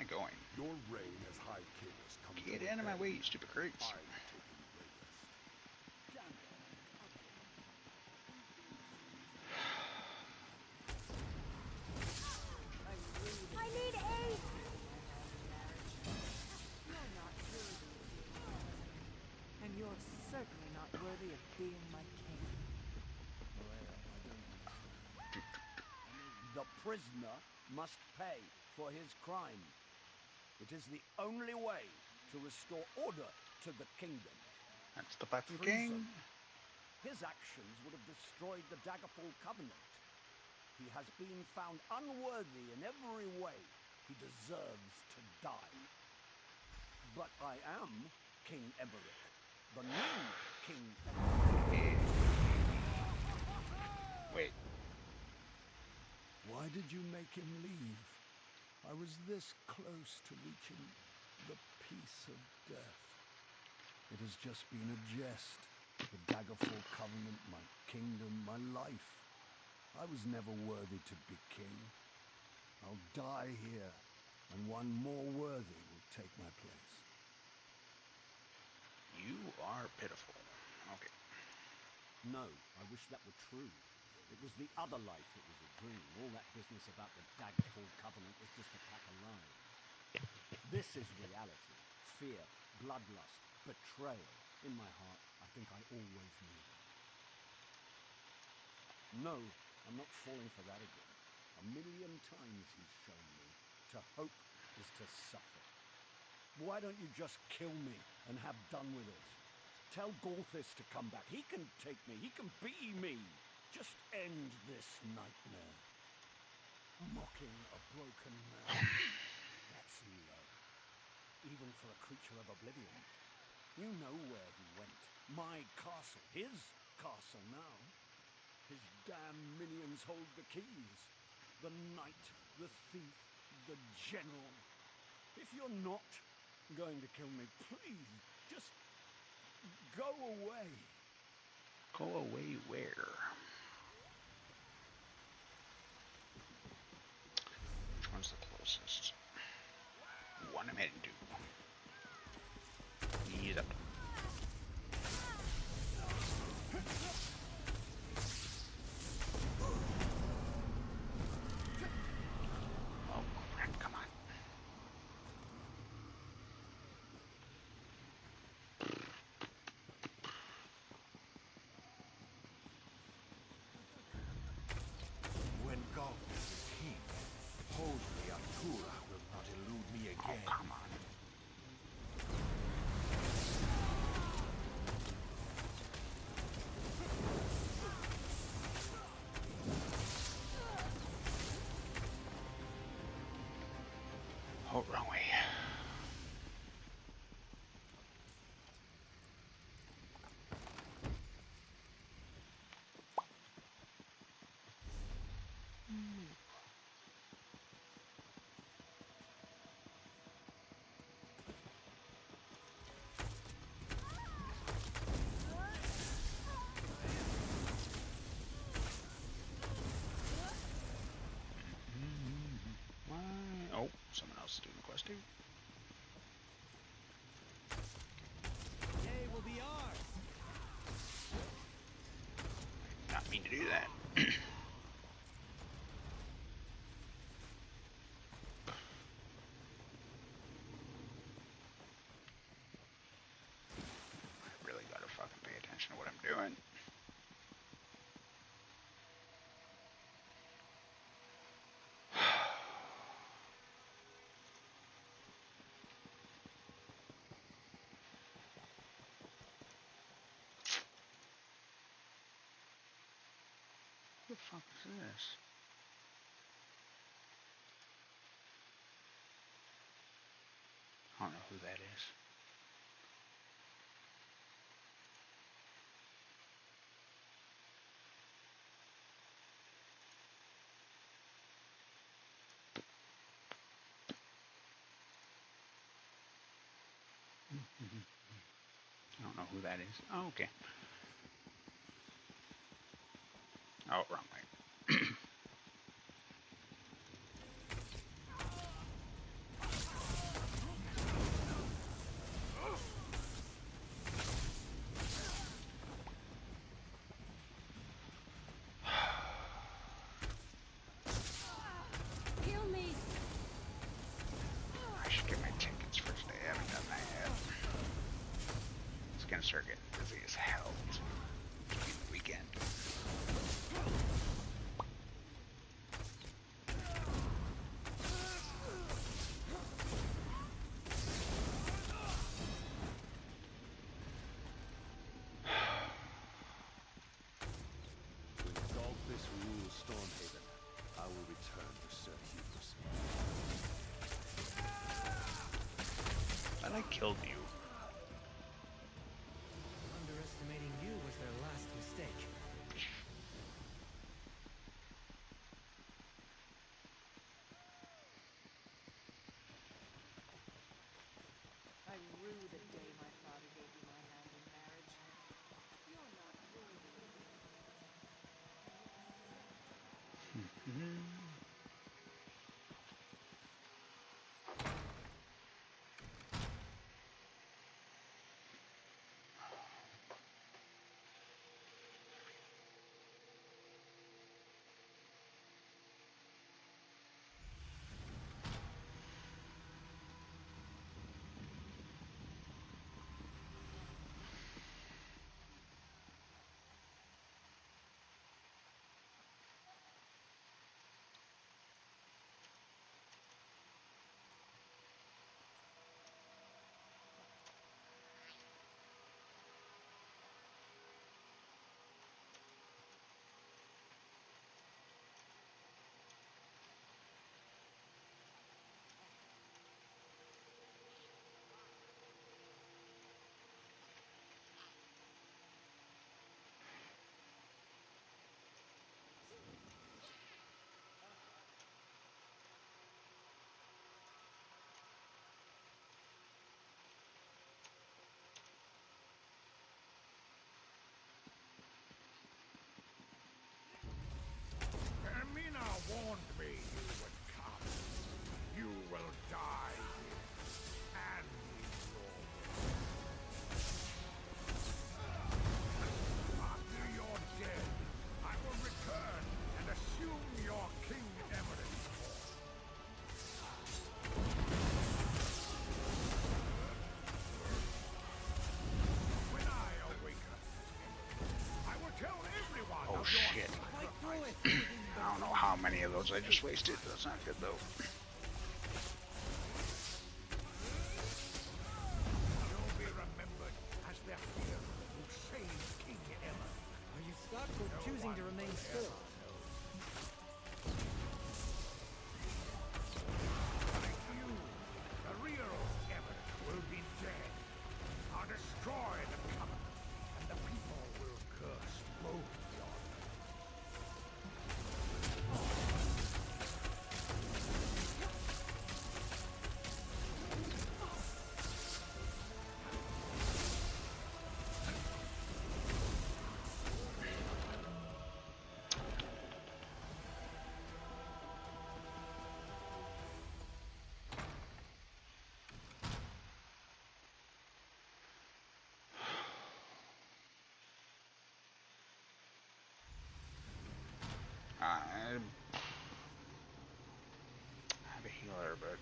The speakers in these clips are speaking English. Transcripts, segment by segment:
going? Your reign as High King has come to Get an out of my way, you end. stupid creeps. I'm taking my rest. Gandalf and others, you've been seized with I need aid! You're not worthy of being my husband, and you're certainly not worthy of being my king. Leia, I don't understand. The prisoner must pay for his crime. It is the only way to restore order to the kingdom. That's the fucking Treason. king. His actions would have destroyed the Daggerfall Covenant. He has been found unworthy in every way. He deserves to die. But I am King Emeric, the new King Emeric. Wait. Why did you make him leave? I was this close to reaching the peace of death. It has just been a jest. The Daggerfall Covenant, my kingdom, my life. I was never worthy to be king. I'll die here, and one more worthy will take my place. You are pitiful. Okay. No, I wish that were true. It was the other life that was a dream. All that business about the Daggerfall Covenant was just a pack of lies. This is reality. Fear, bloodlust, betrayal. In my heart, I think I always knew that. No, I'm not falling for that again. A million times he's shown me. To hope is to suffer. Why don't you just kill me and have done with it? Tell Gorthis to come back. He can take me. He can be me. Just end this nightmare. Mocking a broken man. That's low. Even for a creature of oblivion. You know where he went. My castle. His castle now. His damn minions hold the keys. The knight, the thief, the general. If you're not going to kill me, please, just go away. Go away where? Which one's the closest? One I'm heading to. Ease up. Oh crap, come on. When Galthus is king, Holy Atura will not elude me Oh, again. come on. Oh, wrong way. Why? Oh, someone else is doing the quest too. Day will be ours. Not mean to do that. I really gotta fucking pay attention to what I'm doing. What the fuck is this? I don't know who that is. I don't know who that is. Oh, okay. Oh, wrong way. killed you. Underestimating you was their last mistake. I rue the day my father gave you my hand in marriage. You're not worthy of being Hermina warned me you would come. You will die here, and in your After you're dead, I will return and assume your King Emerit's throne. When I awaken, I will tell everyone Oh of shit. your I don't know how many of those I just wasted. That's not good though. You'll be remembered as the hero who saved King Emmer. Are you stuck or choosing to remain still? Like you, the real Emmer will be dead. I'll destroy the covenant, and the people will curse both your I have a healer, but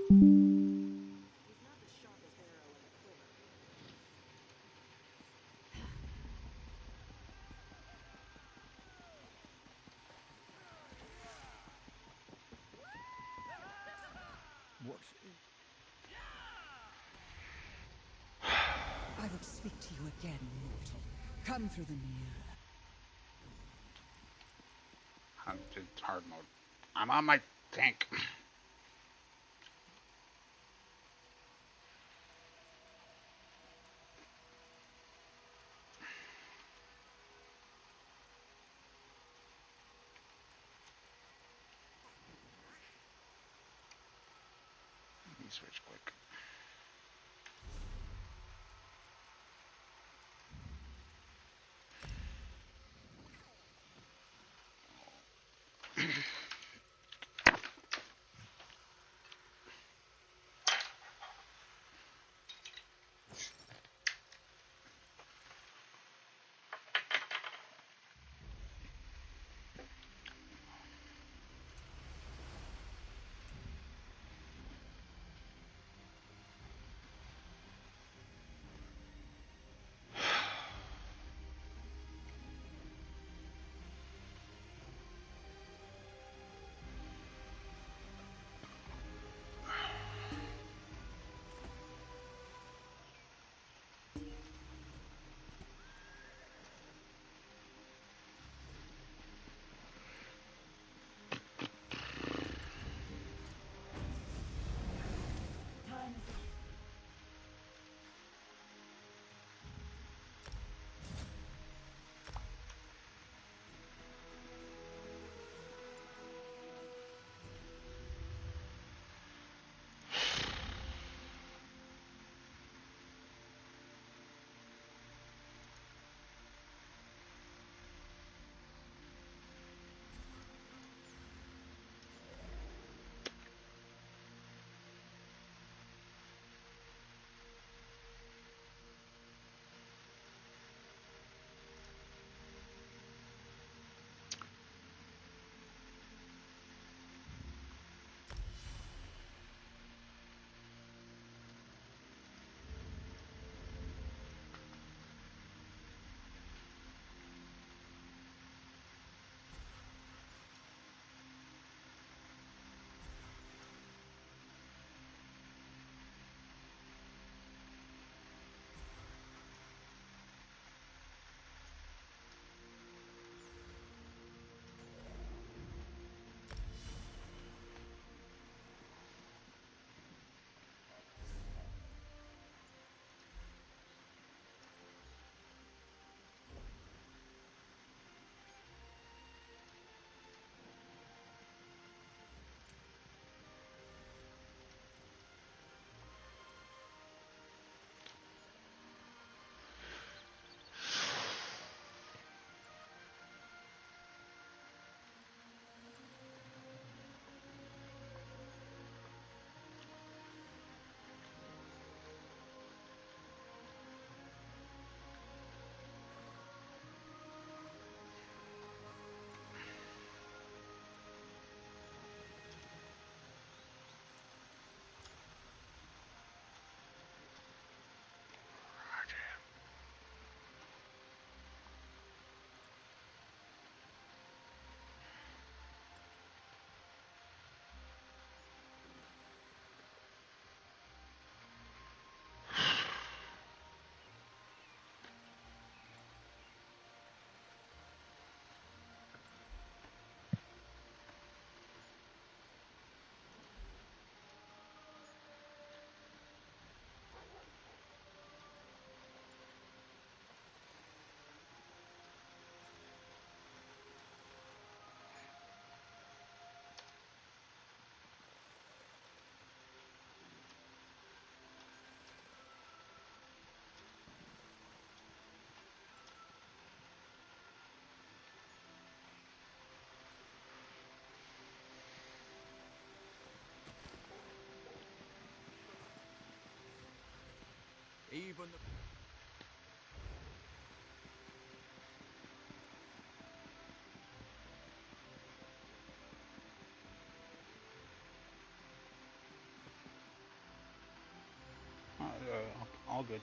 He's not the sharpest arrow in the quiver. What? I would speak to you again, mortal. Come through the mirror. it's hard mode. I'm on my tank. Let me switch quick. Even the... All good.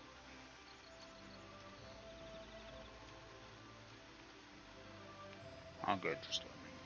All good. Just let me know.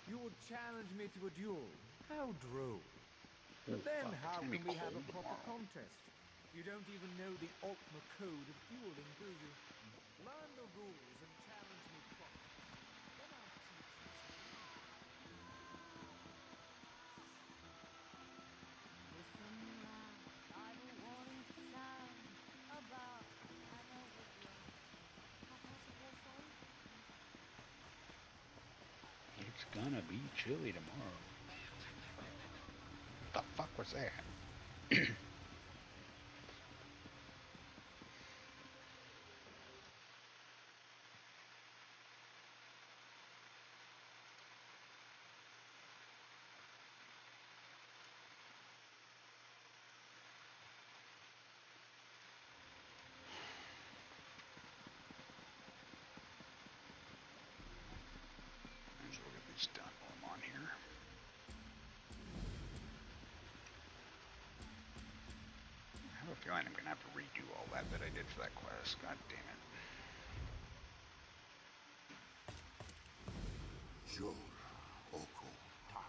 You would challenge me to a duel? How droll. But Fuck, then it's how gonna be can we have a cold proper tomorrow. contest? You don't even know the Ultima Code of dueling, do you? Learn the rules and challenge me properly. Then I'll teach you Listen loud, I've a warning to sound about an overgrown. How possible, sorry? It's gonna be chilly tomorrow. What the fuck was that? Might as well get these done while I'm on here. I have a feeling I'm gonna have to redo all that I did for that quest. God damn it. Jor Oko Ta.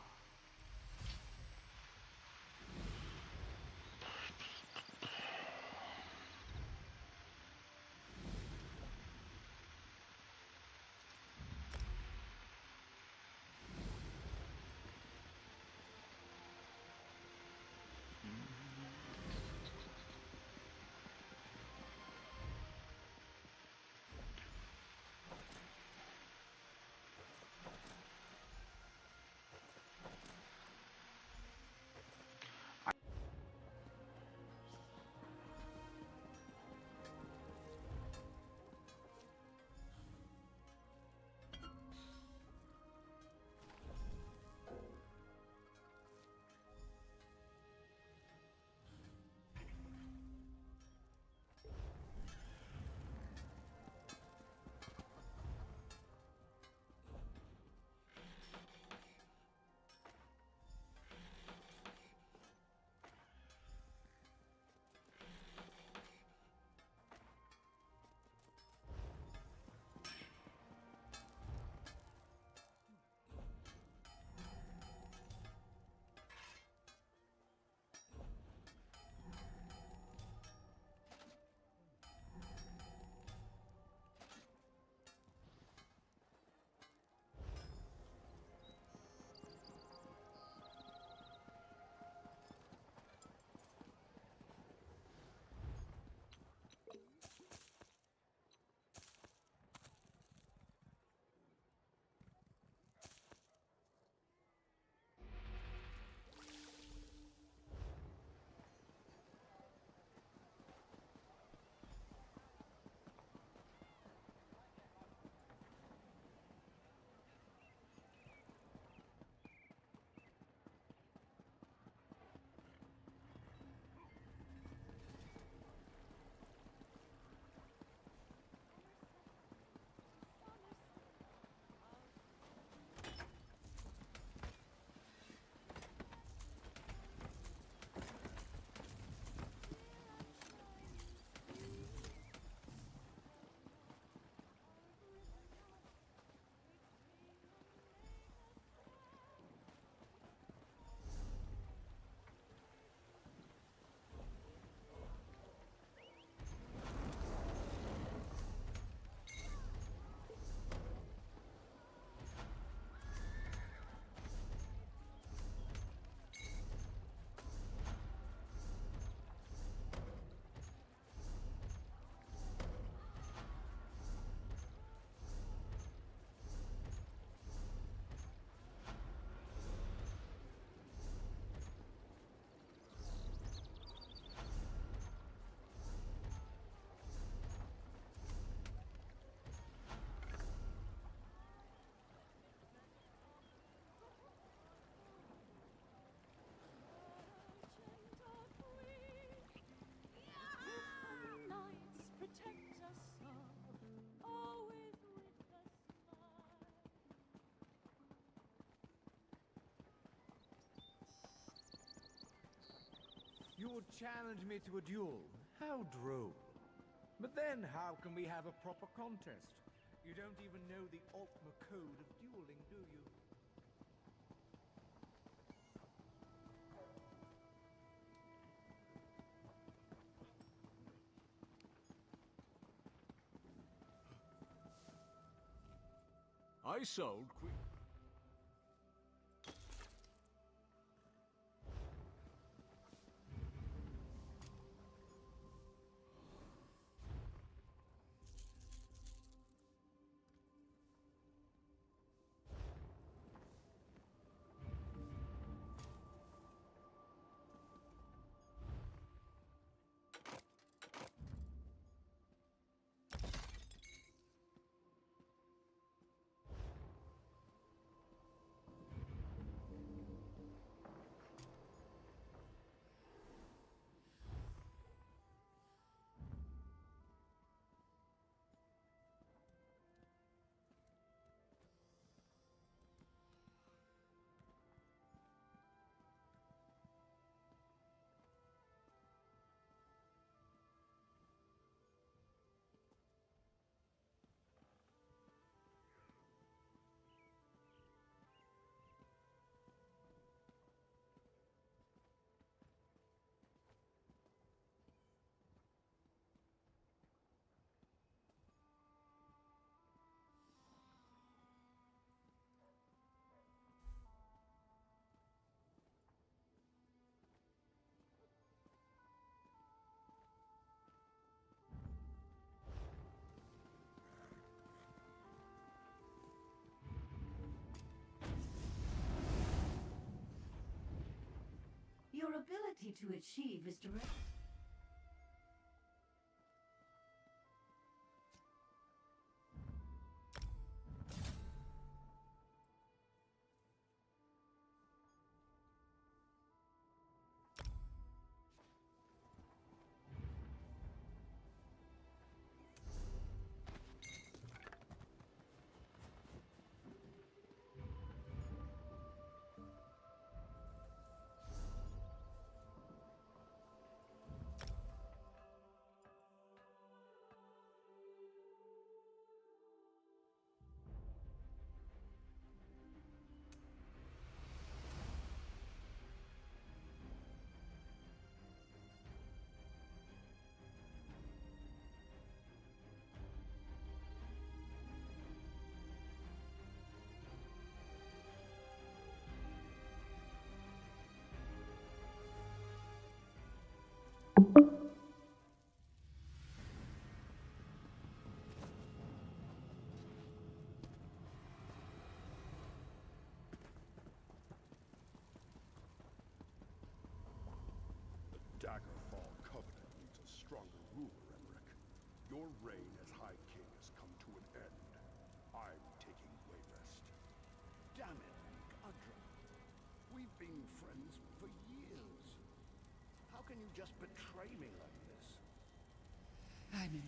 You would challenge me to a duel? How droll. But then how can we have a proper contest? You don't even know the Ultima code of dueling, do you? I sold Queen. Your ability to achieve is direct. Daggerfall Covenant needs a stronger ruler, Emmerich. Your reign as High King has come to an end. I'm taking Wayrest. Damn it, Gadra. We've been friends for years. How can you just betray me like this? I'm in.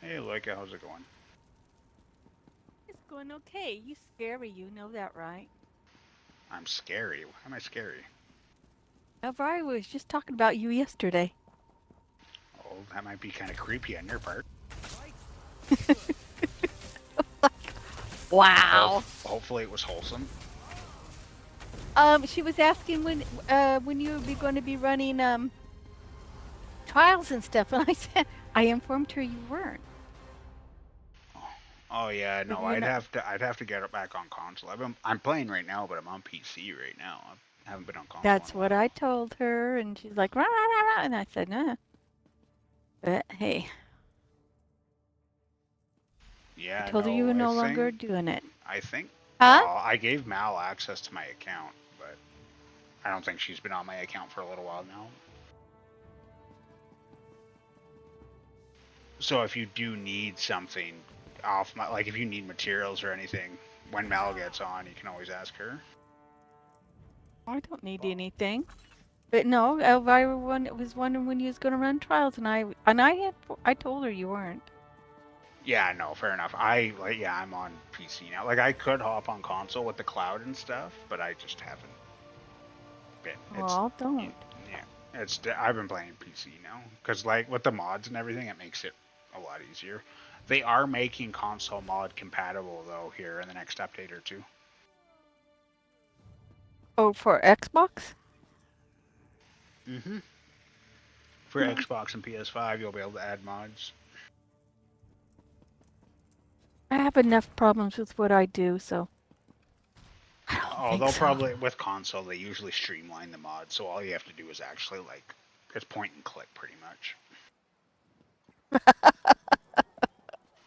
Hey, Leica, how's it going? It's going okay. You scary, you know that, right? I'm scary. Why am I scary? I was just talking about you yesterday. Oh, that might be kind of creepy on your part. Wow. Hopefully it was wholesome. She was asking when you would be going to be running trials and stuff, and I said I informed her you weren't. Oh yeah, no, You're not- I'd have to get it back on console. I'm playing right now, but I'm on PC right now. I haven't been on console. That's in a what while. I told her, and she's like, rah, rah, rah, rah, and I said, nah. But hey, Yeah, I told her no, you were I no think, longer doing it. I think. Huh? Well, I gave Mal access to my account, but I don't think she's been on my account for a little while now. So if you do need something off my, like if you need materials or anything, when Mel gets on, you can always ask her. I don't need anything. But no, Elvira was wondering when you was gonna run trials, and I told her you weren't. Yeah, no, fair enough. Yeah, I'm on PC now. Like I could hop on console with the cloud and stuff, but I just haven't been. Well, don't. Yeah, I've been playing PC now because like with the mods and everything, it makes it a lot easier. They are making console mod compatible though here in the next update or two. Oh, for Xbox? Mm-hmm. For Xbox and PS5, you'll be able to add mods. I have enough problems with what I do, so. I don't Oh, think they'll so. probably with console they usually streamline the mod, so all you have to do is actually like it's point and click pretty much.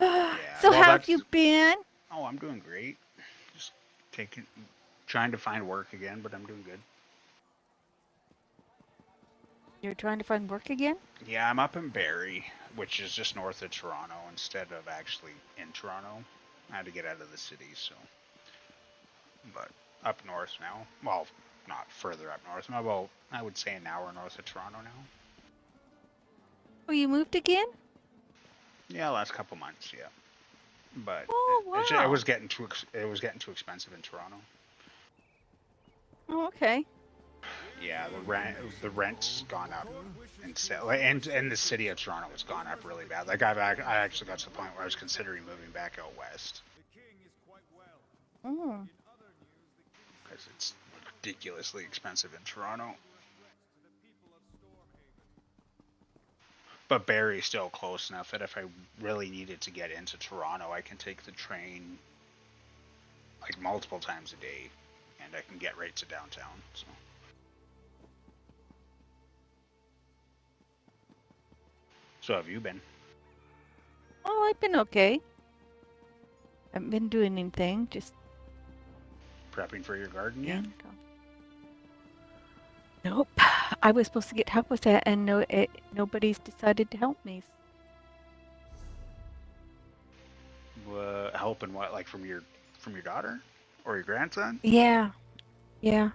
Yeah. So well, how have you been? Oh, I'm doing great. Just trying to find work again, but I'm doing good. You're trying to find work again? Yeah, I'm up in Barrie, which is just north of Toronto instead of actually in Toronto. I had to get out of the city, so. But up north now. Well, not further up north. I'm about, I would say, an hour north of Toronto now. Oh, you moved again? Yeah, last couple months, yeah. But oh, wow. it was getting too expensive in Toronto. Oh, okay. Yeah, the rent's gone up, and the city of Toronto has gone up really bad. Like I actually got to the point where I was considering moving back out west. Oh. Because it's ridiculously expensive in Toronto. But Barrie's still close enough that if I really needed to get into Toronto, I can take the train like multiple times a day, and I can get right to downtown. So. So have you been? Oh, I've been okay. I haven't been doing anything, just prepping for your garden yet? Nope. I was supposed to get help with that, and nobody's decided to help me. Help in what? Like from your daughter or your grandson? Yeah, yeah.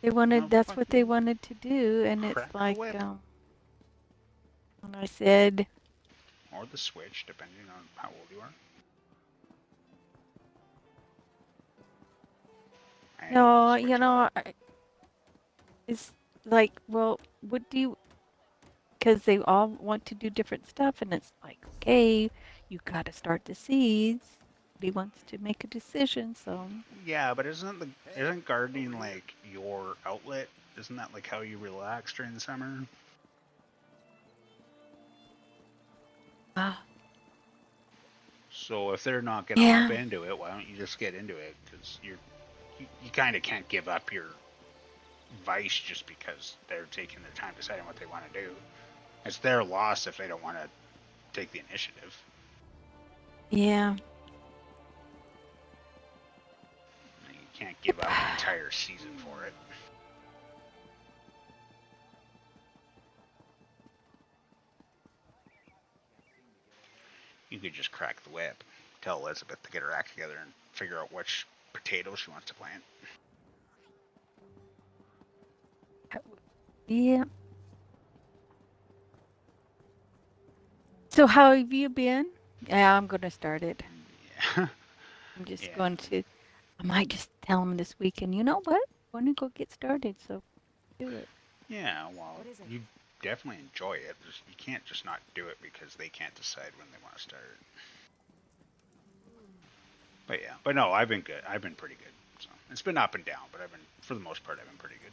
They wanted. That's what they wanted to do, and it's like, and I said. Or the Switch, depending on how old you are. No, you know, it's like, well, what do you? Because they all want to do different stuff, and it's like, okay, you got to start the seeds. He wants to make a decision, so. Yeah, but isn't gardening like your outlet? Isn't that like how you relax during the summer? So if they're not gonna hop into it, why don't you just get into it? Because you kind of can't give up your vice just because they're taking their time deciding what they want to do. It's their loss if they don't want to take the initiative. Yeah. You can't give up an entire season for it. You could just crack the whip, tell Elizabeth to get her act together and figure out which potato she wants to plant. Yeah. So how have you been? Yeah, I'm going to start it. Yeah. I'm just going to, I might just tell them this weekend, you know what? I want to go get started, so do it. Yeah, well, you definitely enjoy it. You can't just not do it because they can't decide when they want to start. But yeah, but no, I've been good. I've been pretty good. So it's been up and down, but for the most part, I've been pretty good.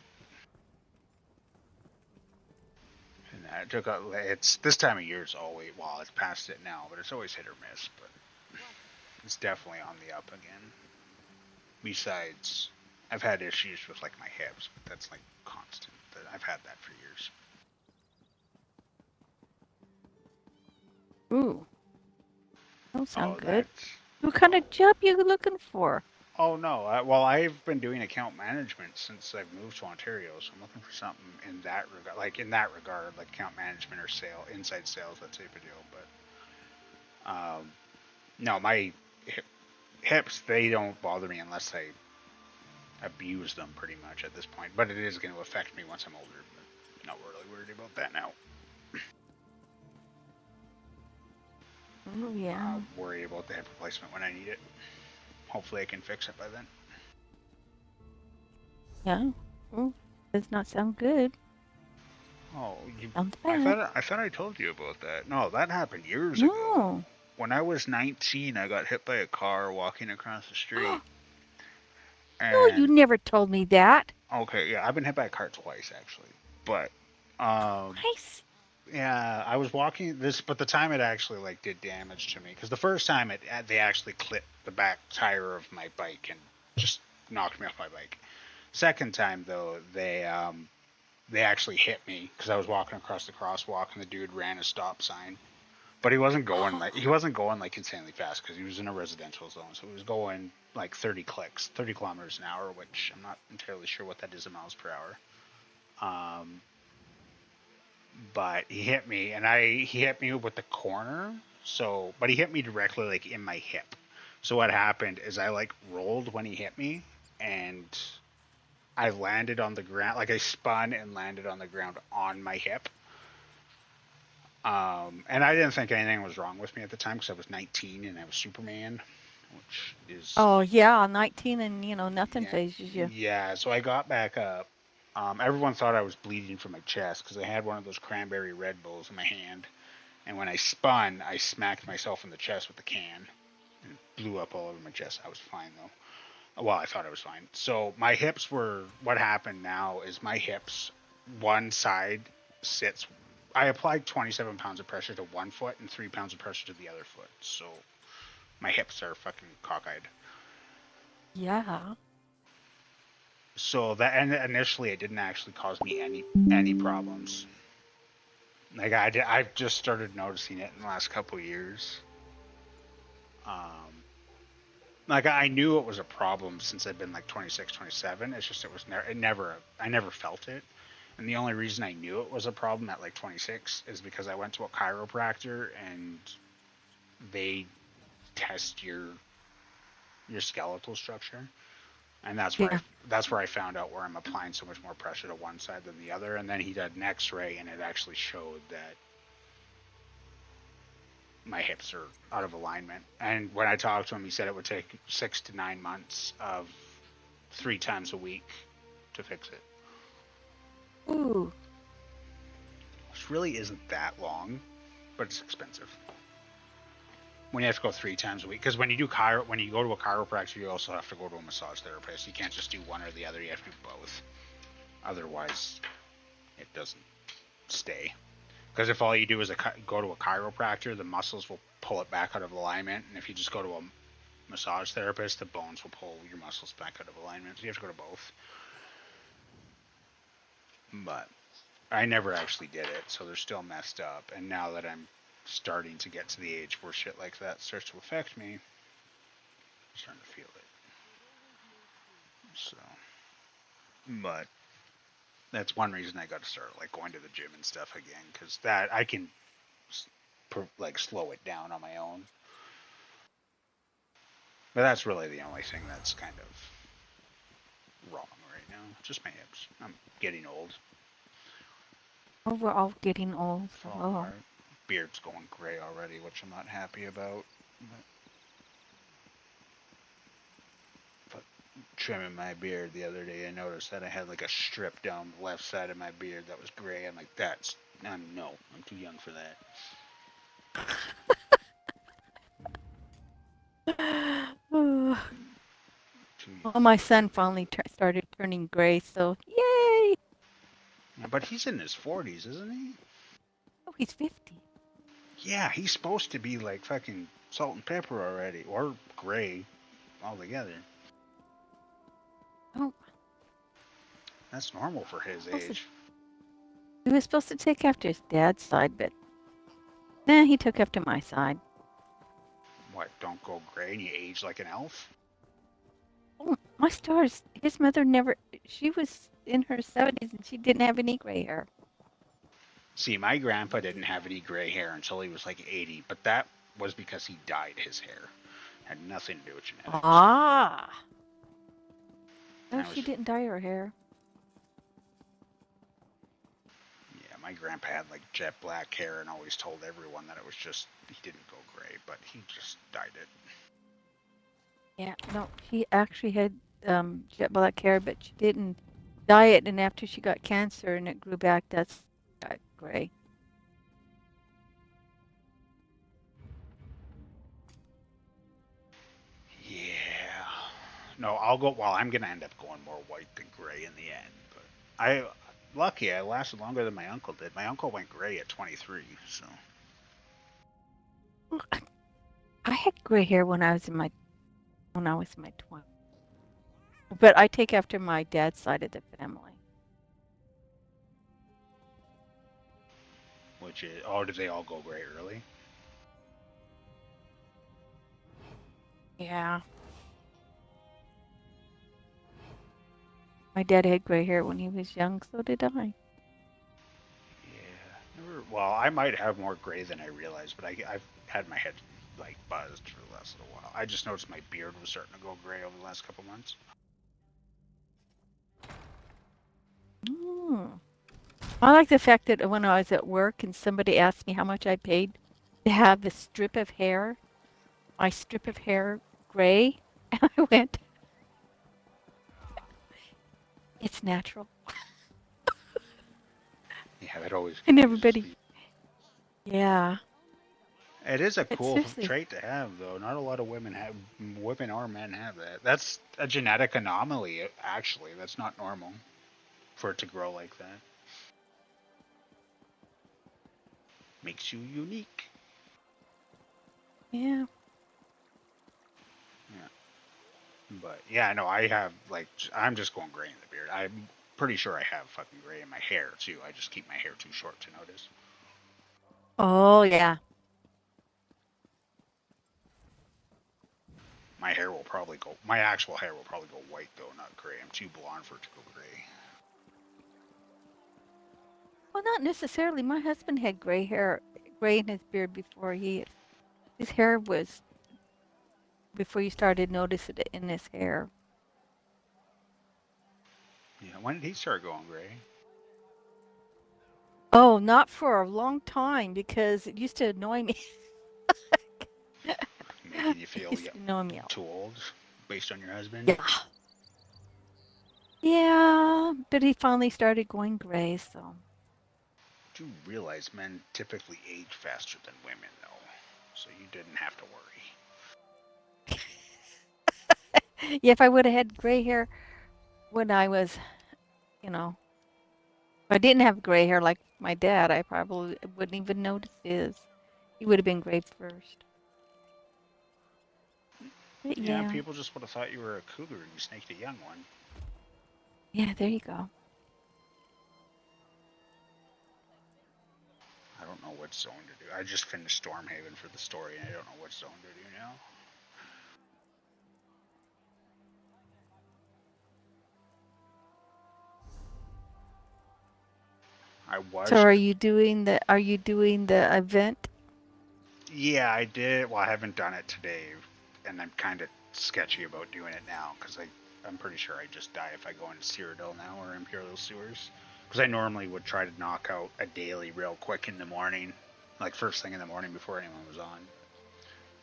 And it's this time of year is always, well, it's past it now, but it's always hit or miss. But it's definitely on the up again. Besides, I've had issues with like my hips, but that's like constant. I've had that for years. Ooh. That sounds good. What kind of job you looking for? Oh no, well I've been doing account management since I've moved to Ontario, so I'm looking for something in that regard, like account management or inside sales, that type of deal. But no, my hips, they don't bother me unless I abuse them pretty much at this point. But it is going to affect me once I'm older. But not really worried about that now. Oh yeah. I'll worry about the hip replacement when I need it. Hopefully I can fix it by then. Yeah. Well, does not sound good. Oh, Sounds bad. I thought I told you about that. No, that happened years ago. No. When I was 19, I got hit by a car walking across the street. No, you never told me that. Okay, yeah, I've been hit by a car twice actually. But Nice. yeah, I was walking this, but the time it actually like did damage to me because the first time they actually clipped the back tire of my bike and just knocked me off my bike. Second time though, they actually hit me because I was walking across the crosswalk and the dude ran a stop sign, but he wasn't going like insanely fast because he was in a residential zone, so he was going like 30 kilometers an hour, which I'm not entirely sure what that is in miles per hour. But he hit me, and he hit me with the corner. So, but he hit me directly like in my hip. So what happened is I like rolled when he hit me, and I landed on the ground. Like I spun and landed on the ground on my hip. And I didn't think anything was wrong with me at the time because I was 19 and I was Superman, which is. Oh yeah, 19 and nothing phases you. Yeah, so I got back up. Everyone thought I was bleeding from my chest because I had one of those cranberry Red Bulls in my hand, and when I spun, I smacked myself in the chest with the can, and it blew up all over my chest. I was fine though. Well, I thought I was fine. So my hips were. What happened now is my hips, one side sits. I applied 27 pounds of pressure to one foot and 3 pounds of pressure to the other foot. So my hips are fucking cockeyed. Yeah. So that, and initially it didn't actually cause me any problems. Like I've just started noticing it in the last couple of years. Like I knew it was a problem since I'd been like 26, 27. It's just I never felt it. And the only reason I knew it was a problem at like 26 is because I went to a chiropractor and they test your skeletal structure. And that's where I found out where I'm applying so much more pressure to one side than the other. And then he did an X-ray, and it actually showed that my hips are out of alignment. And when I talked to him, he said it would take 6 to 9 months of 3 times a week to fix it. Ooh. Which really isn't that long, but it's expensive. When you have to go 3 times a week, because when you go to a chiropractor, you also have to go to a massage therapist. You can't just do one or the other. You have to do both. Otherwise, it doesn't stay. Because if all you do is go to a chiropractor, the muscles will pull it back out of alignment, and if you just go to a massage therapist, the bones will pull your muscles back out of alignment. So you have to go to both. But I never actually did it, so they're still messed up. And now that I'm starting to get to the age where shit like that starts to affect me, I'm starting to feel it. So, but that's one reason I got to start like going to the gym and stuff again, because that I can like slow it down on my own. But that's really the only thing that's kind of wrong right now. Just my hips. I'm getting old. Oh, we're all getting old. Oh. My beard's going gray already, which I'm not happy about. But trimming my beard the other day, I noticed that I had like a strip down the left side of my beard that was gray. I'm like, no, I'm too young for that. Well, my son finally started turning gray, so yay! But he's in his 40s, isn't he? Oh, he's 50. Yeah, he's supposed to be like fucking salt and pepper already, or gray altogether. Oh. That's normal for his age. He was supposed to take after his dad's side, but then he took after my side. What, don't go gray and you age like an elf? Oh, my stars. His mother never, she was in her 70s and she didn't have any gray hair. See, my grandpa didn't have any gray hair until he was like 80, but that was because he dyed his hair. Had nothing to do with genetics. Ah. No, That she was- didn't dye her hair. Yeah, my grandpa had like jet black hair and always told everyone that it was just, he didn't go gray, but he just dyed it. Yeah, no, she actually had jet black hair, but she didn't dye it. And after she got cancer and it grew back, that's got gray. Yeah. No, I'll go, well, I'm going to end up going more white than gray in the end, but lucky I lasted longer than my uncle did. My uncle went gray at 23, so. Well, I had gray hair when I was in my 20s. But I take after my dad's side of the family. Which is, oh, did they all go gray early? Yeah. My dad had gray hair when he was young, so did I. Yeah. Well, I might have more gray than I realized, but I've had my head like buzzed for the last little while. I just noticed my beard was starting to go gray over the last couple months. Mm. I like the fact that when I was at work and somebody asked me how much I paid to have the strip of hair, my strip of hair gray, and I went, it's natural. Yeah, that always. And confuses everybody, me. yeah. It is a But cool seriously. trait to have, though. Not a lot of women or men have that. That's a genetic anomaly, actually. That's not normal for it to grow like that. Makes you unique. Yeah. Yeah. But yeah, no, I have like I'm just going gray in the beard. I'm pretty sure I have fucking gray in my hair too. I just keep my hair too short to notice. Oh, yeah. My hair will probably go. My actual hair will probably go white though, not gray. I'm too blonde for it to go gray. Well, not necessarily. My husband had gray hair, gray in his beard his hair was, before you started noticing it in his hair. Yeah, when did he start going gray? Oh, not for a long time because it used to annoy me. Making you It feel used to annoy me. too old, based on your husband. Yeah. Yeah, but he finally started going gray, so. Do you realize men typically age faster than women, though? So you didn't have to worry. Yeah, if I would have had gray hair when I was, you know, if I didn't have gray hair like my dad, I probably wouldn't even notice his. He would have been gray first. But Yeah, yeah. people just would have thought you were a cougar and you snaked a young one. Yeah, there you go. I don't know what zone to do. I just finished Stormhaven for the story, and I don't know what zone to do now. I was. So are you doing the event? Yeah, I did. Well, I haven't done it today, and I'm kind of sketchy about doing it now because I'm pretty sure I just die if I go into Cyrodiil now or Imperial Sewers. Because I normally would try to knock out a daily real quick in the morning, like first thing in the morning before anyone was on.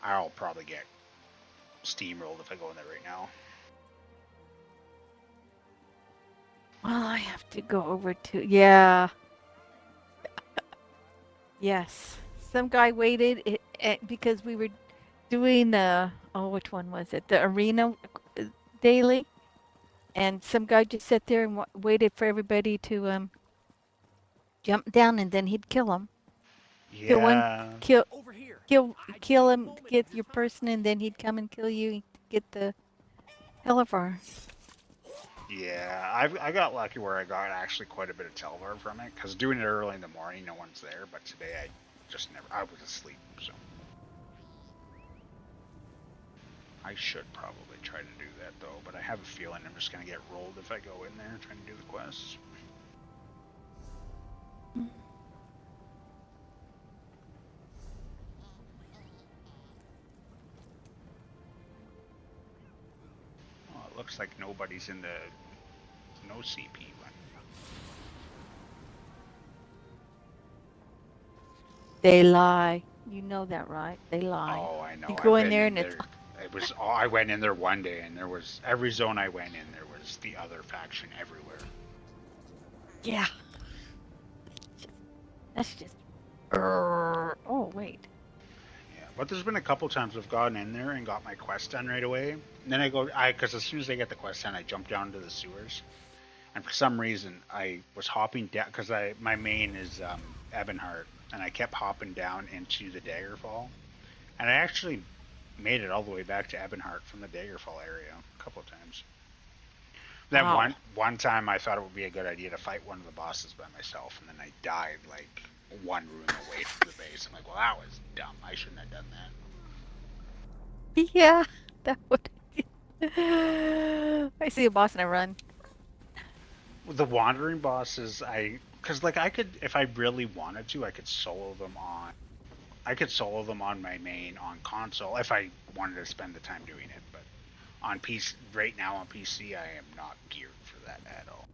I'll probably get steamrolled if I go in there right now. Well, I have to go over to, yeah. Yes. Some guy waited because we were doing which one was it? The arena daily. And some guy just sat there and waited for everybody to jump down, and then he'd kill him. Yeah. Kill Over here. kill him, get your person, and then he'd come and kill you and get the Hellivar. Yeah, I got lucky where I got actually quite a bit of Telvar from it, because doing it early in the morning, no one's there, but today I was asleep, so. I should probably try to do that though, but I have a feeling I'm just gonna get rolled if I go in there trying to do the quests. Oh, it looks like nobody's in the no CP one. They lie. You know that, right? They lie. Oh, I know. You go I've in been there and it's It was. Oh, I went in there one day, and there was every zone I went in. There was the other faction everywhere. yeah. That's just. Oh wait. Yeah, but there's been a couple times I've gone in there and got my quest done right away. And then because as soon as I get the quest done, I jump down to the sewers. And for some reason, I was hopping down because my main is Ebonheart, and I kept hopping down into the Daggerfall, and I actually made it all the way back to Ebonheart from the Daggerfall area a couple of times. Then Wow. one time I thought it would be a good idea to fight one of the bosses by myself, and then I died like one room away from the base. I'm like, well, that was dumb. I shouldn't have done that. Yeah, that would. I see a boss and I run. The wandering bosses, because like I could, if I really wanted to, I could solo them on my main on console if I wanted to spend the time doing it. But on PC, right now on PC, I am not geared for that at all.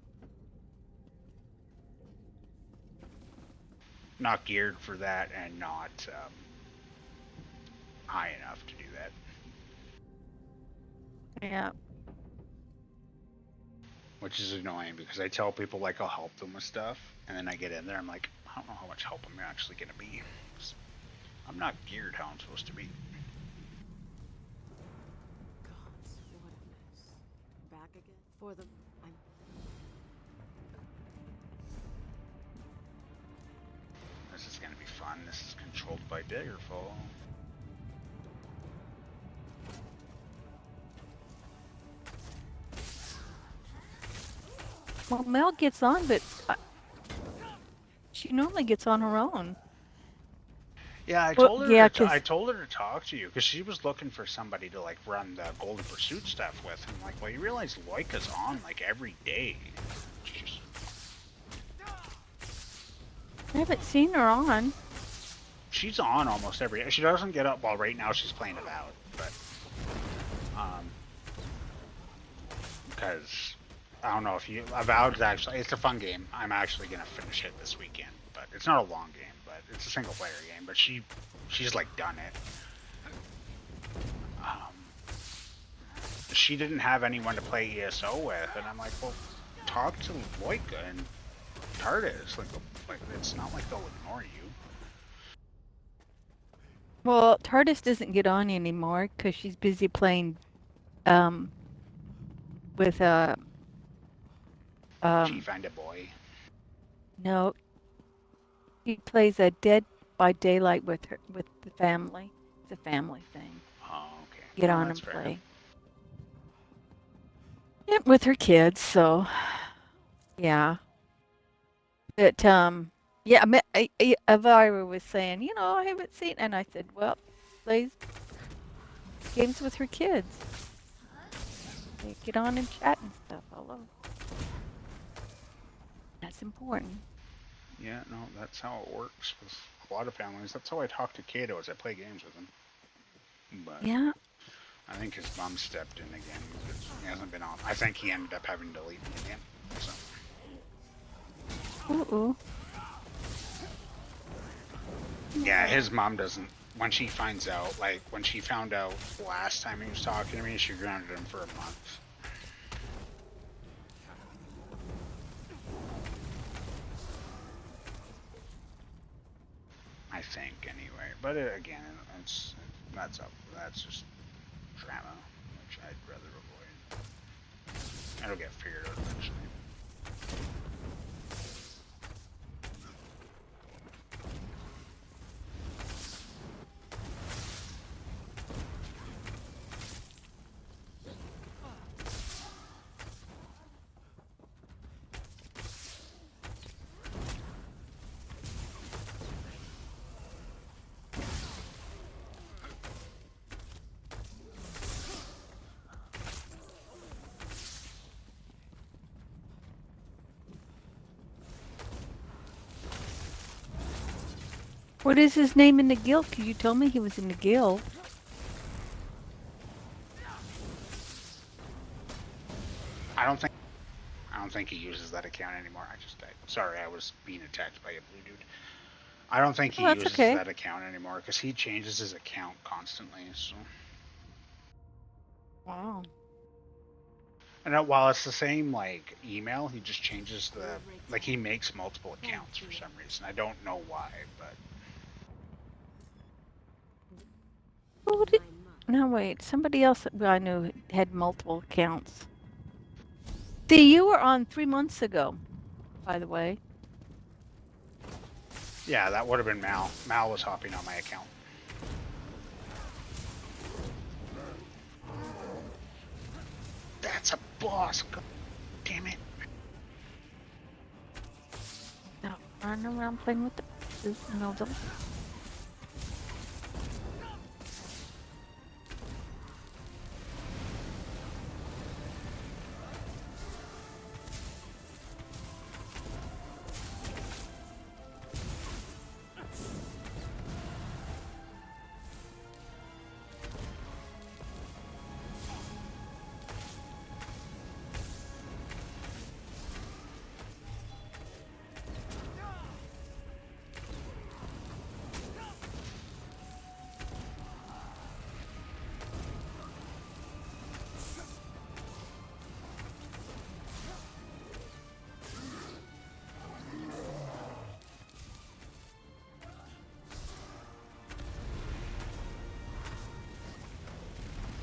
Not geared for that, and not high enough to do that. Yeah. Which is annoying because I tell people like I'll help them with stuff, and then I get in there, I'm like, I don't know how much help I'm actually gonna be. I'm not geared how I'm supposed to be. Gods, what a mess. Back again? For the... This is gonna be fun. This is controlled by Daggerfall. Well, Mel gets on, but she normally gets on her own. Yeah, I Well, told her. yeah, I told her to talk to you because she was looking for somebody to like run the Golden Pursuit stuff with. And I'm like, well, you realize Loika's on like every day. She's I haven't seen her on. she's on almost every day. She doesn't get up. Well, right now she's playing Avowed, but because I don't know if you Avowed's actually it's a fun game. I'm actually gonna finish it this weekend, but it's not a long game. But it's a single player game. But she's like done it. She didn't have anyone to play ESO with, and I'm like, well, talk to Loika and TARDIS. Like it's not like they'll ignore you. Well, TARDIS doesn't get on anymore because she's busy playing with She find a boy. no. She plays a Dead by Daylight with the family. It's a family thing. Oh, okay. Get Well, on that's and fair. play. Yep, with her kids. So, yeah. But yeah. Elvira was saying, I haven't seen, and I said, well, plays games with her kids. They get on and chat and stuff. Hello. That's important. Yeah, no, that's how it works with a lot of families. That's how I talk to Kato as I play games with him. But Yeah. I think his mom stepped in again because he hasn't been on. I think he ended up having to delete me again. So. Ooh. Yeah, his mom doesn't. When she finds out, like when she found out last time he was talking to me, she grounded him for a month. I think anyway, but again, that's just drama, which I'd rather avoid. It'll get figured out eventually. What is his name in the guild? Could you tell me he was in the guild? I don't think he uses that account anymore. I just died. Sorry, I was being attacked by a blue dude. I don't think he Oh, that's uses okay. that account anymore because he changes his account constantly. So, Wow. and while it's the same like email, he just changes the like he makes multiple accounts for some reason. I don't know why, but Who did... No, wait. Somebody else that I knew had multiple accounts. See, you were on 3 months ago, by the way. yeah, that would have been Mal. Mal was hopping on my account. That's a boss. God damn it. No, running around playing with the pieces and all them.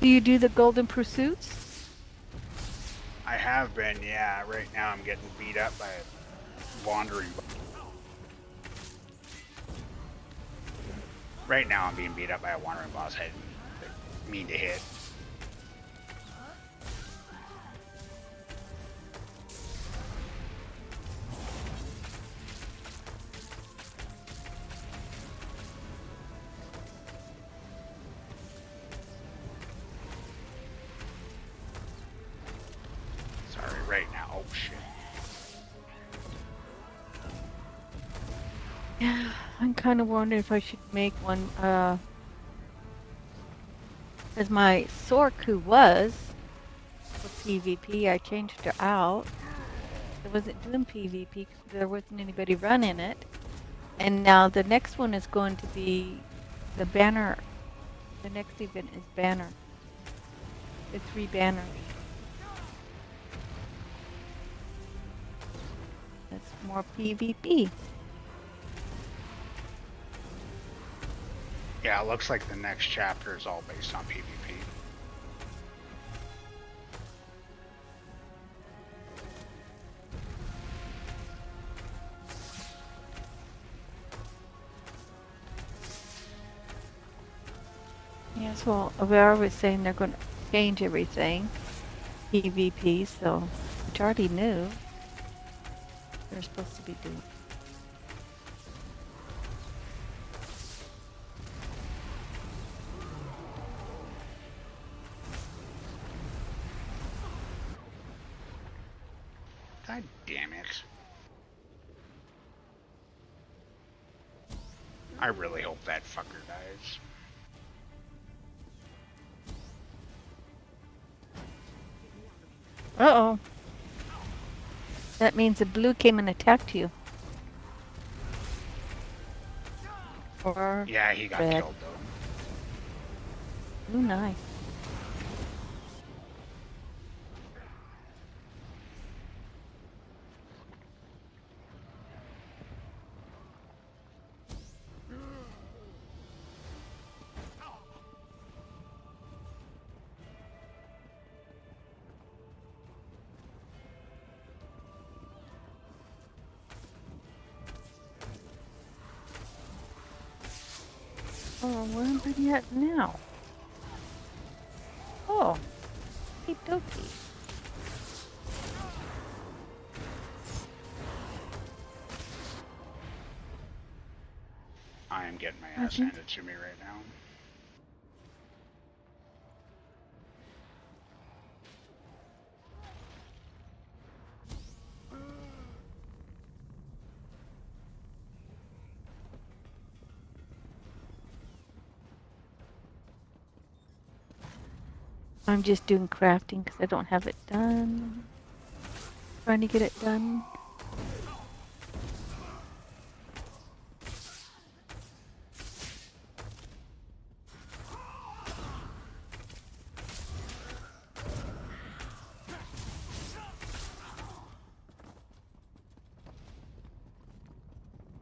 Do you do the Golden Pursuits? I have been, yeah. Right now I'm getting beat up by a wandering. Right now I'm being beat up by a wandering boss head. Mean to hit. Sorry, right now. Oh shit. Yeah, I'm kind of wondering if I should make one, as my Sorku was for PvP, I changed her out. I wasn't doing PvP because there wasn't anybody running it. And now the next one is going to be the banner. The next event is banner. The 3 banners. That's more PvP. Yeah, it looks like the next chapter is all based on PvP. Yes, well, Avera was saying they're going to change everything. PvP, so, which I already knew. They're supposed to be doing. God damn it. I really hope that fucker dies. Uh-oh. That means the blue came and attacked you. Or Yeah, he got red. killed though. Ooh, nice. Oh, where am I at now? Oh, hey Doki. I am getting my ass handed to me right now. I'm just doing crafting because I don't have it done. Trying to get it done.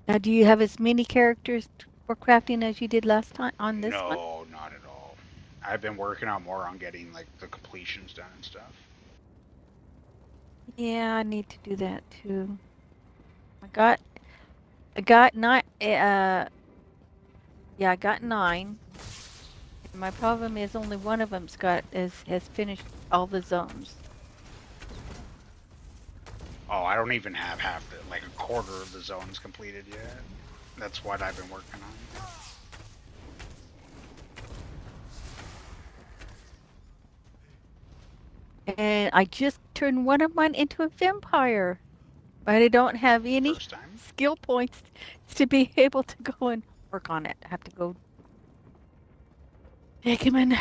Now, do you have as many characters for crafting as you did last time on this one? No, not at all. I've been working on more on getting like the completions done and stuff. Yeah, I need to do that too. I got nine. Yeah, I got 9. And my problem is only one of them's has finished all the zones. Oh, I don't even have half the, like a quarter of the zones completed yet. That's what I've been working on. And I just turned one of mine into a vampire, but I don't have any First time. skill points to be able to go and work on it. I have to go take him and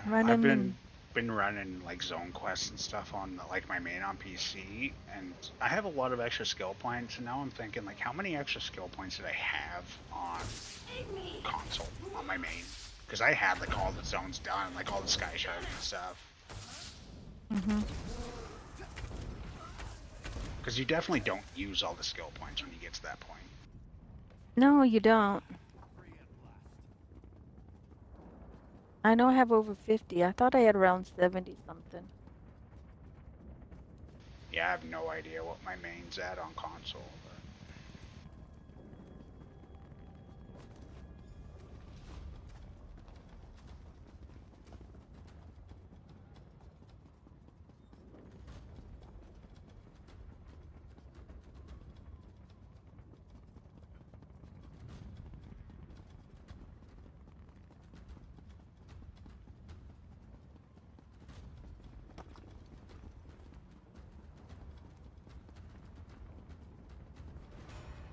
run I've him. been running like zone quests and stuff on like my main on PC, and I have a lot of extra skill points. And now I'm thinking like, how many extra skill points did I have on console on my main? Because I had like all the zones done, like all the sky shards and stuff. Because you definitely don't use all the skill points when you get to that point. No, you don't. I know I have over 50. I thought I had around 70 something. Yeah, I have no idea what my main's at on console. But...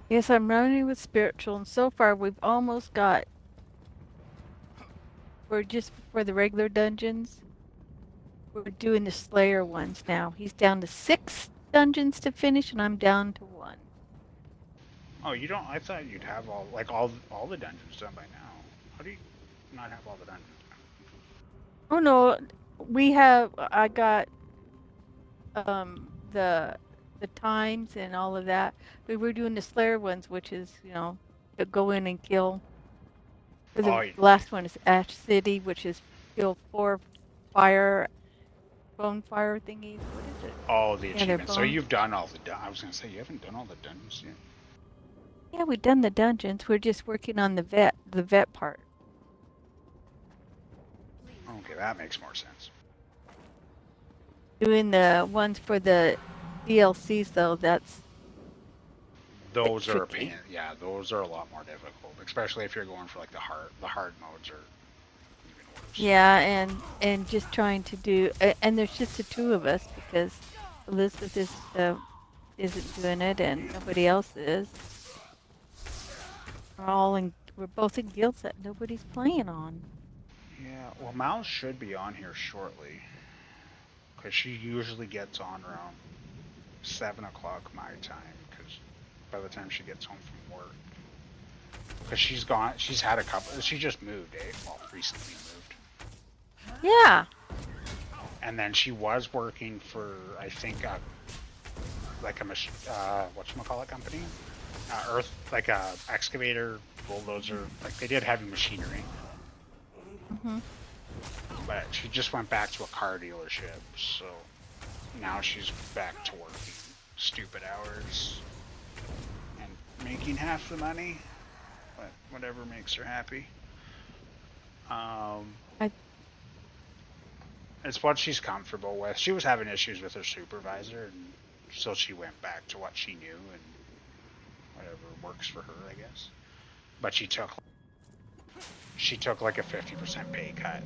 Yes, I'm running with spiritual, and so far we've almost got. We're just for the regular dungeons. We're doing the Slayer ones now. He's down to 6 dungeons to finish, and I'm down to 1. Oh, you don't? I thought you'd have all the dungeons done by now. How do you not have all the dungeons done? Oh no, we have. I got the times and all of that. But we're doing the Slayer ones, which is to go in and kill. The last one is Ash City, which is kill 4 bone fire thingies. What is it? Oh, the achievements. So you've done all the. I was gonna say you haven't done all the dungeons yet. Yeah, we've done the dungeons. We're just working on the vet part. Okay, that makes more sense. Doing the ones for the DLCs though, those are a pain. Yeah, those are a lot more difficult, especially if you're going for like the hard modes are even worse. Yeah, and just trying to do, and there's just the 2 of us because Elizabeth isn't doing it and nobody else is. We're both in guilds that nobody's playing on. Yeah, well, Mal should be on here shortly because she usually gets on around 7 o'clock my time. Because by the time she gets home from work, because she's had a couple. She just moved, well, recently moved. Yeah. And then she was working for, I think, like a whatchamacallit company, like a excavator, bulldozer. Like they did heavy machinery. But she just went back to a car dealership, so now she's back to working stupid hours and making half the money, but whatever makes her happy. It's what she's comfortable with. She was having issues with her supervisor, and so she went back to what she knew and whatever works for her, I guess. But she took like a 50% pay cut.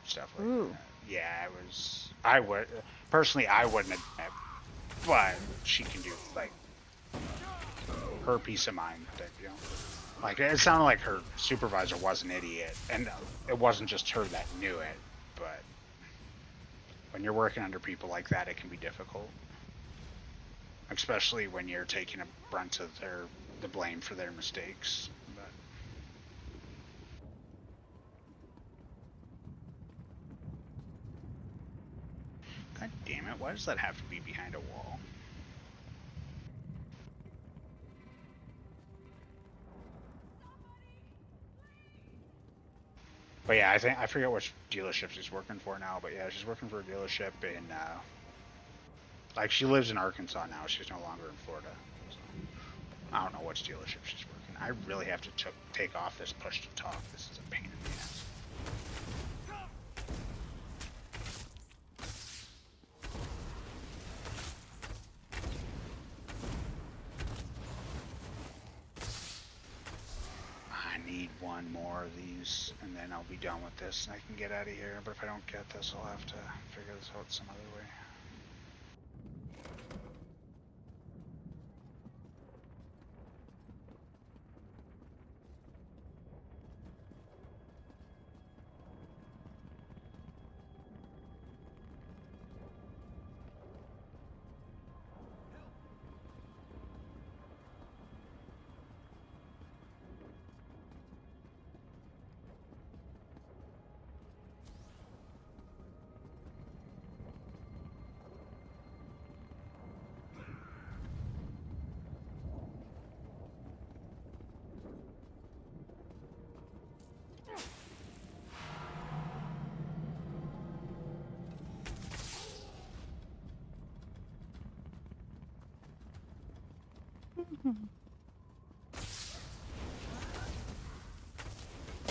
Stuff like that. Yeah, it was. I wouldn't have done it, but she can do like her peace of mind type deal. Like, it sounded like her supervisor was an idiot, and it wasn't just her that knew it, but when you're working under people like that, it can be difficult. Especially when you're taking a brunt of the blame for their mistakes. But God damn it, why does that have to be behind a wall? But yeah, I forget which dealership she's working for now, but yeah, she's working for a dealership in like, she lives in Arkansas now, she's no longer in Florida. So I don't know which dealership she's working. I really have to take off this push to talk. This is a pain in the ass. I need one more of these, and then I'll be done with this, and I can get out of here. But if I don't get this, I'll have to figure this out some other way.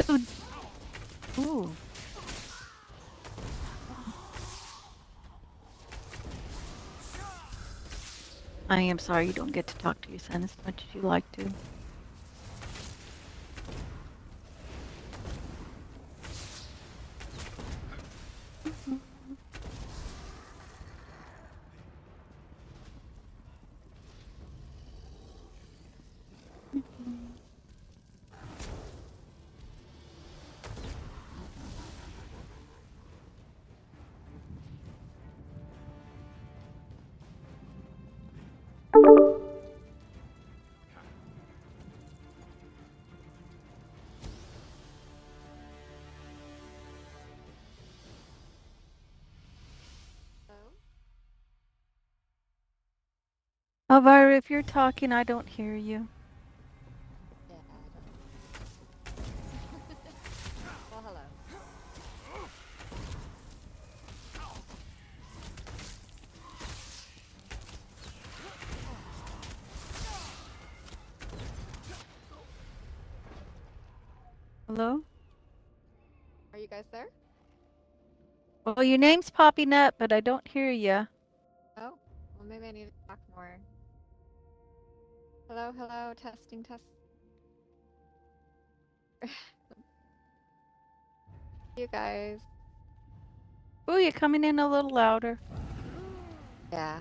Dude. Ooh. I am sorry you don't get to talk to your son as much as you like to. Elvira, if you're talking, I don't hear you. Yeah, I don't. Well, hello. Hello? Are you guys there? Well, your name's popping up, but I don't hear you. Oh, well, maybe I need to talk more. Hello, hello, testing, test. You guys. Oh, you're coming in a little louder. Yeah.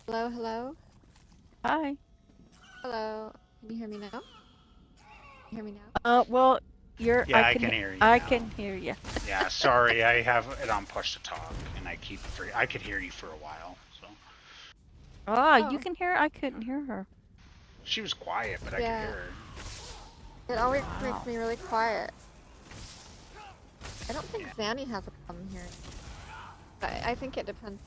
Hello, hello. Hi. Hello. Can you hear me now? Can you hear me now? Well, you're. Yeah, I can hear you I now. can hear you. Yeah, sorry, I have it on push to talk, and I could hear you for a while. So Ah, you Oh. can hear. I couldn't hear her. she was quiet, but I Yeah. could hear her. It always Wow. makes me really quiet. I don't think Zanny has a problem here. But I think it depends.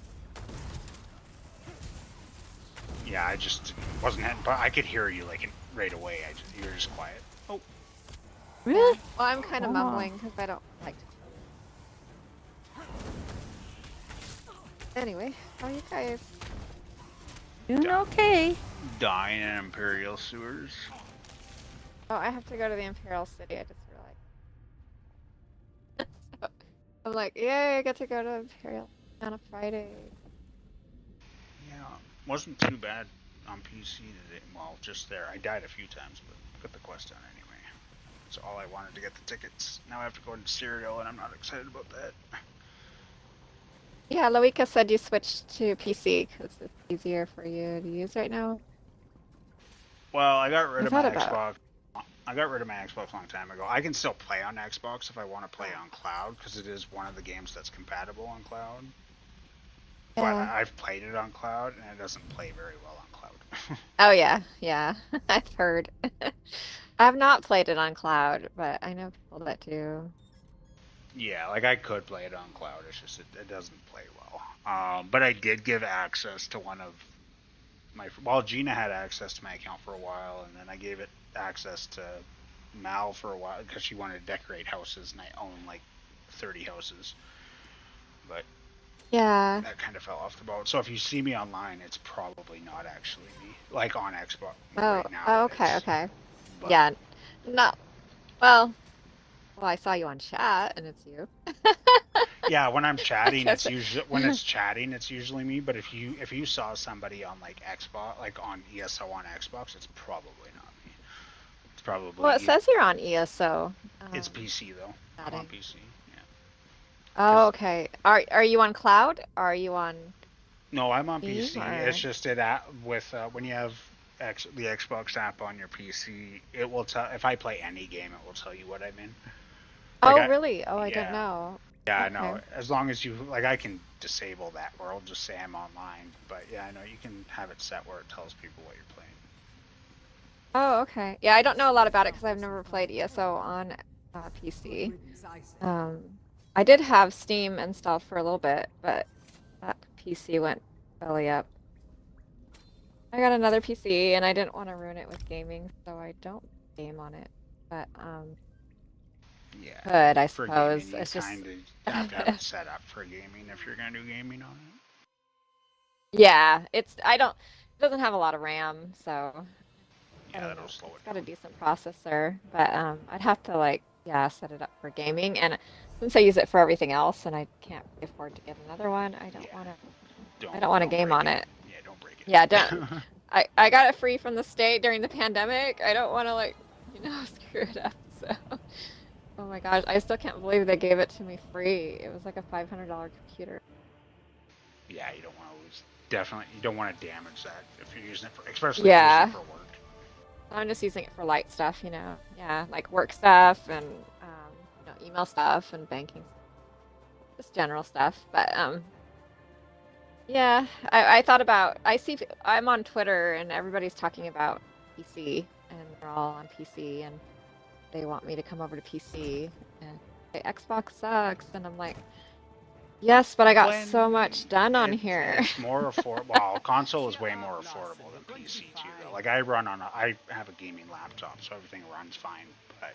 Yeah, I just wasn't hitting, but I could hear you like right away. You were just quiet. Oh, Really? Yeah. Well, I'm kind of Wow. mumbling because I don't like to. Anyway, how are you guys? Doing okay. dying in Imperial sewers. Oh, I have to go to the Imperial City. I just realized. So, I'm like, yay! I get to go to Imperial on a Friday. Yeah, wasn't too bad on PC today. Well, just there. I died a few times, but got the quest done anyway. That's all I wanted to get the tickets. Now I have to go into Cyrodiil, and I'm not excited about that. Yeah, Loika said you switched to PC because it's easier for you to use right now. Well, I got rid What's of my that about? Xbox. I got rid of my Xbox a long time ago. I can still play on Xbox if I want to play on cloud because it is one of the games that's compatible on cloud. But Yeah. I've played it on cloud and it doesn't play very well on cloud. Oh yeah, yeah. I've heard. I've not played it on cloud, but I know people that do. Yeah, like I could play it on cloud. It's just it doesn't play well. But I did give access to one of my. Well, Gina had access to my account for a while, and then I gave it access to Mal for a while because she wanted to decorate houses, and I own like 30 houses. But Yeah. that kind of fell off the boat. So if you see me online, it's probably not actually me. Like on Xbox Oh, right now. oh, It okay, is. okay. But Yeah. No. Well, I saw you on chat and it's you. yeah, when I'm chatting, guess it's usually it's usually me. But if you saw somebody on like Xbox, like on ESO on Xbox, it's probably not me. It's probably Well, it says you're on ESO. it's PC though. I'm on Chatting. PC. Yeah. Oh, okay. Are you on cloud? Or are you on No, I'm on Steam PC. or? It's just with when you have the Xbox app on your PC, it will tell if I play any game, it will tell you what I'm in. Like Oh, really? Oh, I didn't yeah. know. Yeah, I Okay. know. As long as you like, I can disable that, or I'll just say I'm online. But yeah, I know you can have it set where it tells people what you're playing. Oh, okay. Yeah, I don't know a lot about it because I've never played ESO on PC. I did have Steam installed for a little bit, but that PC went belly up. I got another PC and I didn't want to ruin it with gaming, so I don't game on it. But Yeah. could, I For suppose. gaming, you It's just kind of have to have it set up for gaming if you're gonna do gaming on it. yeah, it doesn't have a lot of RAM, so Yeah, that'll slow it's it got a down. decent processor, but I'd have to like set it up for gaming, and since I use it for everything else and I can't really afford to get another one, I don't Yeah. want to Don't game break on it. Yeah, don't break it. Yeah, don't. I got it free from the state during the pandemic. I don't want to like, screw it up. So, oh my gosh, I still can't believe they gave it to me free. It was like a $500 computer. Yeah, you don't want to lose. Definitely, you don't want to damage that if you're using it for, especially if you're Yeah. using it for work. I'm just using it for light stuff, Yeah, like work stuff and email stuff and banking, just general stuff. But yeah, I thought about. I'm on Twitter and everybody's talking about PC and they're all on PC and they want me to come over to PC and say Xbox sucks and I'm like, yes, but I got so much done on here. It's more affordable. Well, console is way more affordable than PC too. Though. Like I have a gaming laptop, so everything runs fine. But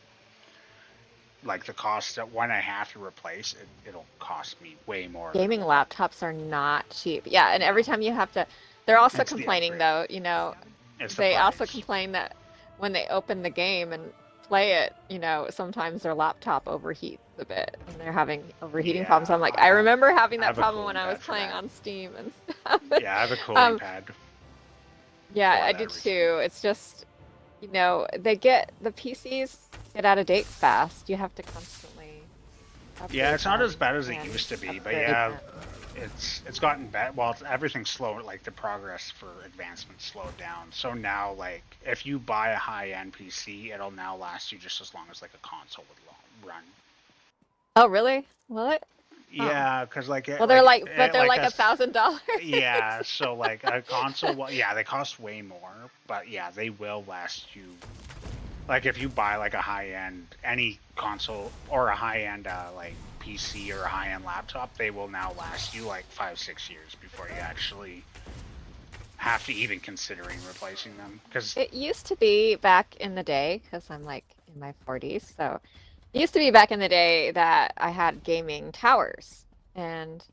like the cost that when I have to replace it, it'll cost me way more. Gaming laptops are not cheap. Yeah, and every time you have to, they're also It's the complaining though. It's the They also price. complain that when they open the game and play it, sometimes their laptop overheats a bit and they're having overheating Yeah, problems. I'm like, I remember having I that have a problem when cooling I was pad for playing that. on Steam and stuff. Yeah, I have a cooling pad. Yeah, for I that do reason. too. It's just, the PCs get out of date fast. You have to constantly Yeah, update it's not them as bad as it and used to be, but upgrade yeah, them. it's gotten bad. Well, everything's slow. Like the progress for advancement slowed down. So now, like, if you buy a high-end PC, it'll now last you just as long as like a console would run. Oh, really? Will it? Yeah, because like Well, they're like a $1,000. yeah. So like a console, well, yeah, they cost way more, but yeah, they will last you. Like if you buy like a high-end any console or a high-end like PC or a high-end laptop, they will now last you like 5-6 years before you actually have to even considering replacing them. Because It used to be back in the day, because I'm like in my 40s, so it used to be back in the day that I had gaming towers, and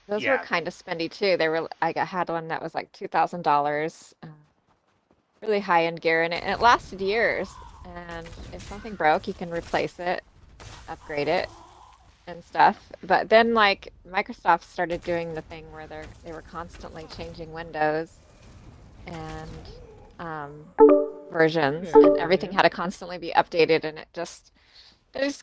those were yeah, kind of spendy too. I had one that was like $2,000, really high-end gear in it, and it lasted years. And if something broke, you can replace it, upgrade it, and stuff. But then like Microsoft started doing the thing where they were constantly changing Windows and versions, and everything had to constantly be updated, and it just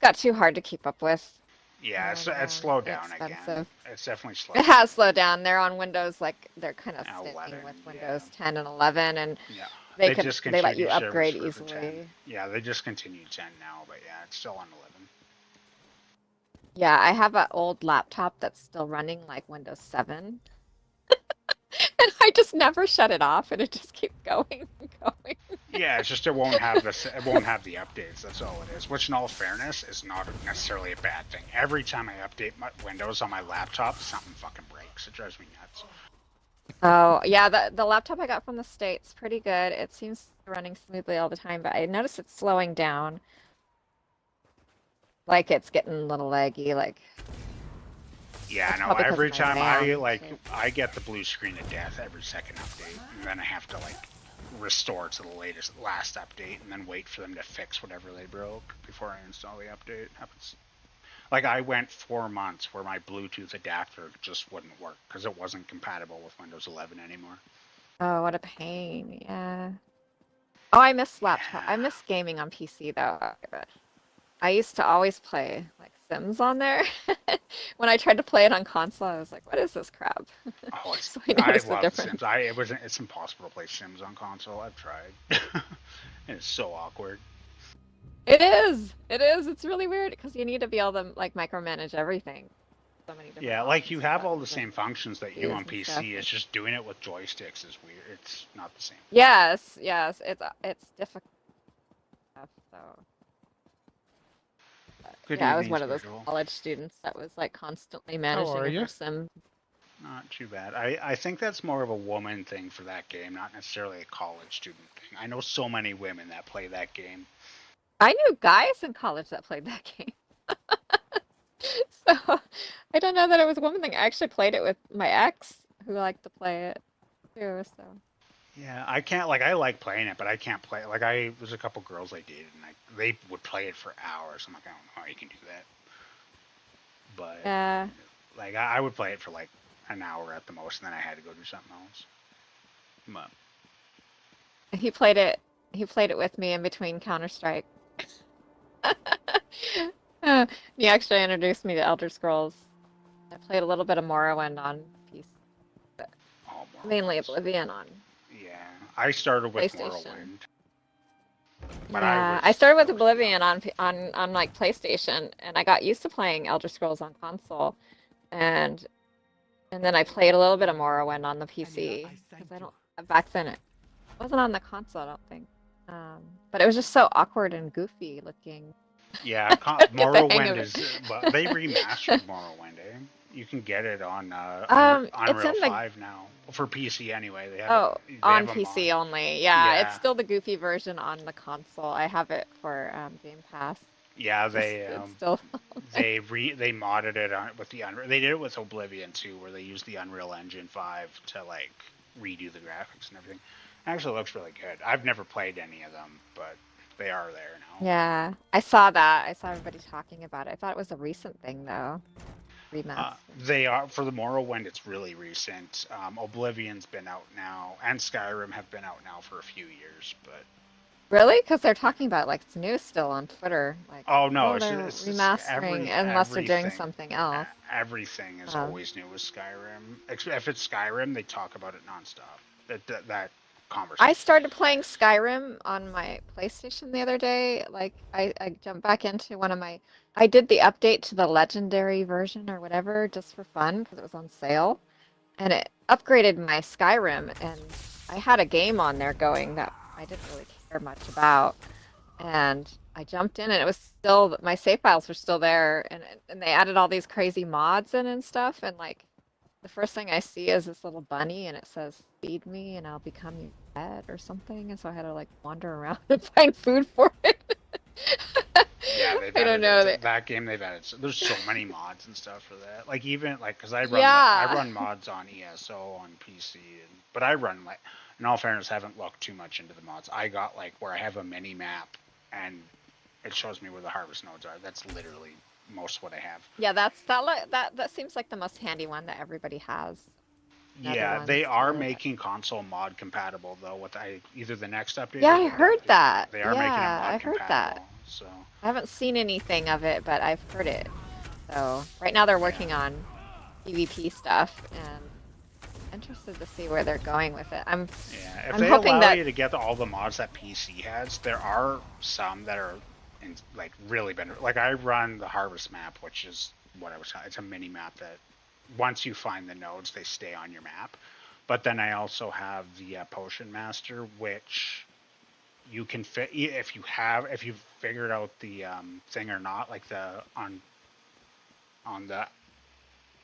got too hard to keep up with. Yeah, and it's slowed down expensive. again. It's definitely slowed. It has slowed down. They're on Windows, like they're kind of sticking 11, with yeah. Windows 10 and 11, and Yeah. they They let discontinued you Service upgrade Script for 10. easily. Yeah, they discontinued 10 now, but yeah, it's still on 11. Yeah, I have an old laptop that's still running like Windows 7. And I just never shut it off, and it just keeps going and going. Yeah, it's just it won't have it won't have the updates. That's all it is. Which, in all fairness, is not necessarily a bad thing. Every time I update my Windows on my laptop, something fucking breaks. It drives me nuts. Oh, yeah, the laptop I got from the States, pretty good. It seems running smoothly all the time, but I noticed it's slowing down. Like it's getting a little laggy, like Yeah, That's no. probably 'cause Every of my time I RAM, too. I get the blue screen of death every second update, and then I have to like restore to the last update, and then wait for them to fix whatever they broke before I install the update. It happens. Like I went 4 months where my Bluetooth adapter just wouldn't work because it wasn't compatible with Windows 11 anymore. Oh, what a pain. Yeah. Oh, I miss laptop. I miss gaming on PC though. But I used to always play like Sims on there. When I tried to play it on console, I was like, "What is this crap?" Oh, it's, So I I noticed the love difference. Sims. It's impossible to play Sims on console. I've tried. And it's so awkward. It is. It is. It's really weird because you need to be able to like micromanage everything. So many different Yeah, like you options and have all the buttons same and functions that you do on keys and stuff. PC. It's just doing it with joysticks is weird. It's not the same. Yes, yes. It's difficult stuff. So Good yeah, I was evening, one of those Spiritual. college students that was like constantly How managing are a you? Sim. Not too bad. I think that's more of a woman thing for that game, not necessarily a college student thing. I know so many women that play that game. I knew guys in college that played that game. So I don't know that it was a woman thing. I actually played it with my ex who liked to play it too. So Yeah, I can't I like playing it, but I can't play it. Like there's a couple girls I dated, and they would play it for hours. I'm like, I don't know how you can do that. But yeah, like I would play it for like an hour at the most, and then I had to go do something else. But he played it. He played it with me in between Counter-Strike. He actually introduced me to Elder Scrolls. I played a little bit of Morrowind on PC, but oh, mainly Morrowind's- Oblivion on Yeah, I started with PlayStation. Morrowind. But Yeah, I I started with was Oblivion on like PlayStation, and I got used to playing Elder Scrolls on console, and then I played a little bit of Morrowind on the PC because I don't back then it wasn't on the console, I don't think. But it was just so awkward and goofy looking. Yeah, Get the hang Morrowind of is. it. But they remastered Morrowind. Eh? You can get it on It's Unreal in the 5 now for PC anyway. They have oh they on have a mod. PC only. Yeah, Yeah. it's still the goofy version on the console. I have it for Game Pass. Yeah, It's they still they modded it on with the Unreal. They did it with Oblivion too, where they used the Unreal Engine 5 to like redo the graphics and everything. It actually looks really good. I've never played any of them, but they are there now. Yeah, I saw that. I saw everybody talking about it. I thought it was a recent thing though. Remaster. They are for the Morrowind. It's really recent. Oblivion's been out now, and Skyrim have been out now for a few years. But Really? Because they're talking about it like it's new still on Twitter. Like, oh no, they're it's remastering unless they're doing everything. something else. Everything is Oh. always new with Skyrim. If it's Skyrim, they talk about it nonstop. That conversation. I started playing Skyrim on my PlayStation the other day. Like, I jumped back into one of my. I did the update to the legendary version or whatever just for fun because it was on sale. And it upgraded my Skyrim. And I had a game on there going that I didn't really care much about. And I jumped in and it was still. My save files were still there. And they added all these crazy mods in and stuff. And like. The first thing I see is this little bunny, and it says, "Feed me, and I'll become your pet," or something. And so I had to like wander around and find food for it. Yeah, they've I don't added know. that game. They've added. There's so many mods and stuff for that. Like even like because I Yeah. run mods on ESO on PC, but I run like in all fairness, haven't looked too much into the mods. I got like where I have a mini map and it shows me where the harvest nodes are. That's literally most what I have. Yeah, that seems like the most handy one that everybody has. The other Yeah, ones they are too. making console mod compatible though. With either the next update. Yeah, or I the heard update. that. They are making it Yeah, mod I heard compatible. that. So I haven't seen anything of it, but I've heard it. So right now they're working on PvP stuff, and interested to see where they're going with it. Yeah, if I'm they hoping allow that you to get all the mods that PC has, there are some that are like really better. Like I run the Harvest map, which is what I was. It's a mini map that once you find the nodes, they stay on your map. But then I also have the Potion Master, which you can fit if you've figured out the thing or not, like the on the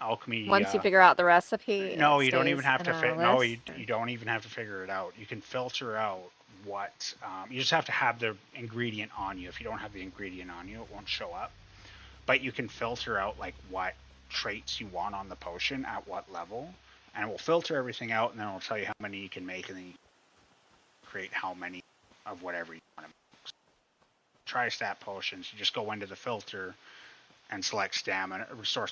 alchemy. once you figure out the recipe, No, it you don't even stays have in to a fit. No, list, you don't even have to figure it out. You can filter out what. You just have to have the ingredient on you. If you don't have the ingredient on you, it won't show up. But you can filter out like what traits you want on the potion at what level, and it will filter everything out, and then it'll tell you how many you can make, and then you create how many of whatever you want to make. Tri-stat potions, you just go into the filter and select stamina, restore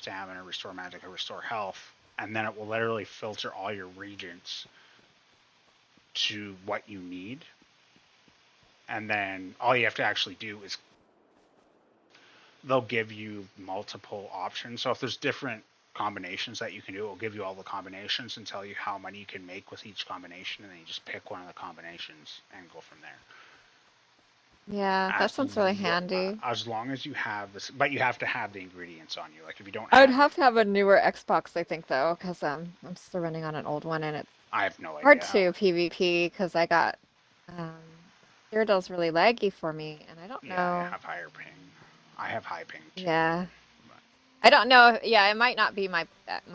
magic, or restore health, and then it will literally filter all your reagents to what you need. And then all you have to actually do is they'll give you multiple options. So if there's different combinations that you can do, it will give you all the combinations and tell you how many you can make with each combination, and then you just pick one of the combinations and go from there. Yeah, that sounds really handy. As long as you have this, but you have to have the ingredients on you. Like if you don't, I would have to have a newer Xbox, I think, though, because I'm still running on an old one, and it's I have no idea. hard to PvP because I got Cyrodiil's really laggy for me, and I don't know. Yeah, I have higher ping. I have high ping too. Yeah. I don't know. Yeah, it might not be my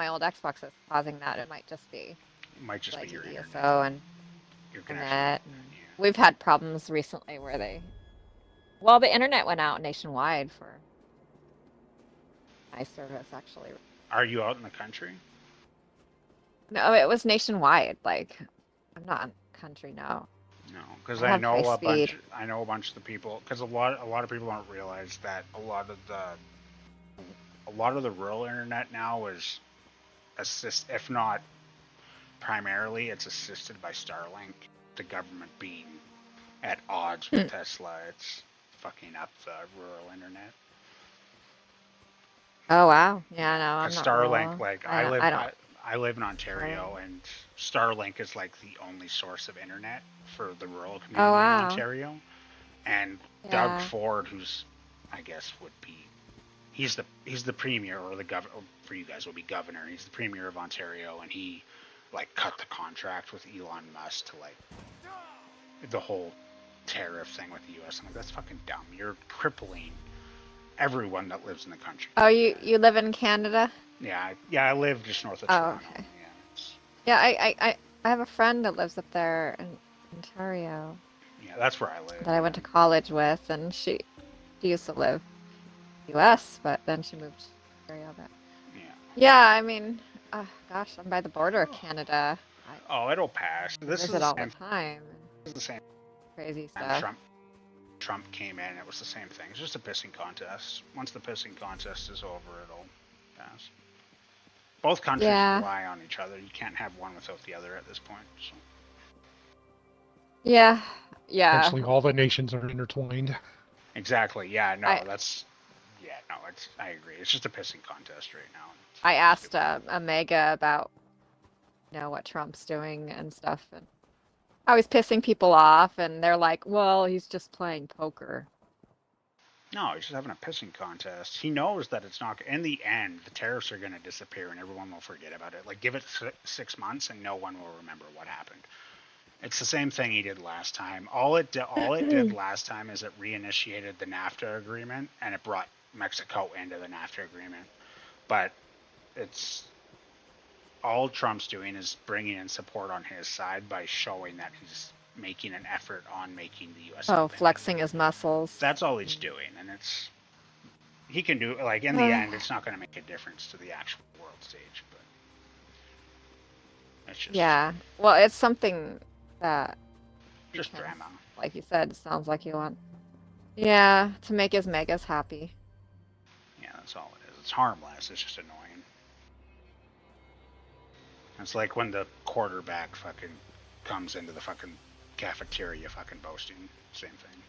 old Xbox that's causing that. It might just be. It might just like be your DSO and your internet. connection. And we've had problems recently where the internet went out nationwide for my service, actually. Are you out in the country? No, it was nationwide. Like, I'm not in the country now. No, because I I have know high a bunch. speed. I know a bunch of the people. Because a lot of people don't realize that a lot of the rural internet now is if not primarily, it's assisted by Starlink. The government being at odds with Tesla, it's fucking up the rural internet. Oh wow! Yeah, no, I'm not Starlink, rural. like I live in Ontario, and Starlink is like the only source of internet for the rural community in Ontario. And Doug Ford, who's I guess would be he's the premier, or the governor for you guys would be governor. He's the premier of Ontario, and he like cut the contract with Elon Musk to like the whole tariff thing with the U.S. I'm like, that's fucking dumb. You're crippling everyone that lives in the country. Oh, you live in Canada? Yeah, I live just north of Toronto. Okay. Yeah, I have a friend that lives up there in Ontario. Yeah, that's where I live. That I went to college with, and she used to live in the U.S., but then she moved to Ontario. But yeah, I mean, gosh, I'm by the border of Canada. It'll pass. This visit all the time. It's the same. Crazy stuff. Trump came in, it was the same thing. It's just a pissing contest. Once the pissing contest is over, it'll pass. Both countries rely on each other. You can't have one without the other at this point. So. Yeah. Actually, all the nations are intertwined. Exactly. Yeah. No, I agree. It's just a pissing contest right now. I asked Omega about, what Trump's doing and stuff, and how he's pissing people off, and they're like, "Well, he's just playing poker." No, he's just having a pissing contest. He knows that it's not. In the end, the tariffs are going to disappear, and everyone will forget about it. Like, give it 6 months, and no one will remember what happened. It's the same thing he did last time. All it did last time is it reinitiated the NAFTA agreement, and it brought Mexico into the NAFTA agreement. But it's all Trump's doing is bringing in support on his side by showing that he's making an effort on making the U.S. flexing his muscles. That's all he's doing, and he can do like in the end, it's not going to make a difference to the actual world stage, but it's just well, it's something that just drama, like you said. It sounds like you want, to make his megas happy. Yeah, that's all it is. It's harmless. It's just annoying. It's like when the quarterback fucking comes into the fucking cafeteria fucking boasting. Same thing.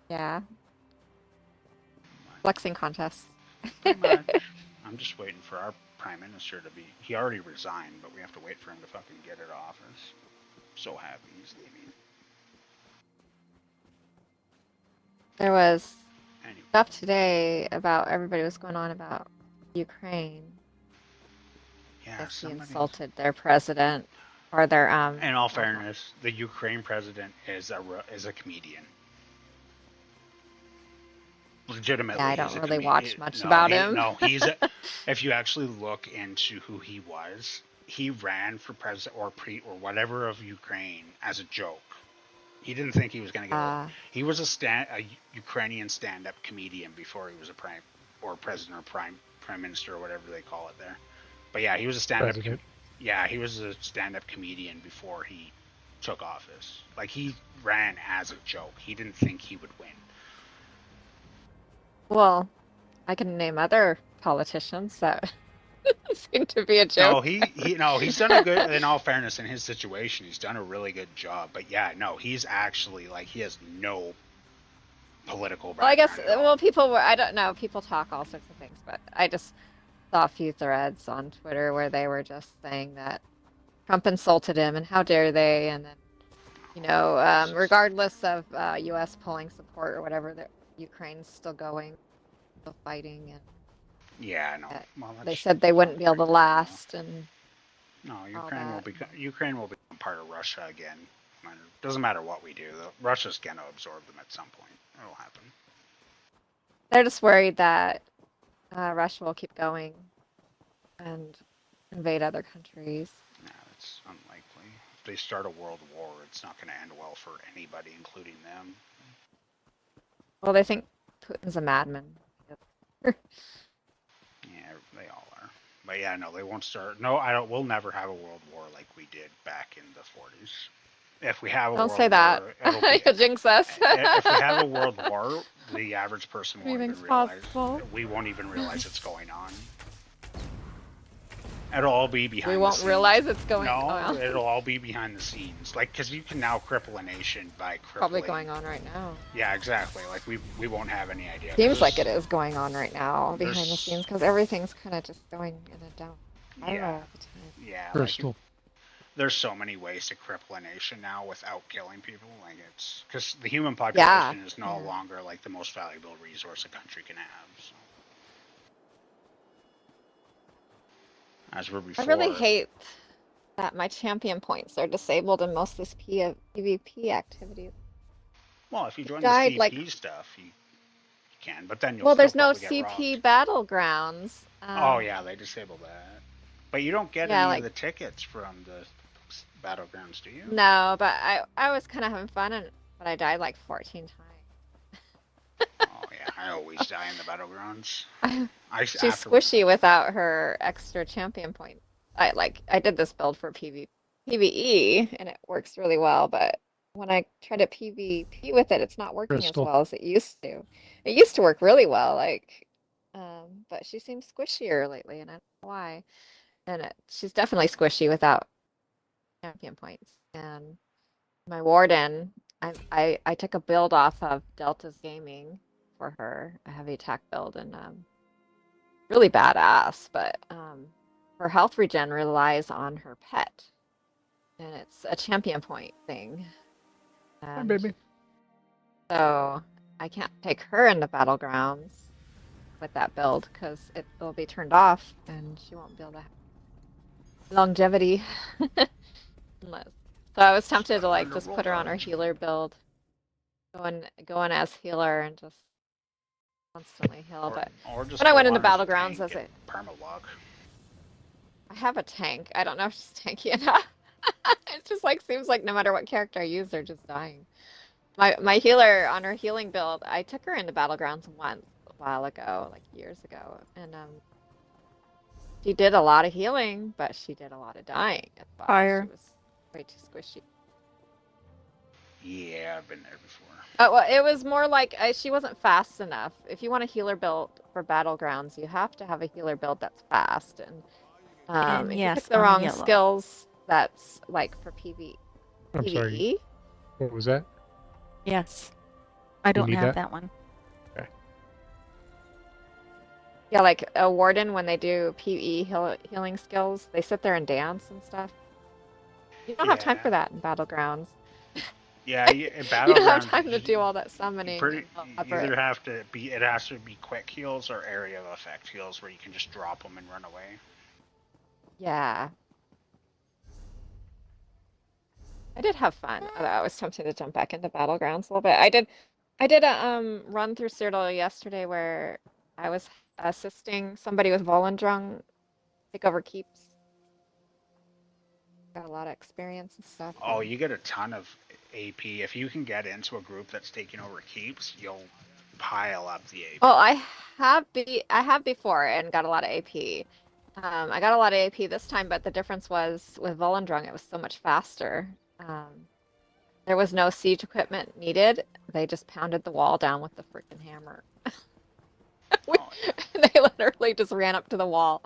Yeah. Flexing contests. Pretty much. I'm just waiting for our prime minister to be. He already resigned, but we have to wait for him to fucking get it office. So happy he's leaving. There was Anyway. stuff today about everybody was going on about Ukraine. Yeah, Guess he somebody. insulted their president or their In all fairness, the Ukraine president is a comedian. Legitimately, Yeah, I don't he's a really comedian. watch much No, about he- him. No, he's. If you actually look into who he was, he ran for president or whatever of Ukraine as a joke. He didn't think he was going to get. He was a Ukrainian stand-up comedian before he was a president or prime minister or whatever they call it there. But yeah, he was a stand-up. He was a stand-up comedian before he took office. Like, he ran as a joke. He didn't think he would win. Well, I can name other politicians that seem to be a joke. No, he's done a good. In all fairness, in his situation, he's done a really good job. But yeah, no, he's actually he has no political background. Well, I guess people were. I don't know. People talk all sorts of things, but I just saw a few threads on Twitter where they were just saying that Trump insulted him and how dare they, and then regardless of U.S. polling support or whatever, that Ukraine's still going, still fighting, and yeah, no. Well, they said they wouldn't be able to last, and no, Ukraine will become part of Russia again. It doesn't matter what we do. Russia's gonna absorb them at some point. It'll happen. They're just worried that Russia will keep going and invade other countries. No, it's unlikely. If they start a world war, it's not going to end well for anybody, including them. Well, they think Putin's a madman. Yeah, they all are. But yeah, no, they won't start. No, I don't. We'll never have a world war like we did back in the 40s. If we have a Don't world say that. war, You'll jinx us. If we have a world war, the average person won't even Anything's realize. possible. We won't even realize it's going on. It'll all be behind. We the won't scenes. realize it's going No, on. it'll all be behind the scenes. Like, because you can now cripple a nation by crippling. Probably going on right now. Yeah, exactly. Like, we won't have any idea. Seems like it is going on right now behind the there's- scenes because everything's kind of just going in a down. I don't know all the time. Yeah. Crystal. There's so many ways to cripple a nation now without killing people. Like, it's because the human population is no longer like the most valuable resource a country can have. So. As we're before. I really hate that my champion points are disabled in most of this PvP activity. Well, if you join died, the CP stuff, you can, but then you'll. Well, there's still no probably get CP robbed. battlegrounds. Oh yeah, they disabled that. But you don't get any of the tickets from the battlegrounds, do you? No, but I was kind of having fun, but I died like 14 times. Oh yeah, I always die in the battlegrounds. She's squishy without her extra champion point. I did this build for PvE and it works really well, but when I try to PvP with it, it's not working as well as it used to. It used to work really well, but she seems squishier lately, and I don't know why. And she's definitely squishy without champion points. And my warden, I took a build off of Delta's Gaming for her, a heavy attack build, and really badass, but her health regen relies on her pet, and it's a champion point thing. Hi, baby. So I can't take her into battlegrounds with that build because it will be turned off and she won't be able to have longevity. So I was tempted to just put her on her healer build, going as healer and just constantly heal. But when I went into battlegrounds, as it permalog. I have a tank. I don't know if she's tanky enough. It just seems like no matter what character I use, they're just dying. My healer on her healing build, I took her into battlegrounds once a while ago, years ago, and she did a lot of healing, but she did a lot of dying. Fire. She was way too squishy. Yeah, I've been there before. Well, it was more like she wasn't fast enough. If you want a healer build for battlegrounds, you have to have a healer build that's fast. And if you pick the wrong skills, that's for PvE. I'm sorry. What was that? Yes. I don't have that? that one. Okay. Yeah, like a warden when they do PvE healing skills, they sit there and dance and stuff. You don't have time Yeah, for that in Battlegrounds. yeah. In You don't have Battlegrounds, time to do all that you summoning pretty and you either elaborate. have to be. It has to be quick heals or area of effect heals where you can just drop them and run away. Yeah. I did have fun. Although I was tempted to jump back into Battlegrounds a little bit. I did a run through Cyrodiil yesterday where I was assisting somebody with Volendrung take over keeps. Got a lot of experience and stuff. Oh, you get a ton of AP if you can get into a group that's taking over keeps. You'll pile up the AP. Well, I have before and got a lot of AP. I got a lot of AP this time, but the difference was with Volendrung, it was so much faster. There was no siege equipment needed. They just pounded the wall down with the freaking hammer. They literally just ran up to the wall.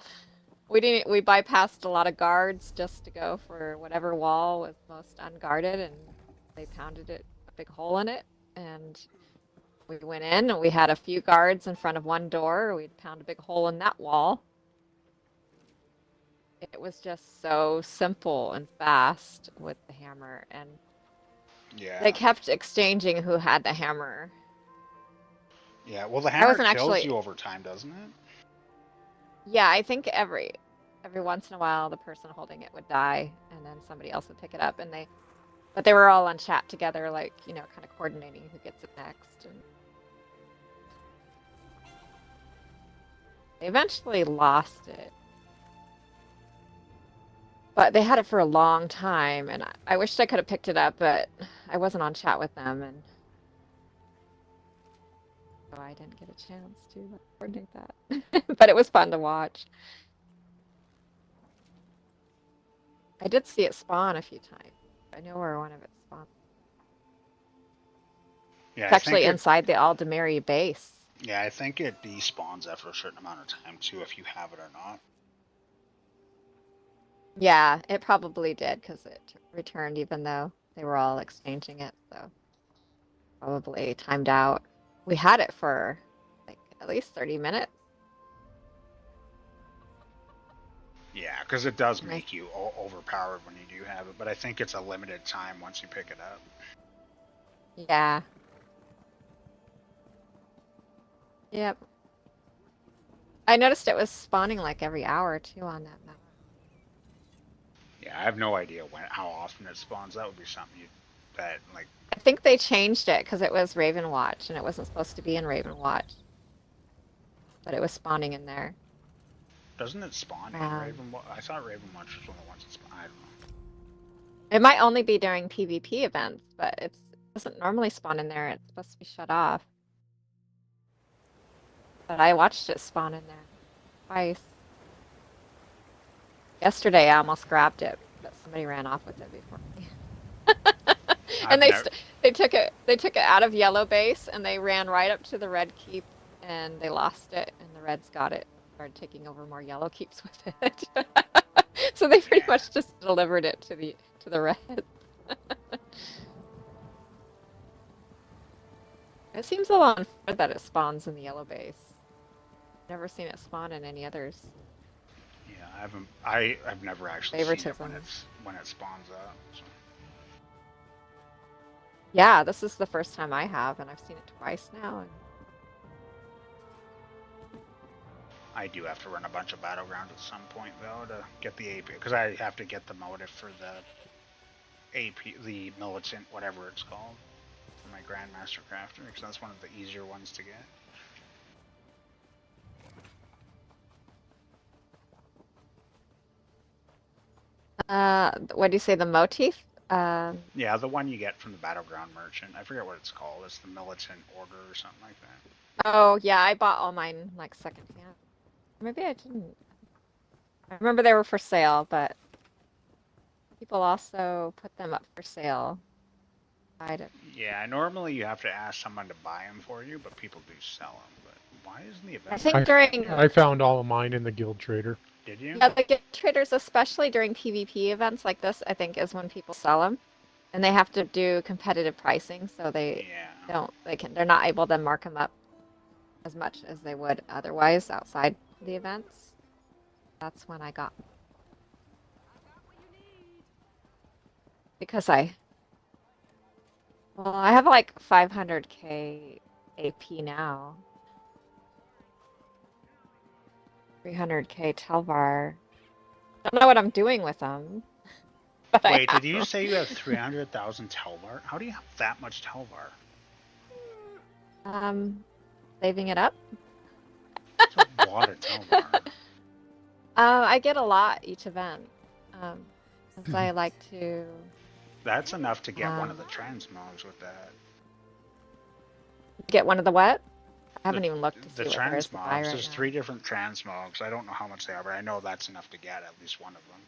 We bypassed a lot of guards just to go for whatever wall was most unguarded, and they pounded a big hole in it, and we went in and we had a few guards in front of one door. We'd pound a big hole in that wall. It was just so simple and fast with the hammer, and yeah, they kept exchanging who had the hammer. Yeah, well, the hammer kills actually... you over time, doesn't it? Yeah, I think every once in a while the person holding it would die, and then somebody else would pick it up, but they were all on chat together, like, you know, kind of coordinating who gets it next. And they eventually lost it. But they had it for a long time, and I wished I could have picked it up, but I wasn't on chat with them, and so I didn't get a chance to coordinate that. But it was fun to watch. I did see it spawn a few times. I know where one of it spawned. Yeah, it's actually inside the Aldemiri base. Yeah, I think it despawns after a certain amount of time, too, if you have it or not. Yeah, it probably did, because it returned even though they were all exchanging it, so probably timed out. We had it for, like, at least 30 minutes. Yeah, because it does make you overpowered when you do have it, but I think it's a limited time once you pick it up. Yeah. Yep. I noticed it was spawning like every hour, too, on that map. Yeah, I have no idea how often it spawns. That would be something like... I think they changed it because it was Ravenwatch, and it wasn't supposed to be in Ravenwatch. But it was spawning in there. Doesn't it spawn in Ravenwatch? I thought Ravenwatch was one of the ones that spawned. I don't know. It might only be during PvP events, but it doesn't normally spawn in there. It's supposed to be shut off. But I watched it spawn in there twice. Yesterday, I almost grabbed it, but somebody ran off with it before me. And they took it out of Yellow Base, and they ran right up to the Red Keep, and they lost it, and the Reds got it, started taking over more Yellow Keeps with it. So they pretty much just delivered it to the Reds. It seems a lot unfair that it spawns in the Yellow Base. Never seen it spawn in any others. Yeah, I've never actually seen it when it spawns up. So. Yeah, this is the first time I have, and I've seen it twice now. And... I do have to run a bunch of Battlegrounds at some point, though, to get the AP, because I have to get the motive for the AP, the Militant, whatever it's called, for my Grandmaster Crafter, because that's one of the easier ones to get. What do you say, the motif? Yeah, the one you get from the Battleground Merchant. I forget what it's called. It's the Militant Order or something like that. Oh, yeah, I bought all mine, like, secondhand. Maybe I didn't. I remember they were for sale, but people also put them up for sale. Yeah, normally you have to ask someone to buy them for you, but people do sell them. But why isn't the event? I think I found all of mine in the Guild Trader. Did you? Yeah, the Guild Traders, especially during PvP events like this, I think is when people sell them, and they have to do competitive pricing, so they're not able to mark them up. as much as they would otherwise outside the events. That's when I got because I have like 500k AP now. 300k Telvar. Don't know what I'm doing with them. But Wait, I have did you them. say you have 300,000 Telvar? How do you have that much Telvar? Saving it up. That's a lot of Telvar. I get a lot each event. Since I like to. That's enough to get one of the transmogs with that. Get one of the what? I haven't even looked to see The what there is to buy transmogs. right There's now. 3 different transmogs. I don't know how much they are, but I know that's enough to get at least one of them.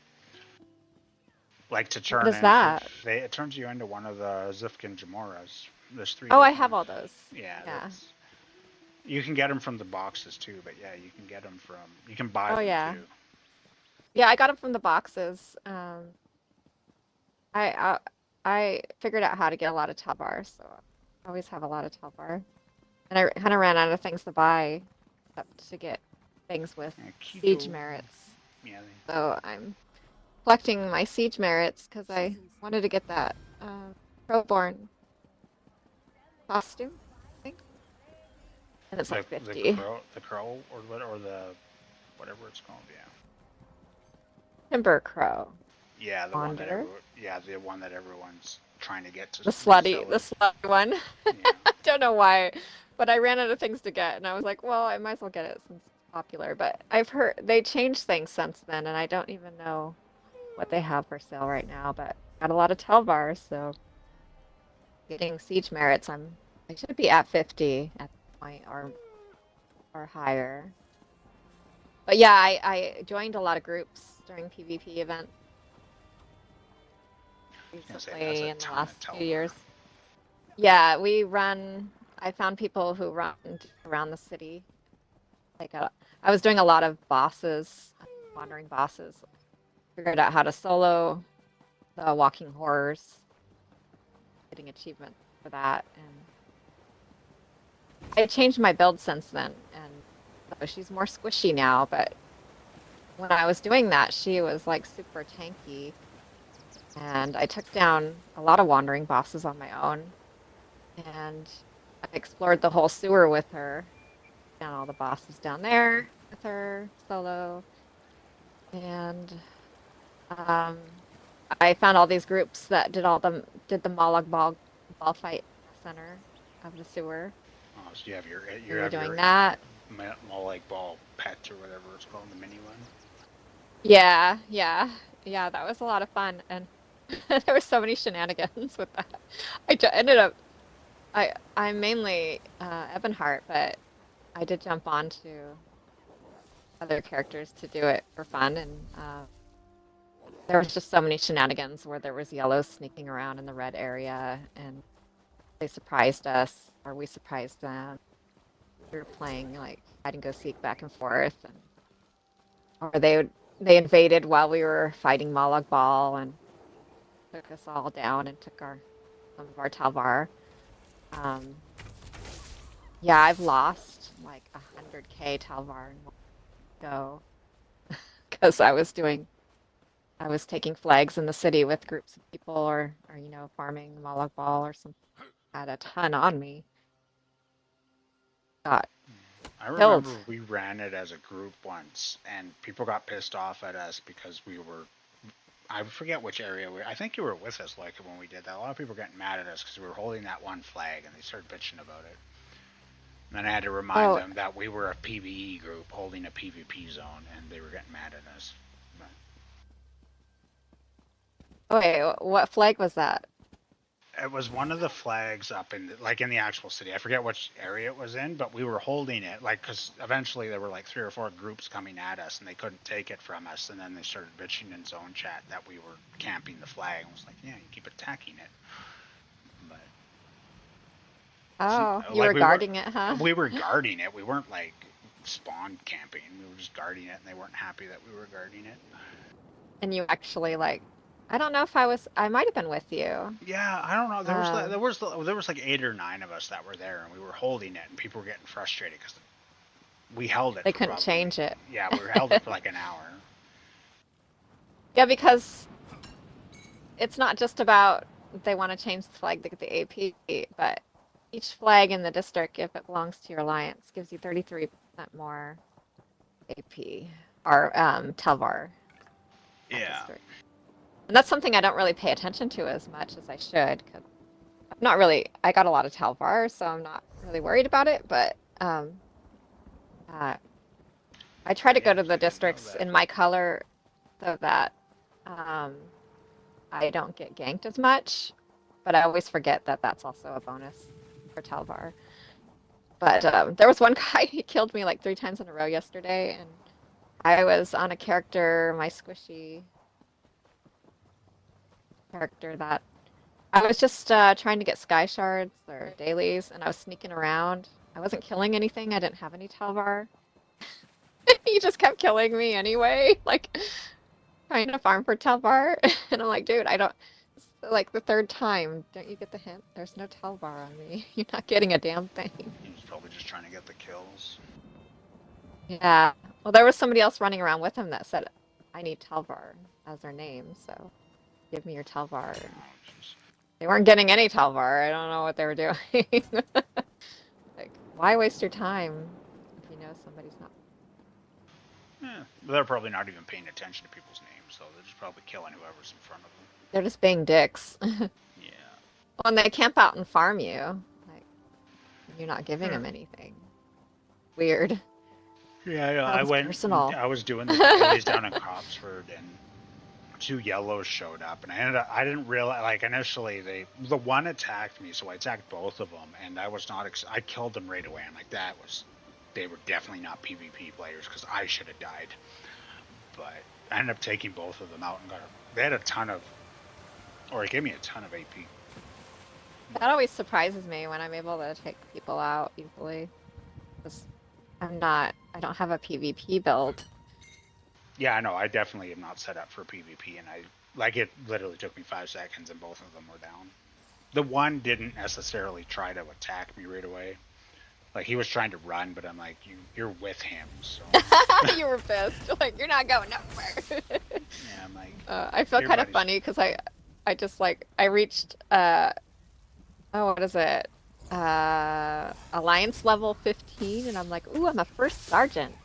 Like to turn What is into, that? it turns you into one of the Zifkin Jamoras. There's 3 Oh, I different have all ones. those. Yeah. Yeah. You can get them from the boxes too, but yeah, you can get them from. You can buy Oh them yeah. too. Yeah, I got them from the boxes. I figured out how to get a lot of Telvar, so I always have a lot of Telvar. And I kind of ran out of things to buy to get things with Yeah, siege Keto. merits. Yeah. So I'm collecting my siege merits because I wanted to get that Crowborn costume, I think. And it's like 50. The crow, or the whatever it's called. Yeah. Timber Crow. Yeah, the Wanderer. one that everyone's trying to get to. The slutty one. Yeah. I don't know why, but I ran out of things to get, and I was like, well, I might as well get it since it's popular. But I've heard they changed things since then, and I don't even know what they have for sale right now. But got a lot of Telvar, so getting siege merits, I should be at 50 at the point or higher. But yeah, I joined a lot of groups during PvP events recently in the last few years. Yeah, I found people who run around the city. I was doing a lot of bosses, wandering bosses. Figured out how to solo the walking horrors, getting achievement for that, and I changed my build since then, and so she's more squishy now, but when I was doing that, she was like super tanky, and I took down a lot of wandering bosses on my own, and I explored the whole sewer with her, down all the bosses down there with her solo, and I found all these groups that did the Molag Bal fight center of the sewer. Oh, so you have your We were doing that. Molag Bal pet or whatever it's called, the mini one. Yeah, that was a lot of fun, and there were so many shenanigans with that. Ended up, I'm mainly Ebonheart, but I did jump onto other characters to do it for fun, and there was just so many shenanigans where there was yellows sneaking around in the red area, and they surprised us, or we surprised them. We were playing like hide and go seek back and forth, or they invaded while we were fighting Molag Bal and took us all down and took some of our Telvar. Yeah, I've lost like 100k Telvar in one go because I was taking flags in the city with groups of people, or farming Molag Bal or something. Had a ton on me. Got I remember we ran it as a group once, and people got pissed off at us because we were. I forget which area I think you were with us, like when we did that. A lot of people were getting mad at us because we were holding that one flag, and they started bitching about it. And then I had to remind them that we were a PvE group holding a PvP zone, and they were getting mad at us. But... Okay, what flag was that? It was one of the flags up in the actual city. I forget which area it was in, but we were holding it, because eventually there were like 3 or 4 groups coming at us, and they couldn't take it from us, and then they started bitching in zone chat that we were camping the flag. I was like, yeah, you keep attacking it. But you were guarding it, huh? We were guarding it. We weren't like spawn camping. We were just guarding it, and they weren't happy that we were guarding it. And you actually I don't know if I might have been with you. Yeah, I don't know. There Um, was like 8 or 9 of us that were there, and we were holding it, and people were getting frustrated because we held it they for couldn't probably, change it. yeah, we held it for like an hour. Yeah, because it's not just about they want to change the flag to get the AP, but each flag in the district, if it belongs to your alliance, gives you 33% more AP or Telvar that Yeah. district. And that's something I don't really pay attention to as much as I should, because I'm not really, I got a lot of Telvar, so I'm not really worried about it, but uh, I try to go to the districts in my color so that um, I don't get ganked as much, but I always forget that that's also a bonus for Telvar. But there was one guy, he killed me like 3 times in a row yesterday, and I was on a character, my squishy character that I was just trying to get sky shards or dailies, and I was sneaking around. I wasn't killing anything, I didn't have any Telvar. He just kept killing me anyway, like trying to farm for Telvar. And I'm like, dude, I don't. It's like the 3rd time. Don't you get the hint? There's no Telvar on me. You're not getting a damn thing. He was probably just trying to get the kills. Yeah. Well, there was somebody else running around with him that said, I need Telvar as their name, so give me your Telvar. Oh, jeez. They weren't getting any Telvar. I don't know what they were doing. Like, why waste your time if you know somebody's not? Yeah, they're probably not even paying attention to people's names, though. They're just probably killing whoever's in front of them. They're just being dicks. Yeah. Well, and they camp out and farm you. Like, you're not giving them anything. Weird. Yeah, I Sounds went. personal. I was doing the dailies down in Copsford, and 2 yellows showed up, and I didn't realize, like, initially the one attacked me, so I attacked both of them, and I was not. I killed them right away. I'm like, they were definitely not PvP players because I should have died. But I ended up taking both of them out and they had a ton of, or it gave me a ton of AP. That always surprises me when I'm able to take people out easily. 'Cause I don't have a PvP build. Yeah, I know. I definitely am not set up for PvP, and it literally took me 5 seconds, and both of them were down. The one didn't necessarily try to attack me right away. Like, he was trying to run, but I'm like, you're with him, so. You were pissed. Like, you're not going nowhere. Yeah, I'm like. I feel kind of funny because I just like, I reached, what is it? Alliance level 15, and I'm like, ooh, I'm a 1st sergeant.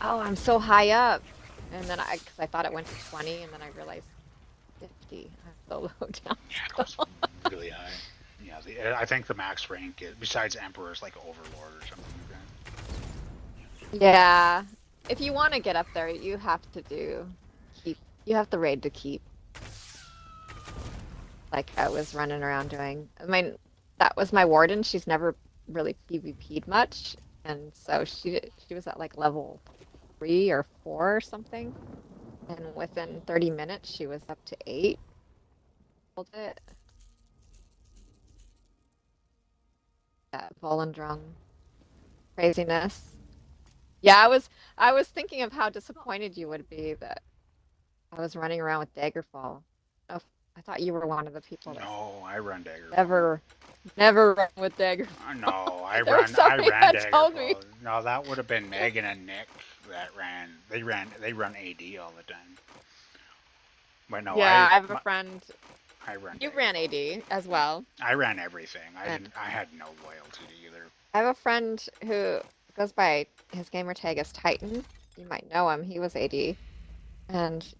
Oh, I'm so high up. And then because I thought it went to 20, and then I realized 50. I'm so low down. Yeah, it goes really high. Yeah, I think the max rank, besides Emperor, is like Overlord or something like that. Yeah. If you want to get up there, you have to you have to raid to keep. Like I was running around doing. I mean, that was my warden. She's never really PvP'd much, and so she was at like level 3 or 4 or something, and within 30 minutes she was up to 8. Hold it. That Volendrung craziness. Yeah, I was thinking of how disappointed you would be that I was running around with Daggerfall. Oh, I thought you were one of the people that No, I run Daggerfall. never run with Daggerfall. No, I There was ran somebody that told me. Daggerfall. No, that would have been Megan and Nick that ran. They run AD all the time. But no, Yeah, I have a friend. I ran. You ran AD as well. I ran everything. And- I had no loyalty to either. I have a friend who goes by his gamer tag as Titan. You might know him. He was AD, and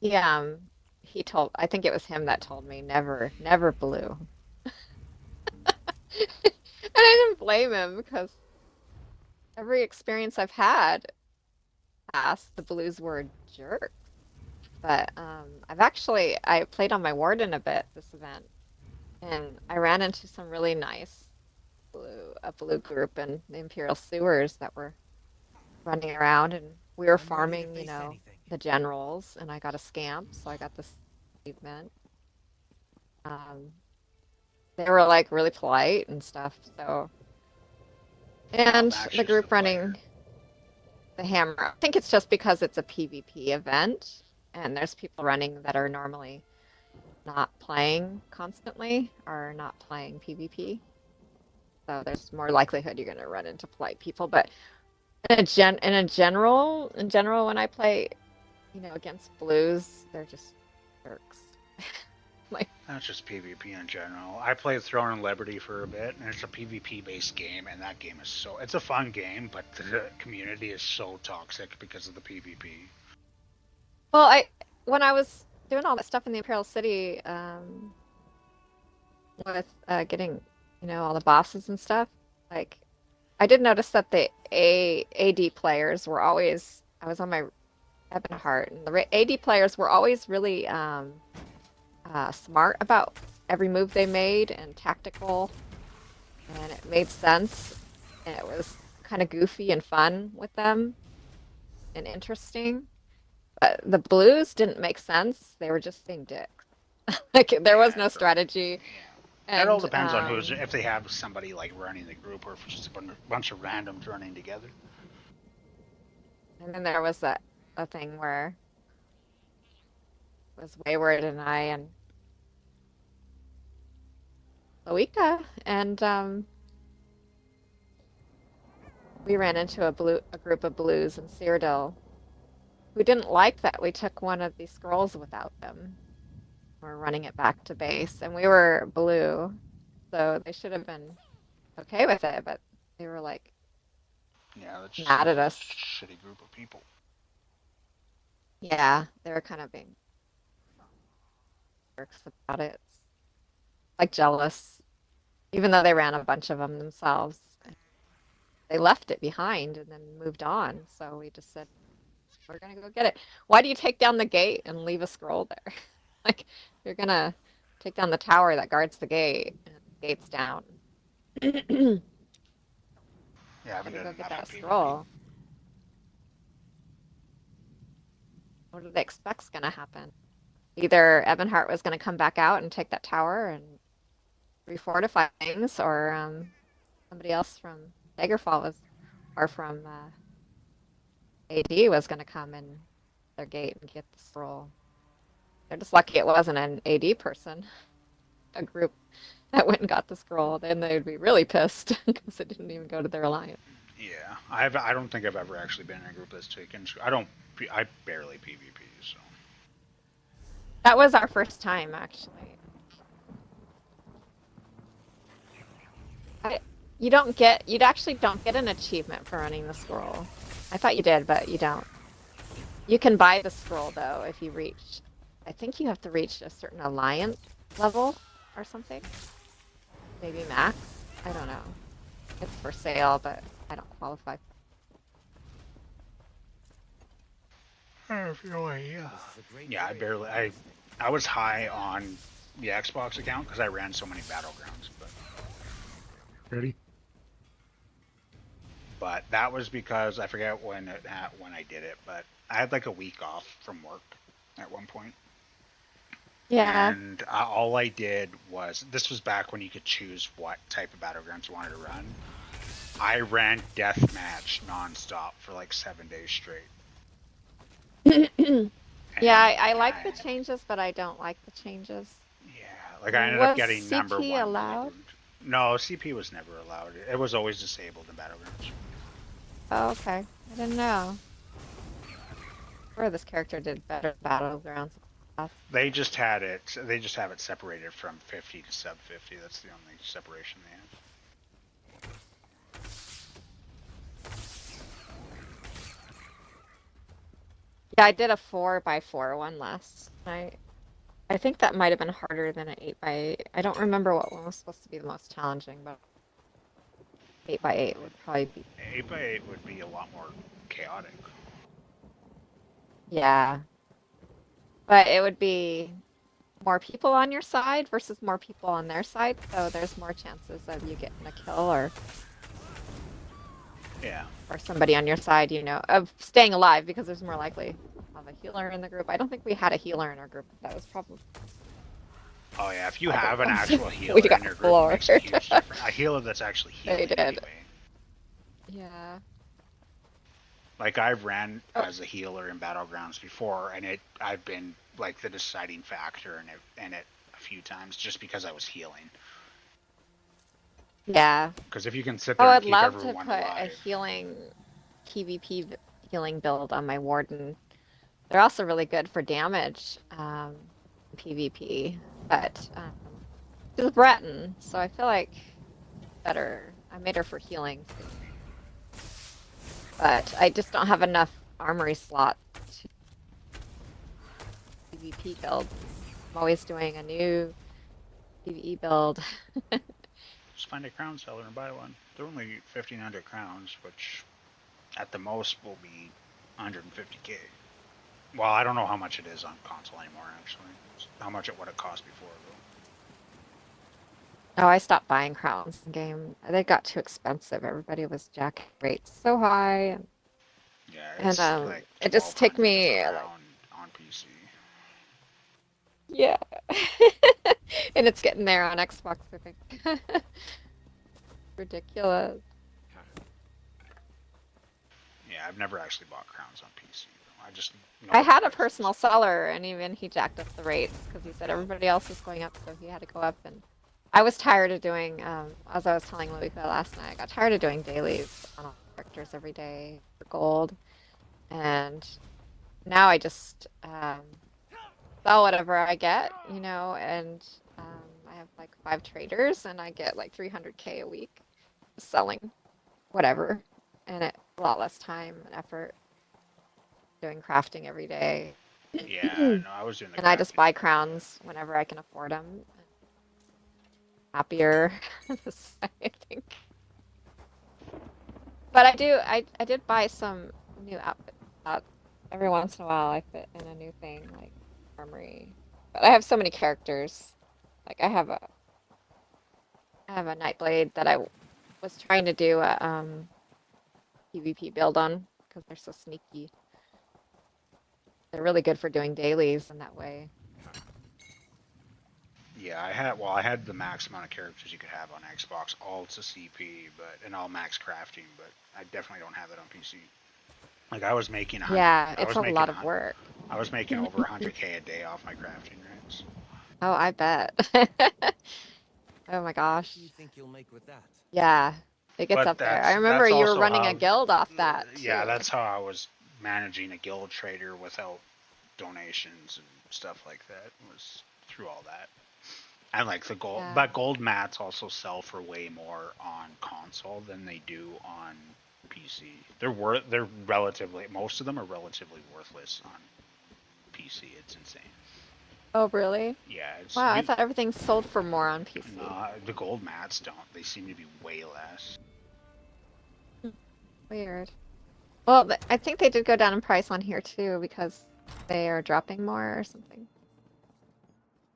he told. I think it was him that told me never blue. And I didn't blame him because every experience I've had past, the blues were jerks. But I played on my warden a bit this event, and I ran into some really nice blue group in the Imperial Sewers that were running around, and we were farming, the generals, and I got a scamp, so I got this achievement. They were like really polite and stuff, so. And Max the is group the player. running the hammer. I think it's just because it's a PvP event, and there's people running that are normally not playing constantly or not playing PvP. So there's more likelihood you're going to run into polite people. But in general, when I play, against blues, they're just jerks. Like, That's just PvP in general. I played Throne and Liberty for a bit, and it's a PvP based game, and that game is it's a fun game, but the community is so toxic because of the PvP. well, when I was doing all that stuff in the Imperial City, with getting, all the bosses and stuff, like, I did notice that the AD players were always, I was on my Ebonheart, and the AD players were always really smart about every move they made and tactical, and it made sense, and it was kind of goofy and fun with them and interesting. But the blues didn't make sense. They were just being dicks. Like, there was no strategy. Yeah. It all And, depends on if they have somebody like running the group or if it's just a bunch of randoms running together. And then there was a thing where it was Wayward and I and Loika, and we ran into a group of blues in Cyrodiil who didn't like that we took one of these scrolls without them. We're running it back to base, and we were blue, so they should have been okay with it, but they were like, yeah, that's just mad at a us. shitty group of people. Yeah, they were kind of being jerks about it, like jealous, even though they ran a bunch of them themselves. They left it behind and then moved on, so we just said, we're gonna go get it. Why do you take down the gate and leave a scroll there? Like, you're gonna take down the tower that guards the gate, and the gate's down. Yeah, I haven't Gotta go done get enough that of PvP. scroll. What do they expect's gonna happen? Either Ebonheart was gonna come back out and take that tower and refortify things, or somebody else from Daggerfall or from AD was gonna come in their gate and get the scroll. They're just lucky it wasn't an AD person, a group that went and got the scroll. Then they'd be really pissed because it didn't even go to their alliance. Yeah, I don't think I've ever actually been in a group that's taken. I barely PvP, so. That was our first time, actually. You actually don't get an achievement for running the scroll. I thought you did, but you don't. You can buy the scroll, though, if you reach, I think you have to reach a certain alliance level or something. Maybe max? I don't know. It's for sale, but I don't qualify. Yeah, I was high on the Xbox account because I ran so many Battlegrounds, Ready? but that was because I forget when I did it, but I had like a week off from work at one point. Yeah. And all I did was, this was back when you could choose what type of Battlegrounds you wanted to run. I ran Deathmatch nonstop for like 7 days straight. Yeah, I like the changes, but I don't like the changes. Yeah, like I ended up Was getting number CP one. allowed? No, CP was never allowed. It was always disabled in Battlegrounds. Oh, okay. I didn't know. Or this character did better Battlegrounds. They just have it separated from 50 to sub 50. That's the only separation they have. Yeah, I did a 4x4 one last night. I think that might have been harder than an 8x8. I don't remember what one was supposed to be the most challenging, but 8x8 would probably be. 8x8 would be a lot more chaotic. Yeah. But it would be more people on your side versus more people on their side, so there's more chances of you getting a kill or somebody on your side, of staying alive, because there's more likely to have a healer in the group. I don't think we had a healer in our group, but that was probably... Oh yeah, if you have an actual healer in your group, it makes a huge difference. A healer that's actually healing They did. anyway. Yeah. Like I've ran Oh, as a healer in battlegrounds before, and I've been like the deciding factor in it a few times just because I was healing. yeah. Because if you can sit Oh, there and I'd keep love to everyone put a alive, healing PvP healing build on my Warden. They're also really good for damage, PvP, but she's a Breton, so I feel like better. I made her for healing too. But I just don't have enough armory slots to PvP build. I'm always doing a new PvE build. just find a crown seller and buy one. They're only 1,500 crowns, which at the most will be 150k. Well, I don't know how much it is on console anymore, actually. How much it would have cost before, though. Oh, I stopped buying crowns in the game. They got too expensive. Everybody was jacking rates so high, Yeah, and it's like it just took 1,200 me per like, crown on PC. yeah. And it's getting there on Xbox, I think. Ridiculous. Yeah, I've never actually bought crowns on PC, though. I just know I the had a prices. personal seller, and even he jacked up the rates because he said everybody else was going up, so he had to go up. And I was tired of doing, as I was telling Luika last night, I got tired of doing dailies on all characters every day for gold, and now I just sell whatever I get, you know, and I have like 5 traders, and I get like 300k a week selling whatever, and it a lot less time and effort doing crafting every day. Yeah, no, I was doing the And I just crafting buy stuff, but crowns whenever I can afford them. Happier, I think. But I did buy some new outfits. Every once in a while I fit in a new thing like armory. But I have so many characters. Like I have a Nightblade that I was trying to do a PvP build on because they're so sneaky. They're really good for doing dailies in that way. yeah, I had the max amount of characters you could have on Xbox, all to CP, and all max crafting, but I definitely don't have it on PC. Like I was making 100, Yeah, it's a lot of work. I was making over 100k a day off my crafting rates. Oh, I bet. Oh my What gosh. do you think you'll make with that? Yeah, it gets But up there. I remember that's you were also running a how, guild off that yeah, too. that's how I was managing a guild trader without donations and stuff like that, was through all that. And like the gold, Yeah. but gold mats also sell for way more on console than they do on PC. They're relatively, most of them are relatively worthless on PC. It's insane. Oh, really? Yeah, it's Wow, I thought everything sold for more on PC. the gold mats don't. They seem to be way less. Weird. Well, I think they did go down in price on here too because they are dropping more or something.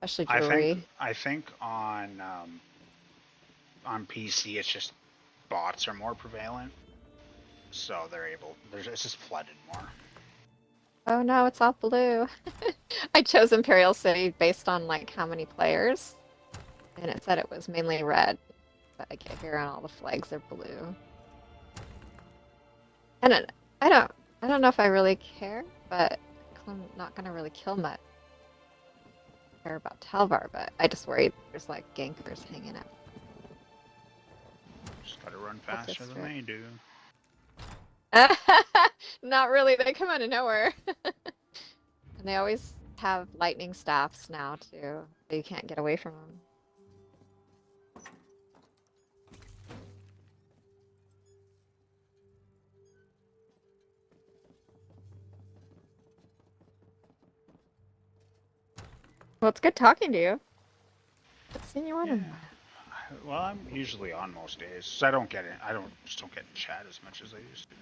Especially jewelry. I think on PC it's just bots are more prevalent, so it's just flooded more. Oh no, it's all blue. I chose Imperial City based on like how many players, and it said it was mainly red, but I get here and all the flags are blue. And I don't know if I really care, but I'm not gonna really kill much. I care about Talvar, but I just worry there's like gankers hanging out. Just gotta run faster than they do. Not really, they come out of nowhere. And they always have lightning staffs now too, so you can't get away from them. Well, it's good talking to you. I've seen you on Yeah. Well, I'm usually on most days, so I don't get it. I just don't get in chat as much as I used to.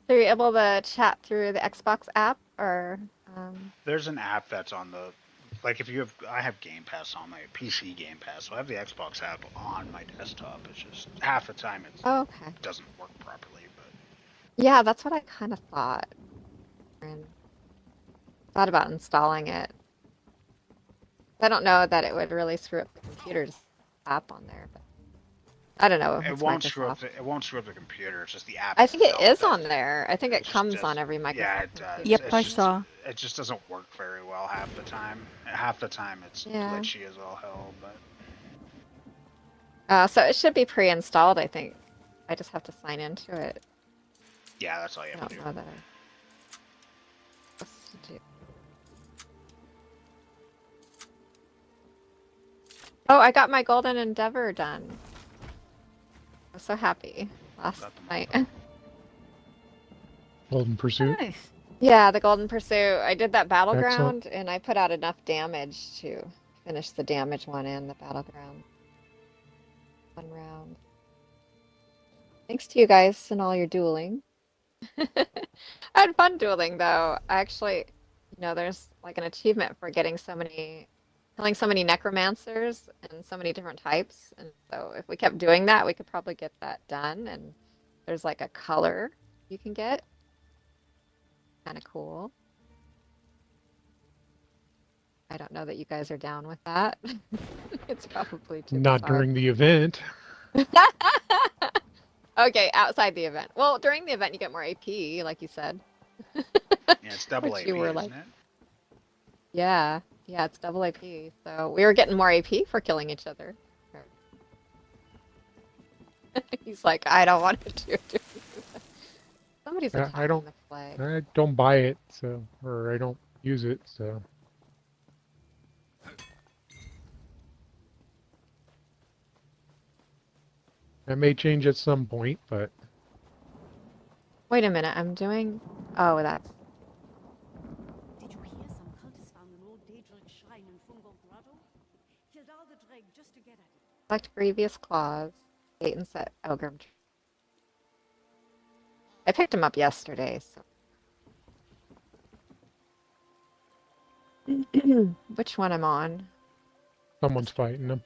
Are you able to chat through the Xbox app or? There's an app that's on the, like if you have, I have Game Pass on my PC Game Pass, so I have the Xbox app on my desktop. It's just half the time it doesn't work properly, but. Yeah, that's what I kind of thought. And thought about installing it. I don't know that it would really screw up the computer's app on there, but I don't know if It it's won't screw up Microsoft. it won't screw up the computer. It's just the app I think it itself is on that there. I think it it just comes does. on every Microsoft Yeah, it does. computer. Yep, It's I just saw. it just doesn't work very well half the time. Half the time it's Yeah. glitchy as all hell. But So it should be pre-installed, I think. I just have to sign into it. yeah, that's all you I have to don't do. know that I'm supposed to do. Oh, I got my Golden Endeavor done. I was so happy last Got them all night. done. Golden Pursuit. Nice. Yeah, the Golden Pursuit. I did that Excellent. Battleground, and I put out enough damage to finish the damage one and the Battleground. One round. Thanks to you guys and all your dueling. I had fun dueling, though. I actually, there's like an achievement for killing so many necromancers and so many different types. And so if we kept doing that, we could probably get that done. And there's like a color you can get. Kind of cool. I don't know that you guys are down with that. It's probably too Not bizarre. during the event. Okay, outside the event. Well, during the event, you get more AP, like you said. Yeah, it's double Which AP, you were isn't like, it? yeah, it's double AP. So we were getting more AP for killing each other. He's like, I don't want to do it. Somebody's I attacking don't. the flag. I don't buy it, so or I don't use it, so. That may change at some point, but Wait a minute, I'm doing. Oh, that's. Did you hear some cultists found an old Daedric shrine in Fungor Grotto? Killed all the Dreg just to get at it. Select previous clause. Gate and set Elgrim. I picked him up yesterday, so. Which one I'm on? someone's fighting them.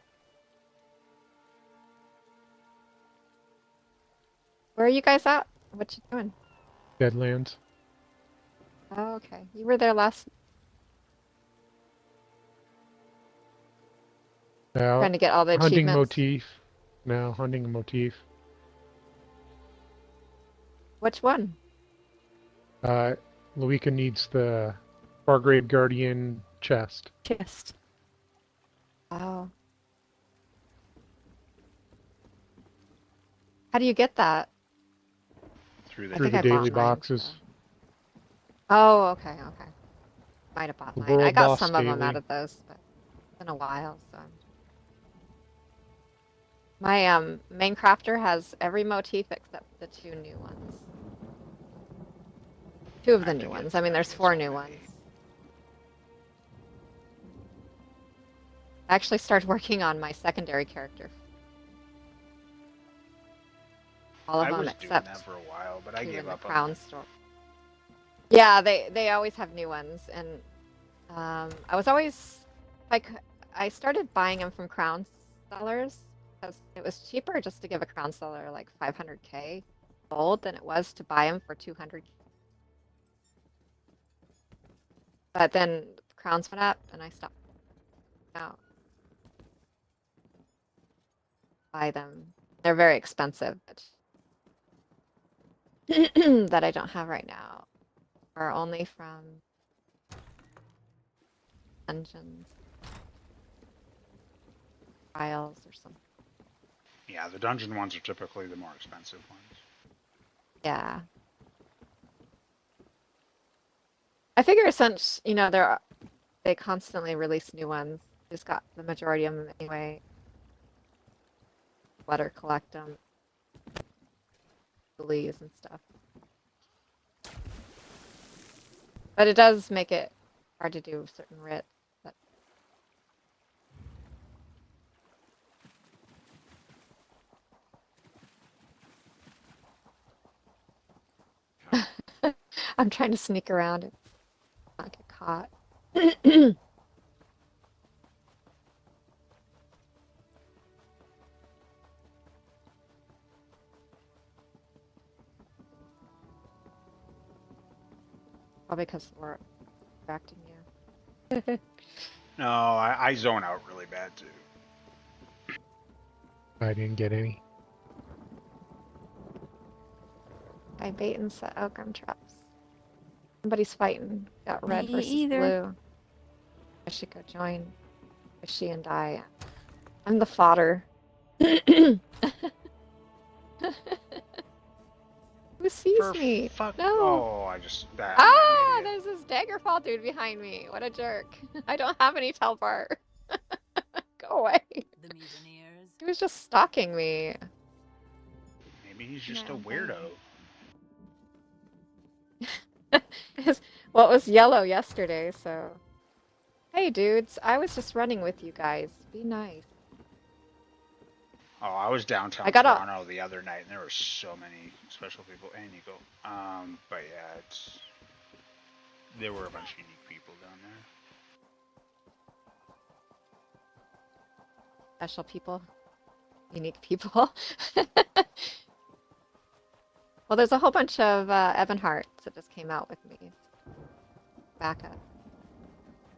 Where are you guys at? What you doing? Deadlands. Oh, okay. You were there last. Now, Trying to get all the hunting achievements. motif. Now, hunting a motif. Which one? Luika needs the Fargrave Guardian chest. Chest. Oh. How do you get that? Through I the Through think the I bought daily mine, boxes. so. Oh, okay. Might have bought The mine. I World got Boss some of them Daily. out of those, but it's been a while, so. My main crafter has every motif except the 2 new ones. 2 of I the have to new get- ones. I mean, I there's get 4 so new many. ones. I actually started working on my secondary character. All of I them was doing except that for a while, but I 2 gave in the up on Crown that. store. Yeah, they always have new ones, and I was always like, I started buying them from Crown sellers because it was cheaper just to give a Crown seller like 500k gold than it was to buy them for 200. But then Crowns went up, and I stopped out. Buy them. They're very expensive, but that I don't have right now are only from dungeons, trials, or something. Yeah, the dungeon ones are typically the more expensive ones. Yeah. I figure since, they constantly release new ones, just got the majority of them anyway. Let her collect them. Leaves and stuff. But it does make it hard to do certain writs. But I'm trying to sneak around and not get caught. Probably because we're distracting you. No, I zone out really bad too. I didn't get any. I bait and set Ogrim traps. Somebody's fighting. Got red Me versus either. blue. I should go join Fishy and die. I'm the fodder. Who sees For me? fuck. No. Oh, I just. That, Ah, I'm an idiot. there's this Daggerfall dude behind me. What a jerk. I don't have any Telvar. Go away. The mutineers. He was just stalking me. Maybe he's just No, a weirdo. Well, it was yellow yesterday, so. Hey, dudes. I was just running with you guys. Be nice. Oh, I was downtown I got a- Toronto the other night, and there were so many special people. And Nico. But yeah, there were a bunch of unique people down there. Special people. Unique people. Well, there's a whole bunch of Evan Harts that just came out with me. Backup.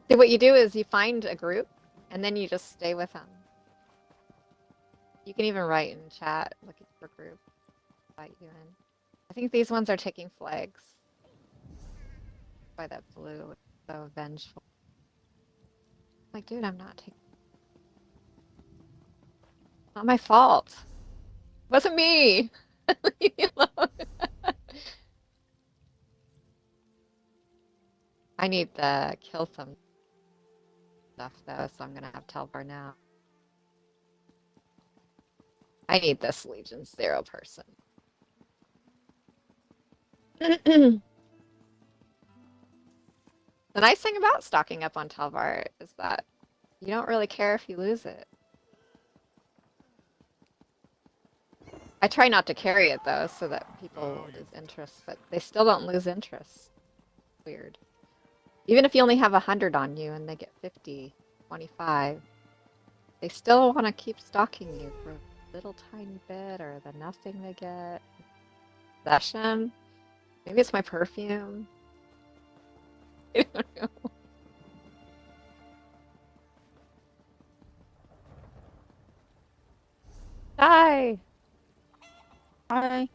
See, what you do is you find a group, and then you just stay with them. You can even write in chat, looking for group, invite you in. I think these ones are taking flags. By that blue, it's so vengeful. Like, dude, I'm not taking. Not my fault. Wasn't me. Leave me alone. I need to kill some stuff though, so I'm gonna have Telvar now. I need this Legion 0 person. The nice thing about stocking up on Telvar is that you don't really care if you lose it. I try not to carry it though, so that people lose interest, but they still don't lose interest. Weird. Even if you only have 100 on you and they get 50, 25, they still want to keep stalking you for a little tiny bit or the nothing they get. Possession? Maybe it's my perfume. I don't know. Hi! Hi.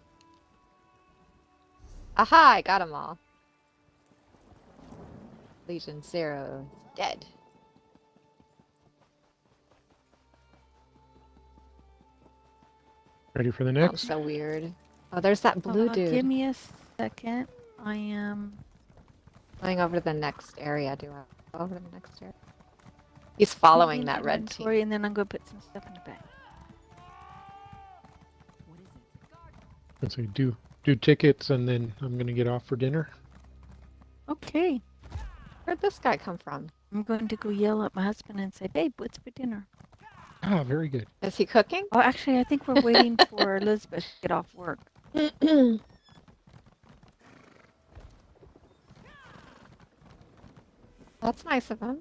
Aha, I got them all. Legion 0 is dead. Ready for the Sounds next? so weird. Oh, there's that blue dude. Give me a second. I am Going over to the next area. Do I go over to the next area? He's following that red team. inventory, and then I'm gonna put some stuff in the bag. What is it? Let's see, do tickets, and then I'm gonna get off for dinner. Okay. Where'd this guy come from? I'm going to go yell at my husband and say, "Babe, what's for dinner?" Ah, very good. Is he cooking? Oh, actually, I think we're waiting for Elizabeth to get off work. That's nice of him.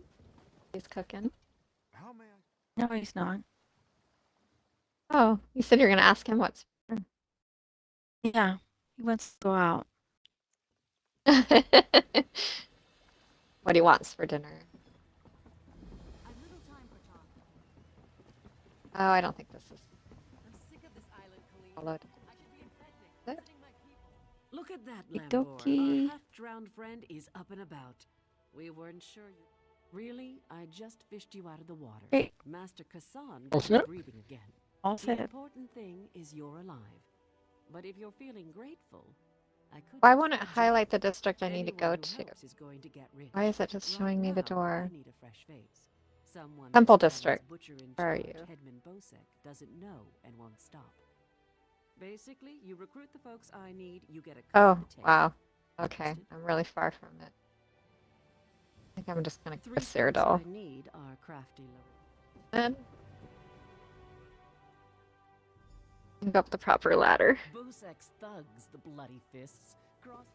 He's cooking. How may I? No, he's not. Oh, you said you're gonna ask him what's. Yeah, he wants to go out. What he wants for dinner. I've little time for talk. Oh, I don't think this is I'm sick of this island, Colleen. followed. I should be in Frednick, What? visiting my people. Look at that, Okie Lambor. dokie. Our half-drowned friend is up and about. We weren't sure you... Really? I just fished you out of the water. Hey. Master Kassan All got you set? breathing again. All The set. important thing is you're alive. But if you're feeling grateful, I could... Why just won't it suggest highlight the district I need to anyone go who to? helps is going to get rich. Why is it just Right showing me the now, door? I need a fresh face. Someone Temple this District. island's butcher in Where are charge, you? Hedman Bosek, doesn't know and won't stop. Basically, you recruit the folks I need, you get a cut Oh, of the take. wow. Okay, Interested? I'm really far from it. I think I'm just gonna Three go folks Cyrodiil. I need are crafty little. And go up the proper ladder. Bosek's thugs, the bloody fists. Cross.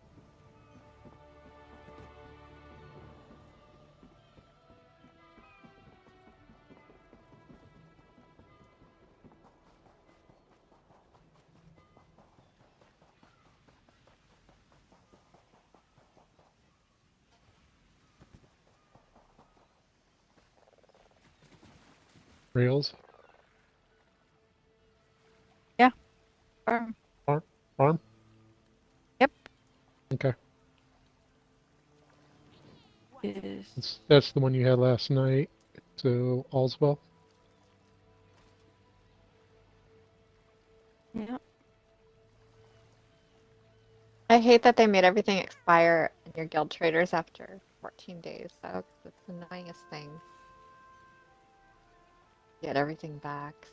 Rails, Farm. farm. this. That's the one you had last night. So all's well. Yep. I hate that they made everything expire in your guild traders after 14 days, though, 'cause it's the annoyingest thing. Get everything back.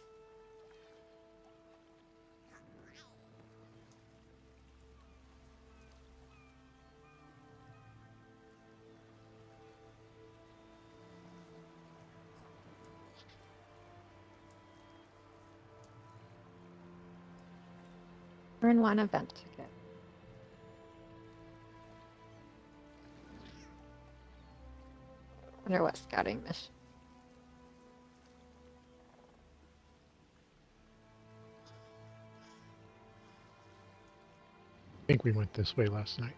Earn one event ticket. Wonder what scouting mission. I think we went this way last night.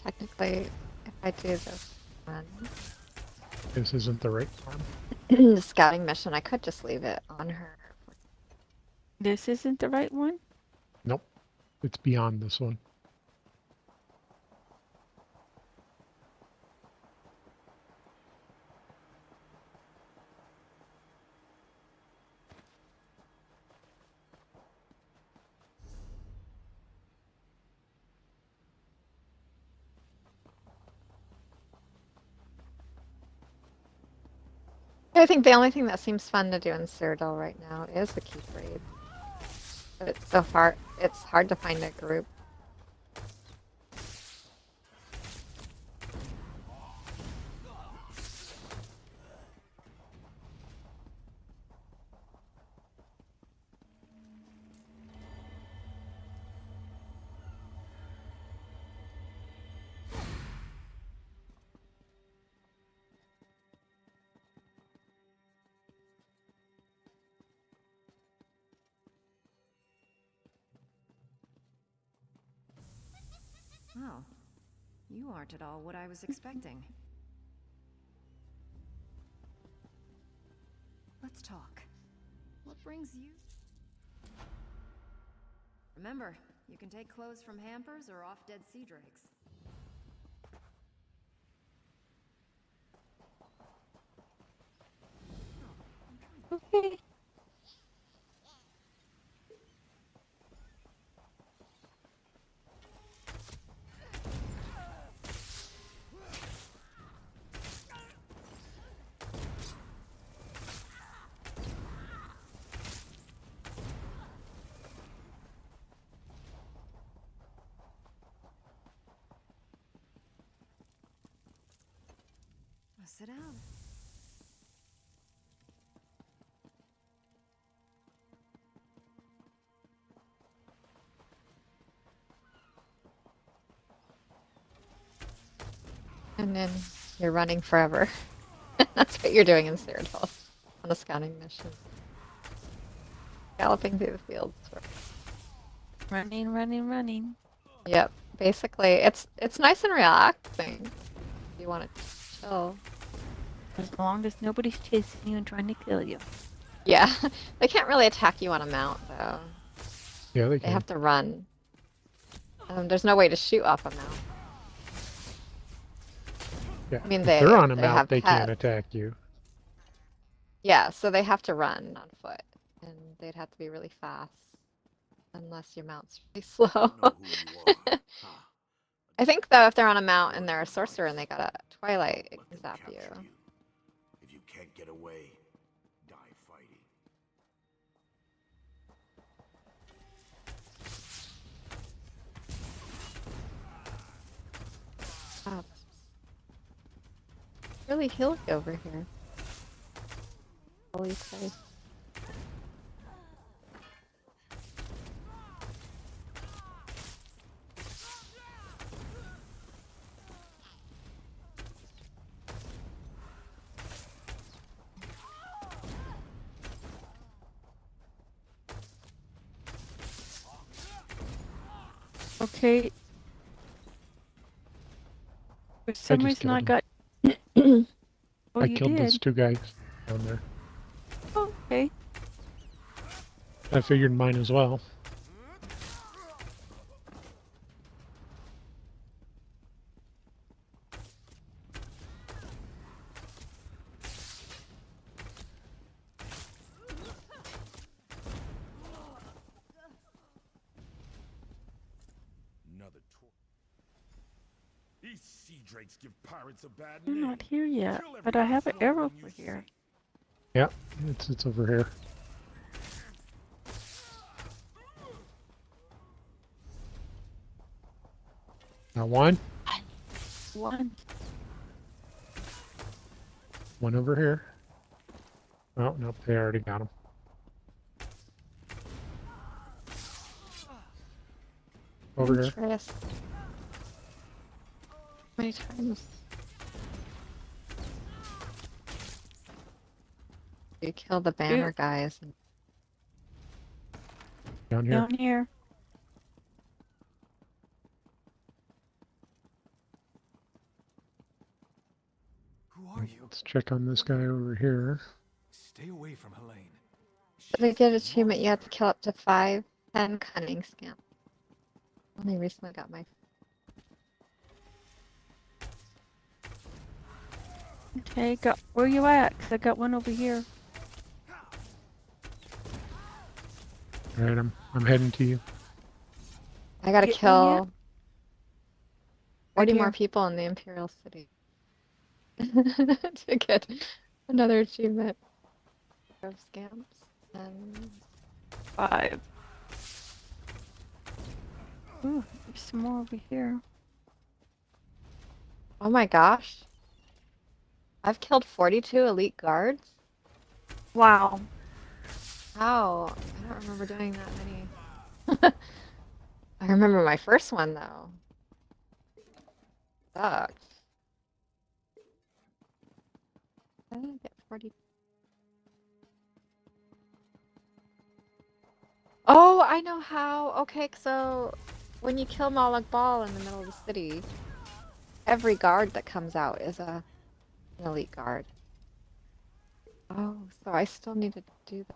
Technically, if I do this one, This isn't the right one. the scouting mission, I could just leave it on her. This isn't the right one? Nope. It's beyond this one. I think the only thing that seems fun to do in Cyrodiil right now is the keep raid. But it's so far, it's hard to find a group. Oh, you aren't at all what I was expecting. Let's talk. What brings you? Remember, you can take clothes from hampers or off dead sea drakes. Okay. Sit down. And then you're running forever. That's what you're doing in Cyrodiil on a scouting mission. Galloping through the fields. Running, running, running. Yep. Basically, it's nice and relaxing. If you want to chill. As long as nobody's chasing you and trying to kill you. Yeah. They can't really attack you on a mount, though. Yeah, they They can. have to run. There's no way to shoot off a mount. Yeah. I mean, if they- they're on a they mount, have they can't pets. attack you. Yeah, so they have to run on foot. And they'd have to be really fast. Unless your mount's really slow. Know who you are, huh? I think, though, if they're on a mount and they're a sorcerer and they got a Twilight, it Let can them zap you. capture If you can't get away, die really hilly over here. Holy place. Okay. For I some just reason I killed got. Oh, I you killed did. those two guys down there. Oh, okay. I figured mine as well. Another tour. These sea drakes give pirates a bad You're name. not here yet, Kill every but I have an buffalo arrow when for you here. Yeah, it's over here. Got one. One. One over here. Oh, nope, they already got him. Over here. Interest. How many times? You kill the banner guys. Down here. Down here. Who are you? Let's check on this guy over here. Stay away from Helene. To get achievement, you have to kill up to 10 cunning scamp. Only recently got my. Okay, where you at? 'Cause I got one over here. Alright, I'm heading to you. I gotta Get me kill yet? 40 Right more here. people in the Imperial City to get another achievement. Of scamps and 5. Ooh, there's some more over here. oh my gosh, I've killed 42 elite guards. Wow. How? I don't remember doing that many. I remember my first one though. Sucked. I didn't get 40. Oh, I know how. Okay, so when you kill Malak Bal in the middle of the city, every guard that comes out is an elite guard. Oh, so I still need to do that.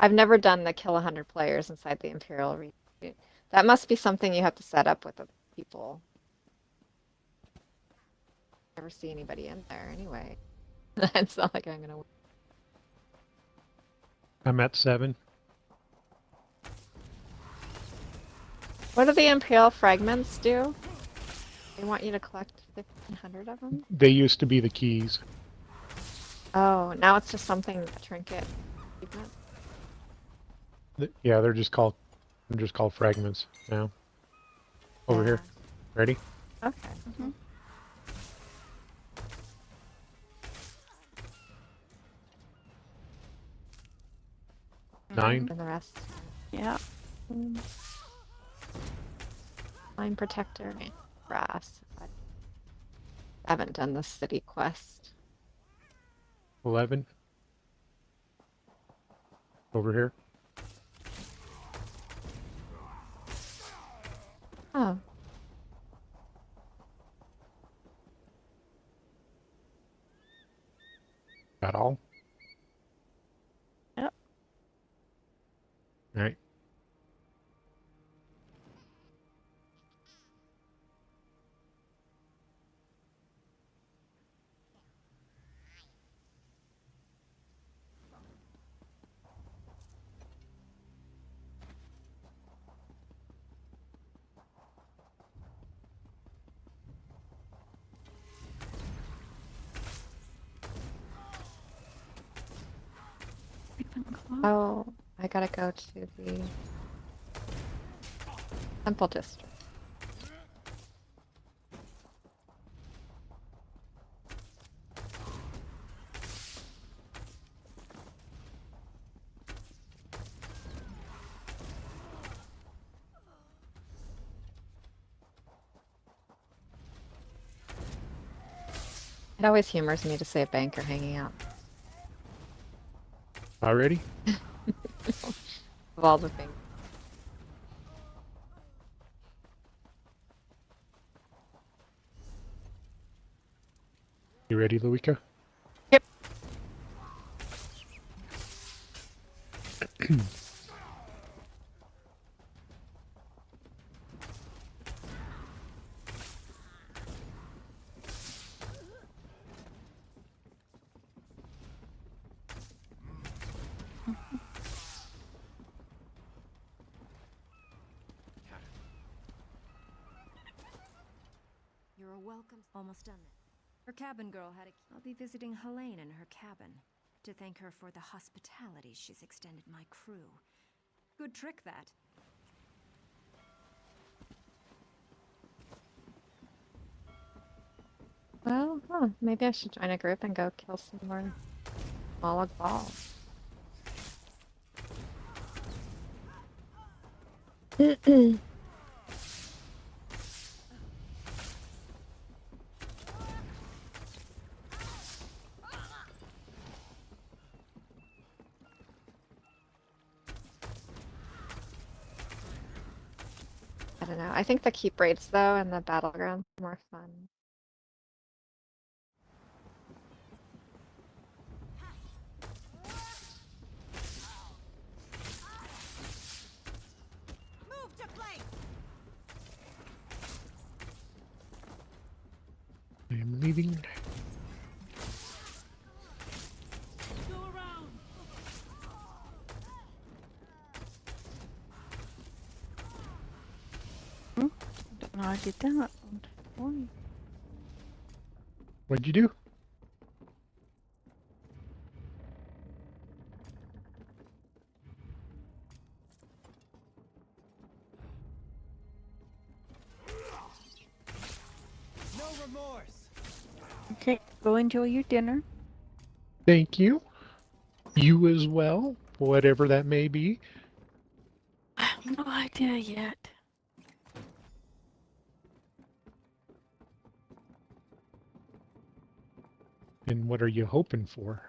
I've never done the kill 100 players inside the Imperial Retreat. That must be something you have to set up with the people. Never see anybody in there anyway. It's not like I'm gonna. I'm at 7. What do the Imperial fragments do? They want you to collect 1,500 of them? They used to be the keys. Oh, now it's just something, a trinket. achievement? Yeah, they're just called fragments now. Over here. Ready? Okay. Mhm. Nine. And the rest. Yeah. Line protector. Brass. I haven't done the city quest. 11. Over here. Oh. Got all? Yep. Alright. Oh, I gotta go to the Temple District. It always humors me to see a banker hanging out. Already? Of all the things. You ready, Luika? Yep. You're welcome. Almost done then. Her cabin girl had a... I'll be visiting Helene in her cabin to thank her for the hospitality she's extended my crew. Good trick, that. Well, maybe I should join a group and go kill some more Molag balls. I don't know. I think the keep raids though and the battlegrounds are more fun. Move to flank! I am leaving. Go around! Don't know how I did that. One. What'd you do? No remorse. Okay, go enjoy your dinner. Thank you. You as well, whatever that may be. I have no idea yet. And what are you hoping for?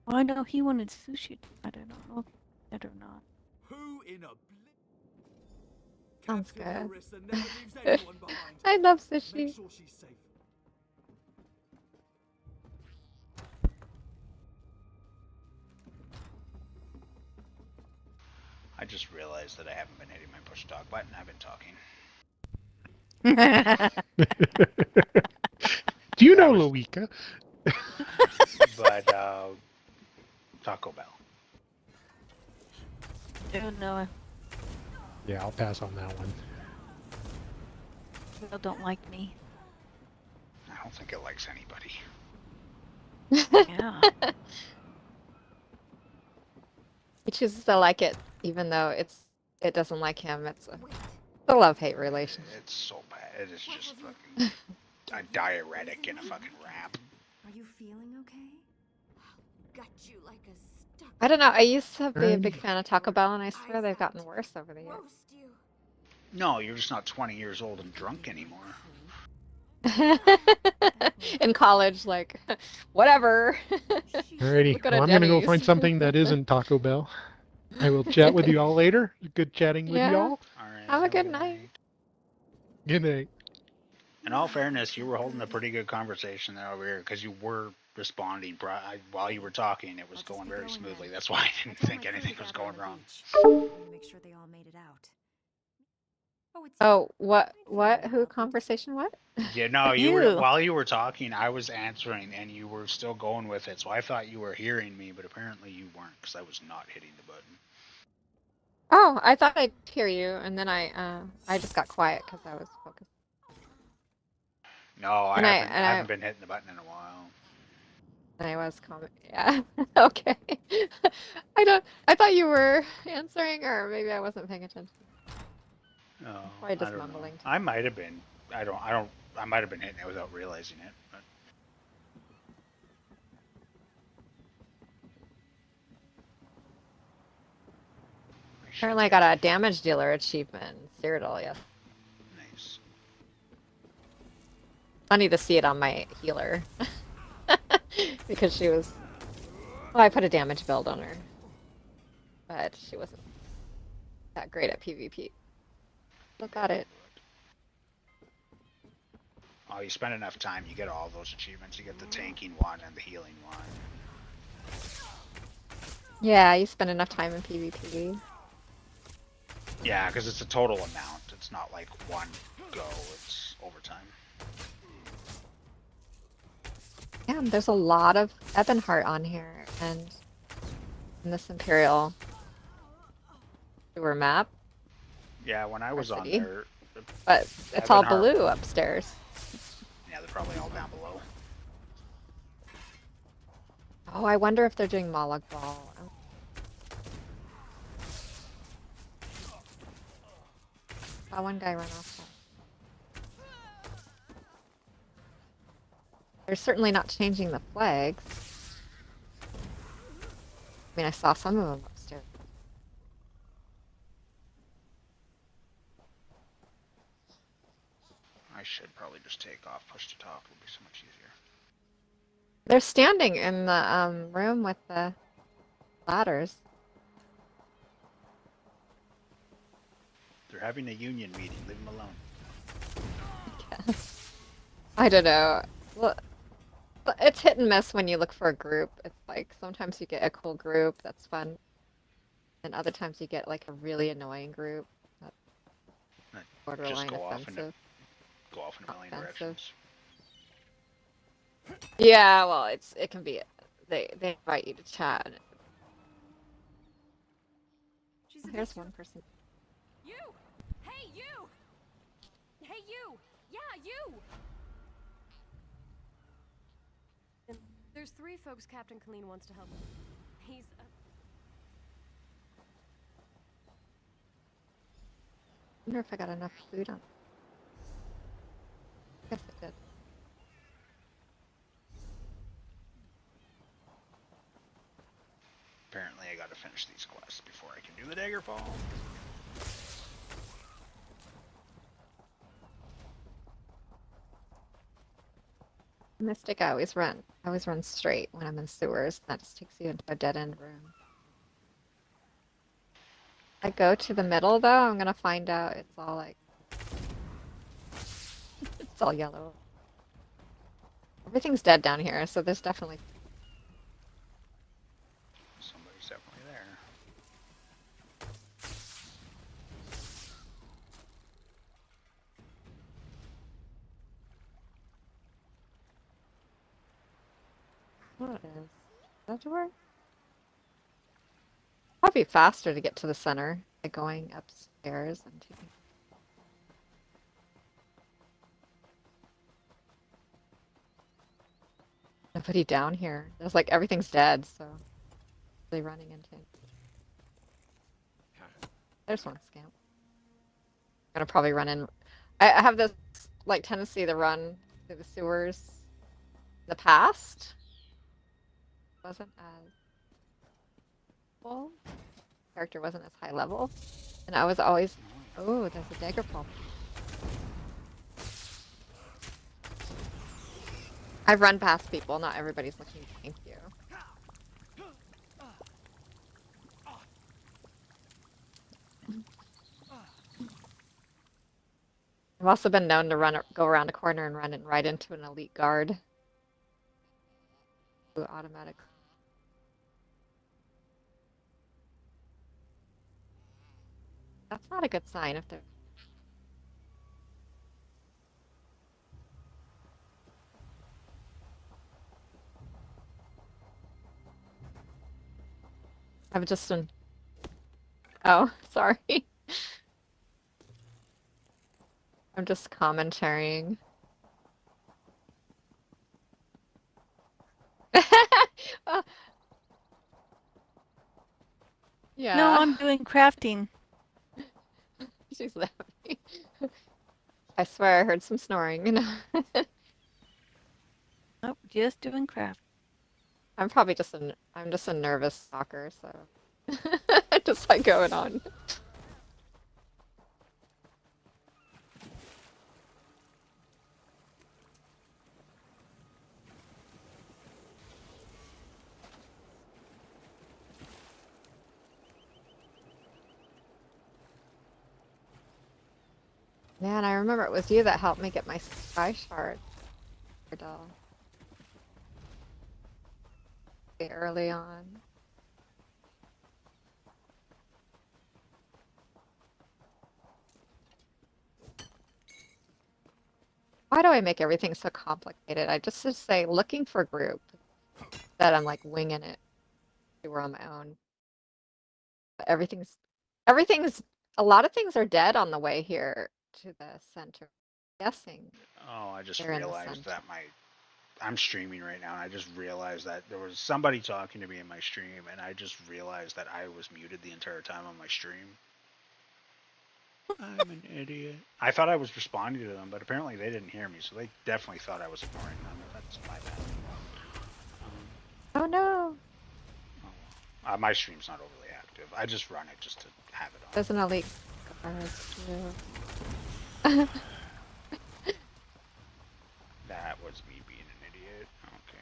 Well, I know he wanted sushi. I don't know if that or not. Who in a Sounds Captain good. Marissa never leaves anyone behind. I love Make sushi. sure she's safe. I just realized that I haven't been hitting my push talk button. I've been talking. Do you know Luika? But Taco Bell. Oh no, Yeah, I'll pass on that one. Bill don't like me. I don't think it likes anybody. Yeah. He chooses to like it, even though it doesn't like him. It's a love-hate relationship. It's so bad. It is just fucking a diuretic in a fucking wrap. Are you feeling okay? Gut you like a stuck I don't know. I used to be a big Alrighty. fan of Taco Bell, and I swear they've gotten worse over the years. roast you. No, you're just not 20 years old and drunk anymore. In college, like, whatever. Alrighty, Look at well, a I'm gonna go Denny's. find something that isn't Taco Bell. I will chat with you all later. Good chatting with Yeah. y'all. All right. Have a good night. Good night. In all fairness, you were holding a pretty good conversation there over here because you were responding while you were talking. It was I'll just going be very going smoothly. then. That's why I I didn't told think my crew anything to was gather on going the wrong. beach. I'm going to make sure they all made it out. Oh, it's Oh, what? Who conversation? What? Yeah, no, you were You. while you were talking, I was answering, and you were still going with it. So I thought you were hearing me, but apparently you weren't because I was not hitting the button. Oh, I thought I'd hear you, and then I just got quiet because I was focused. No, I And haven't been hitting the button in a while. And I was comment. Yeah. Okay. I thought you were answering, or maybe I wasn't paying attention. No, Probably just I don't know. mumbling. I might have been. I might have been hitting it without realizing it. But Apparently, I got a damage dealer achievement in Cyrodiil, yes. Nice. funny to see it on my healer. Because she was... Well, I put a damage build on her. But she wasn't that great at PvP. Still got it. Oh, you spend enough time, you get all those achievements. You get the tanking one and the healing one. Yeah, you spend enough time in PvP. Yeah, because it's a total amount. It's not like one go, it's overtime. Yeah, there's a lot of Ebonheart on here, and in this Imperial sewer map. Yeah, when I was on city. there... But it's all Ebonheart- blue upstairs. Yeah, they're probably all down below. Oh, I wonder if they're doing Molag Bal. Saw one guy run off. They're certainly not changing the flags. I mean, I saw some of them upstairs. I should probably just take off, push to talk, it'll be so much easier. They're standing in the room with the ladders. They're having a union meeting, leave them alone. Yes. I don't know. Well, it's hit and miss when you look for a group. It's like sometimes you get a cool group that's fun, and other times you get like a really annoying group that's borderline Just go off in offensive. Go off in a million Offensive. directions. Yeah, well, it can be. They invite you to chat. And She's a here's visitor. one person. You! Hey, you! Hey, you! Yeah, you! And there's 3 folks Captain Colleen wants to help with. He's I wonder if I got enough food on. Guess I did. Apparently I gotta finish these quests before I can do the Daggerfall. Mystic, I always run straight when I'm in sewers. That just takes you into a dead end room. I go to the middle though, I'm gonna find out it's all like it's all yellow. Everything's dead down here, so there's definitely Somebody's definitely there. what is that door? Probably faster to get to the center by going upstairs and taking. Nobody down here. There's like everything's dead, so really running into. There's one scamp. I'm gonna probably run in. I have this like tendency to run through the sewers. In the past wasn't as well. Character wasn't as high level, and I was always. Oh, there's a dagger pulp. I've run past people. Not everybody's looking. Thank you. I've also been known to go around a corner and run right into an elite guard. Ooh, automatic. That's not a good sign if they're. I've just been. Oh, sorry. I'm just commentarying. Yeah. No, I'm doing crafting. She's laughing. I swear I heard some snoring, you know. Nope, just doing craft. I'm probably just I'm just a nervous stalker, so I just like going on. Man, I remember it was you that helped me get my sky shard. Doll. Early on. Why do I make everything so complicated? I just say looking for group. That I'm like winging it. We're on my own. But everything's a lot of things are dead on the way here to the center. I'm guessing. Oh, I just they're in the realized center. that I'm streaming right now, and I just realized that there was somebody talking to me in my stream, and I just realized that I was muted the entire time on my stream. I'm an idiot. I thought I was responding to them, but apparently they didn't hear me, so they definitely thought I was ignoring them. That's my bad. Oh no! My stream's not overly active. I just run it just to have it on. There's an elite guard too. That was me being an idiot. Okay.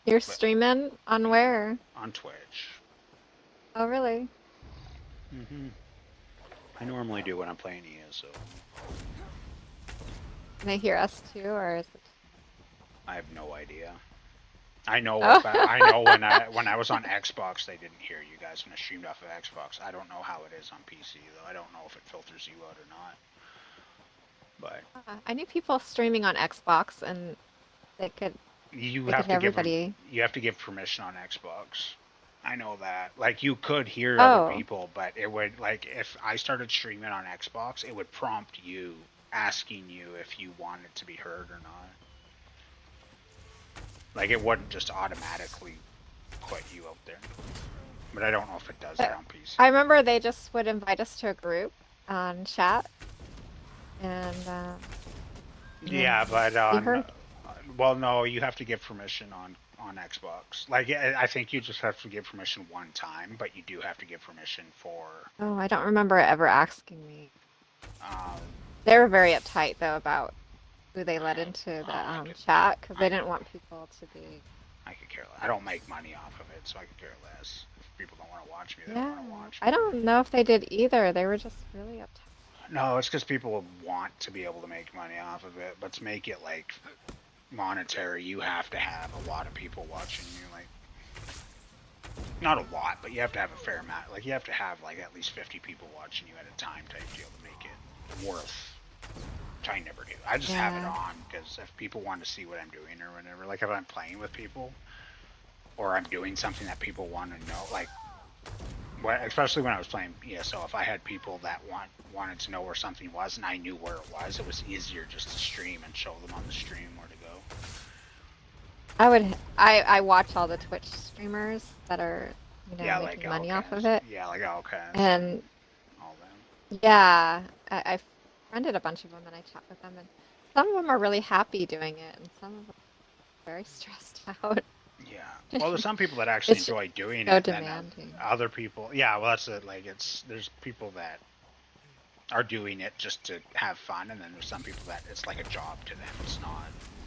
You're streaming on where? On Twitch. Oh really? Mm-hmm. I normally do when I'm playing ESO. Can they hear us too, or is it? I have no idea. I know. Oh. I know when I was on Xbox, they didn't hear you guys when I streamed off of Xbox. I don't know how it is on PC though. I don't know if it filters you out or not. But I knew people streaming on Xbox, and they could. you They have could to hear give everybody. you have to give permission on Xbox. I know that. Like you could hear Oh. other people, but it would like if I started streaming on Xbox, it would prompt you asking you if you wanted to be heard or not. Like it wouldn't just automatically put you out there. But I don't know if it does that on PC. I remember they just would invite us to a group on chat, and Yeah, but you heard? well, no, you have to give permission on Xbox. Like I think you just have to give permission one time, but you do have to give permission for. Oh, I don't remember it ever asking me. Um, They were very uptight though about who they let into the chat because they didn't want people to be. I could care less. I don't make money off of it, so I could care less. If people don't want to watch me, they Yeah, don't want to watch me. I don't know if they did either. They were just really uptight. No, it's because people want to be able to make money off of it, but to make it like monetary, you have to have a lot of people watching you. Like, not a lot, but you have to have a fair amount. Like, you have to have like at least 50 people watching you at a time to be able to make it worth. Which I never do. I just have it Yeah. on because if people want to see what I'm doing or whatever, like if I'm playing with people or I'm doing something that people want to know, like, especially when I was playing ESO, if I had people that wanted to know where something was and I knew where it was easier just to stream and show them on the stream where to go. I watch all the Twitch streamers that are Yeah, making like money off of Alcaz. it. Yeah, like Alcaz. And all them. yeah, I friended a bunch of them and I chat with them, and some of them are really happy doing it, and some of them are very stressed out. Yeah. Well, there's some people that actually It's enjoy doing so it. And demanding. other people, yeah. Well, that's it. Like, there's people that are doing it just to have fun, and then there's some people that it's like a job to them. It's not.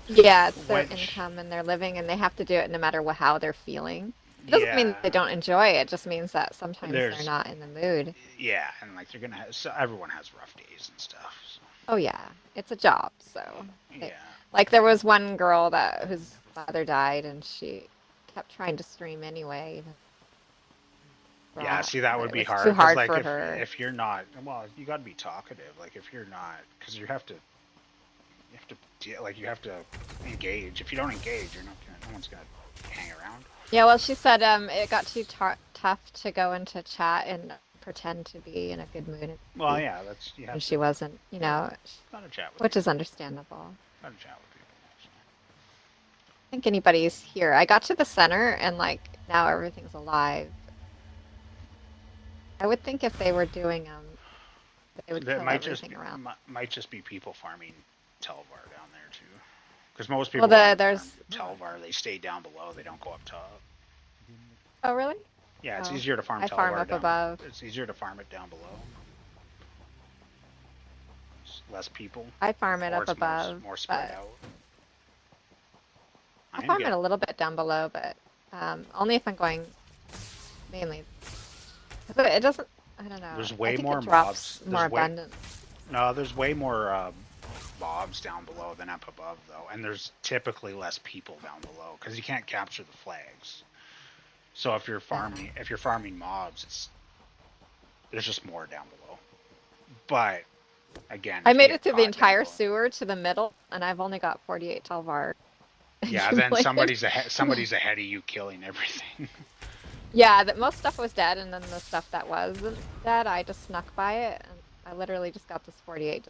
Yeah, it's their Which- income and their living, and they have to do it no matter how they're feeling. It doesn't mean Yeah. they don't enjoy it. It just means that sometimes they're There's- not in the mood. Yeah, and like they're gonna have, so everyone has rough days and stuff. So. Oh yeah, it's a job, so. Yeah. Like there was one girl whose father died, and she kept trying to stream anyway. Yeah, see, that would It be was hard. too 'cause, hard like, for if, her. If you're not, well, you got to be talkative. Like, if you're not, because you have to engage. If you don't engage, you're not gonna. No one's gonna hang around. Yeah, well, she said it got too tough to go into chat and pretend to be in a good mood. Well, yeah, that's you have And to. she wasn't, Gotta chat with. which is understandable. Gotta chat with people. I think anybody's here. I got to the center and like now everything's alive. I would think if they were doing they would That kill might just everything around. might just be people farming Telvar down there too. Because most Well, people want to there's. farm Telvar, they stay down below. They don't go up top. Oh really? Yeah, it's Oh, easier to farm I Telvar farm up down. above. It's easier to farm it down below. It's less people. I farm it or up it's above. More spread but out. I I'm farm good. it a little bit down below, but only if I'm going mainly. But it doesn't. I don't know. There's I way think more it drops mobs. more There's way- abundant. No, there's way more mobs down below than up above, though, and there's typically less people down below because you can't capture the flags. So if you're farming mobs, there's just more down below. But again, I if you made get it through the caught down entire below- sewer to the middle, and I've only got 48 Talvar. Yeah, then accumulated. somebody's ahead of you killing everything. Yeah, that most stuff was dead, and then the stuff that wasn't dead, I just snuck by it, and I literally just got this 48.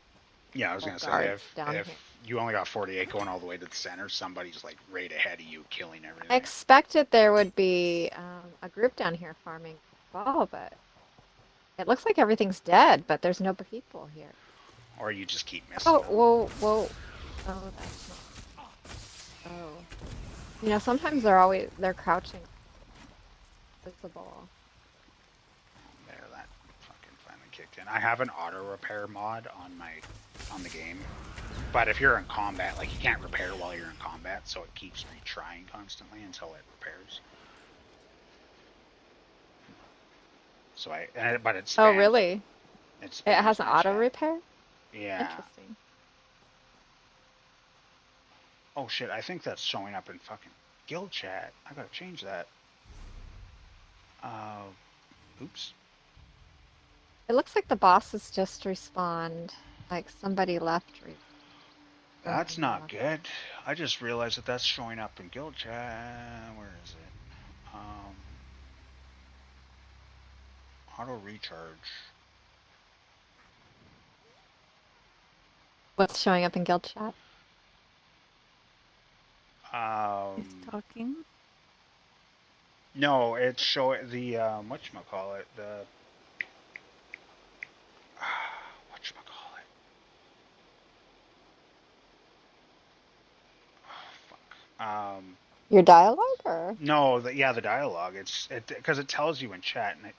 Yeah, I was gonna say guards down if here. you only got 48 going all the way to the center, somebody's like right ahead of you killing everything. I expected there would be a group down here farming as well, but it looks like everything's dead, but there's no people here. Or you just keep missing Oh, them. whoa, whoa. Oh, that's not. Oh. You know, sometimes they're crouching. Visible. There, that fucking finally kicked in. I have an auto repair mod on the game, but if you're in combat, like you can't repair while you're in combat, so it keeps retrying constantly until it repairs. So but it's Oh, really? It It has spams an my auto chat. repair? Yeah. Interesting. Oh shit! I think that's showing up in fucking guild chat. I gotta change that. Oops. It looks like the bosses just respawned. Like somebody left. That's not good. I just realized that that's showing up in guild chat. Where is it? Auto recharge. What's showing up in guild chat? He's talking. No, it's showing the whatchamacallit, the whatchamacallit. Oh, fuck. Your dialogue, or? No, the dialogue. It's because it tells you in chat, and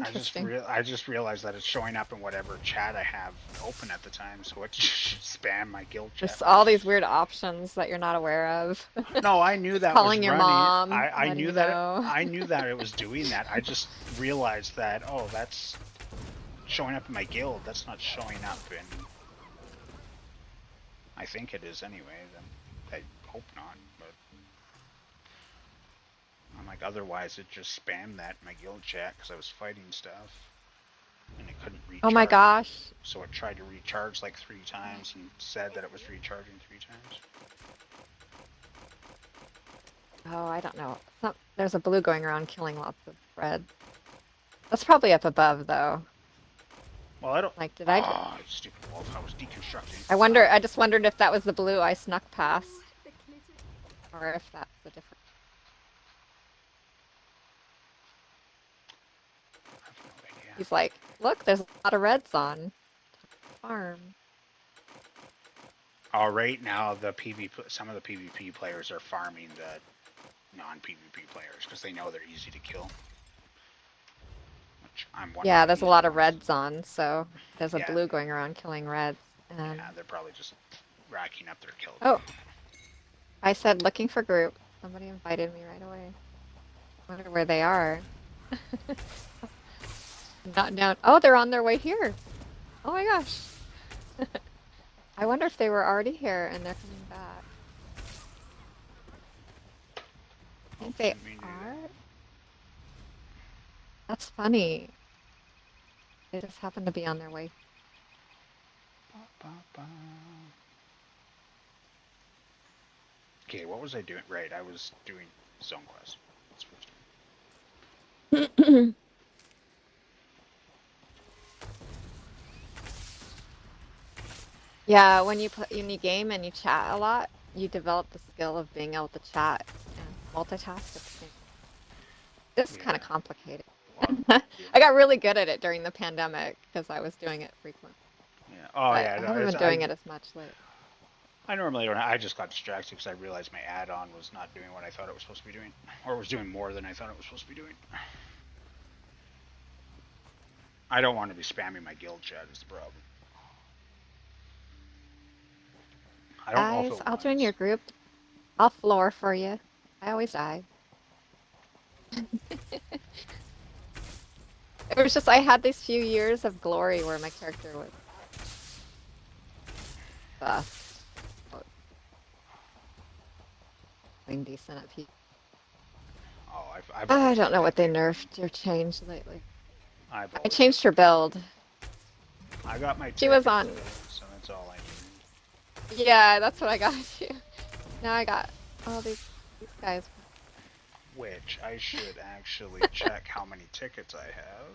I just realized that it's showing up in whatever chat I have open at the time, so it should spam my guild chat. Just all these weird options that you're not aware of. No, I knew that Calling was your running. mom. I letting knew you that know. I knew that it was doing that. I just realized that that's showing up in my guild. That's not showing up in. I think it is anyway. Then I hope not. But I'm like, otherwise it just spammed that in my guild chat because I was fighting stuff and it couldn't recharge. Oh my gosh. So it tried to recharge like 3 times and said that it was recharging 3 times. Oh, I don't know. There's a blue going around killing lots of red. That's probably up above, though. Well, I don't. Like, did I? Oh, stupid wolf! I was deconstructing. I just wondered if that was the blue I snuck past, or if that's a different. I have no idea. He's like, look, there's a lot of reds on farm. Oh, right now some of the PvP players are farming the non-PvP players because they know they're easy to kill. Which I'm wondering. Yeah, there's a lot of reds on, so there's a Yeah. blue going around killing reds. And Yeah, they're probably just racking up their kills. oh, I said looking for group. Somebody invited me right away. Wonder where they are. Not down. Oh, they're on their way here. Oh my gosh. I wonder if they were already here and they're coming back. I think they are. That's funny. They just happen to be on their way. Okay, what was I doing? Right, I was doing Zone Quest. Yeah, when you game and you chat a lot, you develop the skill of being able to chat and multitask at the same time. It's kind of complicated. I got really good at it during the pandemic because I was doing it frequently. Yeah. Oh But yeah. I No, haven't been doing it as much lately. I normally don't. I just got distracted because I realized my add-on was not doing what I thought it was supposed to be doing, or was doing more than I thought it was supposed to be doing. I don't want to be spamming my guild chat. Is the problem. I don't know if Guys, it I'll join your group. I'll floor for you. I always die. It was just I had these few years of glory where my character was doing decent at people. Oh, I don't know what they nerfed or changed lately. I I changed her build. I got my. She was on. Today, so that's all I need. Yeah, that's what I got too. Now I got all these guys. Which I should actually check how many tickets I have.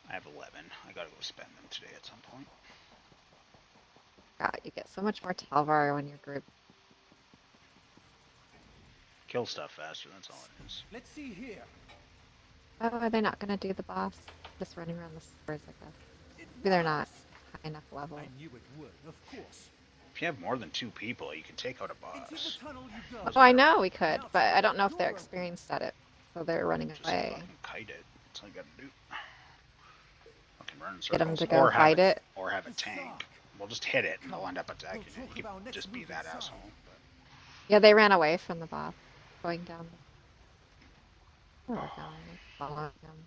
I have 11. I gotta go spend them today at some point. God, you get so much more Talvar when you're group. Kill stuff faster, that's all it is. Let's see here. Oh, are they not gonna do the boss? Just running around the stores, I guess. Maybe they're not high enough level. I knew it would, of course. If you have more than 2 people, you can take out a boss. Oh, I know we could, but I don't know if they're experienced at it, so they're running Just away. fucking kite it. That's all you gotta do. Fucking run in Get 'em circles. to go fight it. Or have a tank. We'll just hit it and they'll end up attacking it. You can just be that asshole. But... Yeah, they ran away from the boss, going down. Oh, down, following them.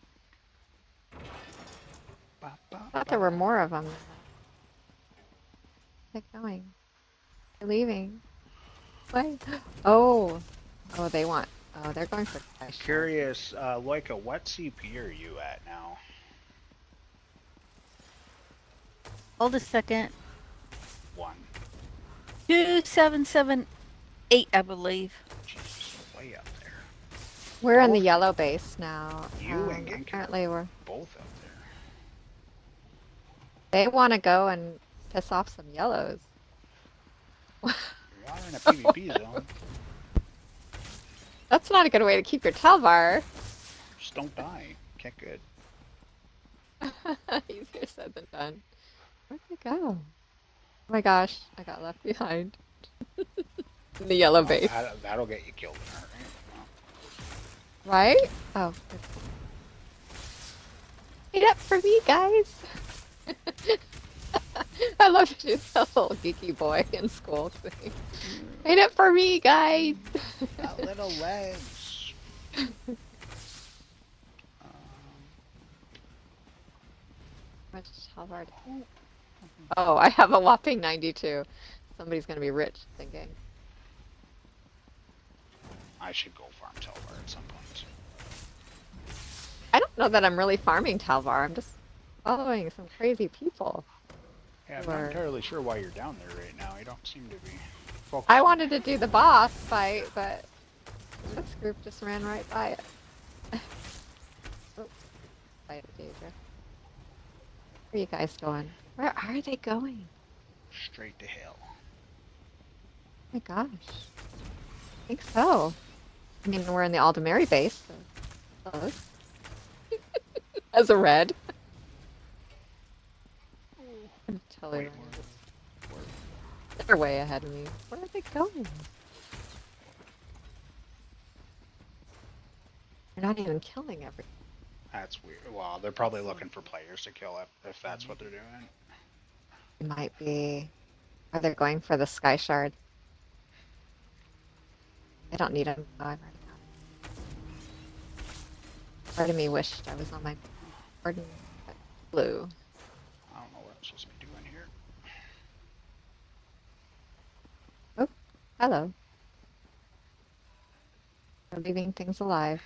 I thought there were more of them. Where's it going? They're leaving. Wait. Oh, they want. Oh, they're going for. Curious, Loika, what CP are you at now? Hold a second. 1. 2778, I believe. Jesus, way up there. We're in the yellow base now. You and Genki apparently we're both up there. They want to go and piss off some yellows. You're in a PvP zone. That's not a good way to keep your Talvar. Just don't die. Get good. Easier said than done. Where'd they go? Oh my gosh, I got left behind. In the yellow base. That'll get you killed in a hurry. Right? Oh. Wait up for me, guys! I love to do the little geeky boy in school thing. Wait up for me, guys! Got little legs. Much Talvar. Oh, I have a whopping 92. Somebody's gonna be rich thinking. I should go farm Talvar at some point. I don't know that I'm really farming Talvar. I'm just following some crazy people. Yeah, I'm not entirely sure why you're down there right now. You don't seem to be focused. I wanted to do the boss fight, but this group just ran right by it. Oh, fight it, Deidre. Where are you guys going? Where are they going? Straight to hell. Oh my gosh. I think so. I mean, we're in the Aldemary base, so close. As a red. I'm totally wrong. They're way ahead of me. Where are they going? They're not even killing everything. That's weird. Well, they're probably looking for players to kill if that's what they're doing. It might be. Are they going for the Sky Shard? I don't need them right now. Part of me wished I was on my board in blue. I don't know what I'm supposed to be doing here. Oh, hello. They're leaving things alive.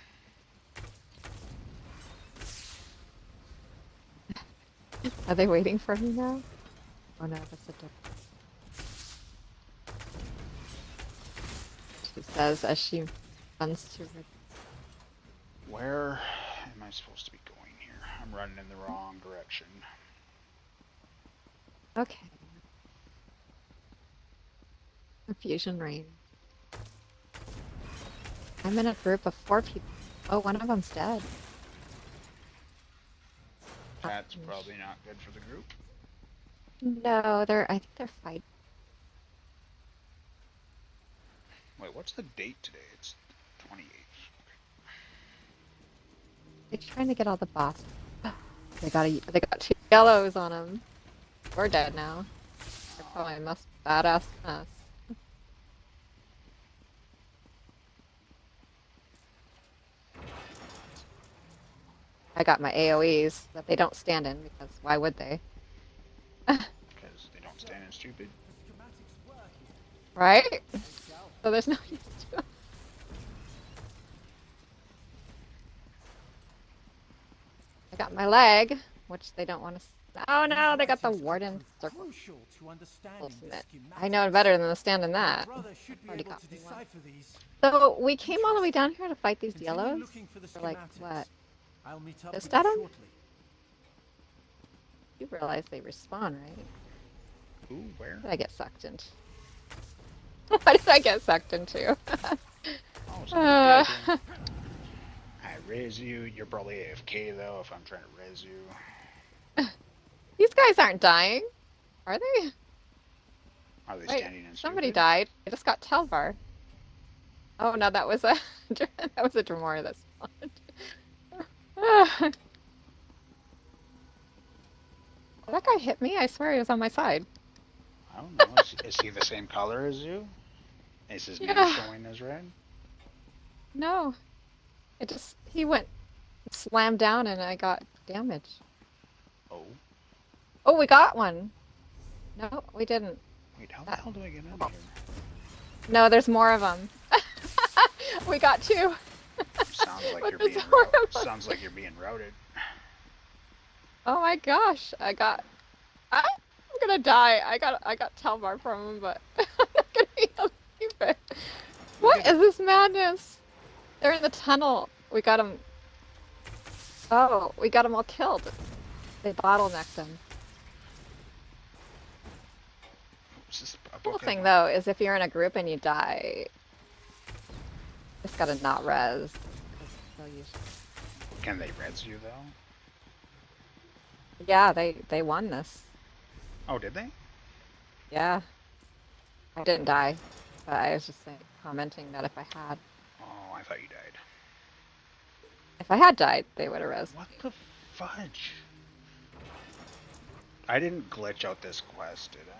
Are they waiting for me now? Oh no, that's a different. She says as she runs to her. Where am I supposed to be going here? I'm running in the wrong direction. Okay. Confusion reign. I'm in a group of 4 people. Oh, one of them's dead. That's probably not good for the group. No, I think they're fighting. Wait, what's the date today? It's 28th. They're trying to get all the bosses. They got 2 yellows on them. We're dead now. They're probably must badass us. I got my AoEs that they don't stand in because why would they? Because they don't stand in stupid. Right? So there's no use to it. I got my leg, which they don't want to. Oh no, they got the warden circle. Crucial to understanding Close the knit. schematics. I know it better than the stand in that. Brother should be Already able got to me one. decipher these. So we came all the way down here to fight these Continue yellows? looking for the For like, schematics. what? I'll meet up Just with you at 'em? shortly. You realize they respawn, right? Who? Where? What did I get sucked into? What did I get sucked into? Oh, somebody dead here. I res you. You're probably AFK though if I'm trying to res you. These guys aren't dying, are they? Are they Wait, standing in somebody stupid? died. I just got Telvar. Oh no, that was a that was a Dremora that spawned. That guy hit me. I swear he was on my side. I don't know. Is he the same color as you? Is his name Yeah. showing as red? No, it just he went slammed down and I got damage. Oh. Oh, we got one. No, we didn't. Wait, how the hell do I get out of here? No, there's more of them. We got two. Sounds like But you're there's being more routed. of 'em. Sounds like you're being routed. Oh my gosh, I'm gonna die. I got Telvar from him, but I'm not gonna be able to keep it. What is this madness? They're in the tunnel. We got them. Oh, we got them all killed. They bottlenecked them. Is this a Cool book thing though is if you're in a group and you die, just gotta not res. 'Cause they'll usually- Can they res you though? Yeah, they won this. Oh, did they? Yeah. I didn't die, but I was just saying, commenting that if I had. Oh, I thought you died. If I had died, they would have res. What the fudge? I didn't glitch out this quest, did I?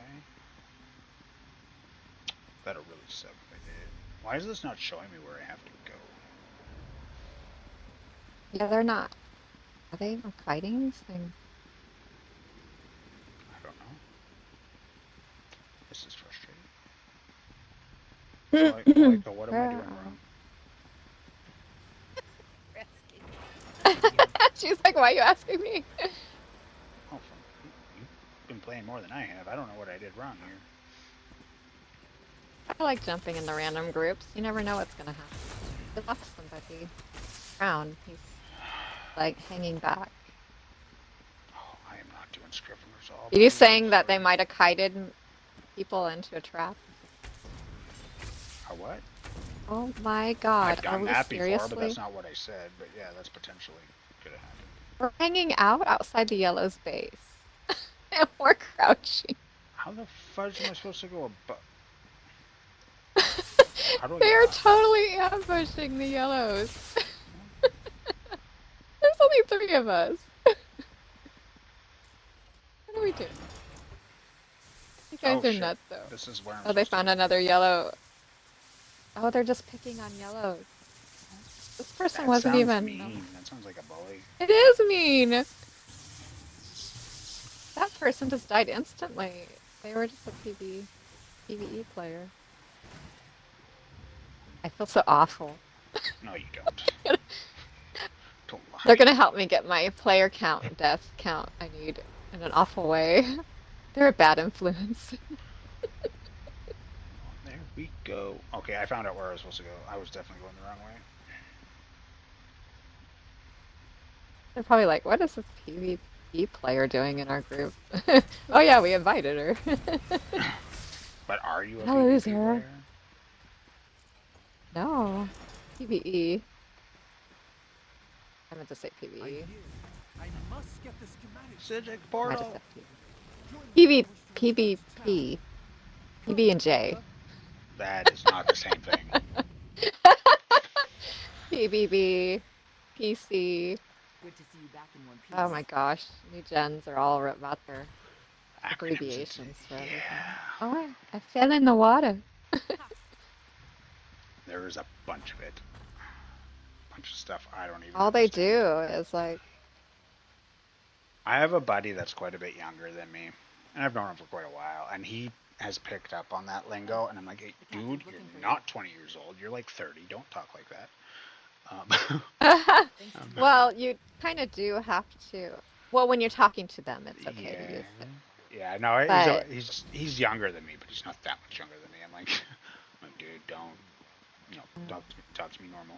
That'll really suck if I did. Why is this not showing me where I have to go? Yeah, they're not. Are they even fighting these things? I don't know. This is frustrating. Like, what am I doing wrong? She's like, why are you asking me? Oh, you've been playing more than I have. I don't know what I did wrong here. I like jumping in the random groups. You never know what's gonna happen. They lost somebody. Crown. He's like hanging back. Oh, I am not doing Scrivener's all. Are you saying that they might have kited people into a trap? A what? Oh my god, I've are done we that before, but seriously? that's not what I said. But yeah, that's potentially could have happened. We're hanging out outside the Yellow's base. And we're crouching. How the fudge am I supposed to go above? How do I They're get out? totally ambushing the Yellows. There's only 3 of us. What do we do? You guys Oh, are shit. nuts though. This is where I'm Oh, they supposed to found another yellow. Oh, they're just picking on yellows. This person That wasn't sounds even. mean. That sounds like a bully. It is mean. That person just died instantly. They were just a PvE player. I feel so awful. No, you don't. Don't lie. They're gonna help me get my player count, death count I need in an awful way. They're a bad influence. There we go. Okay, I found out where I was supposed to go. I was definitely going the wrong way. They're probably like, what is this PvP player doing in our group? Oh yeah, we invited her. But are you a Hello, PvP Sarah. player? No. PvE. I meant to say PvE. I must get the schematics. Civic I just portal. said PvP. PvP. PB and J. That is not the same thing. PBB. PC. Good to see you back in one piece. Oh my gosh. New gens are all about their Acronyms, abbreviations for everything. yeah. Oh, I fell in the water. There is a bunch of it. Bunch of stuff I don't even All they understand. do is like I have a buddy that's quite a bit younger than me, and I've known him for quite a while, and he has picked up on that lingo, and I'm like, hey, dude, you're not 20 years old. You're like 30. Don't talk like that. Well, you kind of do have to. Well, when you're talking to them, it's okay to use it. Yeah, no, But- he's younger than me, but he's not that much younger than me. I'm like, dude, don't talk to me normal.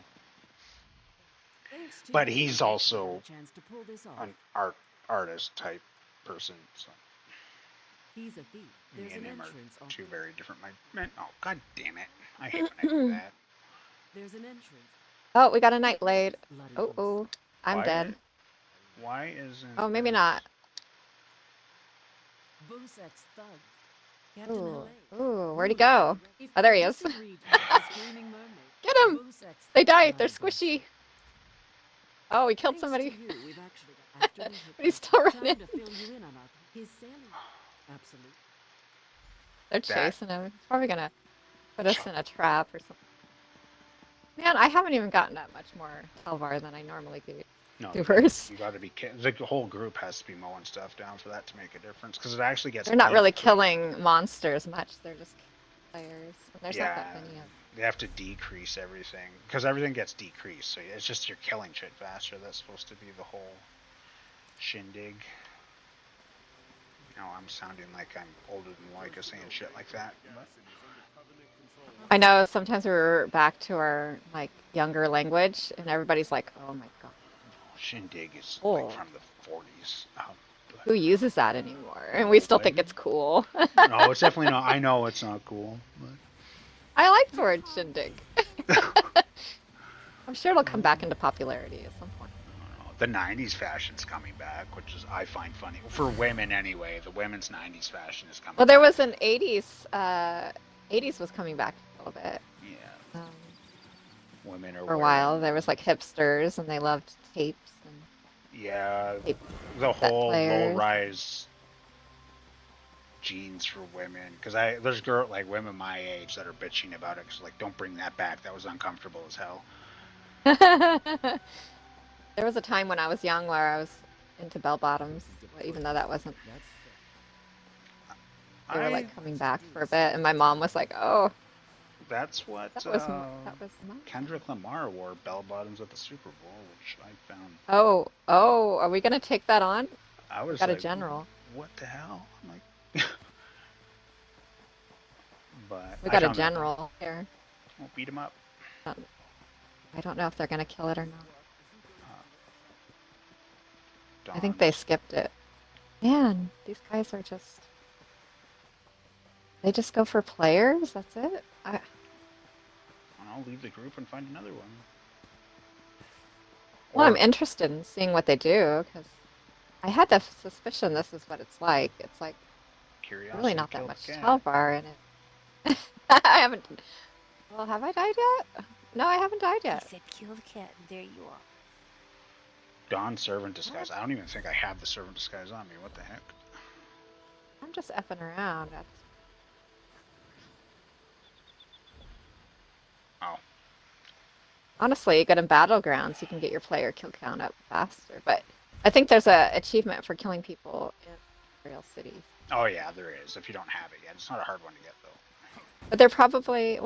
Thanks to But you, he's I also got a chance to pull this off. an artist type person, so He's a thief. me There's and an him are entrance off two the- very different. Oh, god damn it! I hate when I do that. There's an entrance. Oh, we got a Nightblade. Bloody Oh, ghost. oh, I'm Why- dead. Why isn't? Oh, maybe this- not. Busek's thug. Captain Ooh, Helene. ooh, where'd he go? If Oh, there he you is. disagreed with the Screaming Mermaid, Get him! Busek's They died. They're bloody ghost. squishy. Oh, he killed Thanks somebody. to you, we've actually got after we hit But he's them. still Time running. to fill you in on his sailing. Absolutely. They're That- chasing him. He's probably gonna put us in a trap or something. Man, I haven't even gotten that much more Telvar than I normally do. No, Doers. you got to be. The whole group has to be mowing stuff down for that to make a difference, because it actually gets. They're not paid really to- killing monsters much. They're just players. And there's not that Yeah. many of them. They have to decrease everything, because everything gets decreased. So it's just you're killing shit faster. That's supposed to be the whole shindig. You know, I'm sounding like I'm older than Leica saying shit like that. But I know sometimes we're back to our like younger language, and everybody's like, "Oh my god, shindig is Oh. like from the 40s. who uses that anymore?" And we still think it's cool. No, it's definitely not. I know it's not cool. But I like the word shindig. I'm sure it'll come back into popularity at some point. the 90s fashion's coming back, which is I find funny for women anyway. The women's 90s fashion is coming. Well, there was an 80s. 80s was coming back a little bit. Yeah. Women are For a while, there was like hipsters, and they loved tapes. And Yeah, tape the set whole players. low-rise jeans for women. Because there's women my age that are bitching about it. Cause like, don't bring that back. That was uncomfortable as hell. There was a time when I was young where I was into bell bottoms, even though that wasn't. They were like coming back for a bit, and my mom was like, "Oh, That's what that was my." Kendrick Lamar wore bell bottoms at the Super Bowl, which I found. Oh, are we gonna take that on? I was got like, a general. What the hell? I'm like, but We I got a found that- general here. We'll beat him up. I don't know if they're gonna kill it or not. I Dawn. think they skipped it. Man, these guys are just. They just go for players. That's it. I'll leave the group and find another one. Well, I'm Or- interested in seeing what they do because I had the suspicion this is what it's like. It's like Curiosity really not that killed much the cat. Telvar in it. I haven't. Well, have I died yet? No, I haven't died yet. He said, "Kill the cat," and there you are. Dawn servant disguise. I don't even think I have the servant disguise on me. What the heck? I'm just effing around. That's... Oh. Honestly, good in battlegrounds, you can get your player kill count up faster. But I think there's a achievement for killing people in Imperial City. Oh yeah, there is. If you don't have it yet, it's not a hard one to get though. But they're probably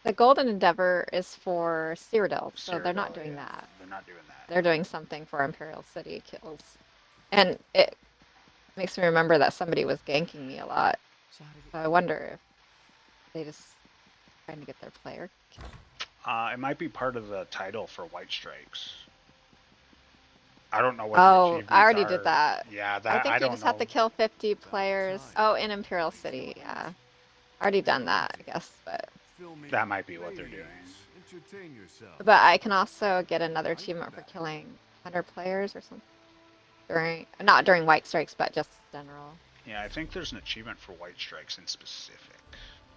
the Golden Endeavor is for Cyrodiil, so they're not Cyrodiil, doing yeah. that. They're not doing that. They're doing something for Imperial City kills. And it makes me remember that somebody was ganking me a lot. So I wonder if they just trying to get their player killed. It might be part of the title for White Strikes. I don't know what. the Oh, achievements I already are. did that. Yeah, I that think you don't just know. have to kill 50 players. Oh, in Imperial City, yeah. Already done that, I guess, but That might be what they're doing. Entertain yourself. but I can also get another achievement for killing 100 players or something. Not during White Strikes, but just general. Yeah, I think there's an achievement for White Strikes in specific.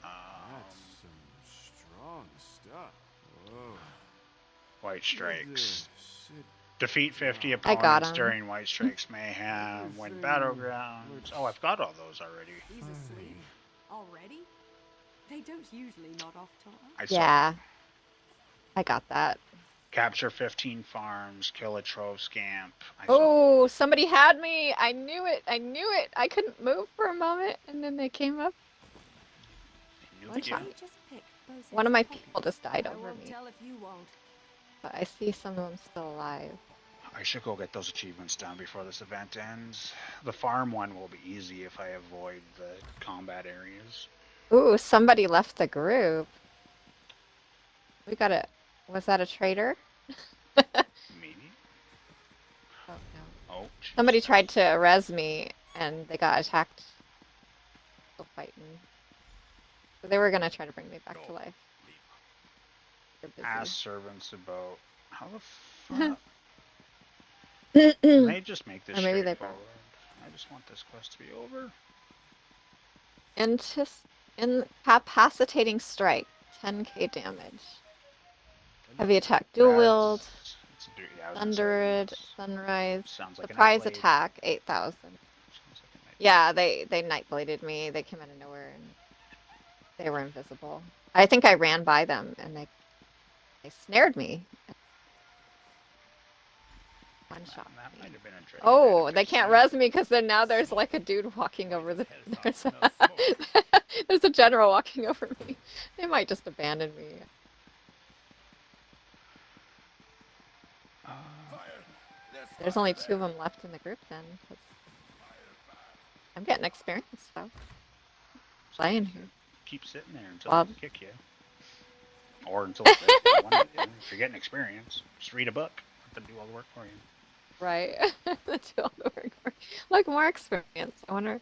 That's some strong stuff. Whoa. White Strikes. Sit Defeat 50 I got opponents 'em. during White Strikes Mayhem. Win Battlegrounds. Oh, I've got all those already. He's asleep. Already? They don't usually nod off time. I saw Yeah. I got that. Capture 15 farms, kill a trove scamp. Oh, somebody had me. I knew it. I knew it. I couldn't move for a moment, and then they came up. One shot. One of my people just died I over won't me. tell if you won't. But I see some of them still alive. I should go get those achievements done before this event ends. The farm one will be easy if I avoid the combat areas. Ooh, somebody left the group. We got a... Was that a traitor? Maybe. Oh, no. Oh, Somebody tried to res me, and they got attacked. Still fighting. So they were gonna try to bring me back to life. They're busy. Ask servants about how the fuck. Can they just make this Or maybe they straightforward? I just want this quest to be over. Incapacitating strike, 10k damage. Heavy attack, dual wield, thundered, sunrise, Sounds like a surprise Nightblade. attack, 8,000. Yeah, they nightbladed me. They came out of nowhere and they were invisible. I think I ran by them and they snared me. One shot. That might have been a trick. Oh, they can't res me because then now there's like a dude walking over the. There's a general walking over me. They might just abandon me. There's only 2 of them left in the group then. 'Cause I'm getting experience though. Playing here. Keep sitting there until Well, they kick you. Or until they want to do. If you're getting experience, just read a book. Let them do all the work for you. right. That's all the work for. Like more experience. I wonder.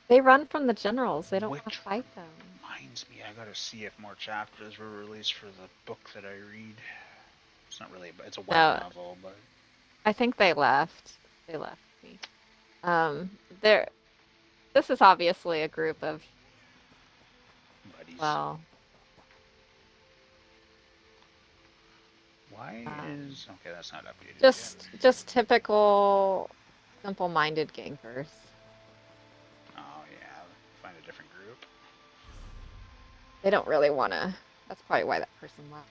They run from the generals. They don't want to fight them. Reminds me, I gotta see if more chapters were released for the book that I read. It's not really, it's a web No. novel, but I think they left. They left me. There. This is obviously a group of. buddies. Well. Why is okay? That's not updated. Just typical, simple-minded gankers. Oh yeah, find a different group. They don't really want to. That's probably why that person left.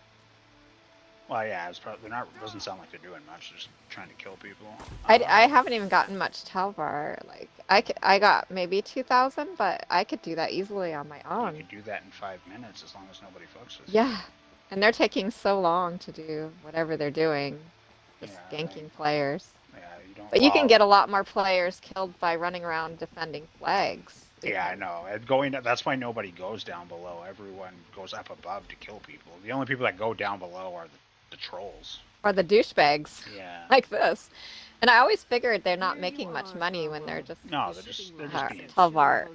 Well, yeah, it's probably doesn't sound like they're doing much. They're just trying to kill people. I haven't even gotten much Talvar. Like I got maybe 2,000, but I could do that easily on my own. You could do that in 5 minutes as long as nobody fucks with you. Yeah, and they're taking so long to do whatever they're doing, just ganking players. Yeah, you don't. But you can get a lot more players killed by running around defending flags. Yeah, I know. That's why nobody goes down below. Everyone goes up above to kill people. The only people that go down below are the trolls. Or the douchebags. Yeah. Like this. And I always figured they're not making much money when they're just No, they're just being Talvar.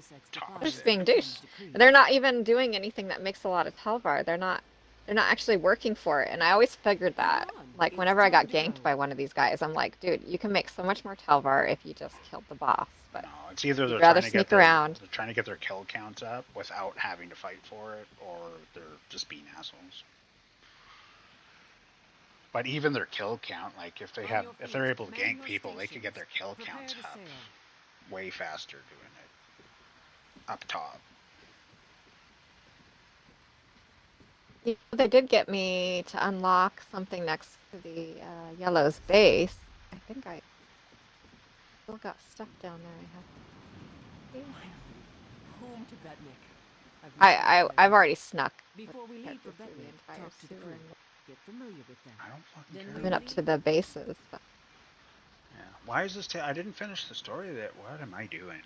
They're just being douche. They're not even doing anything that makes a lot of Talvar. They're not actually working for it. And I always figured that. Like whenever I got ganked by one of these guys, I'm like, dude, you can make so much more Talvar if you just killed the boss. But no, it's either they're rather trying to sneak get around. They're trying to get their kill counts up without having to fight for it, or they're just being assholes. But even their kill count, like if they're able to gank people, they could get their kill counts up way faster doing it up top. You know, they did get me to unlock something next to the Yellow's base. I think I still got stuff down there. Home to Betnik. I've already snuck. Before we leave for Betnik, talk to the crew. Get familiar with them. I don't fucking care. I've been up to the bases. But... Yeah. Why is this? I didn't finish the story. What am I doing?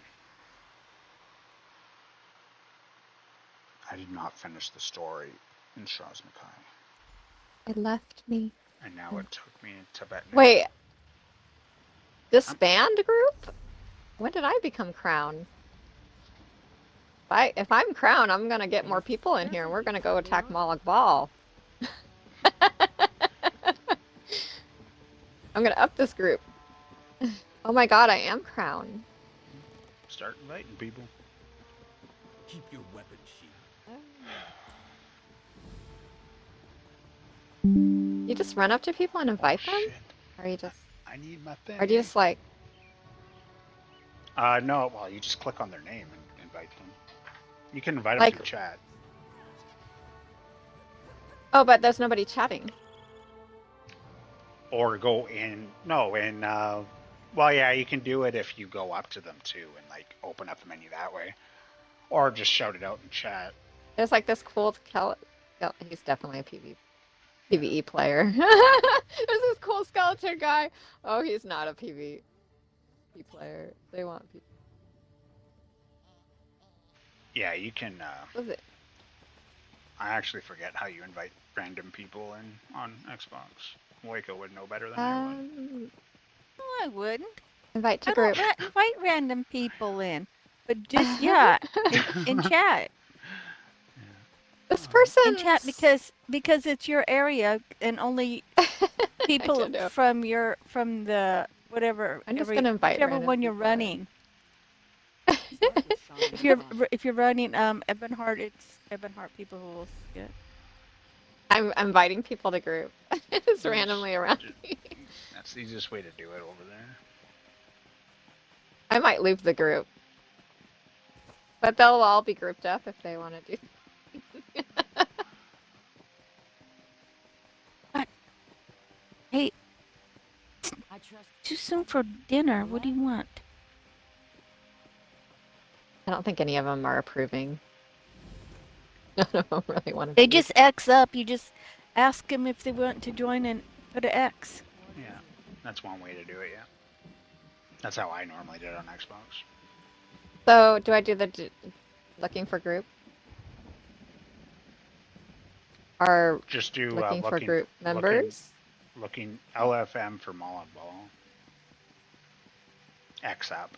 I did not finish the story in Shaz Makai. It left me. And now it took me to Betnik. Wait. Disband group? When did I become crown? If I'm crown, I'm gonna get more people in here and we're gonna go attack Malak Bal. I'm gonna up this group. Oh my god, I am crown. Start inviting people. Keep your weapon sheath. You just run up to people and invite them? Shit. Or you just... I need my thing. Or do you just like... No, well, you just click on their name and invite them. You can invite them Like- through chat. Oh, but there's nobody chatting. or go in. No, in. Well, yeah, you can do it if you go up to them too and like open up the menu that way, or just shout it out in chat. There's like this cool he's definitely a PvE player. There's this cool skeleton guy. Oh, he's not a PvE player. They want people. Yeah, you can. Was it? I actually forget how you invite random people in on Xbox. Waco would know better than I would. No, I wouldn't. Invite to I group. don't invite random people in, but just yeah, in chat. This person in chat because it's your area and only people from the whatever. I'm just gonna invite whichever random one you're people running. if you're running Ebonheart, it's Ebonheart people who will see it. I'm inviting people to group. Just randomly around me. That's the easiest way to do it over there. I might leave the group. But they'll all be grouped up if they want to do. Hey, too soon for dinner. What do you want? I don't think any of them are approving. None of them really want to. They just X up. You just ask them if they want to join and put an X. Yeah, that's one way to do it. Yeah, that's how I normally did it on Xbox. So, do I do the looking for group? Or just do looking for group members? Looking LFM for Molotov Ball. X up.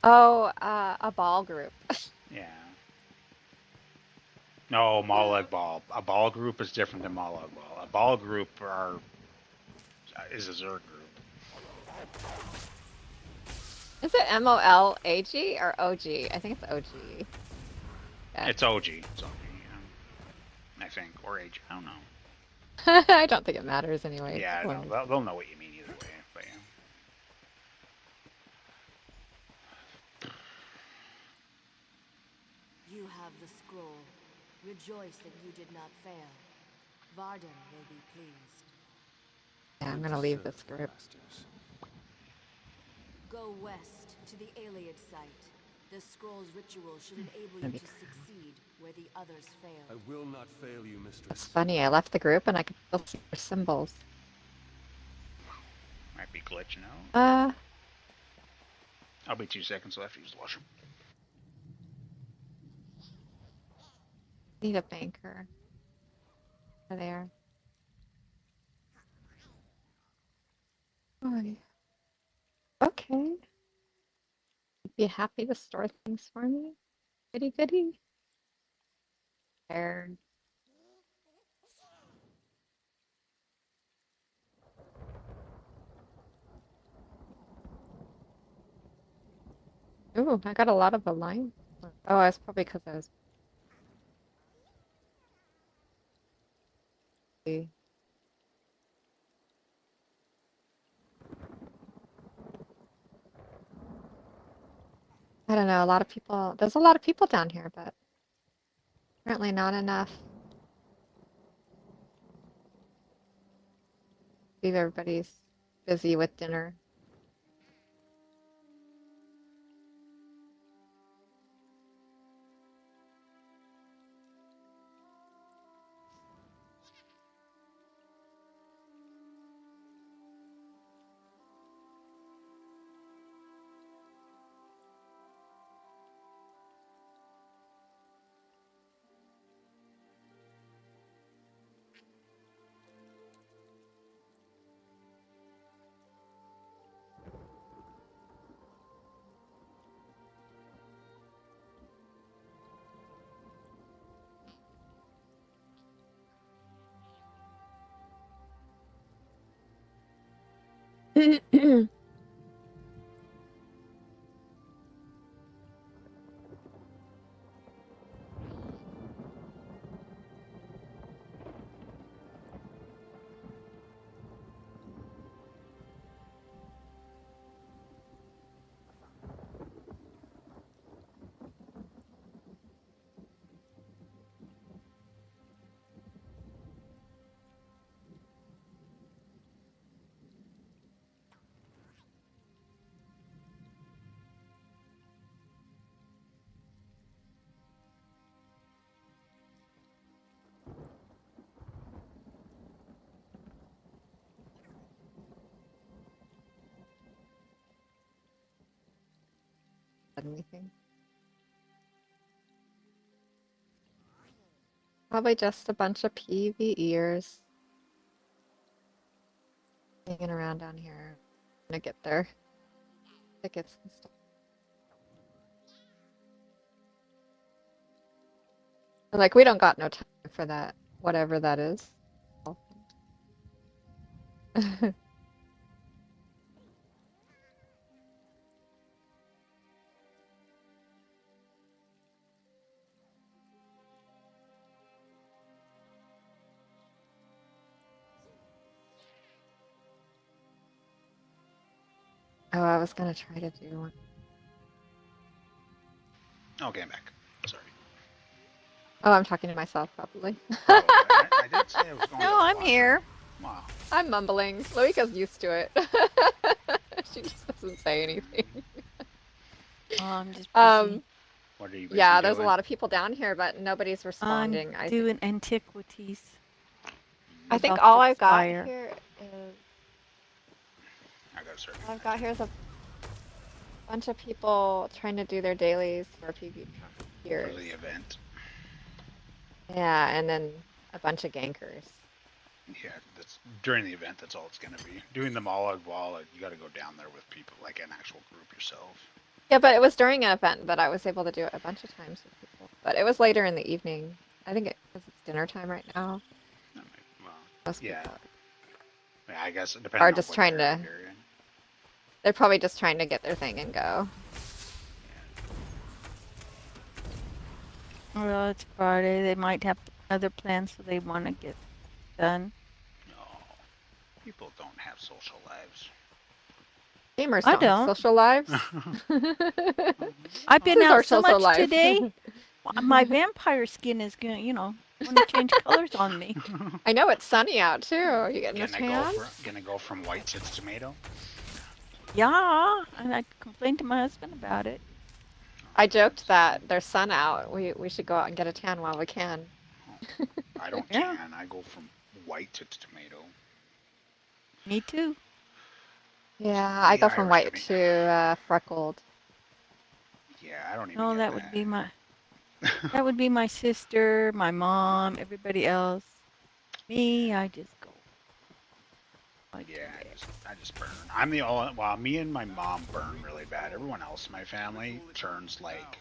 Oh, a ball group. Yeah. No, Molag Ball. A ball group is different than Molag Ball. A ball group is a Zerg group. Is it MOLAG or OG? I think it's OG. Yeah. It's OG. It's OG, yeah. I think. Or AG. I don't know. I don't think it matters anyway. Yeah, no, they'll know what you mean either way. But yeah. You have the scroll. Rejoice that you did not fail. Varden will be pleased. Yeah, I'm gonna leave this group. Go west to the Iliad site. The scroll's ritual should enable you to succeed where the others fail. I will not fail you, mistress. It's funny, I left the group and I could still see their symbols. Might be glitching out. Uh, I'll be 2 seconds left to use the washroom. need a banker. There. Oh, okay. You'd be happy to store things for me? Goody goody. There. Ooh, I got a lot of alignment. Oh, it's probably because I was. I don't know, a lot of people, there's a lot of people down here, but apparently not enough. I believe everybody's busy with dinner. said anything. Probably just a bunch of PvEers hanging around down here. Gonna get their tickets and stuff. Like, we don't got no time for that, whatever that is. Oh, I was gonna try to do one. Okay, I'm back. Sorry. Oh, I'm talking to myself, probably. Oh, I did say I was going to No, the I'm washroom. here. Wow. I'm mumbling. Loika's used to it. She just doesn't say anything. Oh, I'm just busy. What are you busy Yeah, there's a doing? lot of people down here, but nobody's responding. I'm doing antiquities. I think About all to I've got expire. here is I gotta start. all I've got here is a bunch of people trying to do their dailies for PvP For years. the event. Yeah, and then a bunch of gankers. Yeah, that's during the event. That's all it's gonna be. Doing them all at wall. You got to go down there with people, like an actual group yourself. Yeah, but it was during an event that I was able to do it a bunch of times with people. But it was later in the evening. I think because it's dinner time right now. Well, Most yeah. people Yeah, I guess it depends. are on just what trying area to. you're in. They're probably just trying to get their thing and go. Well, it's Friday. They might have other plans, so they want to get done. No, people don't have social lives. Gamers I don't have don't. social lives. I've been This is our out so social much life. today. My vampire skin is going to, want to change colors on me. I know it's sunny out too. Are you getting a tan? Gonna go from white to tomato. Yeah, and I complained to my husband about it. I joked that there's sun out. We should go out and get a tan while we can. I don't Yeah. tan. I go from white to tomato. Me too. Yeah, I go The from Irish white giving- to freckled. Yeah, I don't even. No, get that would be my sister, my mom, everybody else. Me, I just go. Yeah, I just burn. I'm the only. Well, me and my mom burn really bad. Everyone else in my family turns like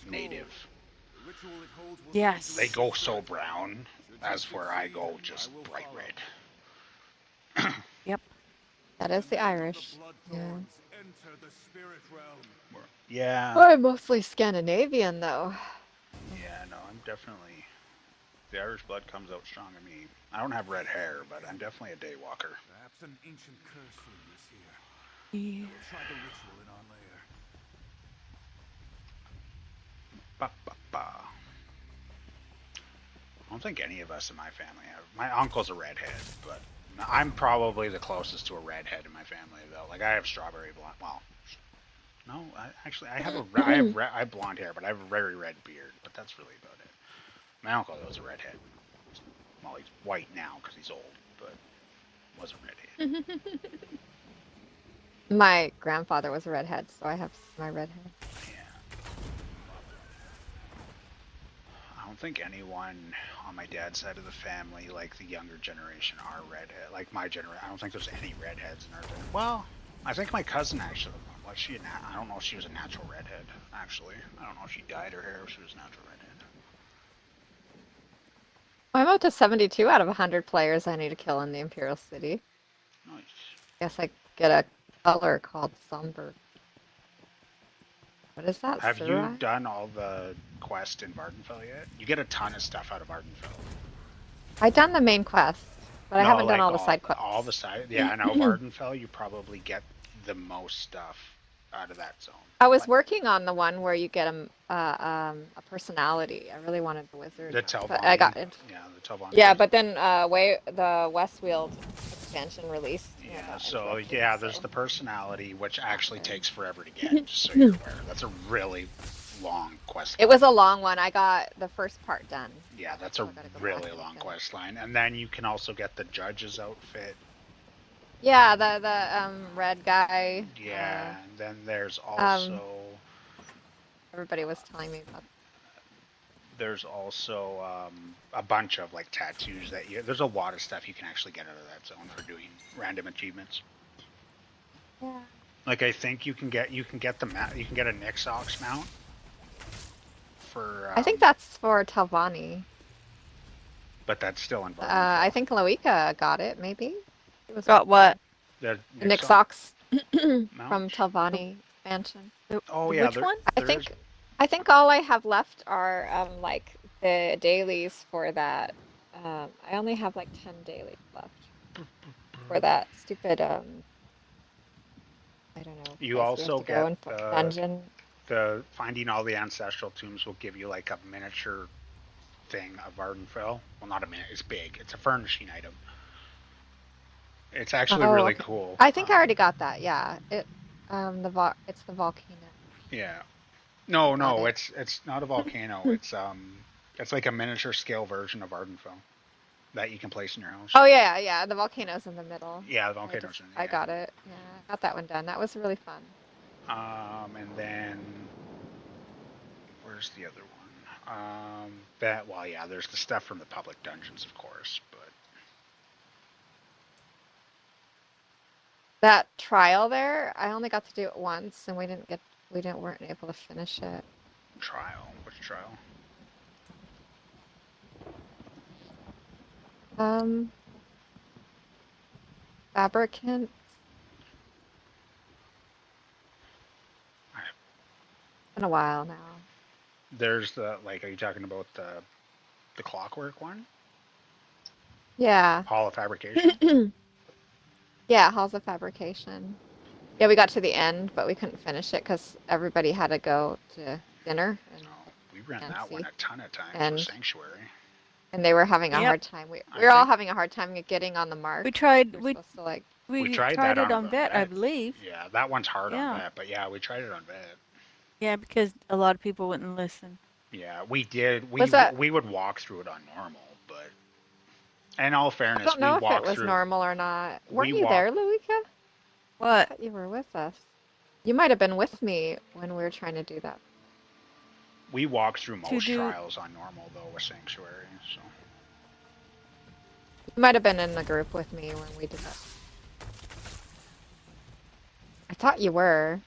native. Yes. They go so brown. As where I go, just bright red. Yep. That is the Irish. Yeah. Yeah. I'm mostly Scandinavian though. Yeah, no, I'm definitely. The Irish blood comes out strong in me. I don't have red hair, but I'm definitely a daywalker. Perhaps an ancient curse lingers here. Yeah. We'll try the ritual in our lair. Ba, ba, ba. I don't think any of us in my family have. My uncle's a redhead, but I'm probably the closest to a redhead in my family, though. Like, I have strawberry blonde. Well, no, I have blonde hair, but I have a very red beard. But that's really about it. My uncle was a redhead. Well, he's white now because he's old, but was a redhead. My grandfather was a redhead, so I have my redhead. I don't think anyone on my dad's side of the family, like the younger generation, are redhead. Like my generation, I don't think there's any redheads in our family. Well, I think my cousin actually. Was she? I don't know if she was a natural redhead. Actually, I don't know if she dyed her hair or if she was a natural redhead. I'm up to 72 out of 100 players I need to kill in the Imperial City. Nice. Guess I get a color called Somber. What is that? Have Surai? you done all the quest in Vardenfell yet? You get a ton of stuff out of Vardenfell. I've done the main quest, but I No, haven't done like all the side quests. All the side. Yeah, I know Vardenfell. You probably get the most stuff out of that zone. I was working on the one where you get a personality. I really wanted the wizard. The Telvanni. But I got it. Yeah, the Telvanni. Yeah, but then the Westfield expansion released. Yeah, so yeah, there's the personality, which actually takes forever to get, just so you're aware. That's a really long quest line. It was a long one. I got the first part done. Yeah, that's a really long quest line. And then you can also get the judge's outfit. Yeah, the red guy. Yeah, and then there's also Everybody was telling me about. There's also a bunch of like tattoos that there's a lot of stuff you can actually get out of that zone for doing random achievements. Yeah. Like I think you can get the you can get a Nixox mount for. I think that's for Talvani. But that's still involved. I think Loika got it. Maybe. It was Got what? The Nixox mount? from Talvani expansion. Oh yeah. Which one? I think all I have left are like the dailies for that. I only have like 10 dailies left for that stupid I don't know. You place we also have to go get in dungeon. the finding all the ancestral tombs will give you like a miniature thing of Vardenfell. Well, not a minute. It's big. It's a furnishing item. It's actually really okay. cool. I think I already got that. Yeah. It's the volcano. Yeah. No, Got it's not a volcano. It's like a miniature scale version of Ardenfell that you can place in your house. Oh yeah. The volcano's in the middle. Yeah, the volcano's I got it. Yeah, I got that one done. That was really fun. And then where's the other one? There's the stuff from the public dungeons, of course, but that trial there, I only got to do it once, and weren't able to finish it. Trial? Which trial? Fabricant. It's been a while now. There's are you talking about the clockwork one? Yeah. Hall of Fabrication? Yeah, Halls of Fabrication. Yeah, we got to the end, but we couldn't finish it because everybody had to go to dinner. We ran that one a ton of times and for Sanctuary. And they were having a hard time. We were all having a hard time getting on the mark. We tried. We tried it on vet, I believe. Yeah, that one's hard on vet, but yeah, we tried it on vet. Yeah, because a lot of people wouldn't listen. Yeah, we did. We would walk through it on normal, but in all fairness, I don't know if it was normal or not. Weren't you there, Luika? What? I thought you were with us. You might have been with me when we were trying to do that. We walked through most trials on normal though with Sanctuary, so. You might have been in the group with me when we did that. I thought you were.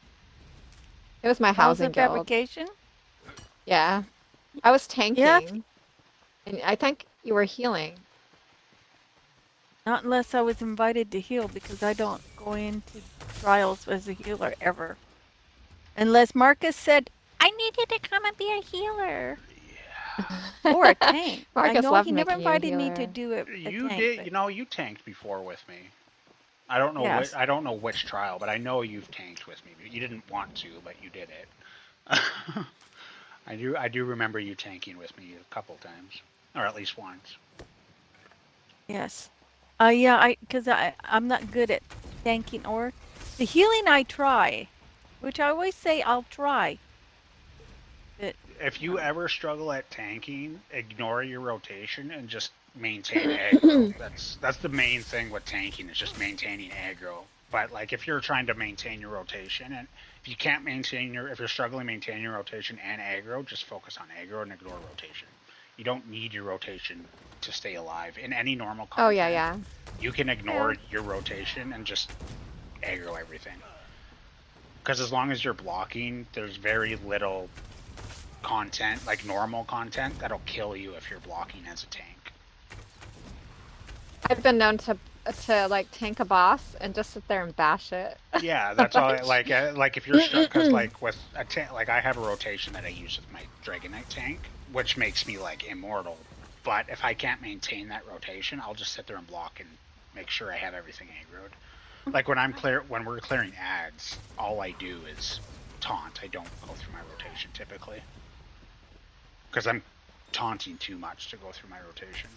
It was my housing guild. Fabrication? Yeah. I was tanking. Yeah. And I think you were healing. Not unless I was invited to heal, because I don't go into trials as a healer ever. Unless Marcus said, I need you to come and be a healer. Yeah. Or a tank. Marcus I know loved he never making you a invited me to healer. do it. You did, you tanked before with me. I don't know Yes. I don't know which trial, but I know you've tanked with me. You didn't want to, but you did it. I do remember you tanking with me a couple times, or at least once. Yes. Because I'm not good at tanking or the healing. I try, which I always say I'll try. But If you ever struggle at tanking, ignore your rotation and just maintain aggro. That's the main thing with tanking, is just maintaining aggro. But like if you're trying to maintain your rotation, and if you can't if you're struggling maintaining your rotation and aggro, just focus on aggro and ignore rotation. You don't need your rotation to stay alive in any normal content. Oh, yeah. You can ignore your rotation and just aggro everything. Because as long as you're blocking, there's very little content, like normal content, that'll kill you if you're blocking as a tank. I've been known to like tank a boss and just sit there and bash it. Yeah, that's all. Like if you're stuck, because like with a tank, like I have a rotation that I use with my Dragon Knight tank, which makes me like immortal. But if I can't maintain that rotation, I'll just sit there and block and make sure I have everything aggroed. Like when we're clearing ads, all I do is taunt. I don't go through my rotation typically, because I'm taunting too much to go through my rotation.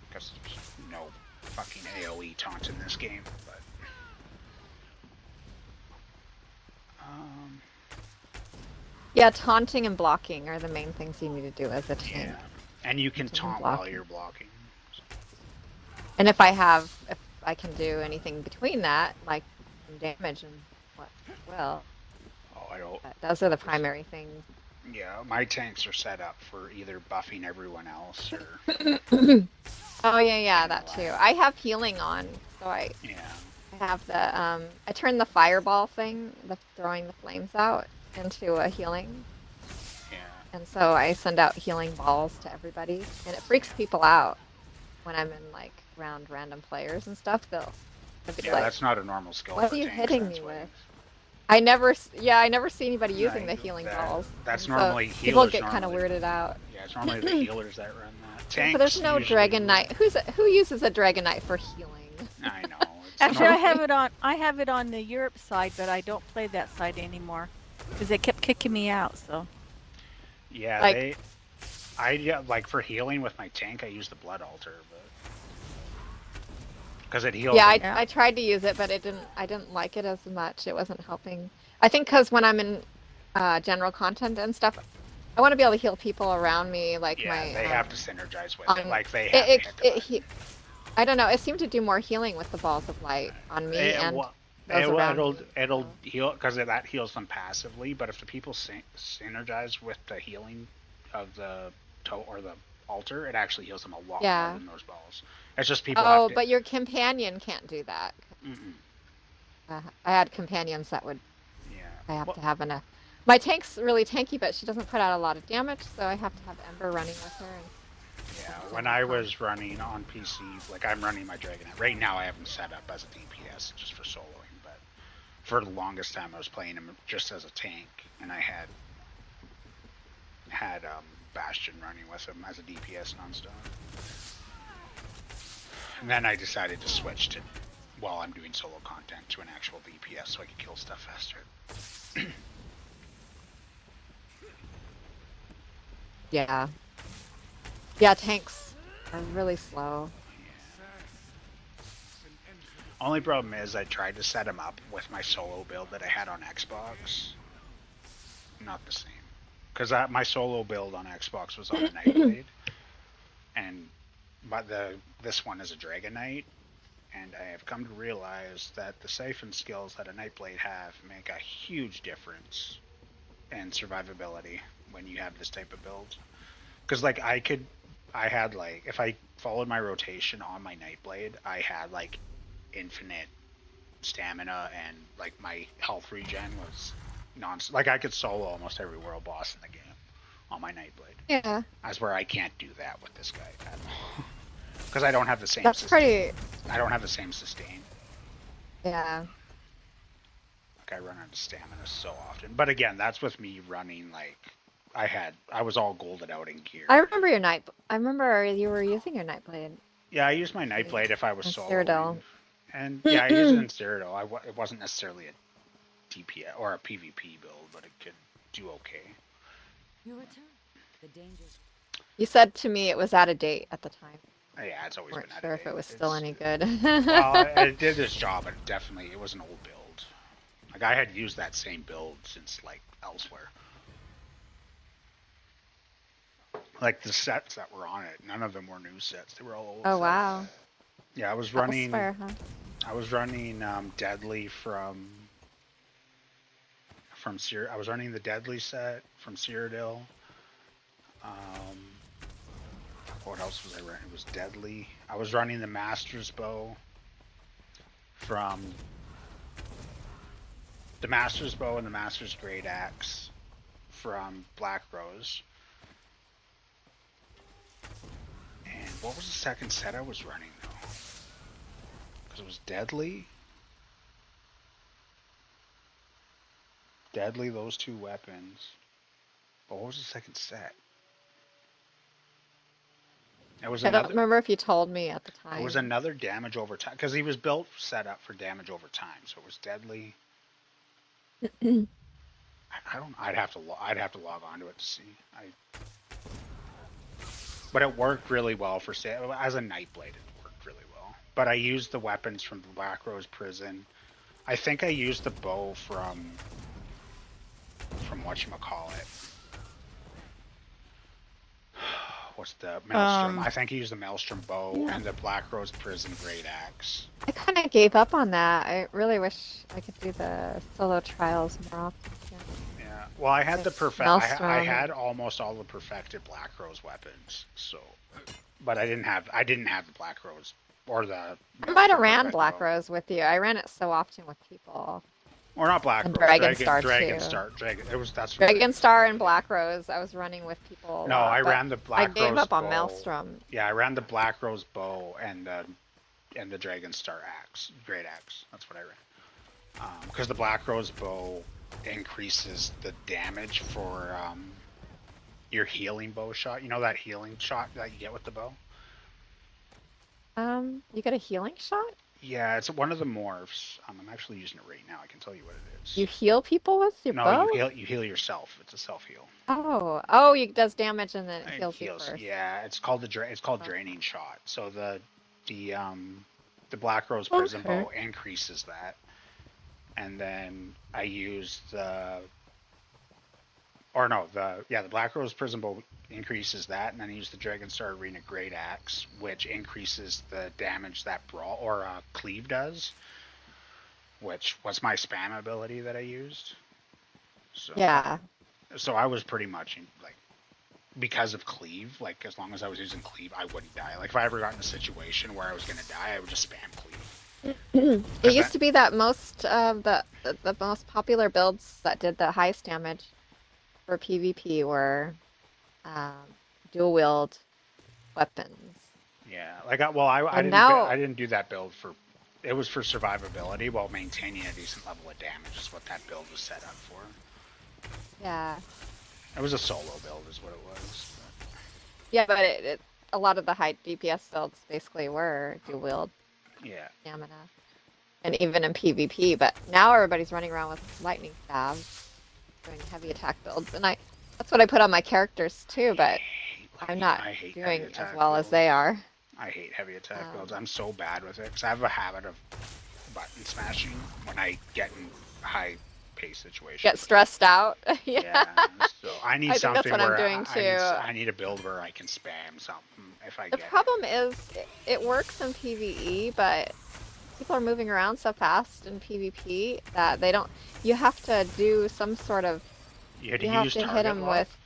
Because there's no fucking AoE taunt in this game. But yeah, taunting and blocking are the main things you need to do as a tank. Yeah, and you can taunt while you're blocking. And if I can do anything between that, like some damage and what, well. Oh, I don't. Those are the primary things. Yeah, my tanks are set up for either buffing everyone else or Oh yeah, that too. I have healing on, so I yeah. have the I turned the fireball thing, the throwing the flames out, into a healing. Yeah. And so I send out healing balls to everybody, and it freaks people out when I'm in like around random players and stuff. They'll be Yeah, like, that's not a normal skill. "What for are you tanks, hitting that's me why- with?" I never see anybody using the Right, healing that- balls. that's and so normally people healers get kind of normally- weirded out. Yeah, it's normally the healers that run that. Tanks But there's no usually Dragon will- Knight. Who uses a Dragon Knight for healing? I know. It's Actually, I normal. have it on the Europe side, but I don't play that side anymore because they kept kicking me out. So Yeah, Like- like for healing with my tank, I use the Blood Altar, but because it heals. Yeah, them. I tried to use it, but I didn't like it as much. It wasn't helping. I think because when I'm in general content and stuff, I want to be able to heal people around me, like Yeah, my. they have to synergize with it. on- Like they have to hit the button. I don't know. It seemed to do more healing with the balls of light on me and those around me. It'll heal because that heals them passively. But if the people synergize with the healing of the or the altar, it actually heals them a lot Yeah. more than those balls. It's just people. Oh, have to, but your companion can't do that. Mm-mm. I had companions that would. Yeah. I have to have enough. My tank's really tanky, but she doesn't put out a lot of damage, so I have to have Ember running with her. Yeah, when I was running on PC, like I'm running my Dragon Knight. Right now I have him set up as a DPS just for soloing, but for the longest time I was playing him just as a tank, and I had Bastion running with him as a DPS nonstop. And then I decided to switch to, while I'm doing solo content, to an actual DPS so I could kill stuff faster. Yeah. Yeah, tanks are really slow. Only problem is I tried to set him up with my solo build that I had on Xbox. Not the same. Because my solo build on Xbox was on a Nightblade. But this one is a Dragon Knight. And I have come to realize that the siphon skills that a Nightblade have make a huge difference in survivability when you have this type of build. Because like I had like, if I followed my rotation on my Nightblade, I had like infinite stamina, and like my health regen was like I could solo almost every world boss in the game on my Nightblade. Yeah. That's where I can't do that with this guy at all. Because I don't have the same That's sustain. pretty. I don't have the same sustain. Yeah. Like I run out of stamina so often. But again, that's with me running like I was all golded out in gear. I remember your night. I remember you were using your Nightblade. Yeah, I used my Nightblade if I was In solo. Cyrodiil. And yeah, I used it in Cyrodiil. It wasn't necessarily a DPS or a PvP build, but it could do okay. Your return. The dangers. You said to me it was out of date at the time. Yeah, it's always Weren't been out sure of if it date. was still any good. Well, it did its job, but it was an old build. Like I had used that same build since like elsewhere. Like the sets that were on it, none of them were new sets. They were all old. Oh sets. wow. Yeah, I was That was running. fair, huh? I was running Deadly from I was running the Deadly set from Cyrodiil. What else was I running? It was Deadly. I was running the Master's Bow from the Master's Bow and the Master's Great Axe from Black Rose. And what was the second set I was running though? Because it was Deadly. Deadly, those two weapons. But what was the second set? It was I don't another. remember if you told me at the time. It was another damage over time because he was built set up for damage over time. So it was Deadly. I don't. I'd have to log onto it to see. But it worked really well for as a Nightblade. It worked really well. But I used the weapons from the Black Rose Prison. I think I used the bow from whatchamacallit. What's the Maelstrom? I think I used the Maelstrom bow and the Black Rose Prison Great Axe. I kind of gave up on that. I really wish I could do the solo trials more often. Yeah, Well, I had the There's perfect. I Maelstrom. had almost all the perfected Black Rose weapons. So, but I didn't have the Black Rose or the. I might have the ran perfect Black bow. Rose with you. I ran it so often with people. Or not Black And Rose. Dragon Star, Dragon too. Star. Dragon. It was that's. Dragon Star and Black Rose, I was running with people a No, lot, I but ran the Black I gave Rose up on bow. Maelstrom. Yeah, I ran the Black Rose bow and the Dragon Star axe, Great Axe. That's what I ran. Because the Black Rose bow increases the damage for your healing bow shot. You know that healing shot that you get with the bow? You get a healing shot? Yeah, it's one of the morphs. I'm actually using it right now. I can tell you what it is. You heal people with your No, bow? you heal yourself. It's a self heal. Oh, it does damage and then it It heals you heals. first. Yeah, it's called draining shot. So the Black Rose Prism Okay. bow increases that, and then I use the Black Rose Prism bow increases that, and then I use the Dragon Star Arena Great Axe, which increases the damage that Brawl or Cleave does, which was my spam ability that I used. So, Yeah. So I was pretty much because of Cleave, like as long as I was using Cleave, I wouldn't die. Like if I ever got in a situation where I was gonna die, I would just spam Cleave. It used to be that most of the most popular builds that did the highest damage for PvP were dual wield weapons. Yeah, like I didn't do that build for. It was for survivability while maintaining a decent level of damage. Is what that build was set up for. Yeah. It was a solo build, is what it was. Yeah, but a lot of the high DPS builds basically were dual wield Yeah. stamina, and even in PvP. But now everybody's running around with lightning stabs, doing heavy attack builds, and that's what I put on my characters too. But I'm not doing as well as they are. I hate heavy attack builds. I'm so bad with it because I have a habit of button smashing when I get in high pace situations. Get stressed out. Yeah. So I need I think something that's what where I'm doing too. I need a build where I can spam something if I The get. problem is it works in PvE, but people are moving around so fast in PvP that they don't. You have to do some sort of. You have have use to hit target them lock? with.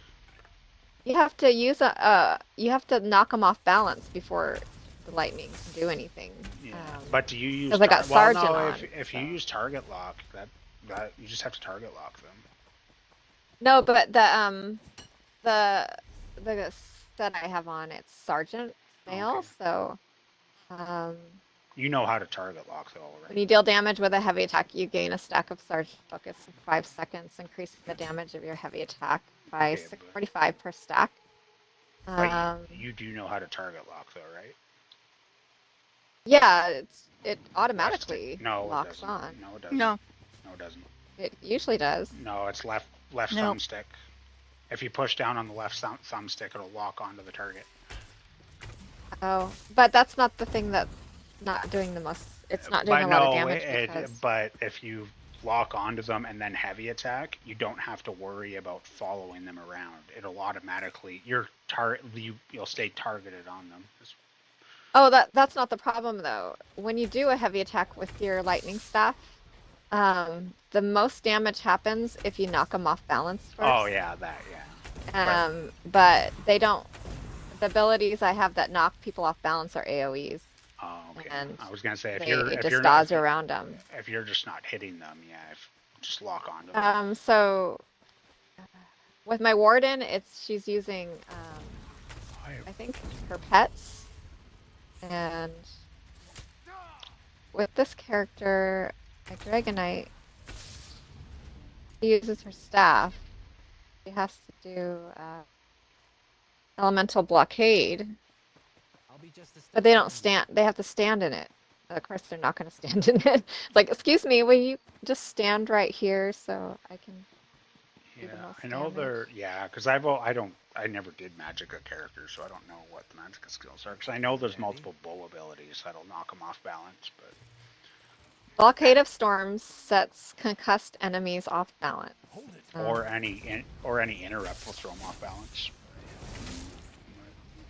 You have to use You have to knock them off balance before the lightning can do anything. Yeah. But do you use? 'cause I got Sergeant no, on, if you use target lock, that you just have to target lock them. No, but the set I have on, it's Sergeant Snail, so You know how to target lock though, right? when you deal damage with a heavy attack, you gain a stack of Sergeant Focus in 5 seconds, increasing the damage of your heavy attack by 645 per stack. But you do know how to target lock though, right? Yeah, it automatically locks it doesn't. on. No, it doesn't. No. No, it doesn't. It usually does. No, it's left Nope. thumbstick. If you push down on the left thumbstick, it'll lock onto the target. Oh, but that's not the thing that's not doing the most. It's not doing a lot of damage because. But if you lock onto them and then heavy attack, you don't have to worry about following them around. It'll automatically you'll stay targeted on them. Oh, that's not the problem though. When you do a heavy attack with your lightning staff, the most damage happens if you knock them off balance first. Oh yeah, that yeah. But they don't. The abilities I have that knock people off balance are AOE's. Oh, okay. And I was gonna say if they you're just dodge around them. If you're just not hitting them, just lock onto them. So with my warden, she's using I think her pets, and with this character, my Dragonite, she uses her staff. She has to do elemental blockade. But they don't stand. They have to stand in it. Of course, they're not going to stand in it. It's like, excuse me, will you just stand right here so I can? Yeah, I know they're because I never did Magicka characters, so I don't know what the Magicka skills are. Because I know there's multiple bow abilities that'll knock them off balance, but. Blockade of Storms sets concussed enemies off balance. Or any interrupt will throw them off balance.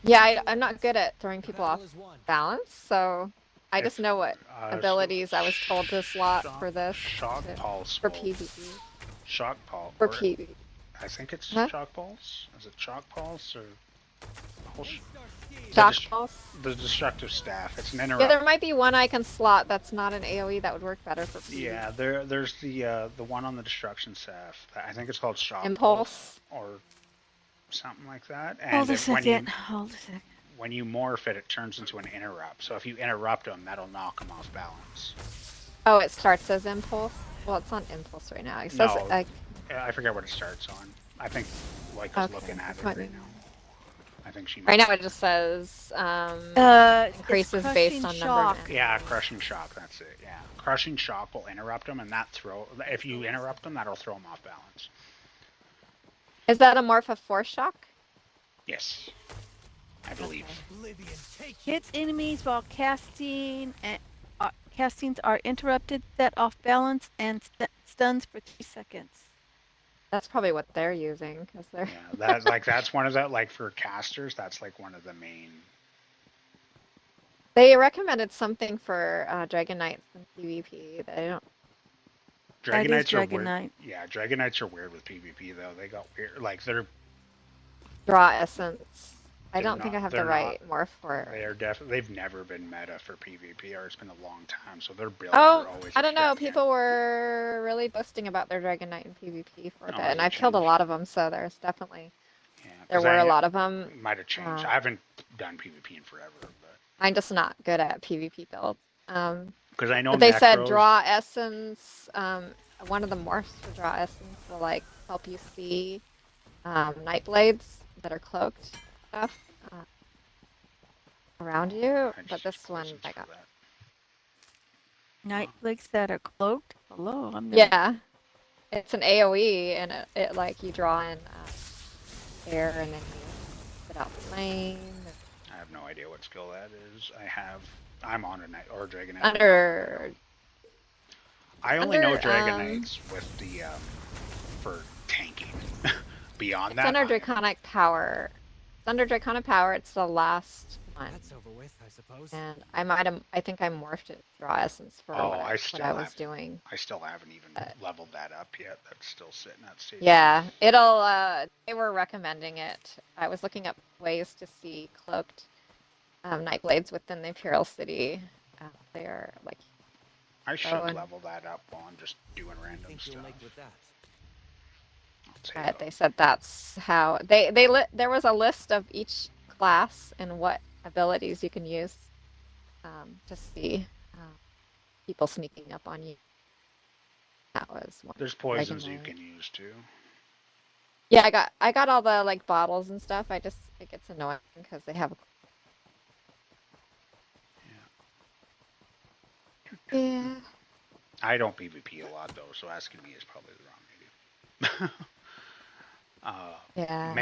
Yeah, I'm not good at throwing people off balance, so I just know what abilities I was told to slot for this. Shock Pulse. For PvE. Shock Pulse. For PvE. I think it's Huh? Shock Pulse. Is it Shock Pulse or Shock Pulse. the destructive staff? It's an Yeah, interrupt. there might be one I can slot that's not an AoE that would work better for PvP. Yeah, there's the one on the destruction staff. I think it's called Shock Impulse. Pulse or something like that. Hold And a second. Hold a second. when you morph it, it turns into an interrupt. So if you interrupt them, that'll knock them off balance. Oh, it starts as Impulse? Well, it's on Impulse right now. It says No, like I forget what it starts on. I think like is Okay, looking at it might right be- now. I think she. right now it just says It's increases based crushing on shock. number of Yeah, crushing shock. That's it. Yeah, crushing shock will interrupt them, and that if you interrupt them, that'll throw them off balance. Is that a morph of Force Shock? Yes, I believe. Oblivion, take Hits enemies while casting and castings are interrupted, set off balance, and stuns for 3 seconds. That's probably what they're using, because they're. Yeah, that's one of the for casters. That's like one of the main. They recommended something for Dragon Knights and PvP that I don't. Dragon That is Knights are Dragon weird. Knight. Yeah, Dragon Knights are weird with PvP though. They got weird. Like they're Draw Essence. I They're don't think not- I have they're the right morph for it. they are definitely they've never been meta for PvP, or it's been a long time. So their builds Oh, are always. I don't know. extravagant. People were really boasting about their Dragon Knight in PvP for a Oh, bit, and they I've killed a changed. lot of them, so there's definitely Yeah, there 'cause were I a lot of them. Might have changed. Uh, I haven't done PvP in forever, but I'm just not good at PvP builds. because I know. But they said Necros- Draw Essence. One of the morphs for Draw Essence will like help you see Night Blades that are cloaked stuff around you. I But just this use one poisons I for got. that. Night legs that are cloaked. Hello, I'm not. Yeah, it's an AOE, and it like you draw in air, and then you put out flame. I have no idea what skill that is. I'm on a Knight or a Dragon Knight. Under I only know under, Dragon um, Knights with the for tanking. Beyond it's that, under I- Draconic Power. It's under Draconic Power. It's the last one. That's over with, I suppose. And I think I morphed it Draw Essence for Oh, what I I still was have- doing. I still haven't even leveled that up yet. That's still sitting at stage. Yeah, it'll, they were recommending it. I was looking up ways to see cloaked Night Blades within the Imperial City. They are, like, I should and- level that up while I'm just doing I random think you'll stuff. make with that. I'll take they said that's how, there was a list of each class and what abilities you can use to see people sneaking up on you. That was one. There's Dragon poisons you Knight. can use too. Yeah, I got all the like bottles and stuff. It gets annoying because they have. Yeah. I don't PvP a lot though, so asking me is probably the wrong idea. Yeah.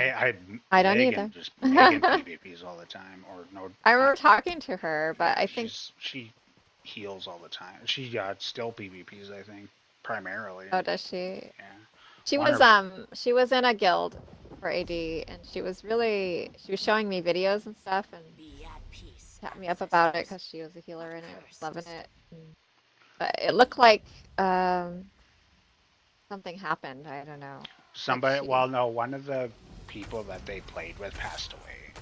I don't Megan either. just Megan PvPs all the time, or no. I remember talking to her, but I think she heals all the time. She still PvPs, I think, primarily. oh, does she? Yeah. She One was of- she was in a guild for AD, and she was showing me videos and stuff, and tapped me up about it because she was a healer and I was loving it. But it looked like something happened. I don't know. Somebody, she- well, no, one of the people that they played with passed away.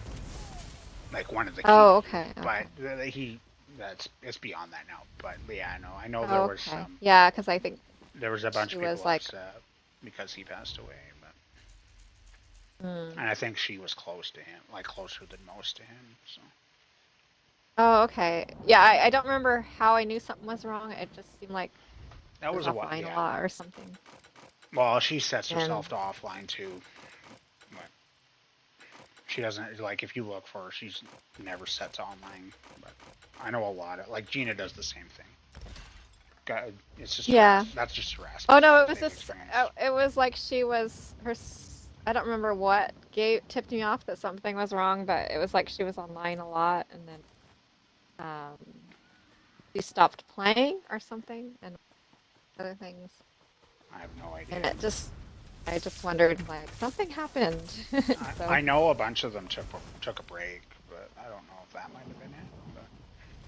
Like one of the. Oh, key- okay. But it's beyond that now. But yeah, I know Oh, there was okay. some. Yeah, because I think There was a bunch she of people was like- upset because he passed away. But mm. and I think she was close to him, like closer than most to him. So Oh, okay. Yeah, I don't remember how I knew something was wrong. It just seemed like that it was was a while. offline Yeah. a lot or something. Well, she sets And- herself to offline too. But she doesn't like if you look for her, she's never set to online. But I know a lot of like Gina does the same thing. It's just Yeah. That's just harassment. Oh no, it was They've just experienced. it was like she was I don't remember what tipped me off that something was wrong, but it was like she was online a lot, and then she stopped playing or something, and other things. I have no idea. And I just wondered, like, something happened. So- I know a bunch of them took a break, but I don't know if that might have been it. But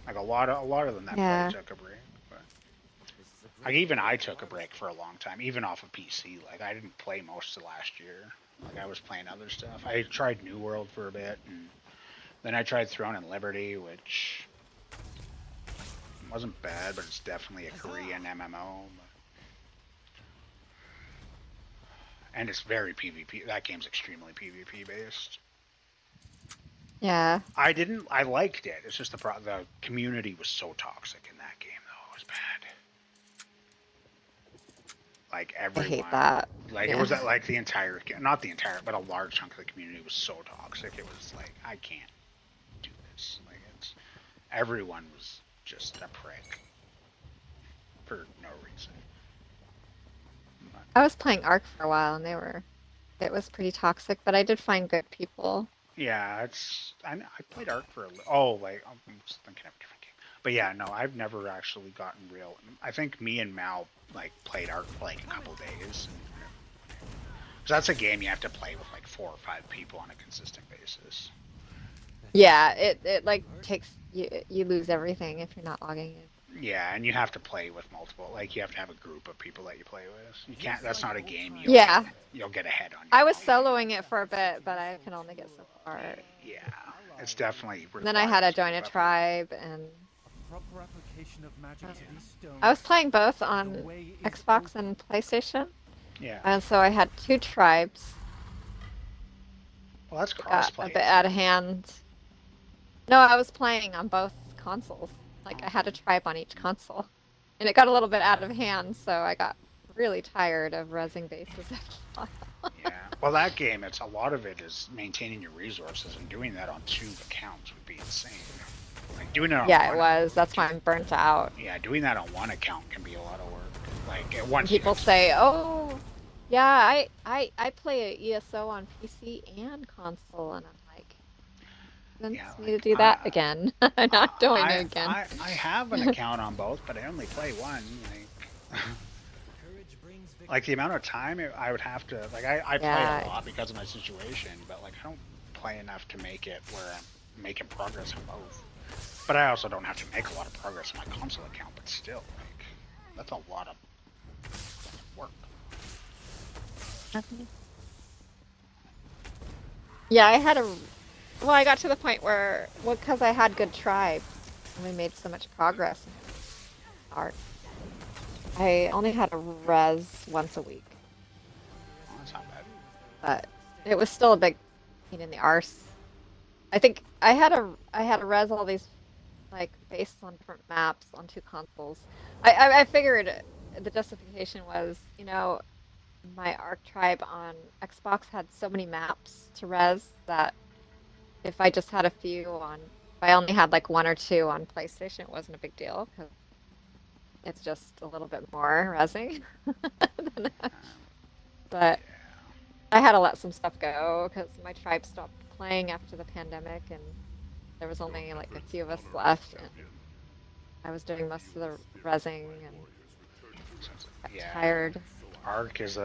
like a lot of them that Yeah. played took a break. But This is a Like even I took a break for a long time, even off of PC. Like I didn't play most of last year. Like I was playing other stuff. I tried New World for a bit, and then I tried Throne and Liberty, which wasn't bad, but it's definitely a Korean MMO. And it's very PvP. That game's extremely PvP based. Yeah. I liked it. It's just the community was so toxic in that game, though. It was bad. Like everyone. I hate that. Like it was like the entire, not the entire, but a large chunk of the community was so toxic. It was like, I can't do this. Like everyone was just a prick for no reason. But, I was playing Ark for a while, and it was pretty toxic, but I did find good people. yeah, I played Ark for I'm just thinking of a different game. But yeah, no, I've never actually gotten real. I think me and Mal like played Ark for like a couple days. Because that's a game you have to play with like 4 or 5 people on a consistent basis. Yeah, it like takes you lose everything if you're not logging in. Yeah, and you have to play with multiple. Like you have to have a group of people that you play with. You can't. That's not a game. You'll get ahead on. I was soloing it for a bit, but I can only get so far. Yeah, it's definitely. Then I had to join a tribe, and Proper application of magic to these stones. I was playing both on Xbox and PlayStation. Yeah. And so I had 2 tribes. Well, that's Got crossplay. a bit out of hand. No, I was playing on both consoles. Like I had a tribe on each console, and it got a little bit out of hand, so I got really tired of rezzing bases after a while. Yeah. Well, that game, a lot of it is maintaining your resources, and doing that on 2 accounts would be insane. Like doing it on Yeah, it was. That's why I'm burnt out. Yeah, doing that on 1 account can be a lot of work. Like at once People say, "Oh, yeah, I play ESO on PC and console," and I'm like, "Need to do that again." I'm not doing it again. I have an account on both, but I only play one. Like the amount of time I would have to I play a lot because of my situation, but like I don't play enough to make it where I'm making progress on both. But I also don't have to make a lot of progress on my console account. But still, like that's a lot of work. Yeah, I got to the point where, because I had good tribe, and we made so much progress in Ark. I only had to res once a week. Oh, that's not bad. But it was still a big pain in the arse. I think I had to res all these like based on different maps on 2 consoles. I figured the justification was, my Ark tribe on Xbox had so many maps to res that if I just had a few if I only had like 1 or 2 on PlayStation, it wasn't a big deal because it's just a little bit more rezzing. But I had to let some stuff go because my tribe stopped playing after the pandemic, and there was only like a few of us left, and I was doing most of the rezzing and got tired. Ark is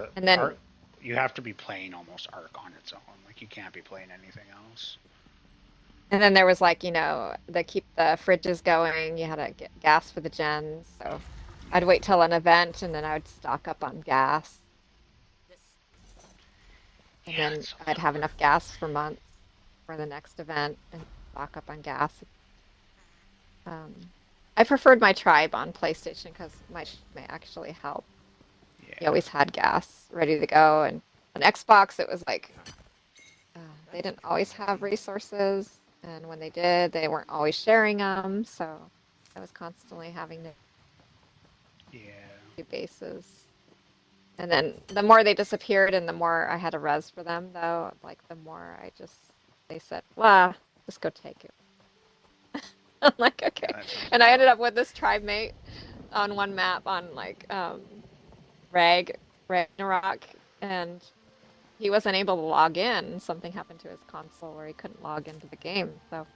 you have to be playing almost Ark on its own. Like you can't be playing anything else. And then there was like, they keep the fridges going. You had to get gas for the gens. So I'd wait till an event, and then I would stock up on gas. And then I'd have enough gas for months for the next event and stock up on gas. I preferred my tribe on PlayStation because my may actually help. You always had gas ready to go, and on Xbox it was like they didn't always have resources, and when they did, they weren't always sharing them. So I was constantly having to do bases. And then the more they disappeared, and the more I had to res for them, though, like the more they said, "Well, just go take it." I'm like, okay. And I ended up with this tribe mate on one map on like Ragnarok, and he wasn't able to log in. Something happened to his console where he couldn't log into the game. So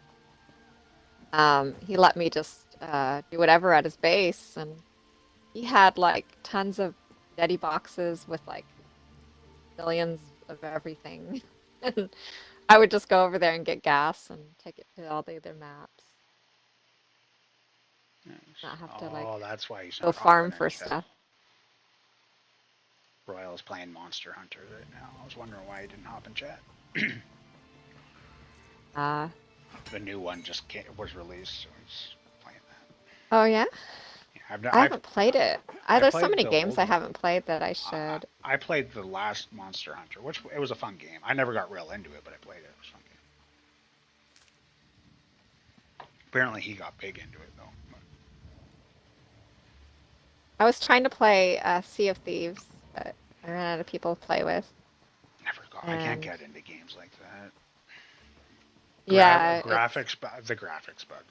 he let me just do whatever at his base, and he had like tons of Yeti boxes with like millions of everything. And I would just go over there and get gas and take it to all the other maps. Not have to like Oh, that's why he's go not farm hopping for in chat. stuff. Royal's playing Monster Hunter right now. I was wondering why he didn't hop in chat. The new one just was released, so he's playing that. Oh yeah? Yeah, I haven't played it. There's so played many the games old I one. haven't played that I should. I played the last Monster Hunter, which it was a fun game. I never got real into it, but I played it. It was a fun game. Apparently, he got big into it though. I was trying to play Sea of Thieves, but I ran out of people to play with. Never got. I can't get into games like that. Yeah. The graphics bug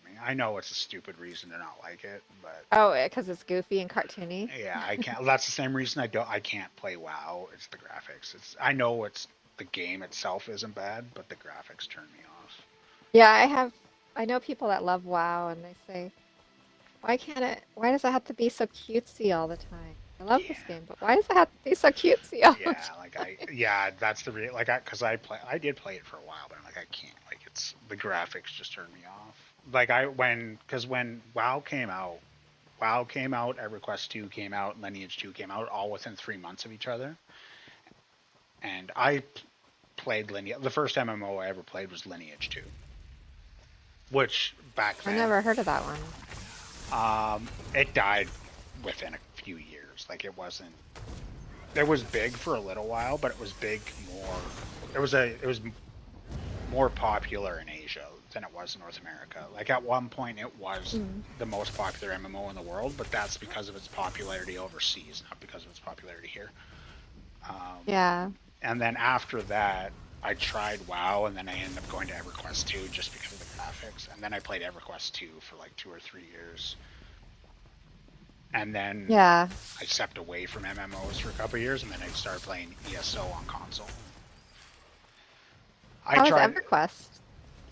me. I know it's a stupid reason to not like it, but Oh, because it's goofy and cartoony. yeah, I can't. That's the same reason I can't play WoW. It's the graphics. I know it's the game itself isn't bad, but the graphics turn me off. Yeah, I know people that love WoW, and they say, why does it have to be so cutesy all the time? I love this game, but why does it have to be so cutesy all the time? That's the because I did play it for a while, but I'm like, I can't. Like, it's the graphics just turn me off. Like when WoW came out, EverQuest 2 came out, Lineage 2 came out, all within 3 months of each other. And I played Lineage. The first MMO I ever played was Lineage 2, which back then I never heard of that one. it died within a few years. Like it was big for a little while, but it was big more. It was more popular in Asia than it was in North America. Like at one point, it was the most popular MMO in the world, but that's because of its popularity overseas, not because of its popularity here. Yeah. And then after that, I tried WoW, and then I ended up going to EverQuest 2 just because of the graphics. And then I played EverQuest 2 for like 2 or 3 years. And then I stepped away from MMOs for a couple of years, and then I started playing ESO on console. How was EverQuest?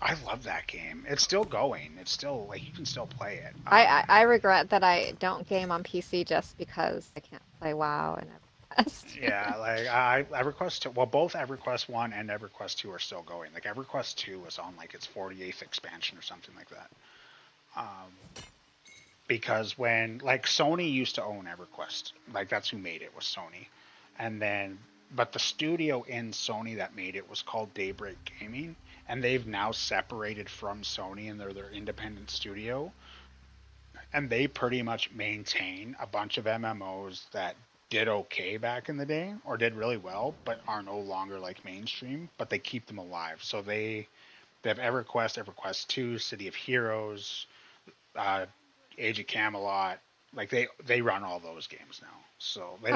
I love that game. It's still going. It's still like you can still play it. I regret that I don't game on PC just because I can't play WoW and EverQuest. Yeah, like EverQuest 2. Well, both EverQuest 1 and EverQuest 2 are still going. Like EverQuest 2 was on like its 48th expansion or something like that. Because when like Sony used to own EverQuest, like that's who made it was Sony, and then but the studio in Sony that made it was called Daybreak Gaming, and they've now separated from Sony and they're their independent studio, and they pretty much maintain a bunch of MMOs that did okay back in the day or did really well, but are no longer like mainstream, but they keep them alive. So they have EverQuest, EverQuest 2, City of Heroes, Age of Camelot, like they run all those games now. So they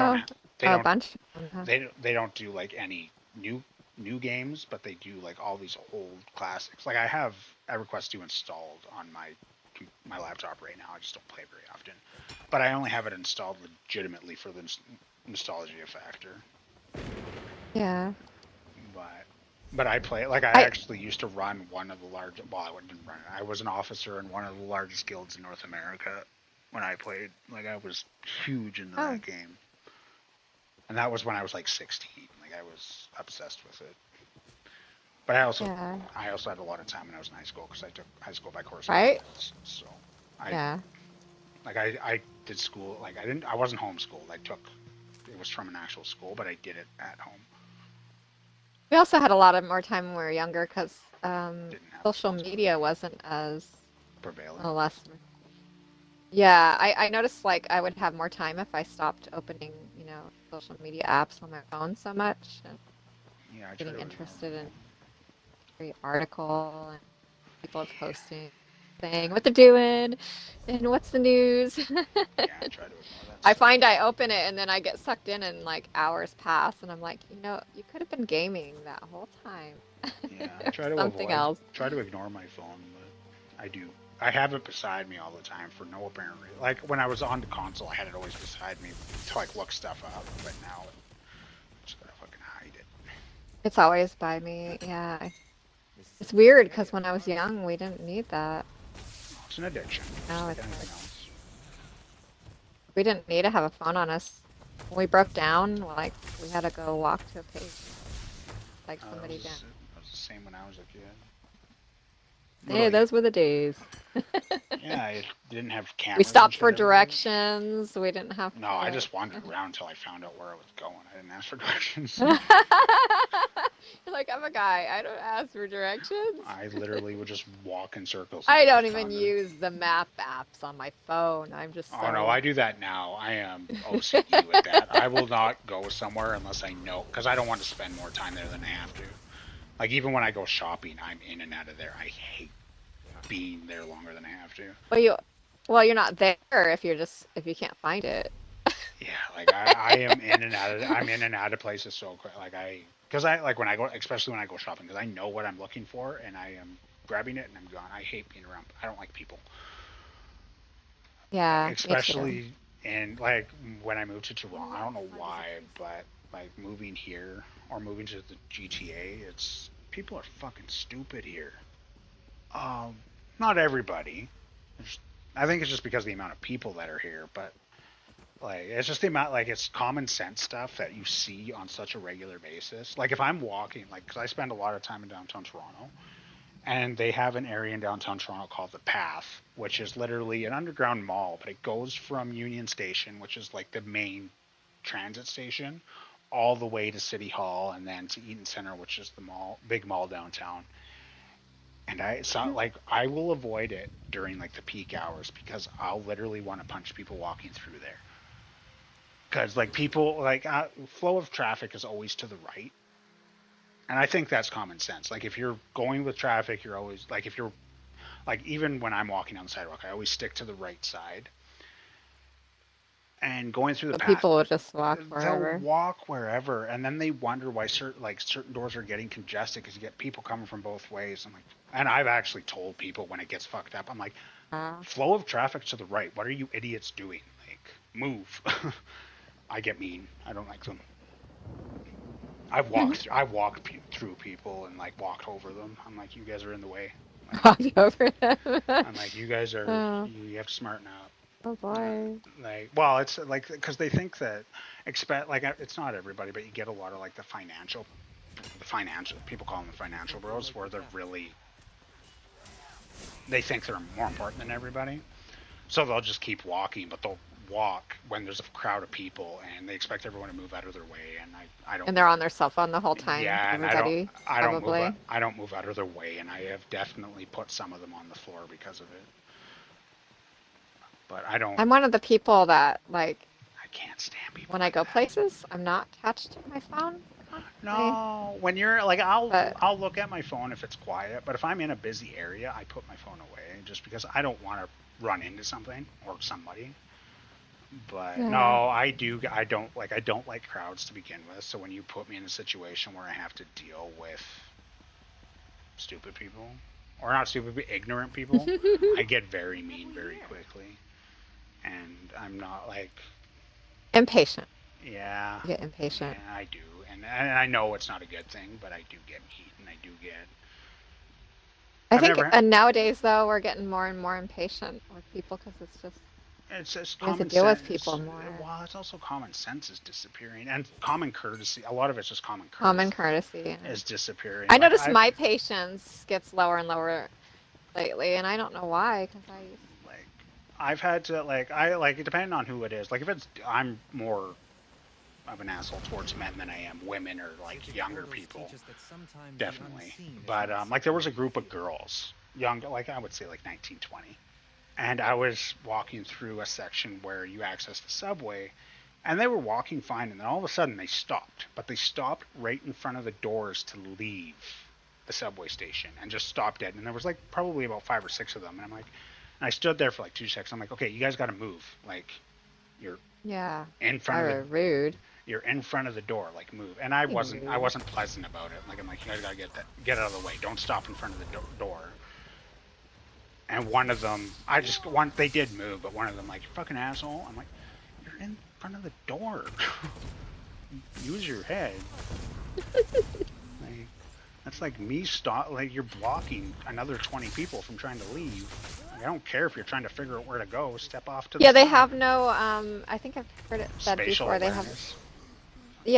don't do like any new games, but they do like all these old classics. Like I have EverQuest 2 installed on my laptop right now. I just don't play very often, but I only have it installed legitimately for the nostalgia factor. Yeah. But I play like I actually used to run one of the largest. Well, I didn't run it. I was an officer in one of the largest guilds in North America when I played. Like I was huge into that game, and that was when I was like 16. Like I was obsessed with it. But I also had a lot of time when I was in high school because I took high school by course. Right. So I did school. Like I wasn't homeschooled. It was from an actual school, but I did it at home. We also had a lot of more time when we were younger because social media wasn't as prevalent. Yeah, I noticed like I would have more time if I stopped opening, social media apps on my phone so much. And getting interested in every article and people posting, saying what they're doing and what's the news. I try to ignore that. I find I open it and then I get sucked in and like hours pass and I'm like, you could have been gaming that whole time. Yeah, I try to something else. Try to ignore my phone, but I do. I have it beside me all the time for no apparent reason. Like when I was on the console, I had it always beside me to like look stuff up, but now I just gotta fucking hide it. It's always by me. Yeah. It's weird because when I was young, we didn't need that. It's an addiction. No, it's it's anything else. We didn't need to have a phone on us. When we broke down, like we had to go walk to a page, like somebody down. It was the same when I was a kid. Hey, those were the days. Yeah, Yeah, I didn't have cameras. We stopped and for shit everywhere. directions. We didn't have No, to. I just wandered around until I found out where I was going. I didn't ask for directions. You're like, I'm a guy. I don't ask for directions. I literally would just walk in circles. I until don't even found it. use the map apps on my phone. I'm just so... Oh no, I do that now. I am OCD with that. I will not go somewhere unless I know, because I don't want to spend more time there than I have to. Like even when I go shopping, I'm in and out of there. I hate being there longer than I have to. Well, you're not there if you can't find it. Yeah, like I am in and out of. I'm in and out of places so quick. Because I like when I go, especially when I go shopping, because I know what I'm looking for and I am grabbing it and I'm gone. I hate being around. I don't like people. Yeah. Especially in like when I moved to Toronto. I don't know why, but like moving here or moving to the GTA, it's people are fucking stupid here. Not everybody. I think it's just because of the amount of people that are here, but like it's just the amount, like it's common sense stuff that you see on such a regular basis. Like if I'm walking, like because I spend a lot of time in downtown Toronto, and they have an area in downtown Toronto called the Path, which is literally an underground mall, but it goes from Union Station, which is like the main transit station, all the way to City Hall, and then to Eaton Center, which is the big mall downtown. And I will avoid it during like the peak hours because I'll literally want to punch people walking through there. Because like people flow of traffic is always to the right, and I think that's common sense. Like if you're going with traffic, you're always like if you're like even when I'm walking on the sidewalk, I always stick to the right side. And going through the path, people will just walk wherever. They'll walk wherever, and then they wonder why certain doors are getting congested because you get people coming from both ways. I'm like, and I've actually told people when it gets fucked up, I'm like, flow of traffic to the right. What are you idiots doing? Like, move. I get mean. I don't like them. I've walked through people and like walked over them. I'm like, you guys are in the way. Like, Walked over them. I'm like, you guys are. You have to smarten up. Oh boy. Like, well, it's like because they think that it's not everybody, but you get a lot of like the financial people call them the financial bros, where they think they're more important than everybody, so they'll just keep walking, but they'll walk when there's a crowd of people and they expect everyone to move out of their way, and I don't. And they're on their cell phone the whole time. Yeah, and everybody, I don't move out of their way, and I have definitely put some of them on the floor because of it. But I don't. I'm one of the people that like. I can't stand people. When I go places, I'm not attached to my phone. No, when you're like, I'll look at my phone if it's quiet. But if I'm in a busy area, I put my phone away just because I don't want to run into something or somebody. But no, I don't like crowds to begin with. So when you put me in a situation where I have to deal with stupid people, or not stupid, but ignorant people, I get very mean very quickly. And I'm not like impatient. Yeah. You get impatient. Yeah, I do. And I know it's not a good thing, but I do get heat, and I do get. I think nowadays though we're getting more and more impatient with people because it's just you have common to deal sense. with people more. Well, it's also common sense is disappearing, and common courtesy. A lot of it's just common courtesy. Common courtesy is disappearing. I noticed my patience gets lower and lower lately, and I don't know why. Because I've had to depending on who it is. Like if I'm more of an asshole towards men than I am women or like younger people. Definitely. But like there was a group of girls, young, like I would say like 19, 20. And I was walking through a section where you access the subway, and they were walking fine, and then all of a sudden they stopped. But they stopped right in front of the doors to leave the subway station and just stopped dead. And there was like probably about 5 or 6 of them. And I'm like, and I stood there for like 2 seconds. I'm like, okay, you guys got to move. Like, you're in front of the rude. You're in front of the door. Like, move. And I wasn't pleasant about it. Like, I'm like, you guys got to get out of the way. Don't stop in front of the door. And one of them, they did move, but one of them like, you fucking asshole. I'm like, you're in front of the door. Use your head. Like, that's like me like you're blocking another 20 people from trying to leave. Like, I don't care if you're trying to figure out where to go. Step off to the Yeah, they side. have no, I think I've heard it said Spatial before, awareness. they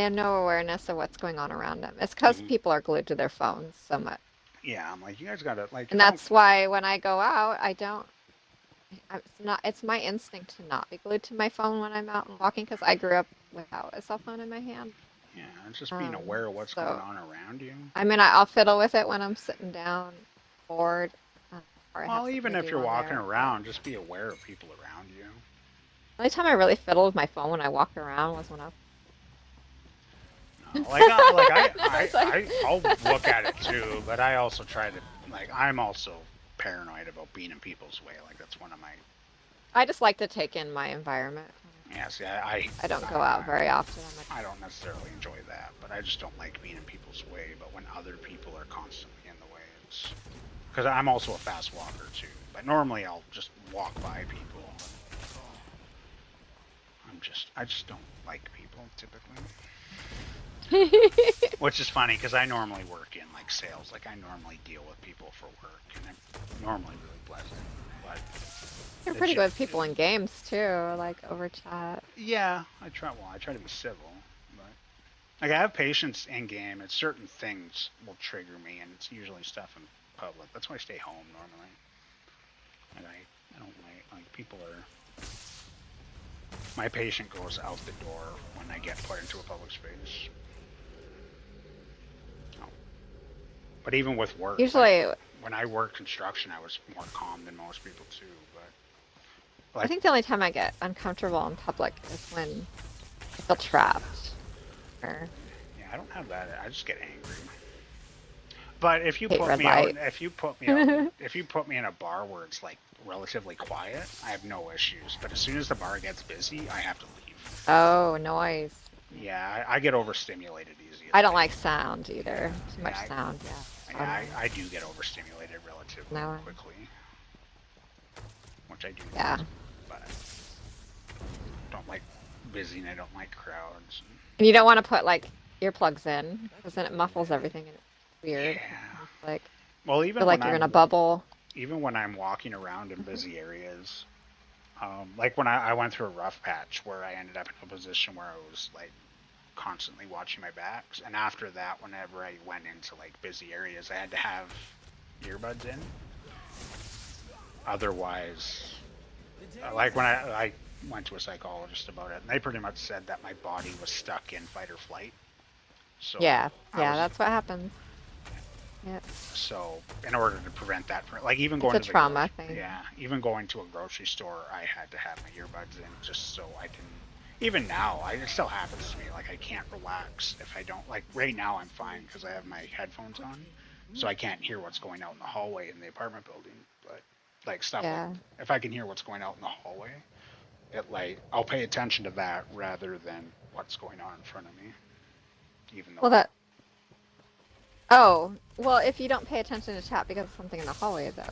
have no awareness of what's going on around them. It's because people are glued to their phones so much. Yeah, I'm like, you guys gotta like. And that's why when I go out, I don't It's my instinct to not be glued to my phone when I'm out and walking because I grew up without a cell phone in my hand. Yeah, it's just being aware of what's So, going on around you. I mean, I'll fiddle with it when I'm sitting down, bored, or I have Well, something even to if do you're on walking there. around, just be aware of people around you. The only time I really fiddled with my phone when I walked around was when I was No, It's like- I'll look at it too, but I also try to, like, I'm also paranoid about being in people's way. Like, that's one of my, I just like to take in my environment. yeah, see, I don't go out very often. I don't necessarily enjoy that, but I just don't like being in people's way. But when other people are constantly in the way, it's, because I'm also a fast walker too. But normally I'll just walk by people. I just don't like people typically. Which is funny because I normally work in like sales. Like I normally deal with people for work, and I'm normally really pleasant. But You're pretty good with people in games too, like over chat. yeah, I try. Well, I try to be civil, but like I have patience in game. And certain things will trigger me, and it's usually stuff in public. That's why I stay home normally. And I don't like people are. My patient goes out the door when I get put into a public space. But even with work, Usually, like, when I worked construction, I was more calm than most people too. But I think the only time I get uncomfortable in public is when I feel trapped. Or yeah, I don't have that. I just get angry. But if you Hate put red me out, lights. if you put me out, if you put me in a bar where it's like relatively quiet, I have no issues. But as soon as the bar gets busy, I have to leave. Oh, noise. Yeah, I get overstimulated easy. I don't like sound either. Too much sound, yeah. Yeah, I do get overstimulated relatively quickly. Which I do. Yeah. But don't like busy and I don't like crowds. And you don't want to put like earplugs in because then it muffles everything and it's weird. Yeah. It's like, Well, even feel like when you're in I'm- a bubble. Even when I'm walking around in busy areas, like when I went through a rough patch where I ended up in a position where I was like constantly watching my backs, and after that, whenever I went into like busy areas, I had to have earbuds in. Otherwise, like when I went to a psychologist about it, and they pretty much said that my body was stuck in fight or flight. So Yeah, I yeah, was- that's what happens. Yep. So in order to prevent that, like even going It's a to the trauma grocery- thing. Yeah, even going to a grocery store, I had to have my earbuds in just so I can. Even now, it still happens to me. Like I can't relax if I don't. Like right now, I'm fine because I have my headphones on, so I can't hear what's going out in the hallway in the apartment building. But like stuff, Yeah. like, if I can hear what's going out in the hallway, I'll pay attention to that rather than what's going on in front of me. Even though. Well, that. Oh, well, if you don't pay attention to chat because of something in the hallway, though,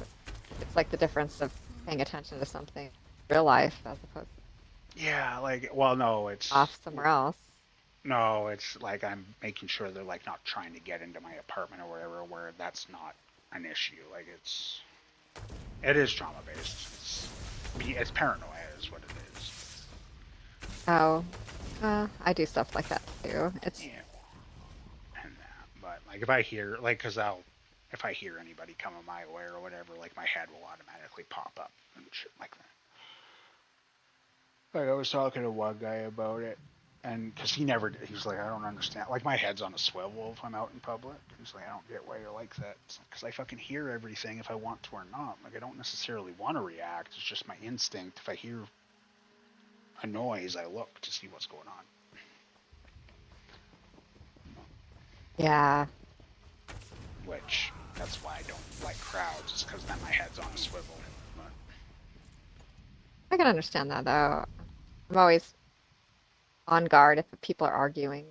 it's like the difference of paying attention to something in real life as opposed Yeah, like well, no, it's to off somewhere else. No, it's like I'm making sure they're like not trying to get into my apartment or whatever, where that's not an issue. Like it is trauma based. It's paranoia is what it is. Oh, I do stuff like that too. It's Yeah. And that, but like if I hear if I hear anybody coming my way or whatever, like my head will automatically pop up and shit like that. Like I was talking to one guy about it, and because he's like, I don't understand. Like my head's on a swivel if I'm out in public. He's like, I don't get why you're like that. Because I fucking hear everything if I want to or not. Like I don't necessarily want to react. It's just my instinct. If I hear a noise, I look to see what's going on. yeah. Which that's why I don't like crowds. Is because then my head's on a swivel. But, I can understand that though. I'm always on guard if people are arguing.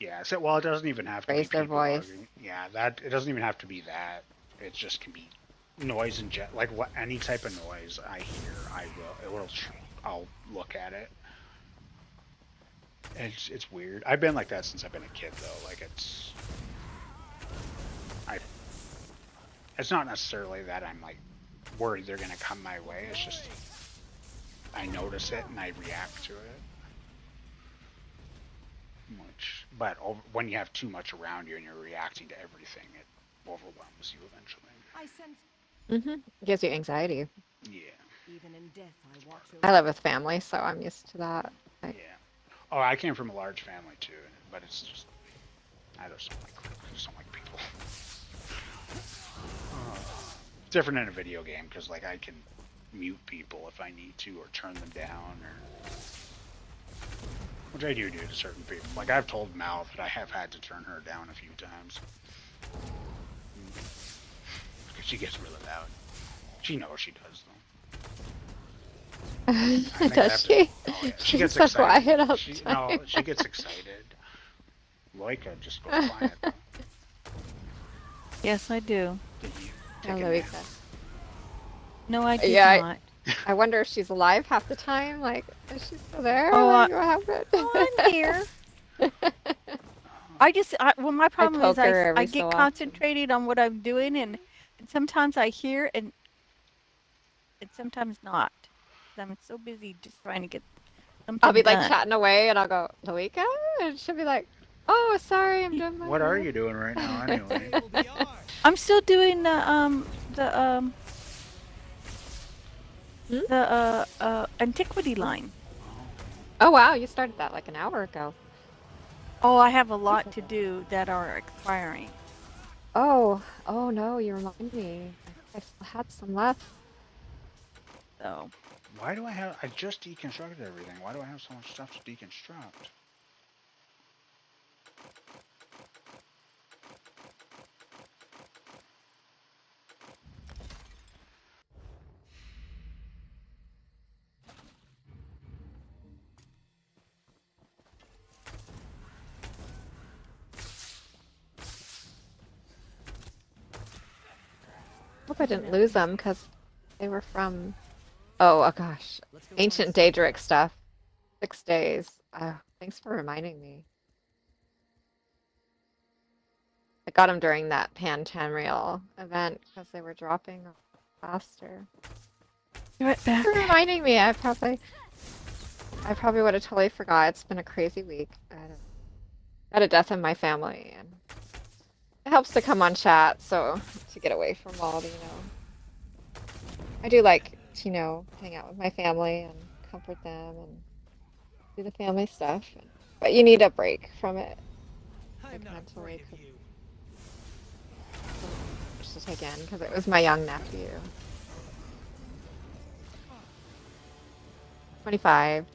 yeah. So well, it doesn't even have to Raise be their people voice. arguing. Yeah, that it doesn't even have to be that. It just can be noise and like any type of noise I hear, I'll look at it. It's weird. I've been like that since I've been a kid though. Like it's not necessarily that I'm like worried they're gonna come my way. It's just I notice it and I react to it. When you have too much around you and you're reacting to everything, it overwhelms you eventually. I sense Mm-hmm. Gives you anxiety. Yeah. Even in death, I watch over I live with family, so I'm used to that. Like, Yeah. Oh, I came from a large family too, but it's just I just don't like people. Different in a video game because like I can mute people if I need to or turn them down or which I do to certain people. Like I've told Mal that I have had to turn her down a few times because she gets really loud. She knows she does though. I think I does have she? to- oh, yeah. She She's gets so excited. quiet all the She, time. no, she gets excited. Loika just goes quiet. Though. Yes, I do. Did you Yeah, take a Louisa. nap? No, I did Yeah, not. I wonder if she's alive half the time. Like, is she still there? Oh, Like, what happened? I'm here. Well, my problem is poke her every I so get often. concentrated on what I'm doing, and sometimes I hear and sometimes not. I'm so busy just trying to get something I'll be like done. chatting away, and I'll go, Loika? And she'll be like, oh, sorry, I'm doing my What are work." you doing right now anyway? I'm still doing antiquity line. Oh, wow, you started that like an hour ago. Oh, I have a lot to do that are expiring. Oh no, you remind me. I still had some left. So Why do I just deconstructed everything. Why do I have so much stuff to deconstruct? Hope I didn't lose them because they were from, oh gosh, ancient Daedric stuff. 6 days. Thanks for reminding me. I got them during that Pan Tamriel event because they were dropping faster. be right back. Thanks for reminding me. I probably would have totally forgot. It's been a crazy week. I had a death in my family, and it helps to come on chat, so to get away from all the, I do like to, hang out with my family and comfort them and do the family stuff. But you need a break from it. I'm not afraid of you. Just to take in, because it was my young nephew. 25.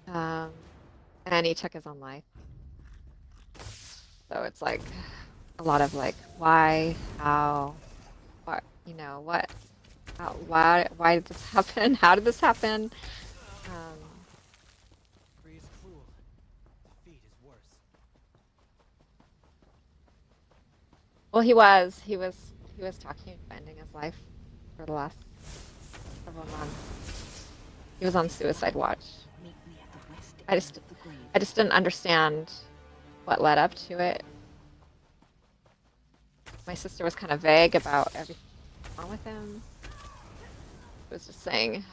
And he took his own life. So it's like a lot of like, why, how, what, what, how, why did this happen? How did this happen? Free is cruel. Defeat is worse. Well, he was talking about ending his life for the last several months. He was on suicide watch. I just didn't understand what led up to it. My sister was kind of vague about everything wrong with him. It was just saying,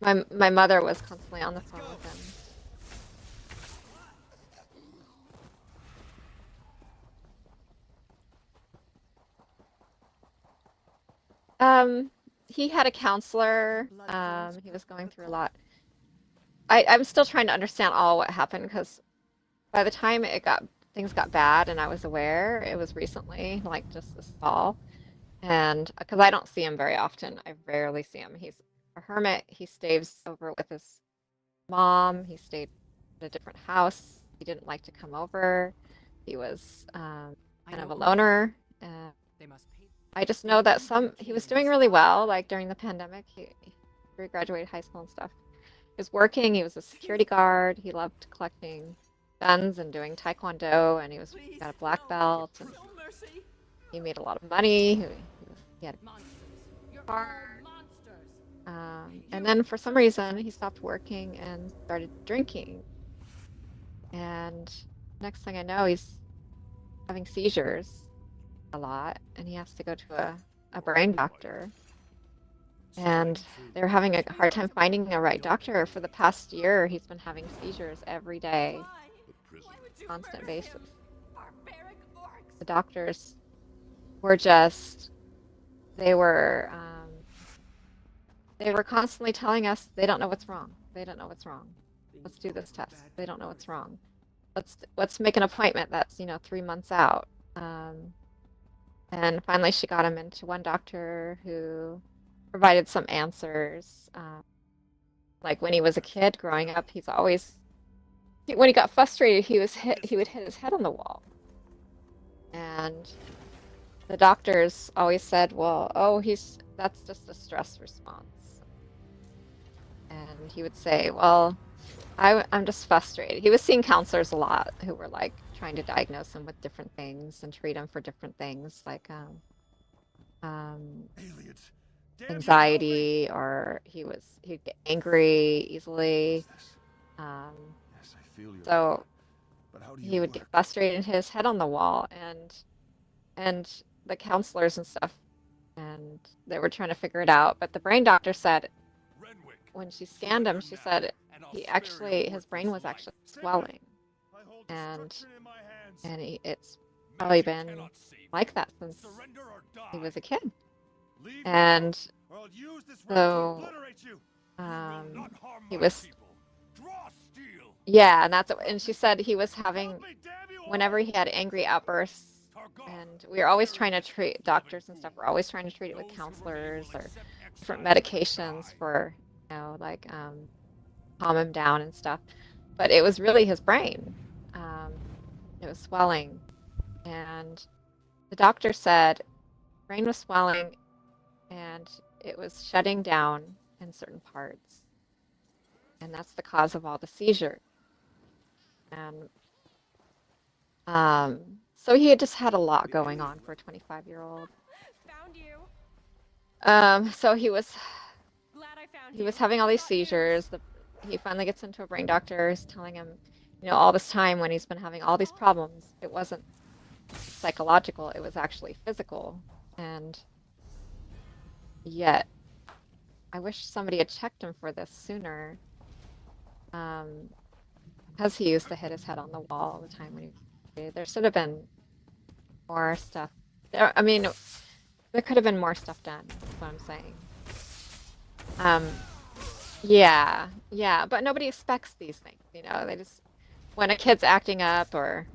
my mother was constantly on the phone with him. He had a counselor. He was going through a lot. I'm still trying to understand all what happened because by the time things got bad and I was aware, it was recently, like just this fall. And because I don't see him very often, I rarely see him. He's a hermit. He stays over with his mom. He stayed at a different house. He didn't like to come over. He was kind of a loner. They must pay. I just know that he was doing really well, like during the pandemic. He graduated high school and stuff. He was working, he was a security guard, he loved collecting guns and doing taekwondo, and he got a black belt, and he made a lot of money. He had a car. And then for some reason, he stopped working and started drinking. And next thing I know, he's having seizures a lot, and he has to go to a brain doctor. And they're having a hard time finding a right doctor. For the past year, he's been having seizures every day, constant basis. The doctors were just, they were constantly telling us they don't know what's wrong. They don't know what's wrong. Let's do this test. They don't know what's wrong. Let's make an appointment that's, 3 months out. And finally she got him into one doctor who provided some answers. Like when he was a kid growing up, when he got frustrated, he would hit his head on the wall. And the doctors always said, well, that's just a stress response. And he would say, well, I'm just frustrated. He was seeing counselors a lot who were like trying to diagnose him with different things and treat him for different things, like anxiety, or he'd get angry easily. So he would get frustrated and hit his head on the wall, and the counselors and stuff, and they were trying to figure it out. But the brain doctor said, when she scanned him, she said his brain was actually swelling, and it's probably been like that since he was a kid. And so he was, yeah, and she said he was having, whenever he had angry outbursts, and we were always trying to treat, doctors and stuff were always trying to treat it with counselors or different medications for, like calm him down and stuff. But it was really his brain. It was swelling. And the doctor said brain was swelling and it was shutting down in certain parts. And that's the cause of all the seizures. And so he had just had a lot going on for a 25-year-old. Found you. So he was Glad I found he was having all these seizures. He finally gets into a brain doctor. He's telling him, all this time when he's been having all these problems, it wasn't psychological, it was actually physical. And yet, I wish somebody had checked him for this sooner. Because he used to hit his head on the wall all the time when there should have been more stuff. There could have been more stuff done, is what I'm saying. Yeah, but nobody expects these things, they just, when a kid's acting up or,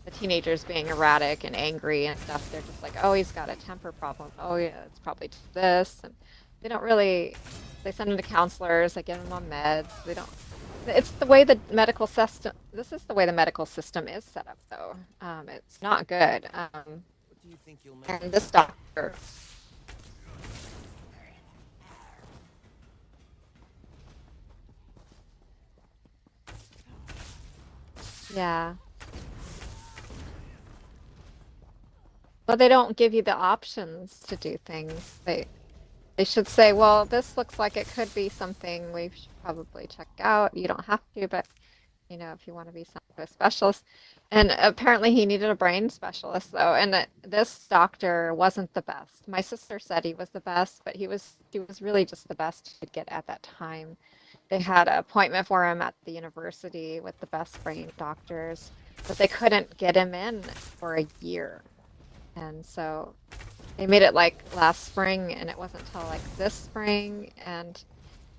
the teenager's being erratic and angry and stuff, they're just like, oh, he's got a temper problem. Oh yeah, it's probably this. And they don't really, they send him to counselors, they get him on meds. It's the way the medical system, this is the way the medical system is set up though. It's not good. What do you think you'll make? And this doctor, yeah. But they don't give you the options to do things. They should say, well, this looks like it could be something we should probably check out. You don't have to, but if you want to be a specialist. And apparently he needed a brain specialist though, and this doctor wasn't the best. My sister said he was the best, but he was really just the best he could get at that time. They had an appointment for him at the university with the best brain doctors, but they couldn't get him in for a year. And so they made it like last spring, and it wasn't until like this spring, and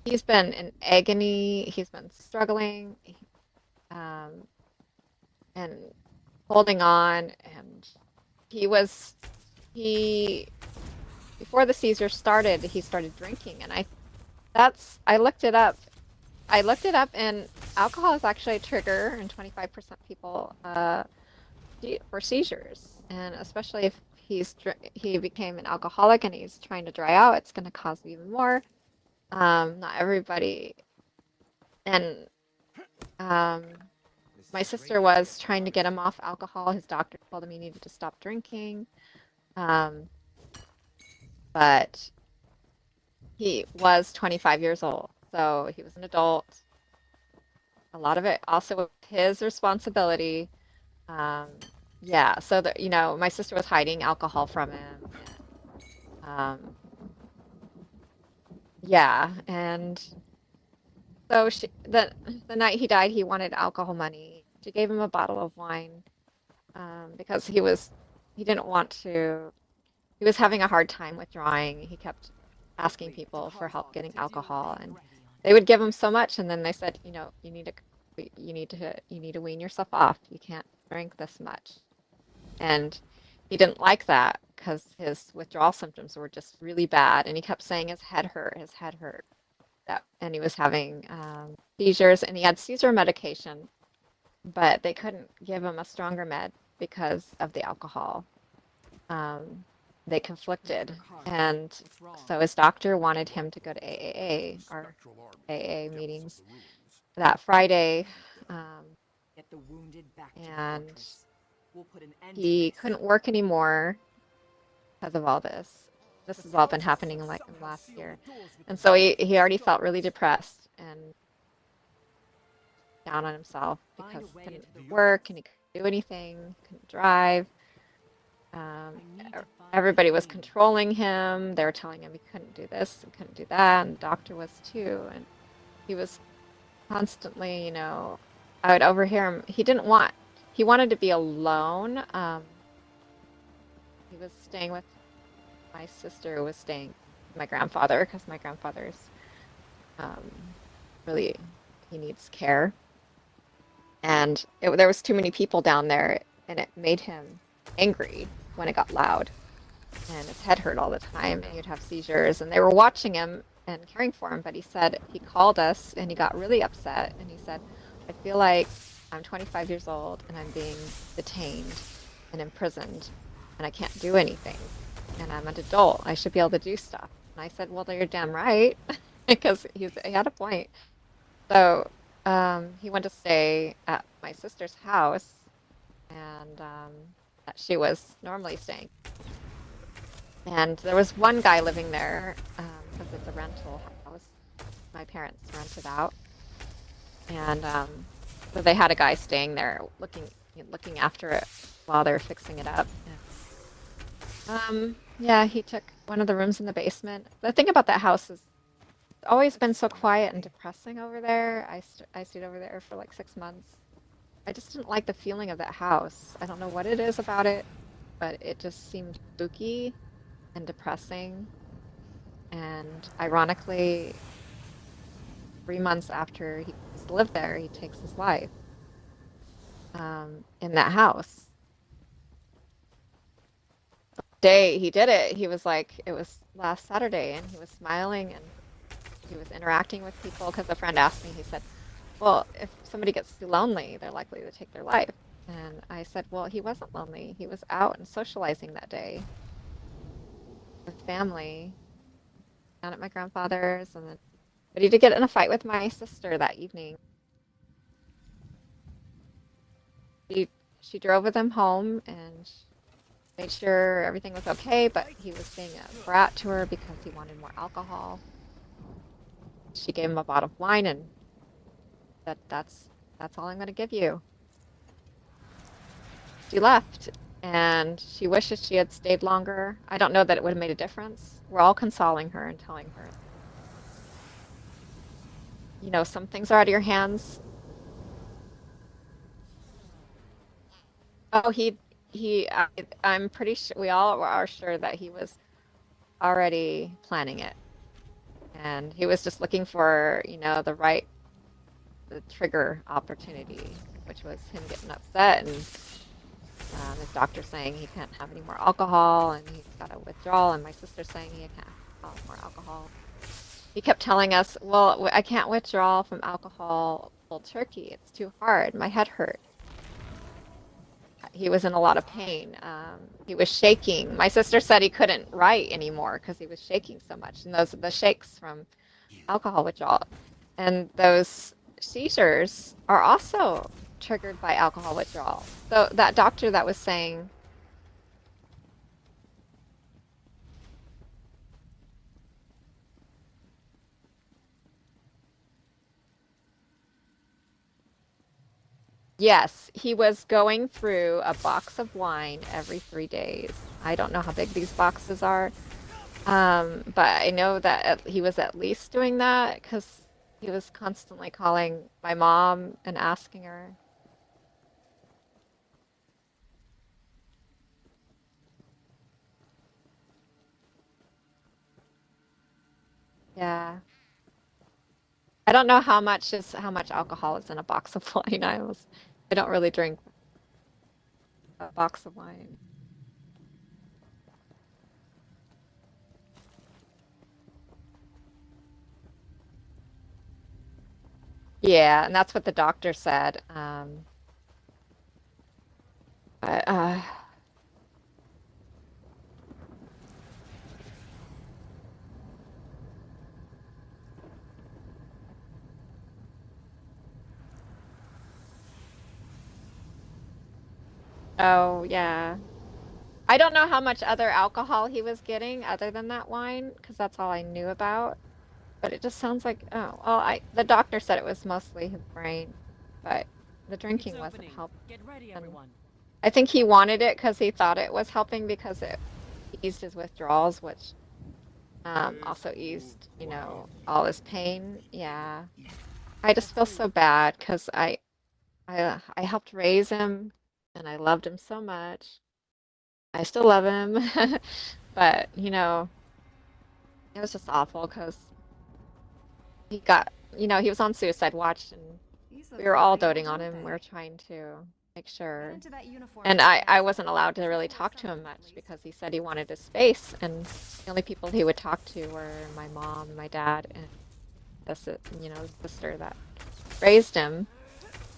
he's been in agony, he's been struggling, and holding on, and before the seizure started, he started drinking, and I looked it up. And alcohol is actually a trigger in 25% people for seizures, and especially if he became an alcoholic and he's trying to dry out, it's going to cause even more. Not everybody, and my sister was trying to get him off alcohol. His doctor told him he needed to stop drinking, but he was 25 years old. So he was an adult. A lot of it also was his responsibility. Yeah, so that my sister was hiding alcohol from him. Yeah, and so the night he died, he wanted alcohol money. She gave him a bottle of wine because he was he didn't want to. He was having a hard time withdrawing. He kept asking people for help getting alcohol, and they would give him so much, and then they said, you know, you need to wean yourself off. You can't drink this much. And he didn't like that because his withdrawal symptoms were just really bad, and he kept saying his head hurt. And he was having seizures, and he had seizure medication, but they couldn't give him a stronger med because of the alcohol. They conflicted, and so his doctor wanted him to go to AAA or AA meetings that Friday, and he couldn't work anymore because of all this. This has all been happening like in the last year, and so he already felt really depressed and down on himself because he couldn't work and he couldn't do anything, couldn't drive. Everybody was controlling him. They were telling him he couldn't do this and couldn't do that, and the doctor was too. And he was constantly, you know, I would overhear him. He wanted to be alone. He was staying with my sister, who was staying with my grandfather because my grandfather's really, he needs care. And there was too many people down there, and it made him angry when it got loud, and his head hurt all the time, and he'd have seizures, and they were watching him and caring for him. But he said he called us and he got really upset, and he said, I feel like I'm 25 years old and I'm being detained and imprisoned and I can't do anything, and I'm an adult, I should be able to do stuff. And I said, well, you're damn right, because he had a point. So he went to stay at my sister's house, and that she was normally staying. And there was one guy living there because it's a rental house. My parents rented out, and so they had a guy staying there looking after it while they're fixing it up. Yeah, he took one of the rooms in the basement. The thing about that house is it's always been so quiet and depressing over there. I stayed over there for like 6 months. I just didn't like the feeling of that house. I don't know what it is about it, but it just seemed spooky and depressing. And ironically, 3 months after he lived there, he takes his life in that house. The day he did it, he was like, it was last Saturday, and he was smiling and he was interacting with people, because a friend asked me, he said, well, if somebody gets too lonely, they're likely to take their life. And I said, well, he wasn't lonely. He was out and socializing that day with family down at my grandfather's, but he did get in a fight with my sister that evening. She drove with him home and made sure everything was okay, but he was being a brat to her because he wanted more alcohol. She gave him a bottle of wine and that's all I'm going to give you. She left, and she wishes she had stayed longer. I don't know that it would have made a difference. We're all consoling her and telling her, you know, some things are out of your hands. Oh, I'm pretty sure, we all are sure that he was already planning it. And he was just looking for, you know, the trigger opportunity, which was him getting upset and his doctor saying he can't have any more alcohol and he's got a withdrawal, and my sister saying he can't have more alcohol. He kept telling us, well, I can't withdraw from alcohol cold turkey. It's too hard. My head hurt. He was in a lot of pain. He was shaking. My sister said he couldn't write anymore because he was shaking so much. And those are the shakes from alcohol withdrawal. And those seizures are also triggered by alcohol withdrawal. So that doctor that was saying, yes, he was going through a box of wine every 3 days. I don't know how big these boxes are, but I know that he was at least doing that because he was constantly calling my mom and asking her. I don't know how much alcohol is in a box of wine. I don't really drink a box of wine. Yeah, and that's what the doctor said. But, oh, yeah. I don't know how much other alcohol he was getting other than that wine, because that's all I knew about. But it just sounds like, oh, well, the doctor said it was mostly his brain, but the drinking wasn't helping. Get ready, And everyone. I think he wanted it because he thought it was helping because it eased his withdrawals, which also eased, you know, all his pain. Yeah. I just feel so bad because I helped raise him and I loved him so much. I still love him, but you know, it was just awful because he got, you know, he was on suicide watch and we were all doting on him. We were trying to make sure. And I wasn't allowed to really talk to him much because he said he wanted his space, and the only people he would talk to were my mom, my dad, and this, you know, sister that raised him.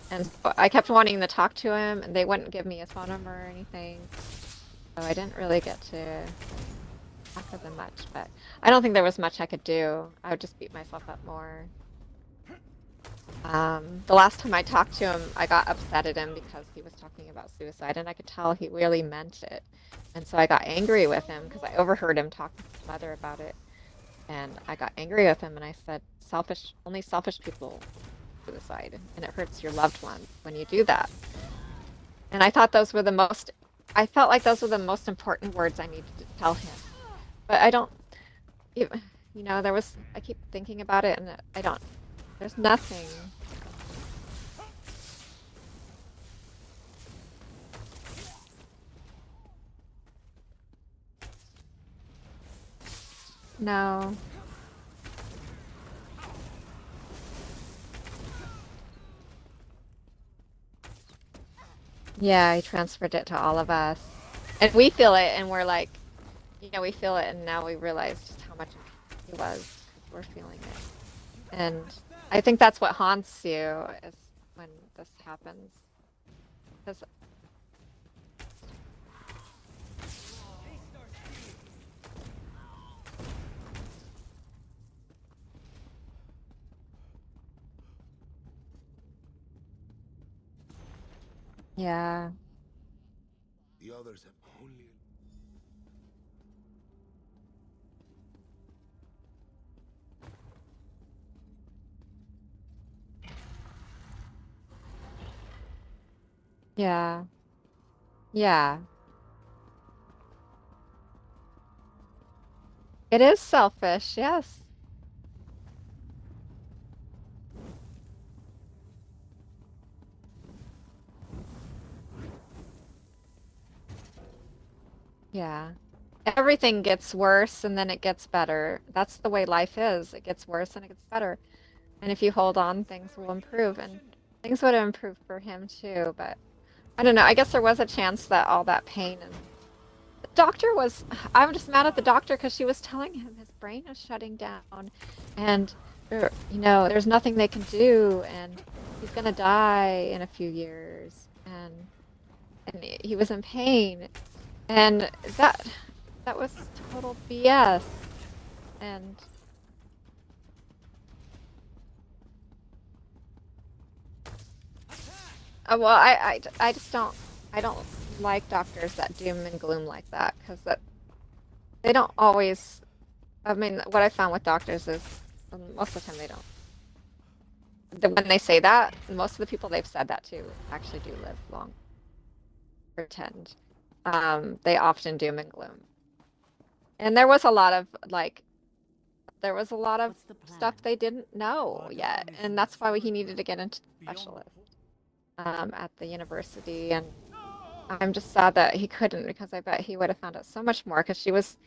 And so I kept wanting to talk to him, and they wouldn't give me his phone number or anything. So I didn't really get to talk to them much, but I don't think there was much I could do. I would just beat myself up more. The last time I talked to him, I got upset at him because he was talking about suicide, and I could tell he really meant it. And so I got angry with him because I overheard him talking to his mother about it. And I got angry with him, and I said, only selfish people suicide, and it hurts your loved one when you do that. And I thought I felt like those were the most important words I needed to tell him. But I don't, you know, I keep thinking about it, and there's nothing. No. Yeah, he transferred it to all of us. And we feel it, and we're like, you know, we feel it, and now we realize just how much he was, because we're feeling it. And I think that's what haunts you, is when this happens. Because yeah. The others have only... Yeah. Yeah. It is selfish, yes. Yeah. Everything gets worse and then it gets better. That's the way life is. It gets worse and it gets better. And if you hold on, things will improve. And things would have improved for him too, but I don't know. I guess there was a chance that all that pain and the doctor was, I'm just mad at the doctor because she was telling him his brain is shutting down and you know, there's nothing they can do and he's gonna die in a few years and he was in pain. And that was total BS. And well, I just don't like doctors that doom and gloom like that because they don't always. I mean, what I found with doctors is most of the time they don't. When they say that, most of the people they've said that to actually do live long. Pretend. They often doom and gloom. And there was a lot of stuff they didn't know yet, and that's why he needed to get into specialist at the university. And I'm just sad that he couldn't, because I bet he would have found out so much more. Because she was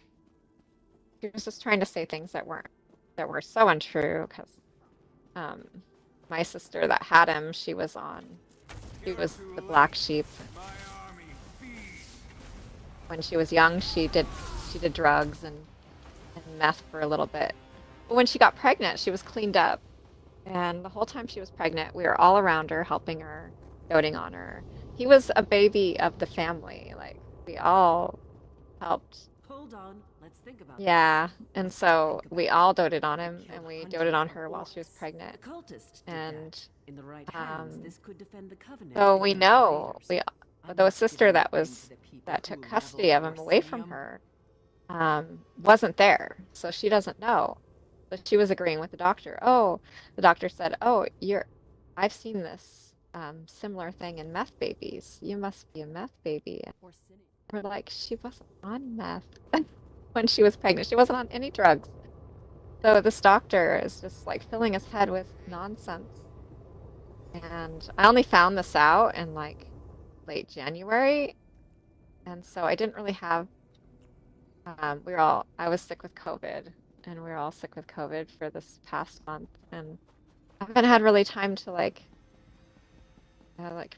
just trying to say things that were so untrue. Because um, my sister that had him, she was the black sheep. When she was young, she did drugs and meth for a little bit. But when she got pregnant, she was cleaned up. And the whole time she was pregnant, we were all around her, helping her, doting on her. He was a baby of the family. Like, we all helped. Hold on, let's think about Yeah, and so we all doted on him, and we doted on her while she was pregnant. And in the right hands, this could defend the covenant. so we know the sister that took custody of him away from her wasn't there, so she doesn't know. But she was agreeing with the doctor. Oh, the doctor said, "Oh, I've seen this similar thing in meth babies. You must be a meth baby." And we're like, she wasn't on meth when she was pregnant. She wasn't on any drugs. So this doctor is just like filling his head with nonsense. And I only found this out in like late January, and so I didn't really have. I was sick with COVID, and we were all sick with COVID for this past month, and I haven't had really time to like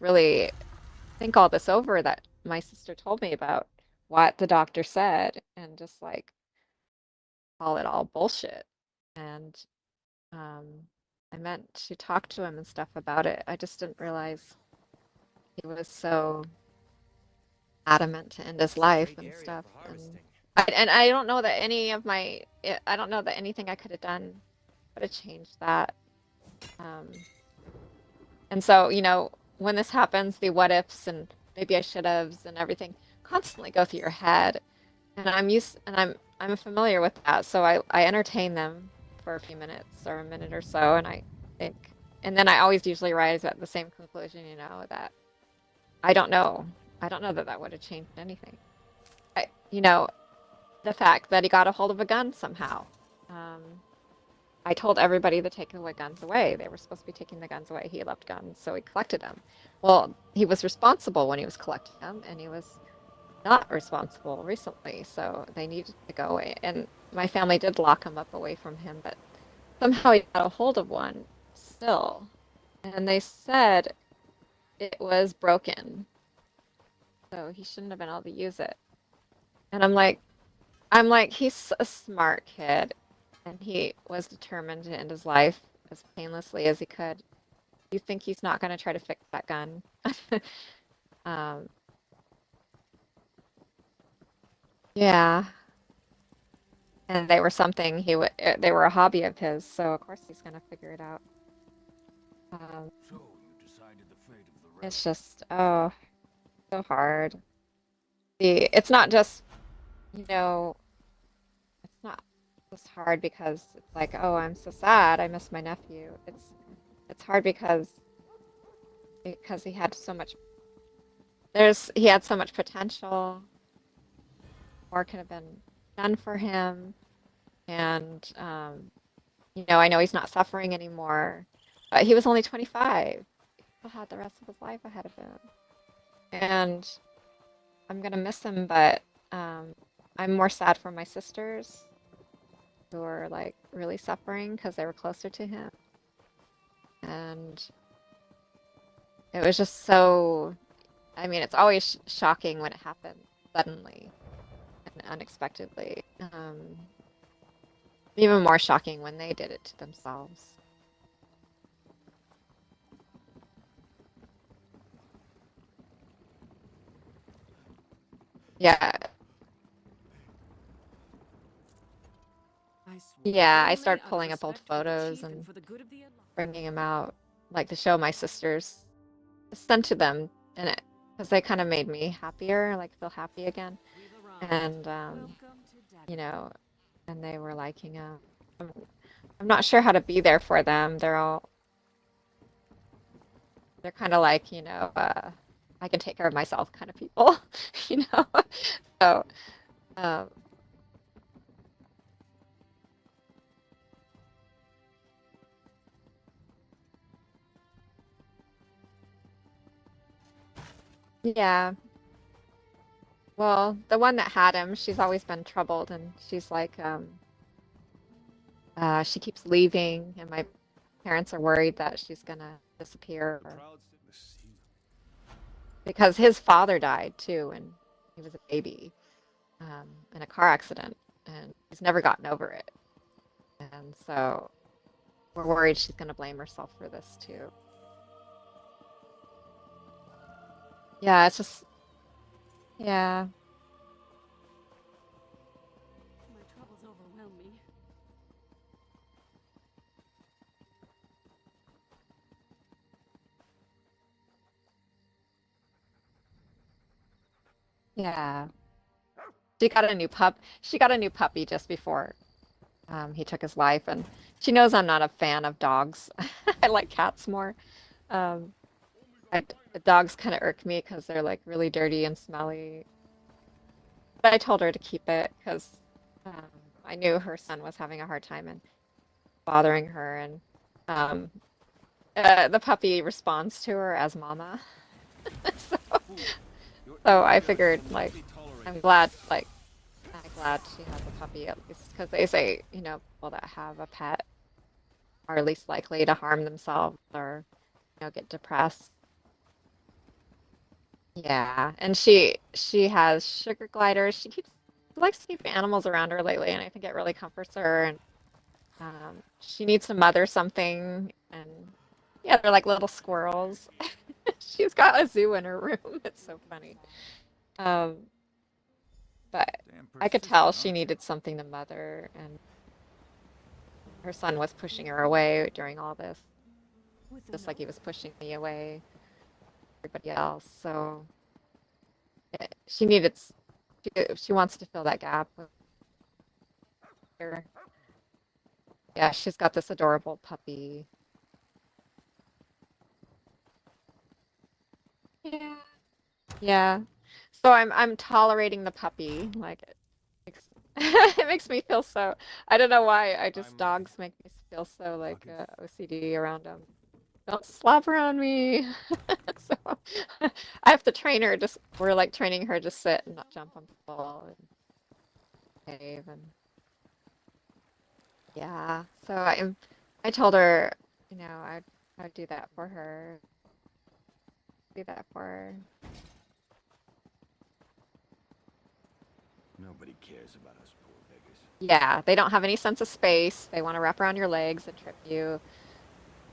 really think all this over that my sister told me about what the doctor said, and just like call it all bullshit. And I meant to talk to him and stuff about it. I just didn't realize he was so adamant to end his life and stuff. And I don't know that I don't know that anything I could have done would have changed that. And so, when this happens, the what ifs and maybe I should have's and everything constantly go through your head. And I'm familiar with that, so I entertain them for a few minutes or a minute or so, and I think, and then I always usually rise at the same conclusion, that I don't know that would have changed anything. The fact that he got a hold of a gun somehow. I told everybody to take the guns away. They were supposed to be taking the guns away. He loved guns, so he collected them. Well, he was responsible when he was collecting them, and he was not responsible recently, so they needed to go away. And my family did lock him up away from him, but somehow he got a hold of one still. And they said it was broken, so he shouldn't have been able to use it. And I'm like, he's a smart kid, and he was determined to end his life as painlessly as he could. You think he's not going to try to fix that gun? Yeah. And they were something they were a hobby of his, so of course he's going to figure it out. So you decided the fate of the It's just, so hard. It's not just, it's not just hard because it's like, oh, I'm so sad, I miss my nephew. It's hard because he had so much, he had so much potential. More could have been done for him. And, I know he's not suffering anymore, but he was only 25. He still had the rest of his life ahead of him. And I'm going to miss him, but I'm more sad for my sisters who are like really suffering because they were closer to him. And it was just so, it's always shocking when it happens suddenly and unexpectedly. Even more shocking when they did it to themselves. Yeah. Yeah, I started pulling up old photos and bringing them out, like to show my sisters, sent to them, and because they kind of made me happier, like feel happy again. And and they were like, I'm not sure how to be there for them. They're kind of like, I can take care of myself kind of people, So, yeah. Well, the one that had him, she's always been troubled, and she's like, she keeps leaving, and parents are worried that she's gonna disappear because his father died too when he was a baby in a car accident, and he's never gotten over it. And so we're worried she's gonna blame herself for this too. Yeah, it's just, yeah. My troubles overwhelm me. Yeah. She got a new pup. She got a new puppy just before he took his life, and she knows I'm not a fan of dogs. I like cats more. Um, dogs kind of irk me because they're like really dirty and smelly. But I told her to keep it because um, I knew her son was having a hard time and bothering her, and um, the puppy responds to her as mama. So, so I figured like I'm glad she has a puppy at least because they say, you know, people that have a pet are least likely to harm themselves or, you know, get depressed. Yeah, and she has sugar gliders. She likes to keep animals around her lately, and I think it really comforts her. And she needs to mother something, and yeah, they're like little squirrels. She's got a zoo in her room. It's so funny. Um, but I could tell she needed something to mother, and her son was pushing her away during all this, just like he was pushing me away, everybody else. So she needed, she wants to fill that gap with her. Yeah, she's got this adorable puppy. Yeah. Yeah. So I'm tolerating the puppy. Like it makes it makes me feel so. I don't know why. Dogs make me feel so like OCD around them. Don't slobber on me. So I have to train her. Just we're like training her to sit and not jump on people and behave and yeah. So I told her, you know, I'd do that for her. Do that for her. Nobody cares about us poor beggars. Yeah, they don't have any sense of space. They want to wrap around your legs and trip you,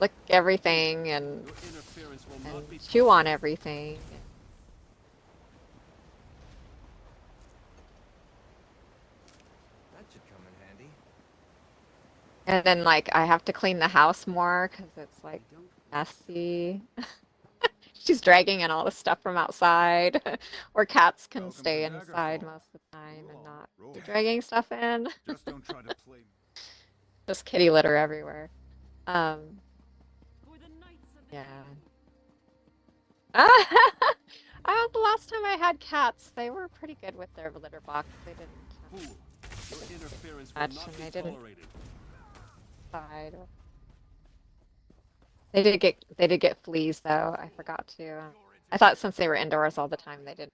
lick everything, and chew on everything. That should come in handy. And then, like, I have to clean the house more because it's, like, messy. She's dragging in all the stuff from outside. Or cats can stay inside most of the time and not be dragging stuff in. Just don't try to play. Just kitty litter everywhere. Yeah. The last time I had cats, they were pretty good with their litter box. They didn't much, and they didn't side. They did get fleas though. I forgot to. I thought since they were indoors all the time, they didn't.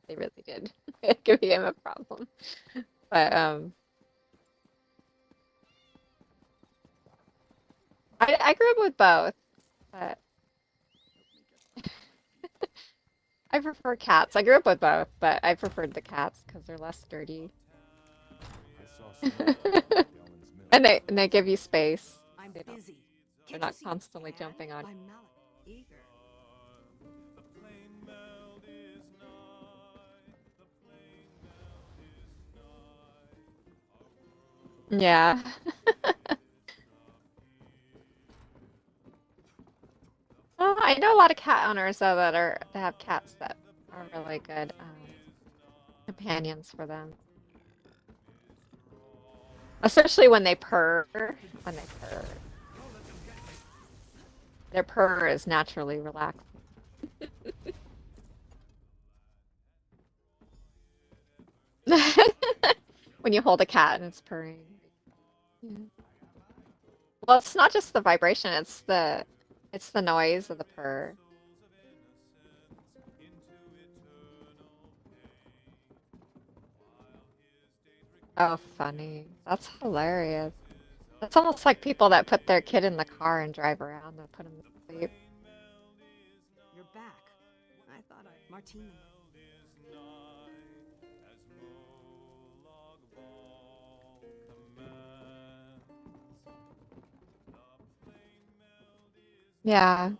They really did. It could be a problem. But I grew up with both, but I prefer cats. I grew up with both, but I preferred the cats because they're less dirty. And they give you space. They're not constantly jumping on you. Yeah. Well, I know a lot of cat owners though that have cats that are really good companions for them. Especially when they purr. When they purr. Their purr is naturally relaxed. When you hold a cat and it's purring. Yeah. Well, it's not just the vibration, it's the noise of the purr. Oh, funny. That's hilarious. It's almost like people that put their kid in the car and drive around and put him to sleep. You're back. I thought Martina. Yeah.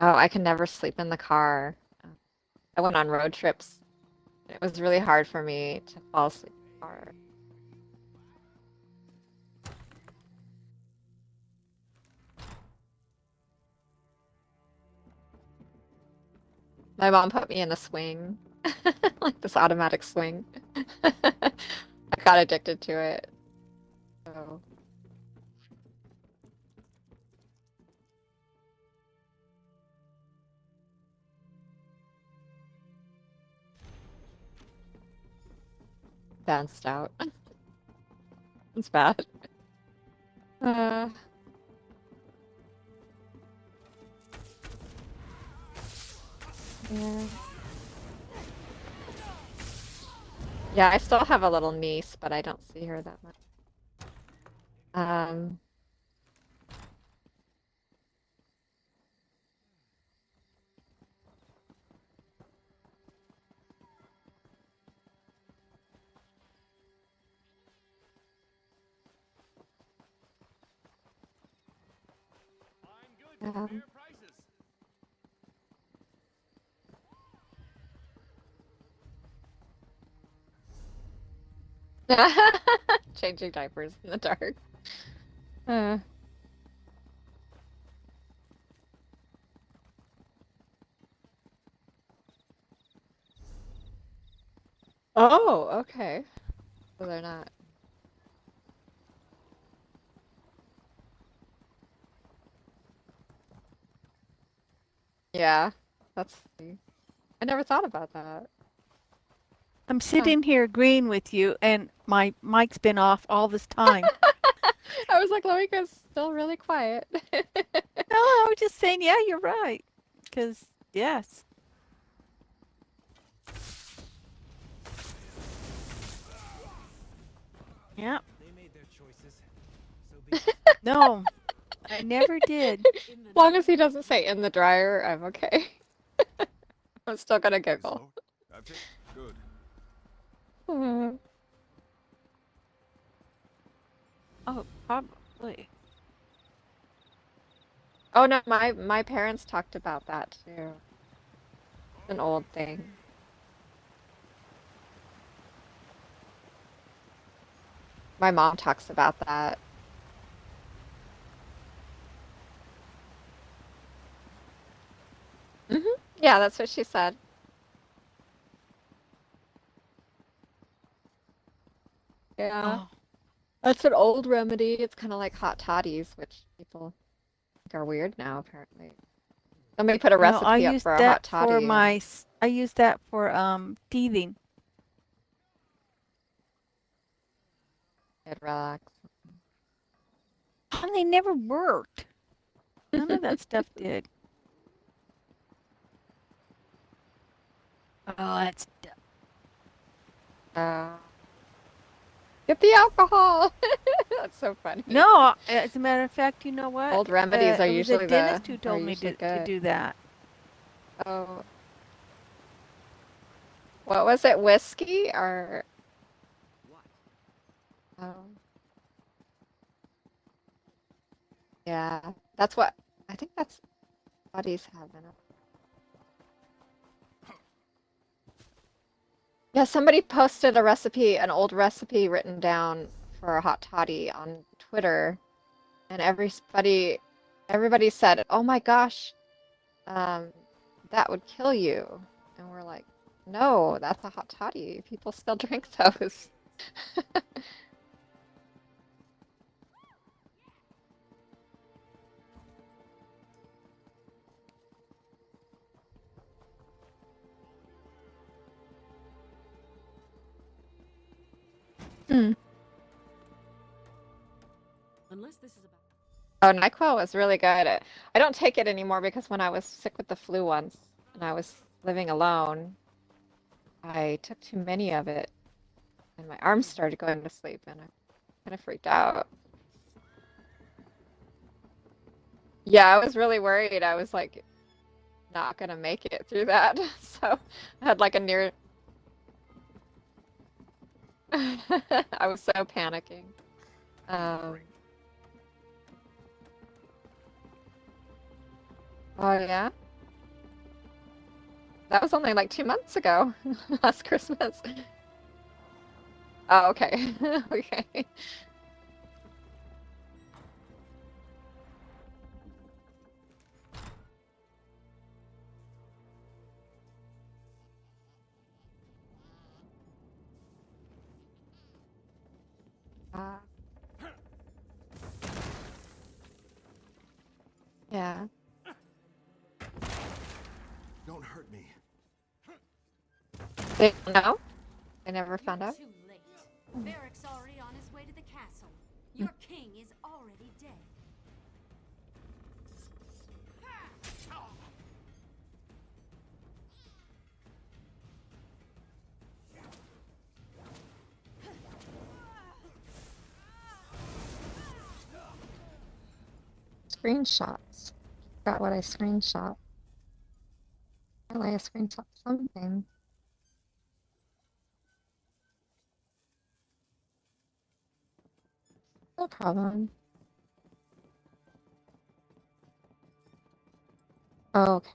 Oh, I can never sleep in the car. I went on road trips. It was really hard for me to fall asleep in the car. My mom put me in a swing, like this automatic swing. I got addicted to it. So. Danced out. It's bad. Yeah. Yeah, I still have a little niece, but I don't see her that much. Changing diapers in the dark. Oh, okay. So they're not. Yeah, that's. I never thought about that. I'm sitting here agreeing with you, and my mic's been off all this time. I was like, Loika's still really quiet. No, I was just saying, yeah, you're right. Because, yes. Yeah. They made their choices. So be No, I never did. As long as he doesn't say in the dryer, I'm okay. I'm still gonna giggle. That's it. Good. Oh, probably. Oh no, my parents talked about that too. It's an old thing. My mom talks about that. Yeah, that's what she said. Yeah. Oh. That's an old remedy. It's kind of like hot toddies, which people think are weird now, apparently. Somebody put a No, recipe I up used for a that hot toddy. for my. I use that for teething. It relax. Oh, they never worked. None of that stuff did. Oh, that's Get the alcohol. That's so funny. No, as a matter of fact, you know what? Old remedies are it was usually a dentist who are told me usually to good. do that. Oh. What was it? Whiskey or? Oh. Yeah, that's what I think that's bodies have in it. Yeah, somebody posted a recipe, an old recipe written down for a hot toddy on Twitter, and everybody said, "Oh my gosh, that would kill you." And we're like, "No, that's a hot toddy. People still drink those." Unless this is about. Oh, NyQuil was really good. I don't take it anymore because when I was sick with the flu once and I was living alone, I took too many of it and my arms started going to sleep, and I kind of freaked out. Yeah, I was really worried. I was like not gonna make it through that, so I had like a near. I was so panicking. Oh yeah? That was only like 2 months ago, last Christmas. Oh, okay. Okay. Yeah. Don't hurt me. They don't know? They never found out? Too late. Varric's already on his way to the castle. Your king is already dead. Screenshots. Forgot what I screenshot. Apparently I screenshot something. No problem. Oh, okay.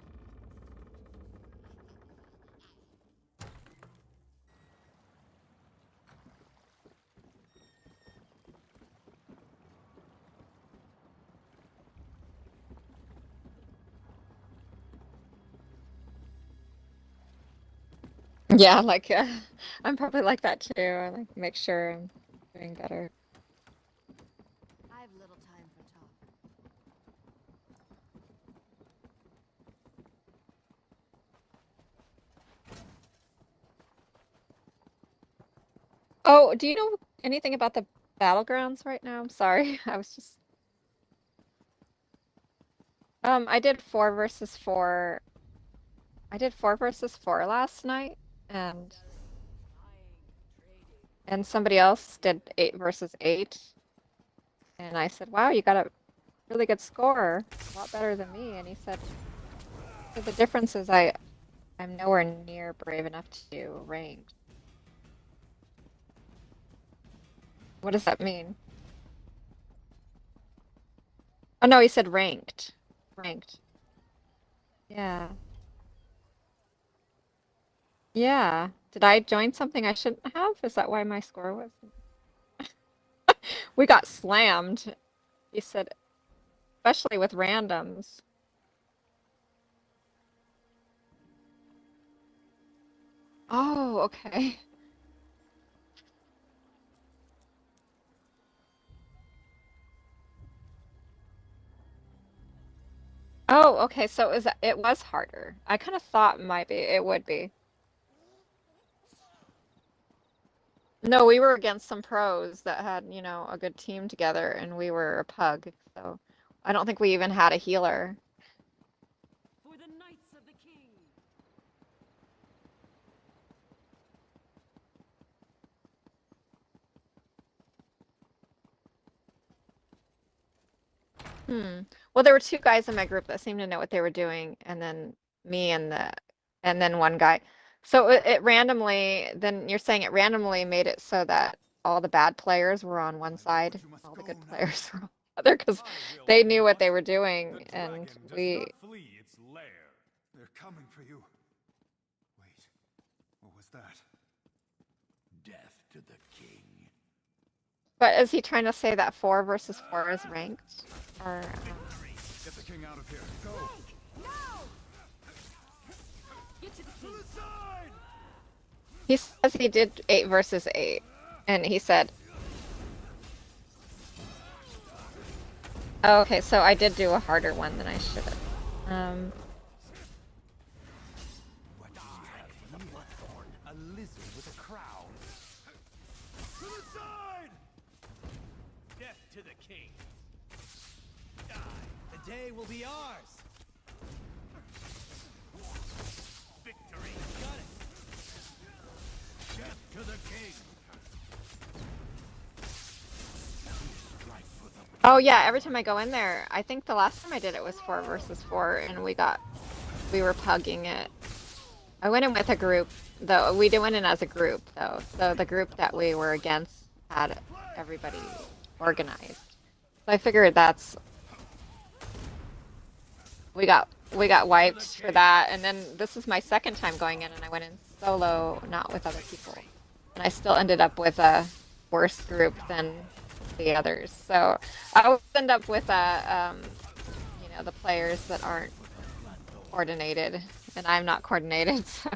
Yeah, like I'm probably like that too. I like make sure I'm doing better. I have little time for talk. Oh, do you know anything about the battlegrounds right now? I'm sorry. I was just I did 4 versus 4. I did 4 versus 4 last night, and somebody else did 8 versus 8. And I said, "Wow, you got a really good score, a lot better than me." And he said, "So the difference is I'm nowhere near brave enough to do ranked." What does that mean? Oh no, he said ranked. Ranked. Yeah. Yeah. Did I join something I shouldn't have? Is that why my score was? We got slammed. He said, especially with randoms. Oh, okay. Oh, okay. So it was harder. I kind of thought it would be. No, we were against some pros that had, a good team together, and we were a pug, so I don't think we even had a healer. For the Knights of the King. Well, there were 2 guys in my group that seemed to know what they were doing, and then me and then one guy. So it randomly, then you're saying it randomly made it so that all the bad players were on one side, all the good players were on the other, because they knew what they were doing, and we. Flee its lair. They're coming for you. Wait, what was that? Death to the king. But is he trying to say that 4 versus 4 is ranked? Or Get the king out of here. Go. No! Get to the king. he says he did 8 versus 8, and he said. Oh, okay, so I did do a harder one than I should have. What do you have for the bloodthorn? A lizard with a crown. To the side! Death to the king. Die. The day will be ours. Victory. Got it. Death to the king. Oh yeah, every time I go in there, I think the last time I did it was 4 versus 4, and we were pugging it. I went in with a group, though. We went in as a group, though. So the group that we were against had everybody organized. So I figured we got wiped for that, and then this is my second time going in, and I went in solo, not with other people, and I still ended up with a worse group than the others. So I always end up with you know, the players that aren't coordinated, and I'm not coordinated. So,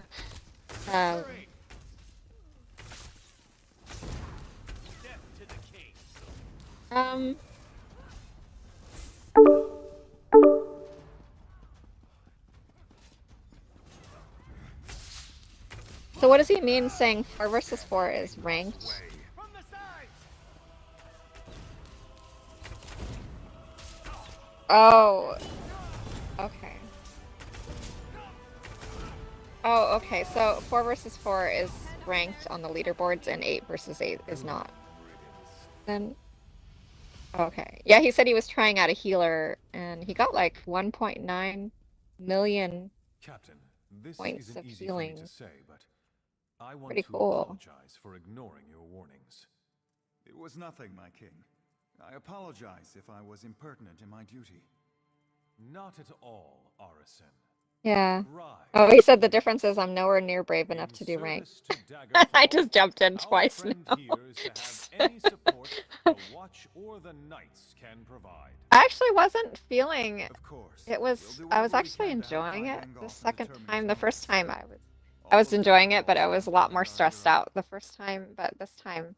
Death to the king. So what does he mean saying 4 versus 4 is ranked? From the sides. Oh, okay. Oh, okay. So 4 versus 4 is ranked on the leaderboards, and 8 versus 8 is not. Then, okay. Yeah, he said he was trying out a healer, and he got like 1.9 million Captain, this points isn't of easy for me healing. to say, but I want Pretty to cool. apologize for ignoring your warnings. It was nothing, my king. I apologize if I was impertinent in my duty. Not at all, Arisen. Yeah. Right. Oh, he said the difference is I'm nowhere near brave enough In to do rank. service to Daggerfall, I just jumped in our twice friend now. here is to have any support the Watch or the Knights can provide. I actually wasn't feeling Of course. it was We'll do I was whatever we actually can to help enjoying fight it Engulf the and second determine time. his The first limits. time I All was of the enjoying it, but I Daggerfall was a lot are more our stressed hero. out the first time, but this time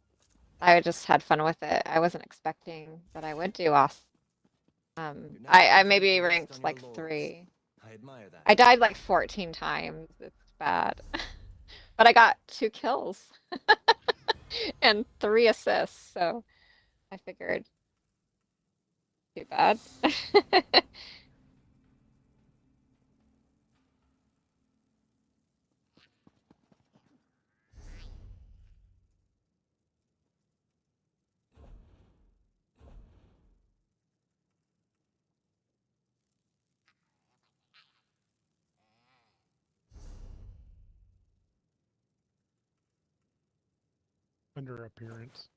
I just had fun with it. I wasn't expecting that I would do awesome. I maybe ranked like 3. I admire that. I died like 14 times. It's bad. But I got 2 kills and 3 assists, so I figured too bad. Under appearance.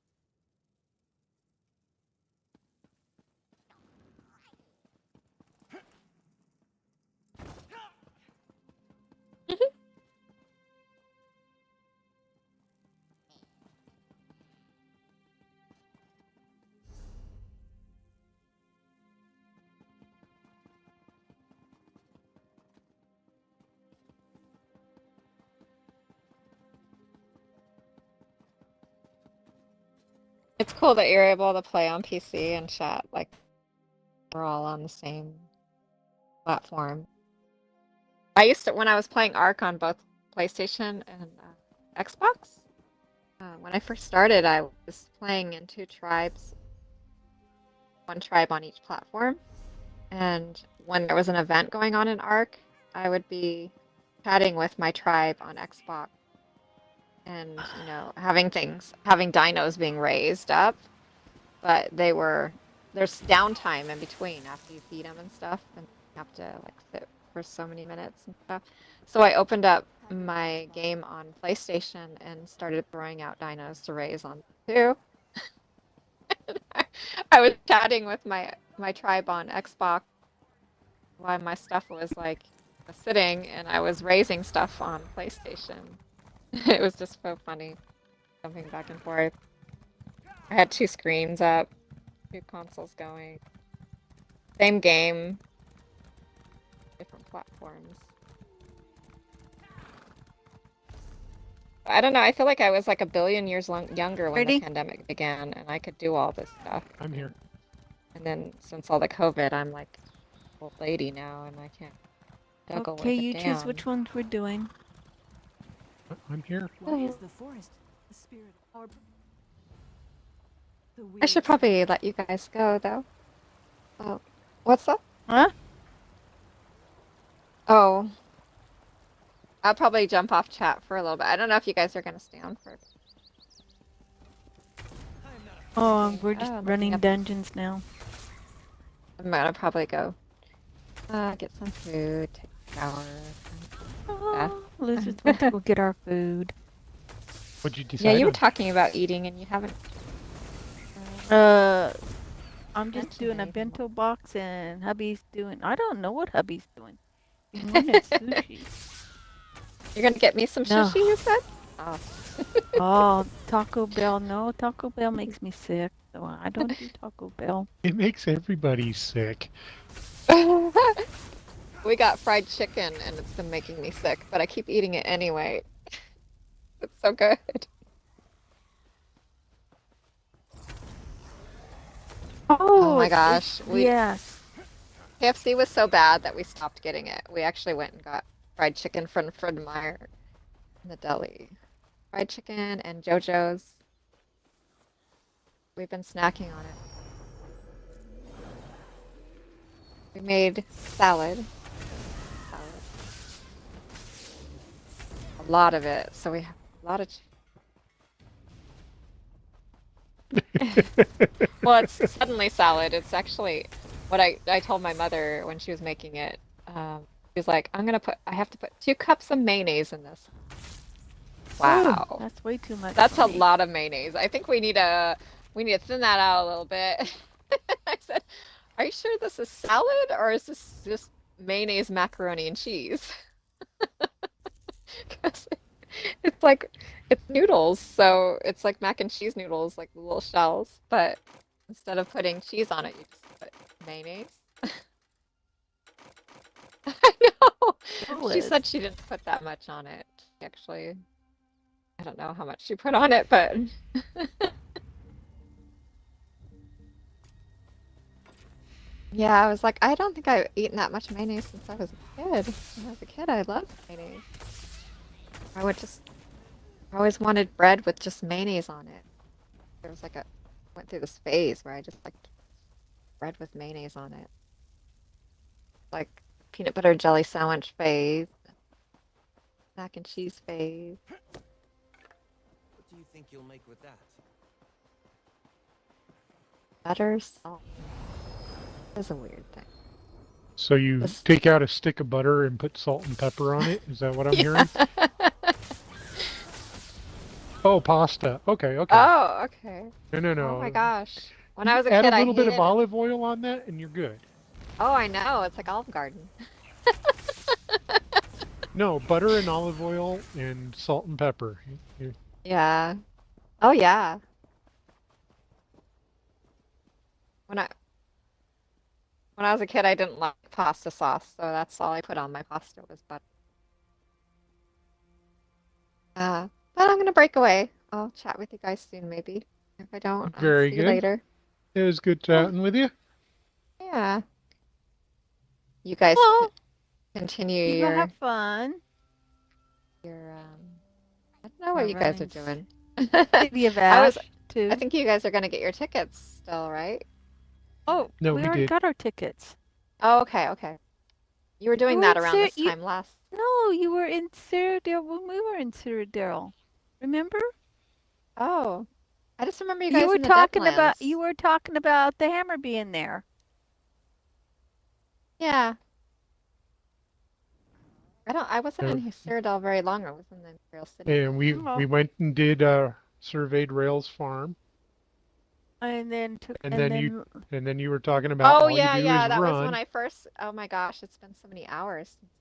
It's cool that you're able to play on PC and chat, like we're all on the same platform. I used to, when I was playing Ark on both PlayStation and Xbox, when I first started, I was playing in 2 tribes, 1 tribe on each platform. And when there was an event going on in Ark, I would be chatting with my tribe on Xbox. And, you know, having dinos being raised up, but there's downtime in between after you feed them and stuff, and you have to like sit for so many minutes and stuff. So I opened up my game on PlayStation and started throwing out dinos to raise on too. I was chatting with my tribe on Xbox while my stuff was like sitting, and I was raising stuff on PlayStation. It was just so funny, jumping back and forth. I had 2 screens up, 2 consoles going. Same game, different platforms. I don't know, I feel like I was like a billion years younger when the pandemic began, and I could do all this stuff. I'm here. And then since all the COVID, I'm like an old lady now, and I can't juggle with it. Okay, you choose which ones we're doing. I'm here. What is the forest? The spirit or the I should probably let you guys go, though. Oh, what's up? Huh? Oh. I'll probably jump off chat for a little bit. I don't know if you guys are going to stay on for... Oh, we're just looking running up- dungeons now. I'm gonna probably go get some food, take a shower. Yeah. Let's just went to go get our food. What'd you decide Yeah, you were on? talking about eating and you haven't. I'm just mentioned doing a anything. bento box and hubby's doing. I don't know what hubby's doing. He's wanted sushi. You're gonna get me some No. sushi, you said? Oh. Oh, Taco Bell. No, Taco Bell makes me sick. So I don't do Taco Bell. It makes everybody sick. We got fried chicken and it's been making me sick, but I keep eating it anyway. It's so good. Oh my gosh. Yes. KFC was so bad that we stopped getting it. We actually went and got fried chicken from Fred Meyer in the deli. Fried chicken and JoJo's. We've been snacking on it. We made salad. A lot of it. So we have a lot of well, it's suddenly salad. It's actually what I told my mother when she was making it. She was like, I have to put 2 cups of mayonnaise in this. Wow. Ooh, that's way too much. That's a lot of mayonnaise. I think we need to thin that out a little bit. I said, are you sure this is salad or is this just mayonnaise, macaroni, and cheese? 'Cause it's like, it's noodles, so it's like mac and cheese noodles, like the little shells, but instead of putting cheese on it, you just put mayonnaise. I know! She said she didn't put that much on it, actually. I don't know how much she put on it, but... Yeah, I was like, I don't think I've eaten that much mayonnaise since I was a kid. When I was a kid, I loved mayonnaise. I always wanted bread with just mayonnaise on it. There was like went through this phase where I just liked bread with mayonnaise on it. Like peanut butter jelly sandwich phase, mac and cheese phase. What do you think you'll make with that? Butter, salt. That's a weird thing. So you take out a stick of butter and put salt and pepper on it? Is that what I'm hearing? Oh, pasta. Okay, okay. Oh, okay. No. Oh my gosh. When I was a Add kid, a I little bit of hated it. olive oil on that and you're good. Oh, I know. It's like Olive Garden. No, butter and olive oil and salt and pepper. Yeah. Oh, yeah. When I was a kid, I didn't like pasta sauce, so that's all I put on my pasta was butter. But I'm gonna break away. I'll chat with you guys soon, maybe. If I don't, I'll Very see you good. later. It was good chatting with you. Yeah. You guys continue You your have fun. I don't know what you guys are runnings. doing. City of Ash, too. I think you guys are gonna get your tickets still, right? Oh, No, we we already did. got our tickets. Oh, okay, okay. You were doing You that were in around this time last. No, you were in Cyrodiil when we were in Cyrodiil. Remember? Oh, I just remember you guys You were in the talking Deadlands. about the hammer being there. Yeah. I wasn't Yeah. in Cyrodiil very long. I was in the Imperial City. And we went and did surveyed Rails Farm. And then And then you were talking about Oh all yeah, you do yeah. is That was run. when I first. Oh my gosh, it's been so many hours since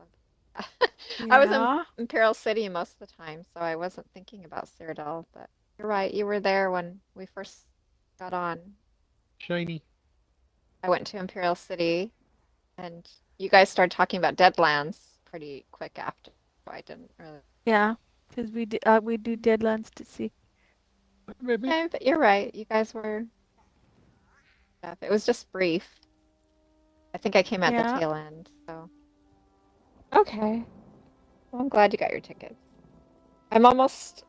I was Yeah. in Imperial City most of the time, so I wasn't thinking about Cyrodiil. But you're right, you were there when we first got on. Shiny. I went to Imperial City, and you guys started talking about Deadlands pretty quick after. So I didn't really. Yeah, because we do Deadlands to see. Maybe. Okay, but you're right. You guys were. It was just brief. I think I came at the Yeah. tail end, so. Okay. Well, I'm glad you got your tickets. I almost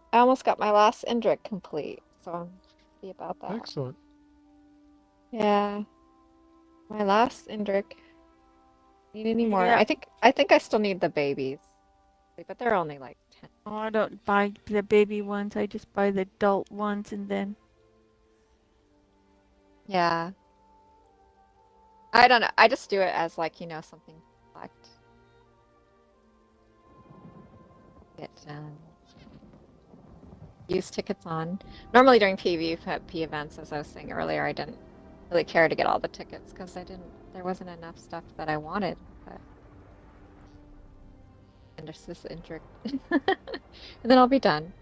got my last Indrik complete, so I'm happy about that. Excellent. Yeah. My last Indrik. Need any more? Yeah. I think I still need the babies. But they're only like 10. Oh, I don't buy the baby ones. I just buy the adult ones and then. Yeah. I don't know. I just do it as like, something to collect. Get use tickets on. Normally during PvP events, as I was saying earlier, I didn't really care to get all the tickets because there wasn't enough stuff that I wanted. But and this is and then I'll be done.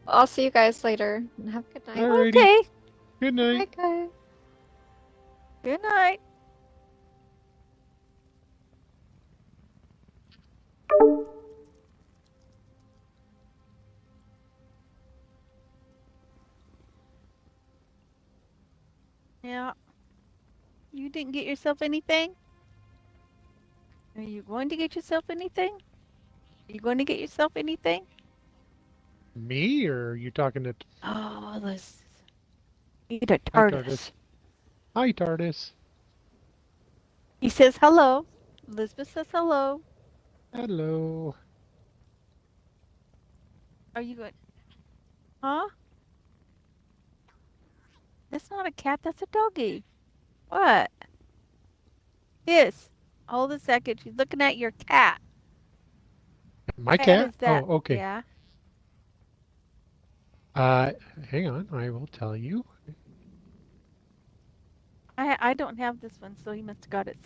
Well, I'll see you guys later and have a good night. Alrighty. Okay. Good night. Bye, guys. Good night. Yeah. You didn't get yourself anything? Are you going to get yourself anything? Are you going to get yourself anything? Me, or are you talking to... Oh, this... Eat a Hi, TARDIS. Hi, TARDIS. He says hello. Elizabeth says hello. Hello. Are you good? Huh? That's not a cat, that's a doggy. What? Yes. Hold a second. She's looking at your cat. My What cat? is that? Oh, okay. Yeah. Hang on. I will tell you. I don't have this one, so he must have got it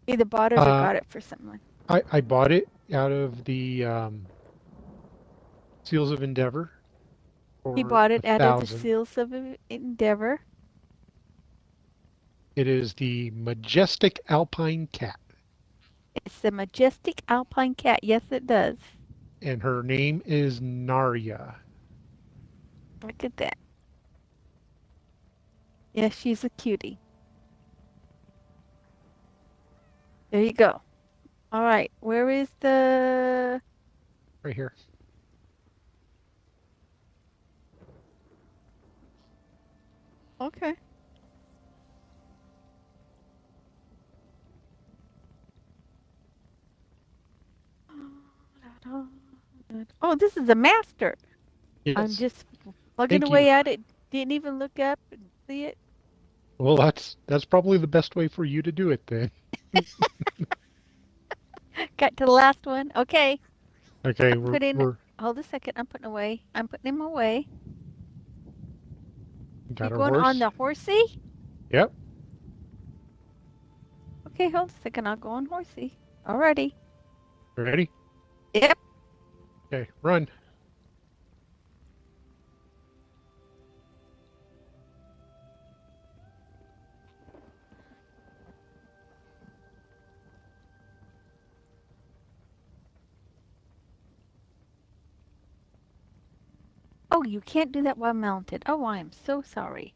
either bought it or got it for something. I bought it out of the Seals of Endeavor. He bought it out of the 1,000. Seals of Endeavor. It is the Majestic Alpine Cat. It's the Majestic Alpine Cat. Yes, it does. And her name is Narya. Look at that. Yes, she's a cutie. There you go. All right. Where is the... Right here. Okay. Oh, this is a master. Yes. I'm just plugging Thank away you. at it. Didn't even look up and see it. Well, that's probably the best way for you to do it then. Got to the last one. Okay. Okay, Hold a second. I'm putting him away. Got You our going horse? on the horsey? Yep. Okay, hold a second. I'll go on horsey. Alrighty. Ready? Yep. Okay, run. Oh, you can't do that while mounted. Oh, I am so sorry.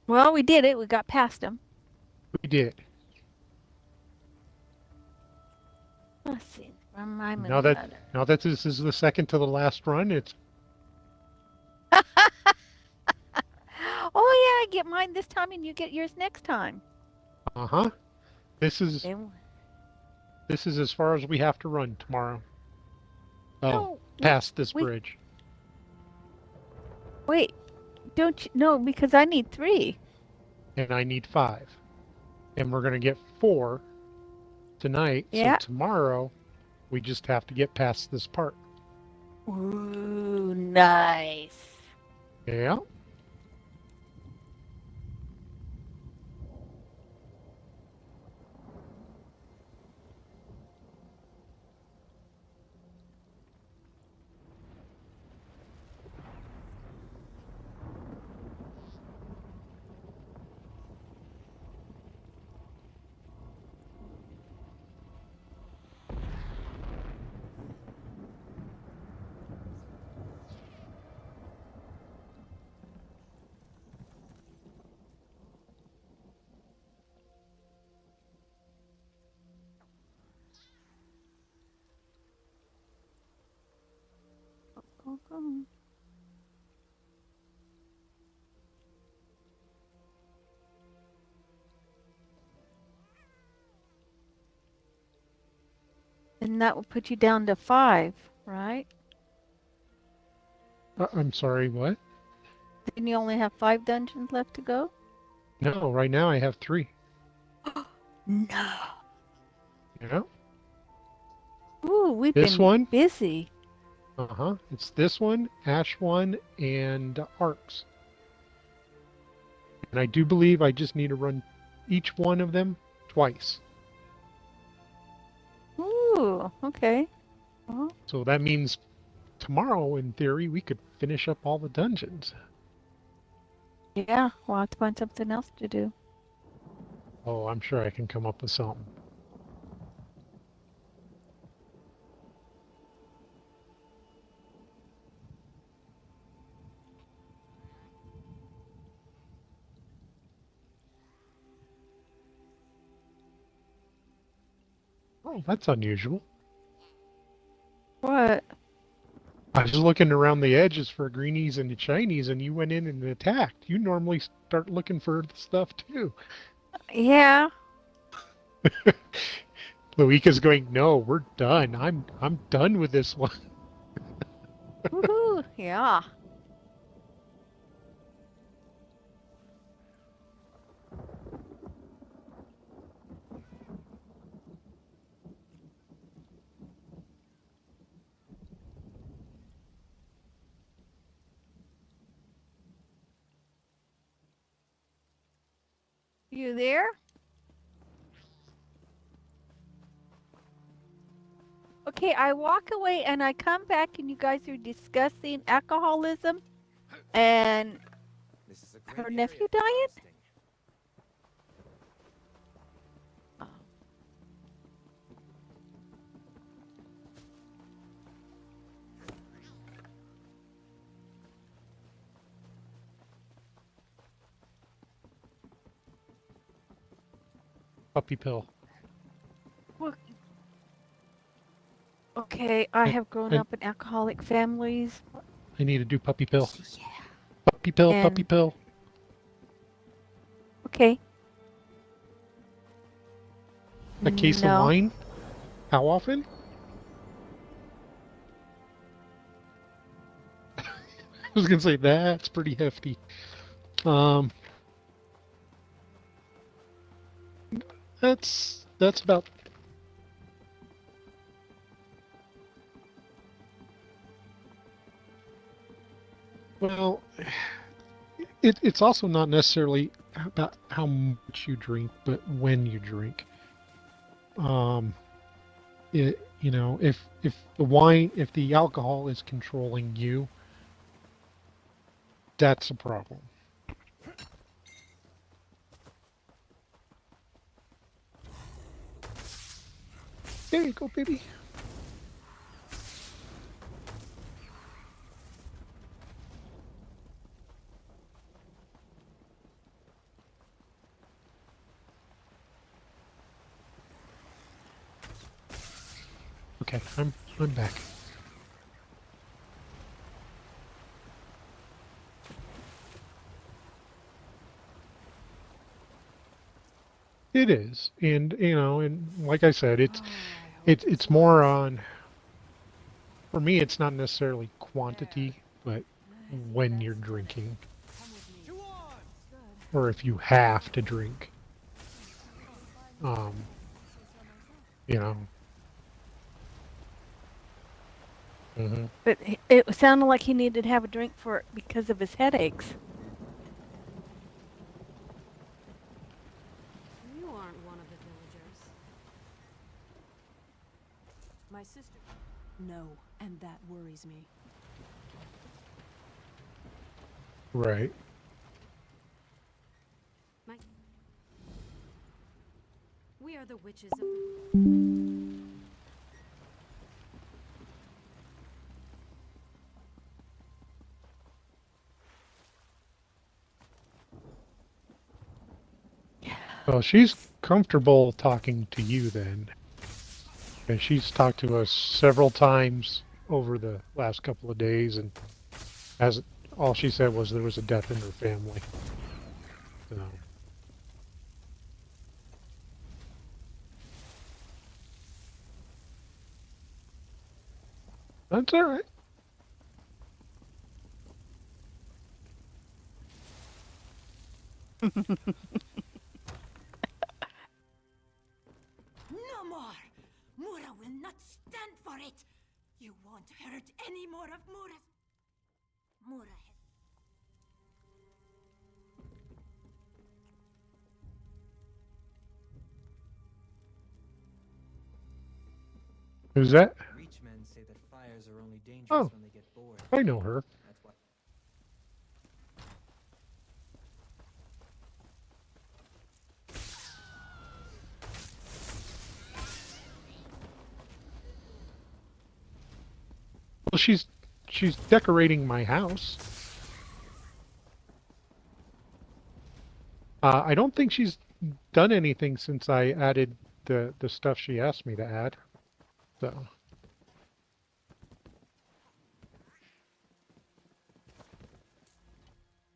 Well, we did it. We got past him. We did. Let's see. Remind me Now that this is the second to the last run, it's Oh yeah, I get mine this time and you get yours next time. uh-huh. This is as far as we have to run tomorrow. Oh, No, past this bridge. Wait, don't you? No, because I need 3. And I need 5. And we're gonna get 4 tonight. Yeah. So tomorrow we just have to get past this part. Ooh, nice. Yeah. Go. And that will put you down to 5, right? I'm sorry, what? Then you only have 5 dungeons left to go? No, right now I have 3. No. You know? Ooh, we've This been one? busy. Uh-huh. It's this one, Ash 1, and Arcs. And I do believe I just need to run each one of them twice. Ooh, okay. Uh-huh. So that means tomorrow, in theory, we could finish up all the dungeons. Yeah, we'll have to find something else to do. Oh, I'm sure I can come up with something. Oh, that's unusual. What? I was looking around the edges for greenies and the shinies, and you went in and attacked. You normally start looking for the stuff too. Yeah. Luika's going, no, we're done. I'm done with this one. Woohoo! Yeah. You there? Okay, I walk away and I come back and you guys are discussing alcoholism and her nephew dying? Oh. Puppy pill. Well, okay, I have grown up in alcoholic families. I need to do puppy pill. Yeah. Puppy pill, puppy And- pill. Okay. A case No. of wine? How often? I was gonna say that's pretty hefty. That's about. Well, it's also not necessarily about how much you drink, but when you drink. You know, if the alcohol is controlling you, that's a problem. There you go, baby. Okay, I'm back. It is, and you know, and like I said, it's more on. For me, it's not necessarily quantity, but when you're drinking, or if you have to drink. You know. Mm-hmm. But it sounded like he needed to have a drink because of his headaches. You aren't one of the villagers. My sister... No, and that worries me. Right. We are the witches of... Well, she's comfortable talking to you then. And she's talked to us several times over the last couple of days, and all she said was there was a death in her family. So. That's all right. No more! Mura will not stand for it! You won't hurt any more of Mura's... Mura has... Who's that? Reachmen say that fires are only dangerous Oh, when they get bored. I know her. That's why. Well, she's decorating my house. I don't think she's done anything since I added the stuff she asked me to add. So.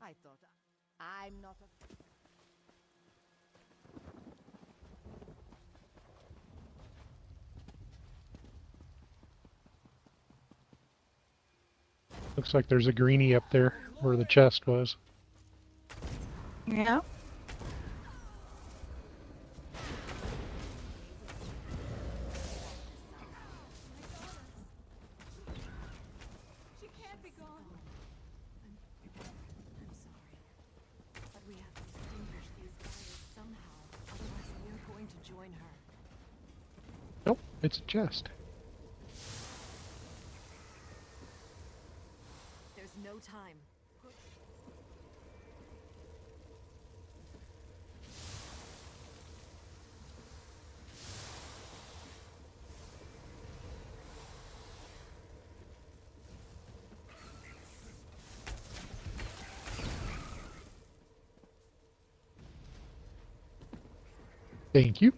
I thought I'm not a... Looks like there's a greenie up there where the chest was. Yeah. She can't be gone. I'm sorry. But we have to extinguish these fires somehow. Otherwise, we're going to join her. Nope, it's a chest. There's no time. Thank you.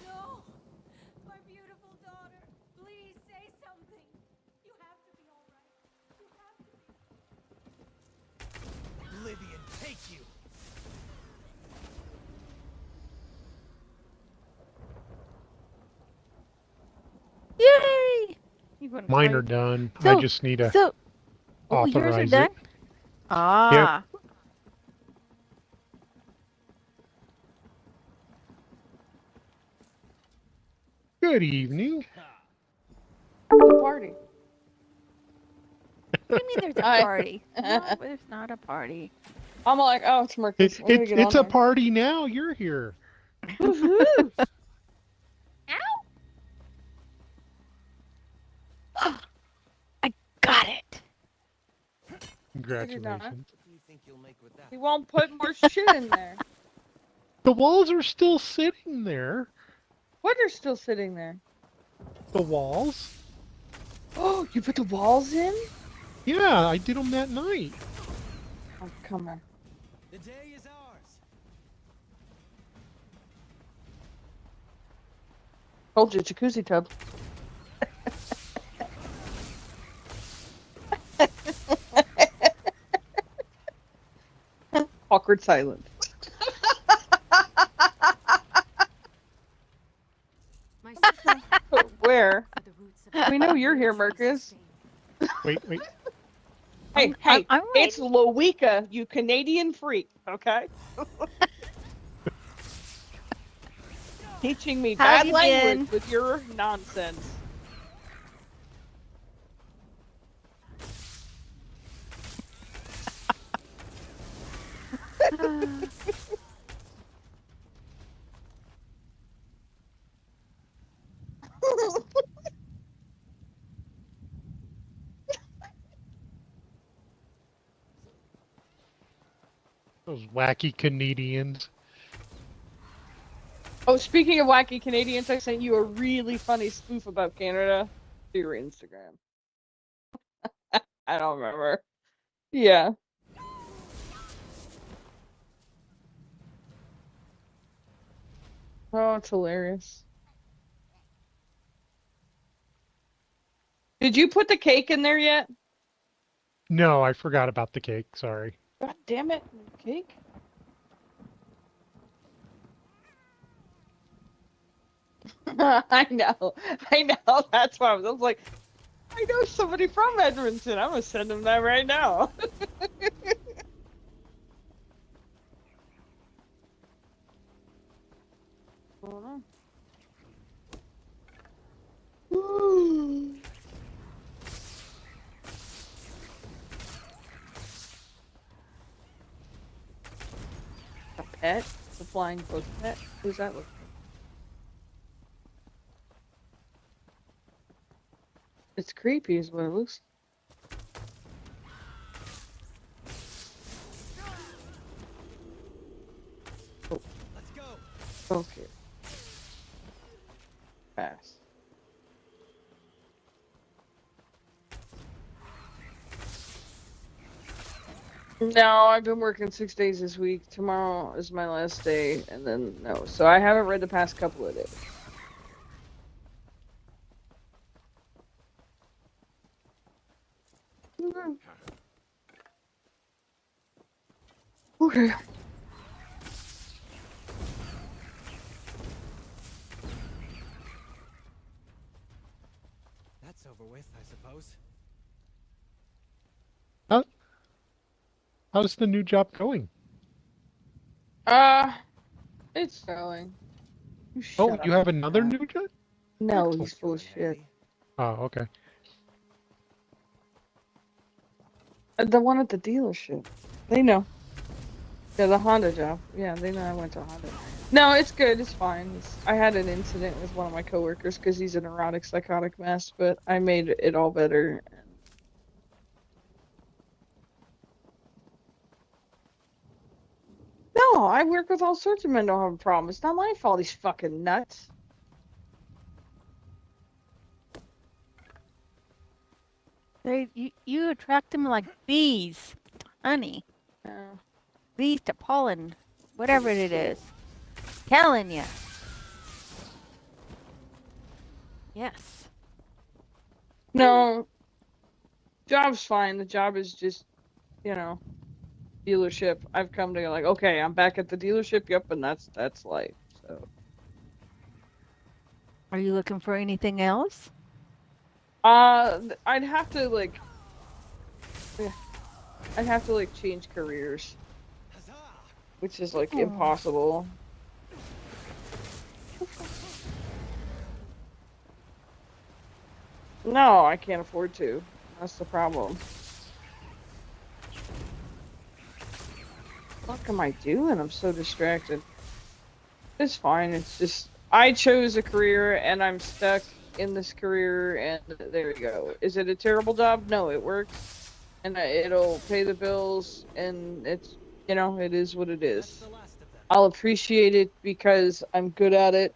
No! My beautiful daughter! Please say something! You have to be alright. You have to be. Oblivion, take you! Yay! You wouldn't Mine play. are done. So, I just need to oh, yours are authorize done? it. Ah. Good evening. The party. What do you mean there's a party? No, there's not a party. I'm like, oh, it's Marcus. It's a party now. You're here. Woohoo! I got it. Congratulations. He won't put more shit in there. The walls are still sitting there. What are still sitting there? The walls? Oh, you put the walls in? Yeah, I did them that night. Oh, come on. The day is ours. Told you, jacuzzi tub. Awkward silence. My sister, Where? for the roots of We know you're here, Marcus. Wait. Hey, it's Lowika, you Canadian freak, okay? Teaching me How bad you language been? with your nonsense. Those wacky Canadians. Oh, speaking of wacky Canadians, I sent you a really funny spoof about Canada to your Instagram. I don't remember. Yeah. Oh, it's hilarious. Did you put the cake in there yet? No, I forgot about the cake. Sorry. God damn it, cake. I know. That's why I was like, I know somebody from Edmonton. I'm gonna send him that right now. A pet? The flying book pet? Who's that look? It's creepy is what it looks. Oh. Let's go. Okay. Pass. No, I've been working 6 days this week. Tomorrow is my last day, and then no. So I haven't read the past couple of days. Okay. That's over with, I suppose. How's the new job going? It's going. Oh, you have another new job? No, he's full of shit. Oh, okay. The one at the dealership. They know. Yeah, the Honda job. Yeah, they know I went to Honda. No, it's good. It's fine. I had an incident with one of my coworkers because he's a neurotic, psychotic mess, but I made it all better. No, I work with all sorts of men who have a problem. It's not my fault he's fucking nuts. You attract them like bees, honey. Bees to pollen, whatever it is. Telling you. Yes. No. Job's fine. The job is just, dealership. I've come to like, okay, I'm back at the dealership. Yep, and that's life. So. Are you looking for anything else? I'd have to like. Yeah, I'd have to like change careers, which is like impossible. No, I can't afford to. That's the problem. What am I doing? I'm so distracted. It's fine. It's just I chose a career and I'm stuck in this career, and there you go. Is it a terrible job? No, it works, and it'll pay the bills, and it's it is what it is. I'll appreciate it because I'm good at it,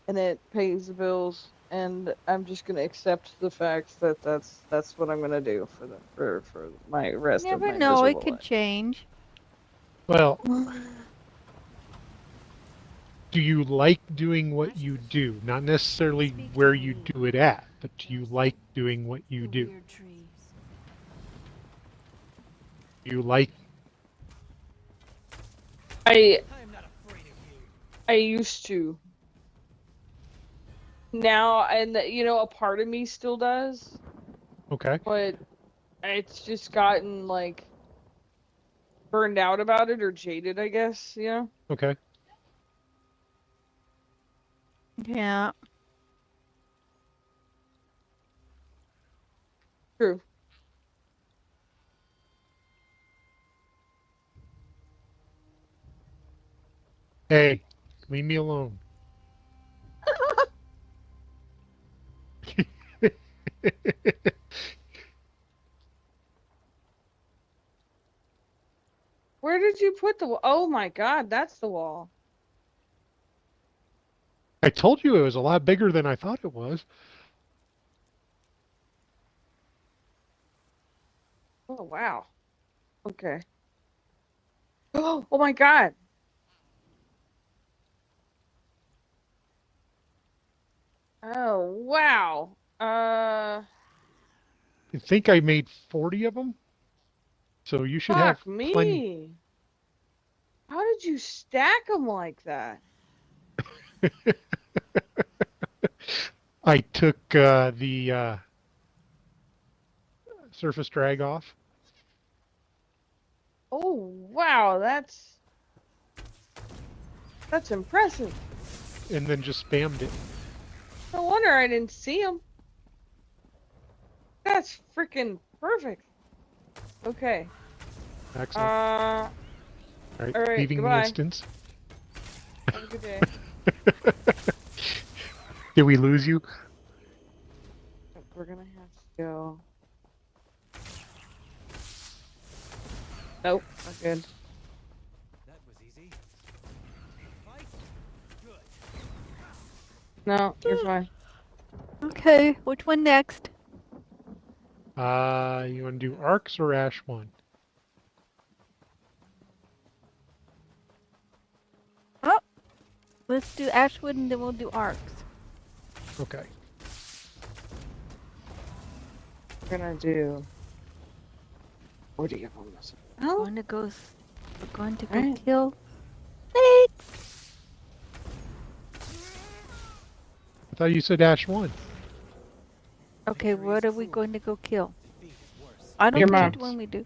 and it pays the bills, and I'm just gonna accept the fact that that's what I'm gonna do for my rest of my Never know. It miserable could life. change. Well, do you like doing what you do? Not necessarily where you do it at, but do you like doing what you do? You like... I used to. Now, and a part of me still does. Okay. But it's just gotten like burned out about it or jaded, I guess, Okay. Yeah. True. Hey, leave me alone. Where did you put the wall? Oh my god, that's the wall. I told you it was a lot bigger than I thought it was. Oh wow. Okay. Oh my god. Oh wow. You think I made 40 of them? So you should have Fuck me. plenty. How did you stack them like that? I took the surface drag off. Oh wow, that's impressive. And then just spammed it. No wonder I didn't see them. That's freaking perfect. Okay. Excellent. All right, right, leaving goodbye. the instance. Have a good day. Did we lose you? We're gonna have to go. Nope, not good. That was easy. Fight. Good. No, you're fine. Okay, which one next? You want to do arcs or Ash 1? Oh, let's do Ashwood and then we'll do arcs. Okay. We're gonna do 40 of them. We're going to go Alright. kill Fates. I thought you said Ash 1. Okay, what are we going to go kill? I don't Your care mom's. which one we do.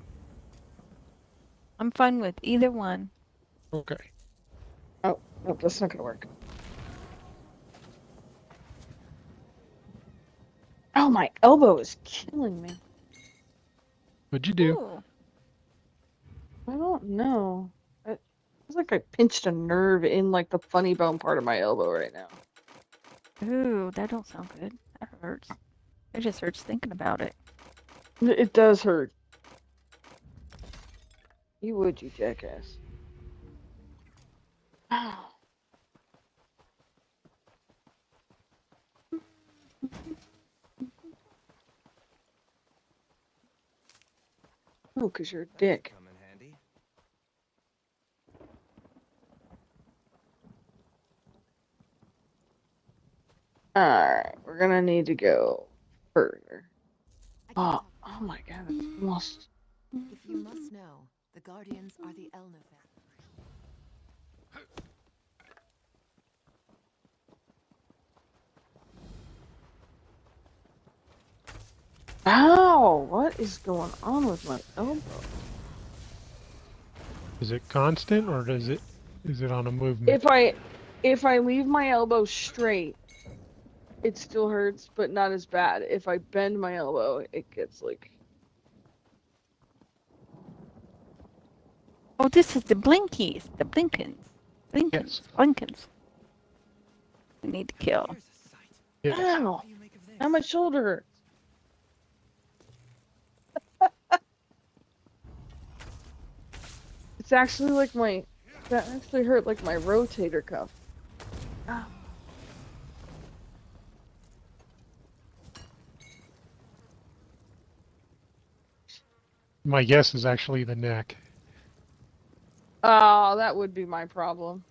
I'm fine with either one. Okay. Oh, nope, that's not gonna work. Oh, my elbow is killing me. What'd you do? Ooh. I don't know. It's like I pinched a nerve in like the funny bone part of my elbow right now. Ooh, that don't sound good. That hurts. It just hurts thinking about it. It does hurt. You would, you jackass. Oh, 'cause you're a dick. Come in handy. Alright, we're gonna need to go further. Oh my god, it's almost... If you must know, the Guardians are the Elna family. Ow! What is going on with my elbow? Is it constant or is it on a movement? If I leave my elbow straight, it still hurts, but not as bad. If I bend my elbow, it gets like... Oh, this is the Blinkies. The Blinkins. Blinkins. Blinkins. We need to kill. Yes. Ow! Now my shoulder hurts. It's actually like my... That actually hurt like my rotator cuff. Ow. My guess is actually the neck. Oh, that would be my problem.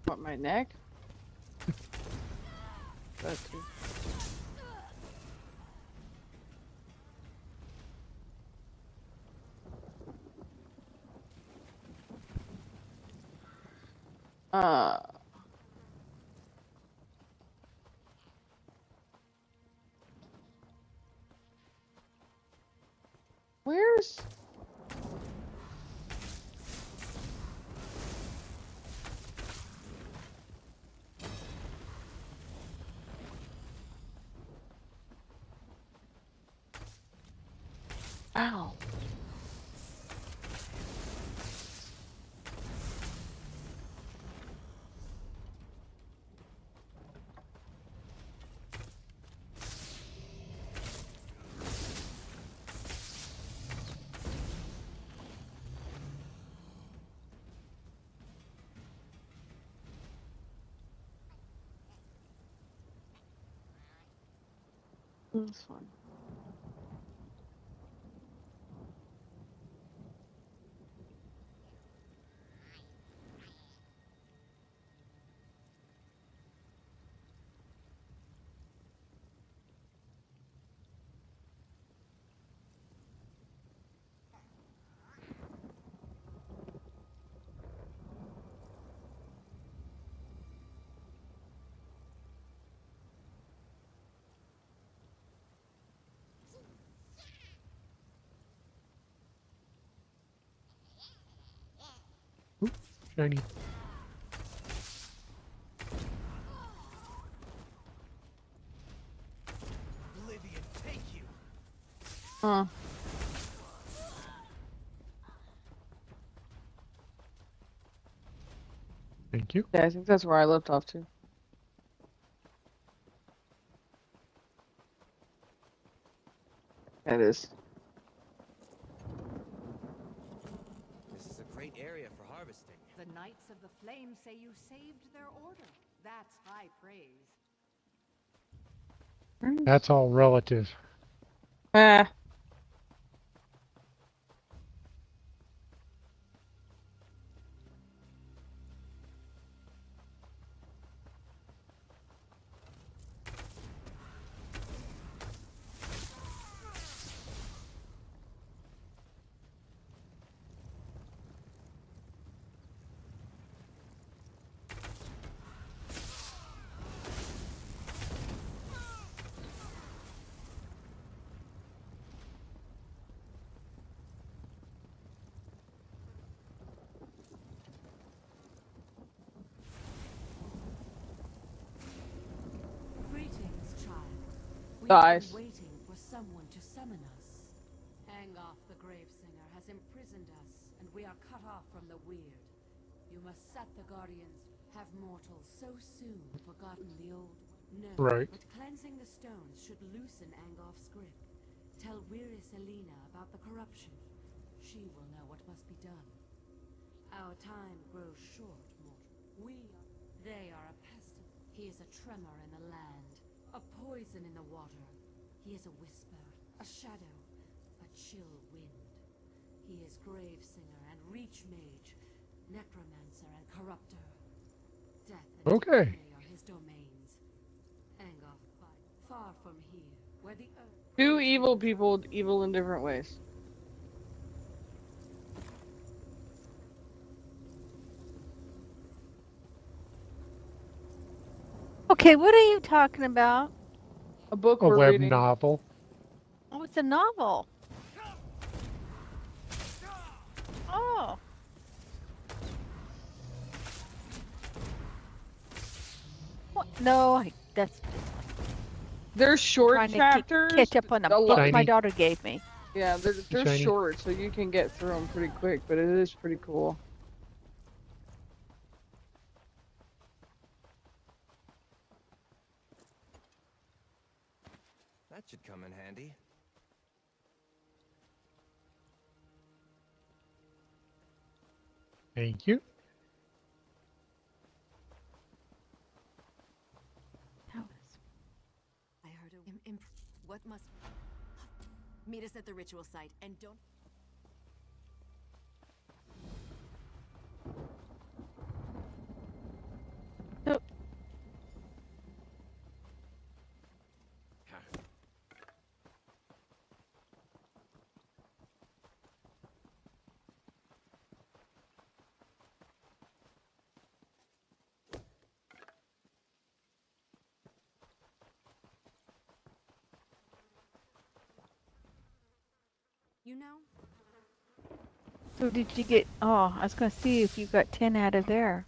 What, my neck? That too. Where's... Ow. That's fine. Shiny. Oblivion, take you. Huh. Thank you. Yeah, I think that's where I left off too. That is. This is a great area for harvesting. The Knights of the Flame say you saved their order. That's high praise. That's all relative. Ah. Greetings, child. We Dies. have been waiting for someone to summon us. Angoff the Gravesinger has imprisoned us, and we are cut off from the weird. You must set the Guardians. Have mortals so soon forgotten the old? No, Right. but cleansing the stones should loosen Angoff's grip. Tell Weiris Elena about the corruption. She will know what must be done. Our time grows short, mortal. They are a pestilence. He is a tremor in the land, a poison in the water. He is a whisper, a shadow, a chill wind. He is Gravesinger and Reach Mage, Necromancer and Corruptor. Death and Okay. decay are his domains. Angoff, far from here, where the earth... Two evil people, evil in different ways. Okay, what are you talking about? A book A we're web reading. novel. Oh, it's a novel. Oh. What? No, that's They're short trying to chapters. catch up on the a book lot- my Shiny. daughter gave me. Yeah, they're Shiny. short, so you can get through them pretty quick, but it is pretty cool. That should come in handy. Thank you. I heard what must... Meet us at the ritual site, and don't... Oh. You know? So did you get? Oh, I was gonna see if you got 10 out of there.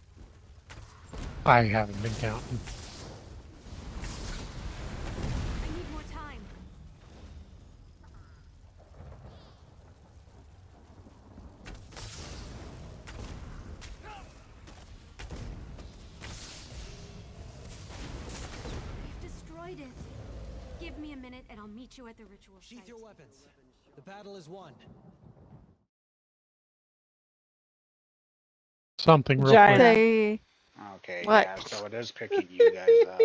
I haven't been counting. I need more time. We've destroyed it. Give me a minute and I'll meet you at the ritual Sheath site. your weapons. The battle is won. Something real Giant. quick. Say Okay, what? yeah, so it is picking you guys up.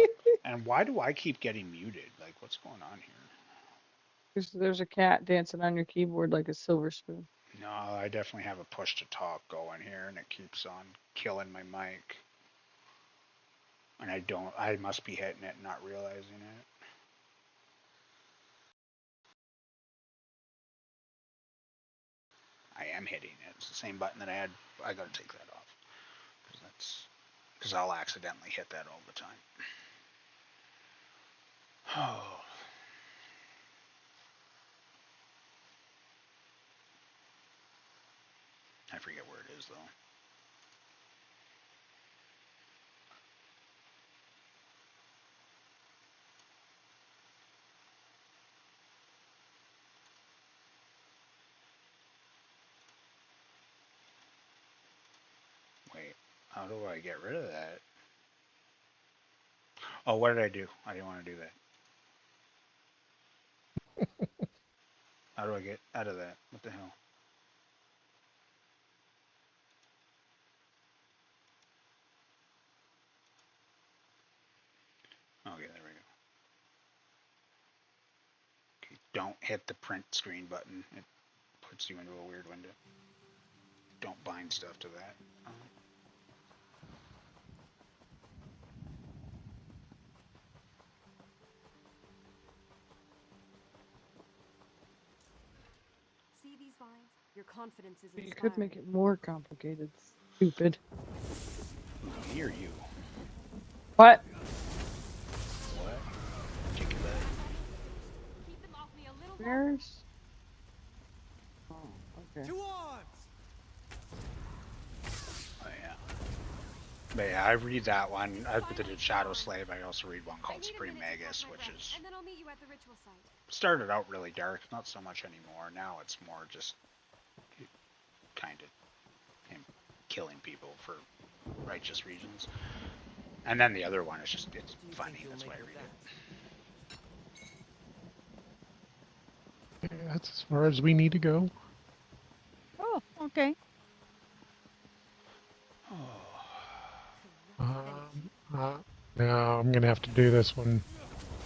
And why do I keep getting muted? Like, what's going on here? There's a cat dancing on your keyboard like a silver spoon. No, I definitely have a push to talk going here, and it keeps on killing my mic. And I must be hitting it and not realizing it. I am hitting it. It's the same button that I had. I gotta take that off. Because I'll accidentally hit that all the time. Oh. I forget where it is, though. How do I get rid of that? Oh, what did I do? I didn't want to do that. How do I get out of that? What the hell? Okay, there we go. Okay, don't hit the print screen button. It puts you into a weird window. Don't bind stuff to that. See these vines? Your confidence is You inspiring. could make it more complicated. Stupid. Near you. What? What? Check your leg. Where's? Oh, okay. To arms! Oh yeah. But yeah, I read that one. I did Shadow Slave. I also read one called Supreme Magus, which is And then I'll meet you at the ritual site. started out really dark, not so much anymore. Now it's more just kind of him killing people for righteous reasons. And then the other one is just, it's funny, that's why I read it. Yeah, that's as far as we need to go. Oh, okay. Now I'm gonna have to do this one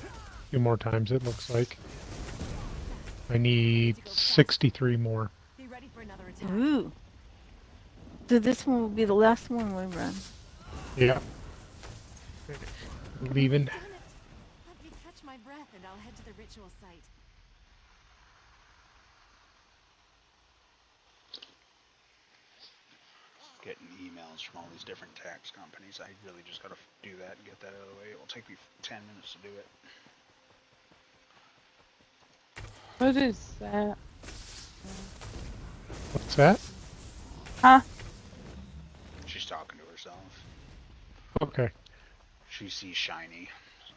a few more times, it looks like. I need 63 more. Be ready for another attack. Ooh. So this one will be the last one we run. Yeah. Leaving. Let me catch my breath and I'll head to the ritual site. Getting emails from all these different tax companies. I really just gotta do that and get that out of the way. It will take me 10 minutes to do it. What is that? What's that? Huh? She's talking to herself. Okay. She sees shiny. So.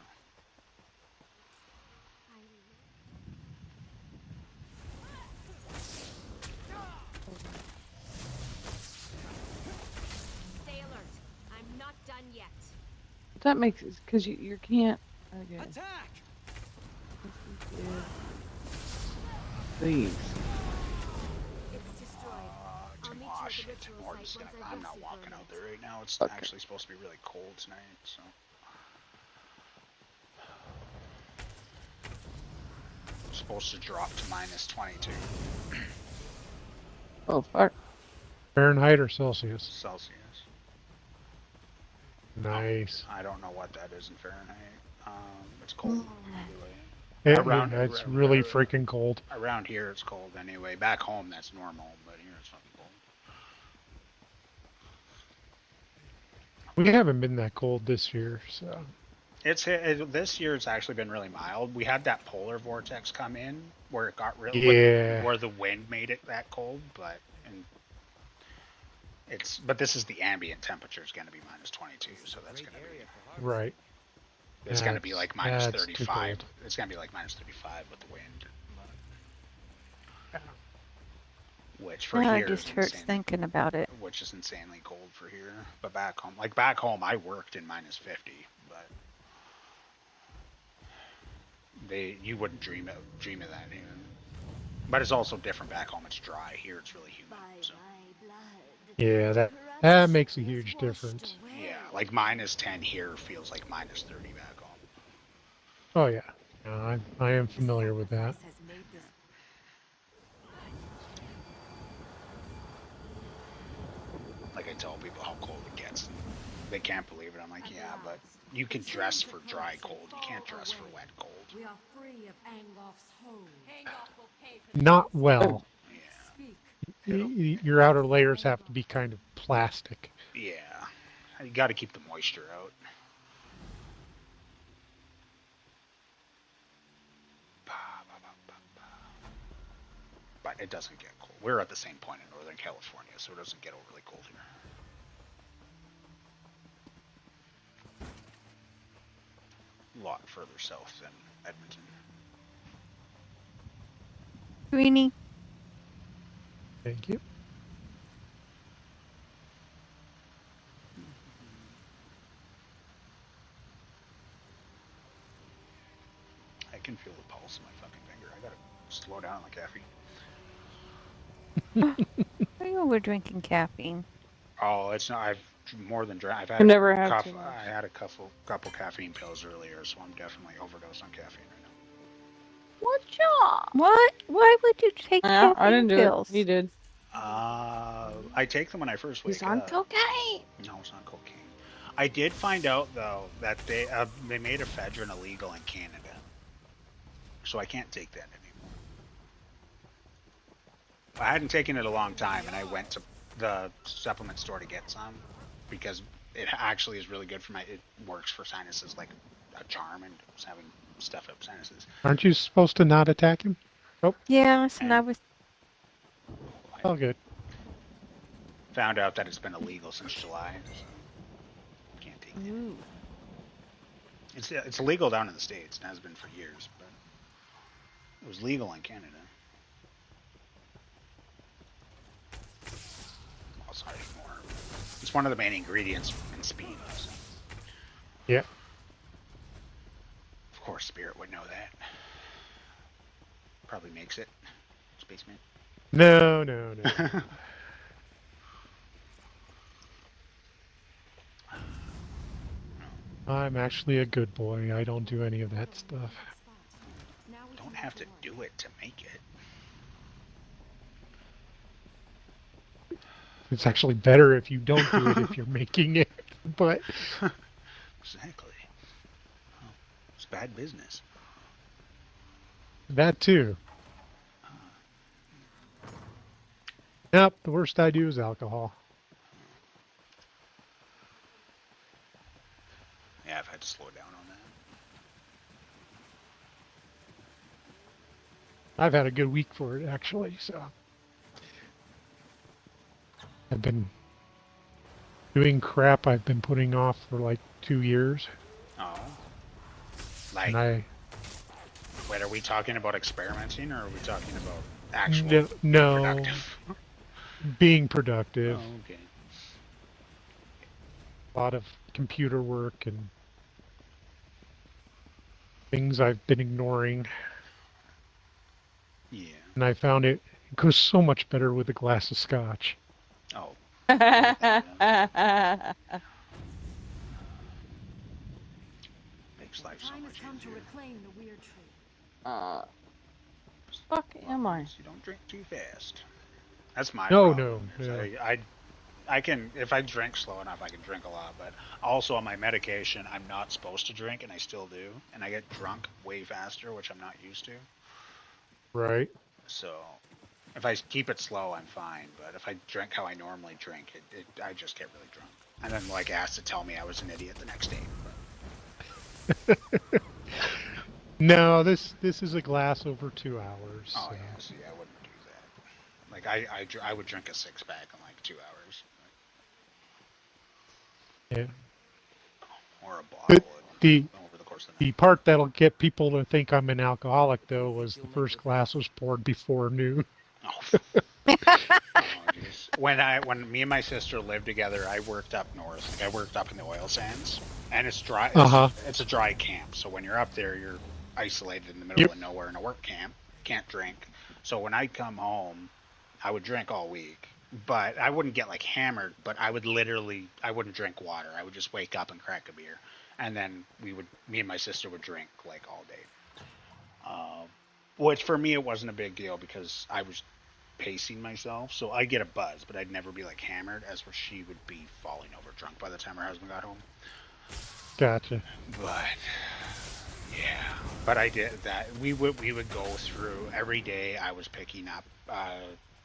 Stay alert. I'm not done yet. That makes it because you can't. Okay. Attack! Please. It's destroyed. I'll meet you at the ritual site once I've I'm not rested walking for a out bit. there right now. It's Okay. actually supposed to be really cold tonight, so. It's supposed to drop to minus 22 Oh fuck. Fahrenheit or Celsius? Celsius. Nice. I don't know what that is in Fahrenheit. It's cold anyway. It's really freaking cold. Around here it's cold anyway. Back home that's normal, but here it's fucking cold. We haven't been that cold this year, so. This year it's actually been really mild. We had that polar vortex come in where it got really where the wind made it that cold, but this is the ambient temperature is going to be minus 22, so that's going to be Right. it's going to be like minus that's too 35. cold. It's going to be like minus 35 with the wind. Which for Yeah, here it just is hurts insane, thinking about it. which is insanely cold for here. But back home, I worked in minus 50, but you wouldn't dream of that even. But it's also different back home. It's dry. Here it's really humid. So. Yeah, that makes a huge difference. Yeah, like minus 10 here feels like minus 30 back home. Oh yeah. No, I am familiar with that. Like I tell people how cold it gets. They can't believe it. I'm like, yeah, but you can dress for dry cold. You can't dress for wet cold. We are free of Angolf's hold. Angolf will pay for Not well. Speak. Your outer layers have to be kind of plastic. Yeah, you got to keep the moisture out. But it doesn't get cold. We're at the same point in Northern California, so it doesn't get overly cold here. A lot further south than Edmonton. Greenie. Thank you. pulse in my fucking finger. I gotta slow down on the caffeine. You were drinking caffeine. Oh, it's not. I've more than drank. I've I had never have too much. I had a couple caffeine pills earlier, so I'm definitely overdosed on caffeine right now. What job? What? Why would you take caffeine I didn't do pills? it. He did. I take them when I first wake He's on up. cocaine. No, it's not cocaine. I did find out though that they made ephedrine illegal in Canada, so I can't take that anymore. I hadn't taken it a long time, and I went to the supplement store to get some because it actually is really good for my. It works for sinuses like a charm, and just having stuff up sinuses. Aren't you supposed to not attack him? Oh, Yes, and I was. all good. Found out that it's been illegal since July. So can't take Ooh. it. It's illegal down in the States. It has been for years, but it was legal in Canada. Well, it's not anymore. It's one of the main ingredients in speed. So. Yeah. Of course, Spirit would know that. Probably makes it. Spaceman. No. I'm actually a good boy. I don't do any of that stuff. Don't have to do it to make it. It's actually better if you don't do it if you're making it. But Exactly. Oh, it's bad business. that too. Nope, the worst I do is alcohol. Yeah, I've had to slow down on that. I've had a good week for it actually, so I've been doing crap I've been putting off for like 2 years. Oh. Like, And wait, are we talking about experimenting, or are we talking about actual no, productive? being productive. Oh, okay. A lot of computer work and things I've been ignoring. Yeah. And I found it goes so much better with a glass of scotch. Oh. Makes life so Time has much come to easier. reclaim the weird tree. Fuck am I? You don't drink too fast. That's my No, problem. no, is no. I can, if I drink slow enough, I can drink a lot. But also on my medication, I'm not supposed to drink, and I still do. And I get drunk way faster, which I'm not used to. Right. So if I keep it slow, I'm fine. But if I drink how I normally drink, I just get really drunk. And then like asked to tell me I was an idiot the next day. But... No, this is a glass over 2 hours. Oh so. yeah, see, I wouldn't do that. Like I would drink a 6-pack in like 2 hours. Yeah. Or a The, bottle the over the course of the the part that'll get people to think I'm an alcoholic though was the first glass was poured before noon. When me and my sister lived together, I worked up north. Like I worked up in the oil sands, and it's dry. It's a dry camp. So when you're up there, you're isolated in the middle of nowhere in a work camp. Can't drink. So when I'd come home, I would drink all week, but I wouldn't get like hammered. But I wouldn't drink water. I would just wake up and crack a beer, and then me and my sister would drink like all day. Which for me it wasn't a big deal because I was pacing myself, so I'd get a buzz, but I'd never be like hammered, as where she would be falling over drunk by the time her husband got home. Gotcha. But yeah, but I did that. We would go through every day. I was picking up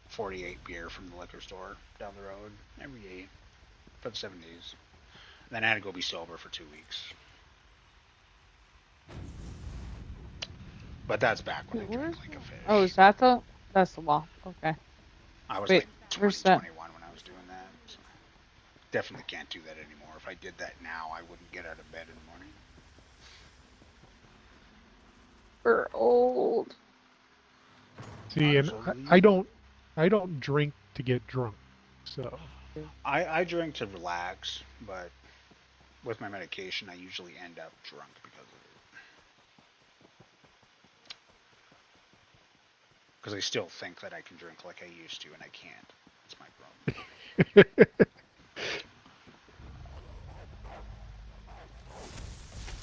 48 beer from the liquor store down the road every day for the 7 days. Then I had to go be sober for 2 weeks. But that's back when I drank like a fish. Oh, is that that's the wall? Okay. I was Wait, like 20, 21 when I was doing that. So definitely can't do that anymore. If I did that now, I wouldn't get out of bed in the morning. We're old. See, and I don't drink to get drunk. So I drink to relax, but with my medication, I usually end up drunk because of it. because I still think that I can drink like I used to, and I can't. That's my problem.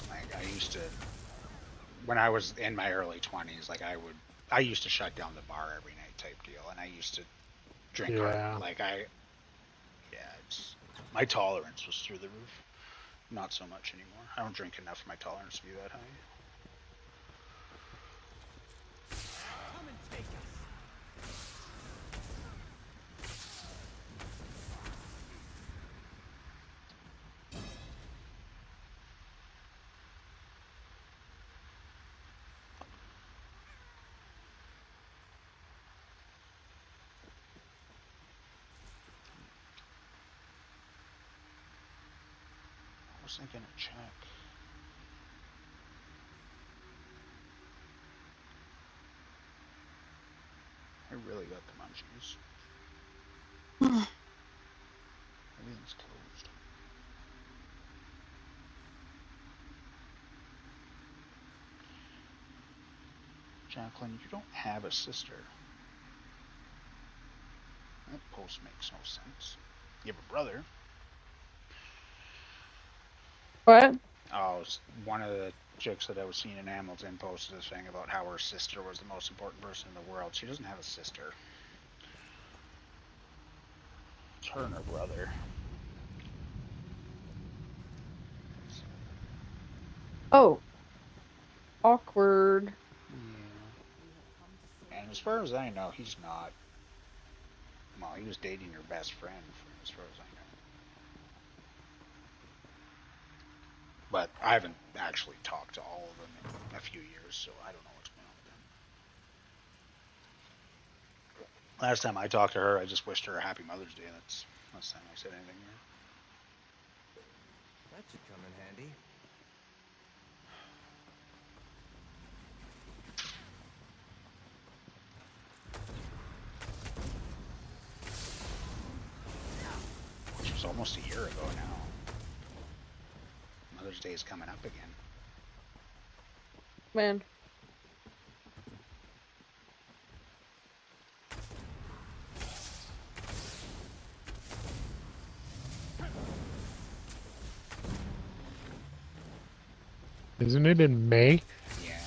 Like I used to, when I was in my early 20s, like I used to shut down the bar every night type deal, and I used to drink hard. Like my tolerance was through the roof. Not so much anymore. I don't drink enough for my tolerance to be that high. Come and take us. I was thinking a check. I really got the munchies. Everything's closed. Jacqueline, you don't have a sister. That post makes no sense. You have a brother. What? Oh, one of the chicks that I was seeing in Hamilton posted this thing about how her sister was the most important person in the world. She doesn't have a sister. It's her and her brother. Oh. Awkward. Yeah. And as far as I know, he's not. Well, he was dating her best friend, as far as I know. But I haven't actually talked to all of them in a few years, so I don't know what's going on with them. Last time I talked to her, I just wished her a happy Mother's Day. That's the last time I said anything here. That should come in handy. Which was almost a year ago now. Mother's Day is coming up again. Man. Isn't it in May? Yeah.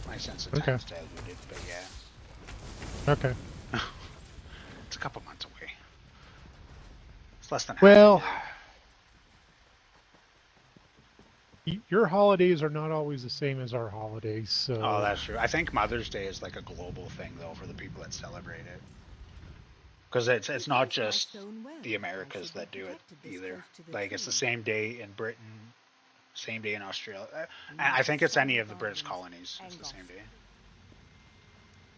My sense of time's diluted, but yeah. Okay. It's a couple months away. It's less than Well, half. your holidays are not always the same as our holidays, so... Oh, that's true. I think Mother's Day is like a global thing, though, for the people that celebrate it. Because it's not just the Americas that do it, either. Like, it's the same day in Britain, same day in Australia. And I think it's any of the British colonies. It's the same day.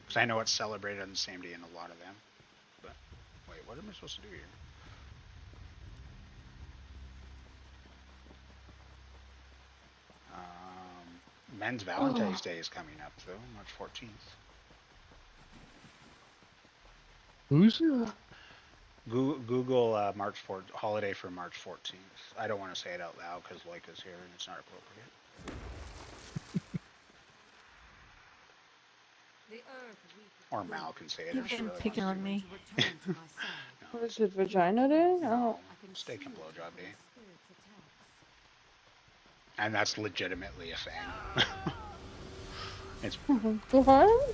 Because I know it's celebrated on the same day in a lot of them. But, wait, what am I supposed to do here? Men's Valentine's Day is coming up, though, March 14th. Who's? Google holiday for March 14th. I don't want to say it out loud because Leica's here and it's not appropriate. Or Mal can say it. You've been picking on me. What is it, Vagina Day? Oh. Steak and blowjob day. And that's legitimately a thing. It's what?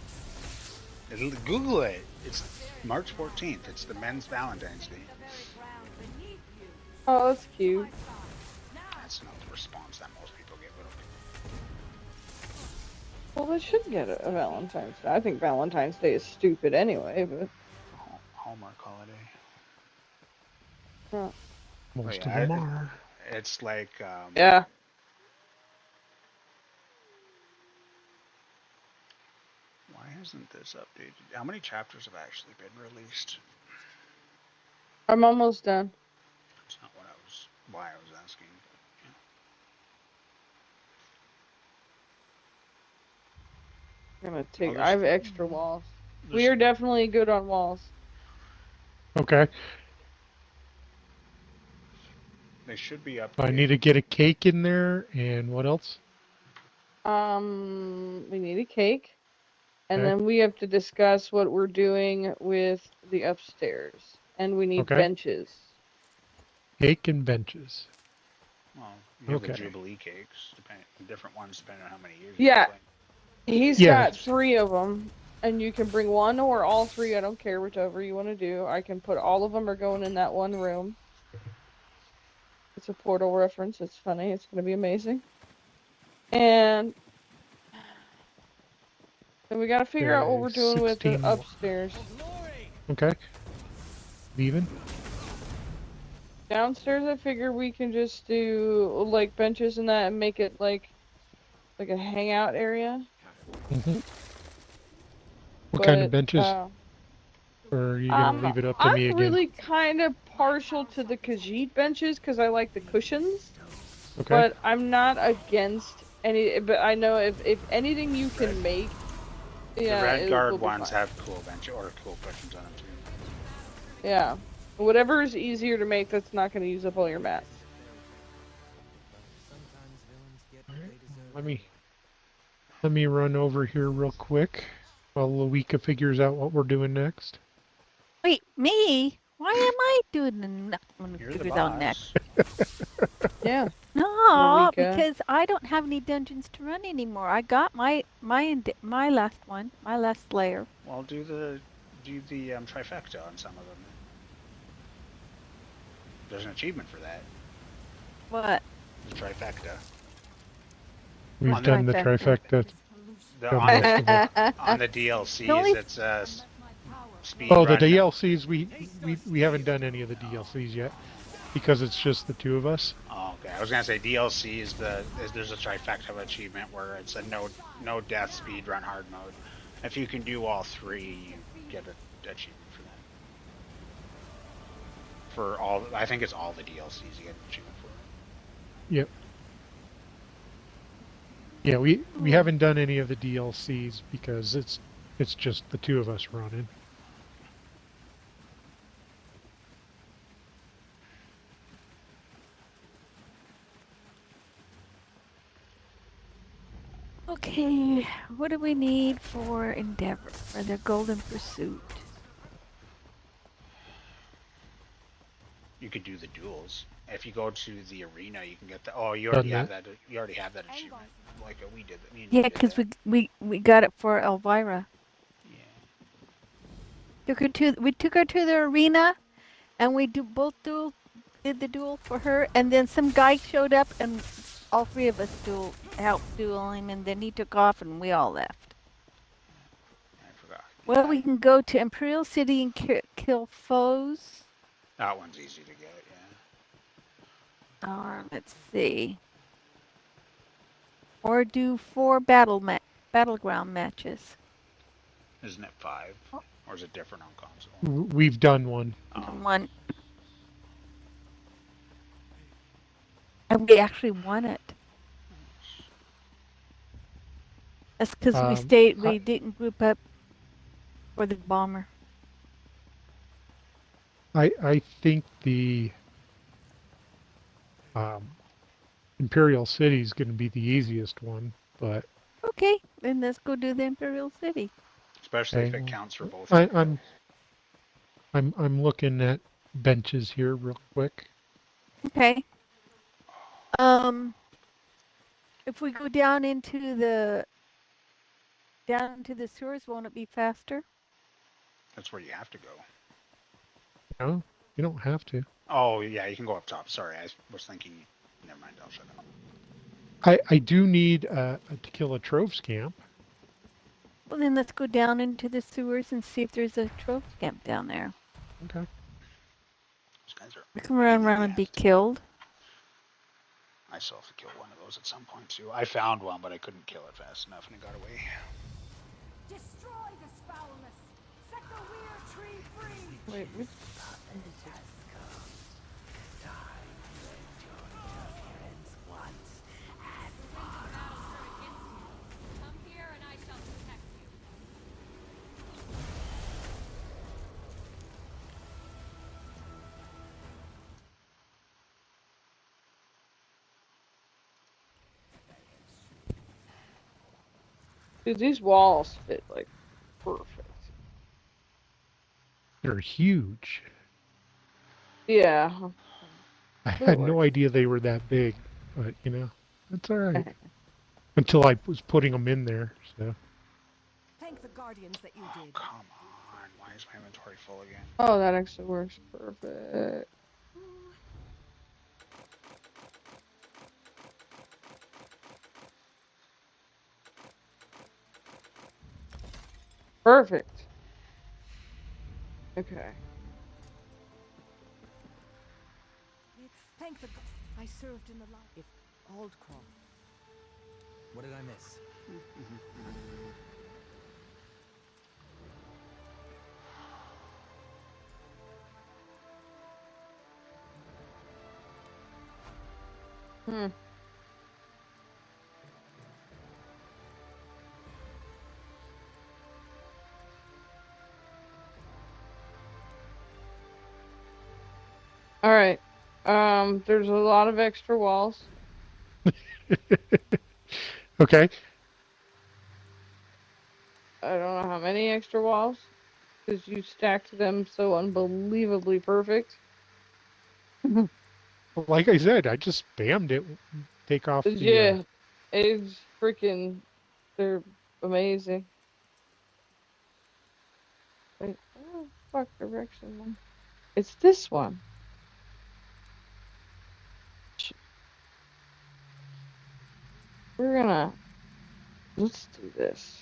Google it. It's March 14th. It's the Men's Valentine's Day. Oh, that's cute. That's not the response that most people get. Well, they should get a Valentine's Day. I think Valentine's Day is stupid anyway, but... Hallmark holiday. Huh. Most of them are. It's like... yeah. Why hasn't this updated? How many chapters have actually been released? I'm almost done. That's not why I was asking. I'm gonna take... I have extra walls. We are definitely good on walls. Okay. They should be up. I need to get a cake in there, and what else? We need a cake. And Okay. then we have to discuss what we're doing with the upstairs. And we need Okay. benches. Cake and benches. Well, you have the Okay. Jubilee cakes, different ones depending on how many years you Yeah, play. he's Yeah. got 3 of them. And you can bring one or all 3. I don't care, whichever you want to do. I can put all of them are going in that one room. It's a Portal reference. It's funny. It's going to be amazing. And then we got to figure out what we're doing with the 16 upstairs. Okay. Leaving. Downstairs, I figure we can just do like benches and that and make it like a hangout area. Mm-hmm. What kind of But, benches? Or are you gonna leave it up to me I'm again? really kind of partial to the Khajiit benches because I like the cushions. Okay. But I'm not against any. But I know if anything you can make, yeah, The Red it Guard will be ones fine. have cool bench or cool cushions on them too. Yeah, whatever is easier to make that's not going to use up all your mats. Let me run over here real quick while Luika figures out what we're doing next. Wait, me? Why am I doing the nothing You're the figured out boss. next? Yeah. No, Luika. because I don't have any dungeons to run anymore. I got my last one, my last layer. Well, do the trifecta on some of them. There's an achievement for that. What? The trifecta. We've On done the trifecta. On the DLCs, it's speed Oh, the run. DLCs, we haven't done any of the DLCs yet because it's just the 2 of us. Oh, okay. I was gonna say DLC is there's a trifecta achievement where it's a no death speed run hard mode. If you can do all 3, you get an achievement for that. For all, I think it's all the DLCs you get an achievement for. Yep. Yeah, we haven't done any of the DLCs because it's just the 2 of us running. Okay, what do we need for Endeavor, for the Golden Pursuit? You could do the duels. If you go to the arena, you can get the. Oh, you already Done have that. that. You already have that achievement. Like we did. Me and you Yeah, did because that. we got it for Elvira. Yeah. We took her to the arena, and we did the duel for her, and then some guy showed up, and all 3 of us helped duel him, and then he took off, and we all left. I forgot. Well, we can go to Imperial City and kill foes. That one's easy to get. Yeah. Or let's see. Or do 4 battleground matches. Isn't it 5? Or is it different on console? We've done one. One. And we actually won it. That's because we didn't group up for the bomber. I think the Imperial City is going to be the easiest one, but Okay, then let's go do the Imperial City. Especially if Okay. it counts for both. I'm looking at benches here real quick. Okay. If we go down into the sewers, won't it be faster? That's where you have to go. No, you don't have to. Oh yeah, you can go up top. Sorry, I was thinking. Never mind. I'll shut up. I do need to kill a trove scamp. Well, then let's go down into the sewers and see if there's a trove camp down there. Okay. Those guys are. We can run around and be killed. I still have to kill one of those at some point too. I found one, but I couldn't kill it fast enough, and it got away. Destroy this foulness. Set the weird tree free. Wait, which... Dude, these walls fit like perfect. They're huge. Yeah. I It'll had no work. idea they were that big, but you know, that's all right. Until I was putting them in there, so. Thank the guardians that you did. Come on, why is my inventory full again? Oh, that actually works perfect. Perfect. Okay. Thank the. I served in the light. If Aldcroft. What did I miss? Hmm. All right. There's a lot of extra walls. Okay. I don't know how many extra walls, because you stacked them so unbelievably perfect. Well, like I said, I just spammed it. Take off the. Yeah, it's freaking. They're amazing. Wait, where the fuck direction? It's this one. We're gonna. Let's do this.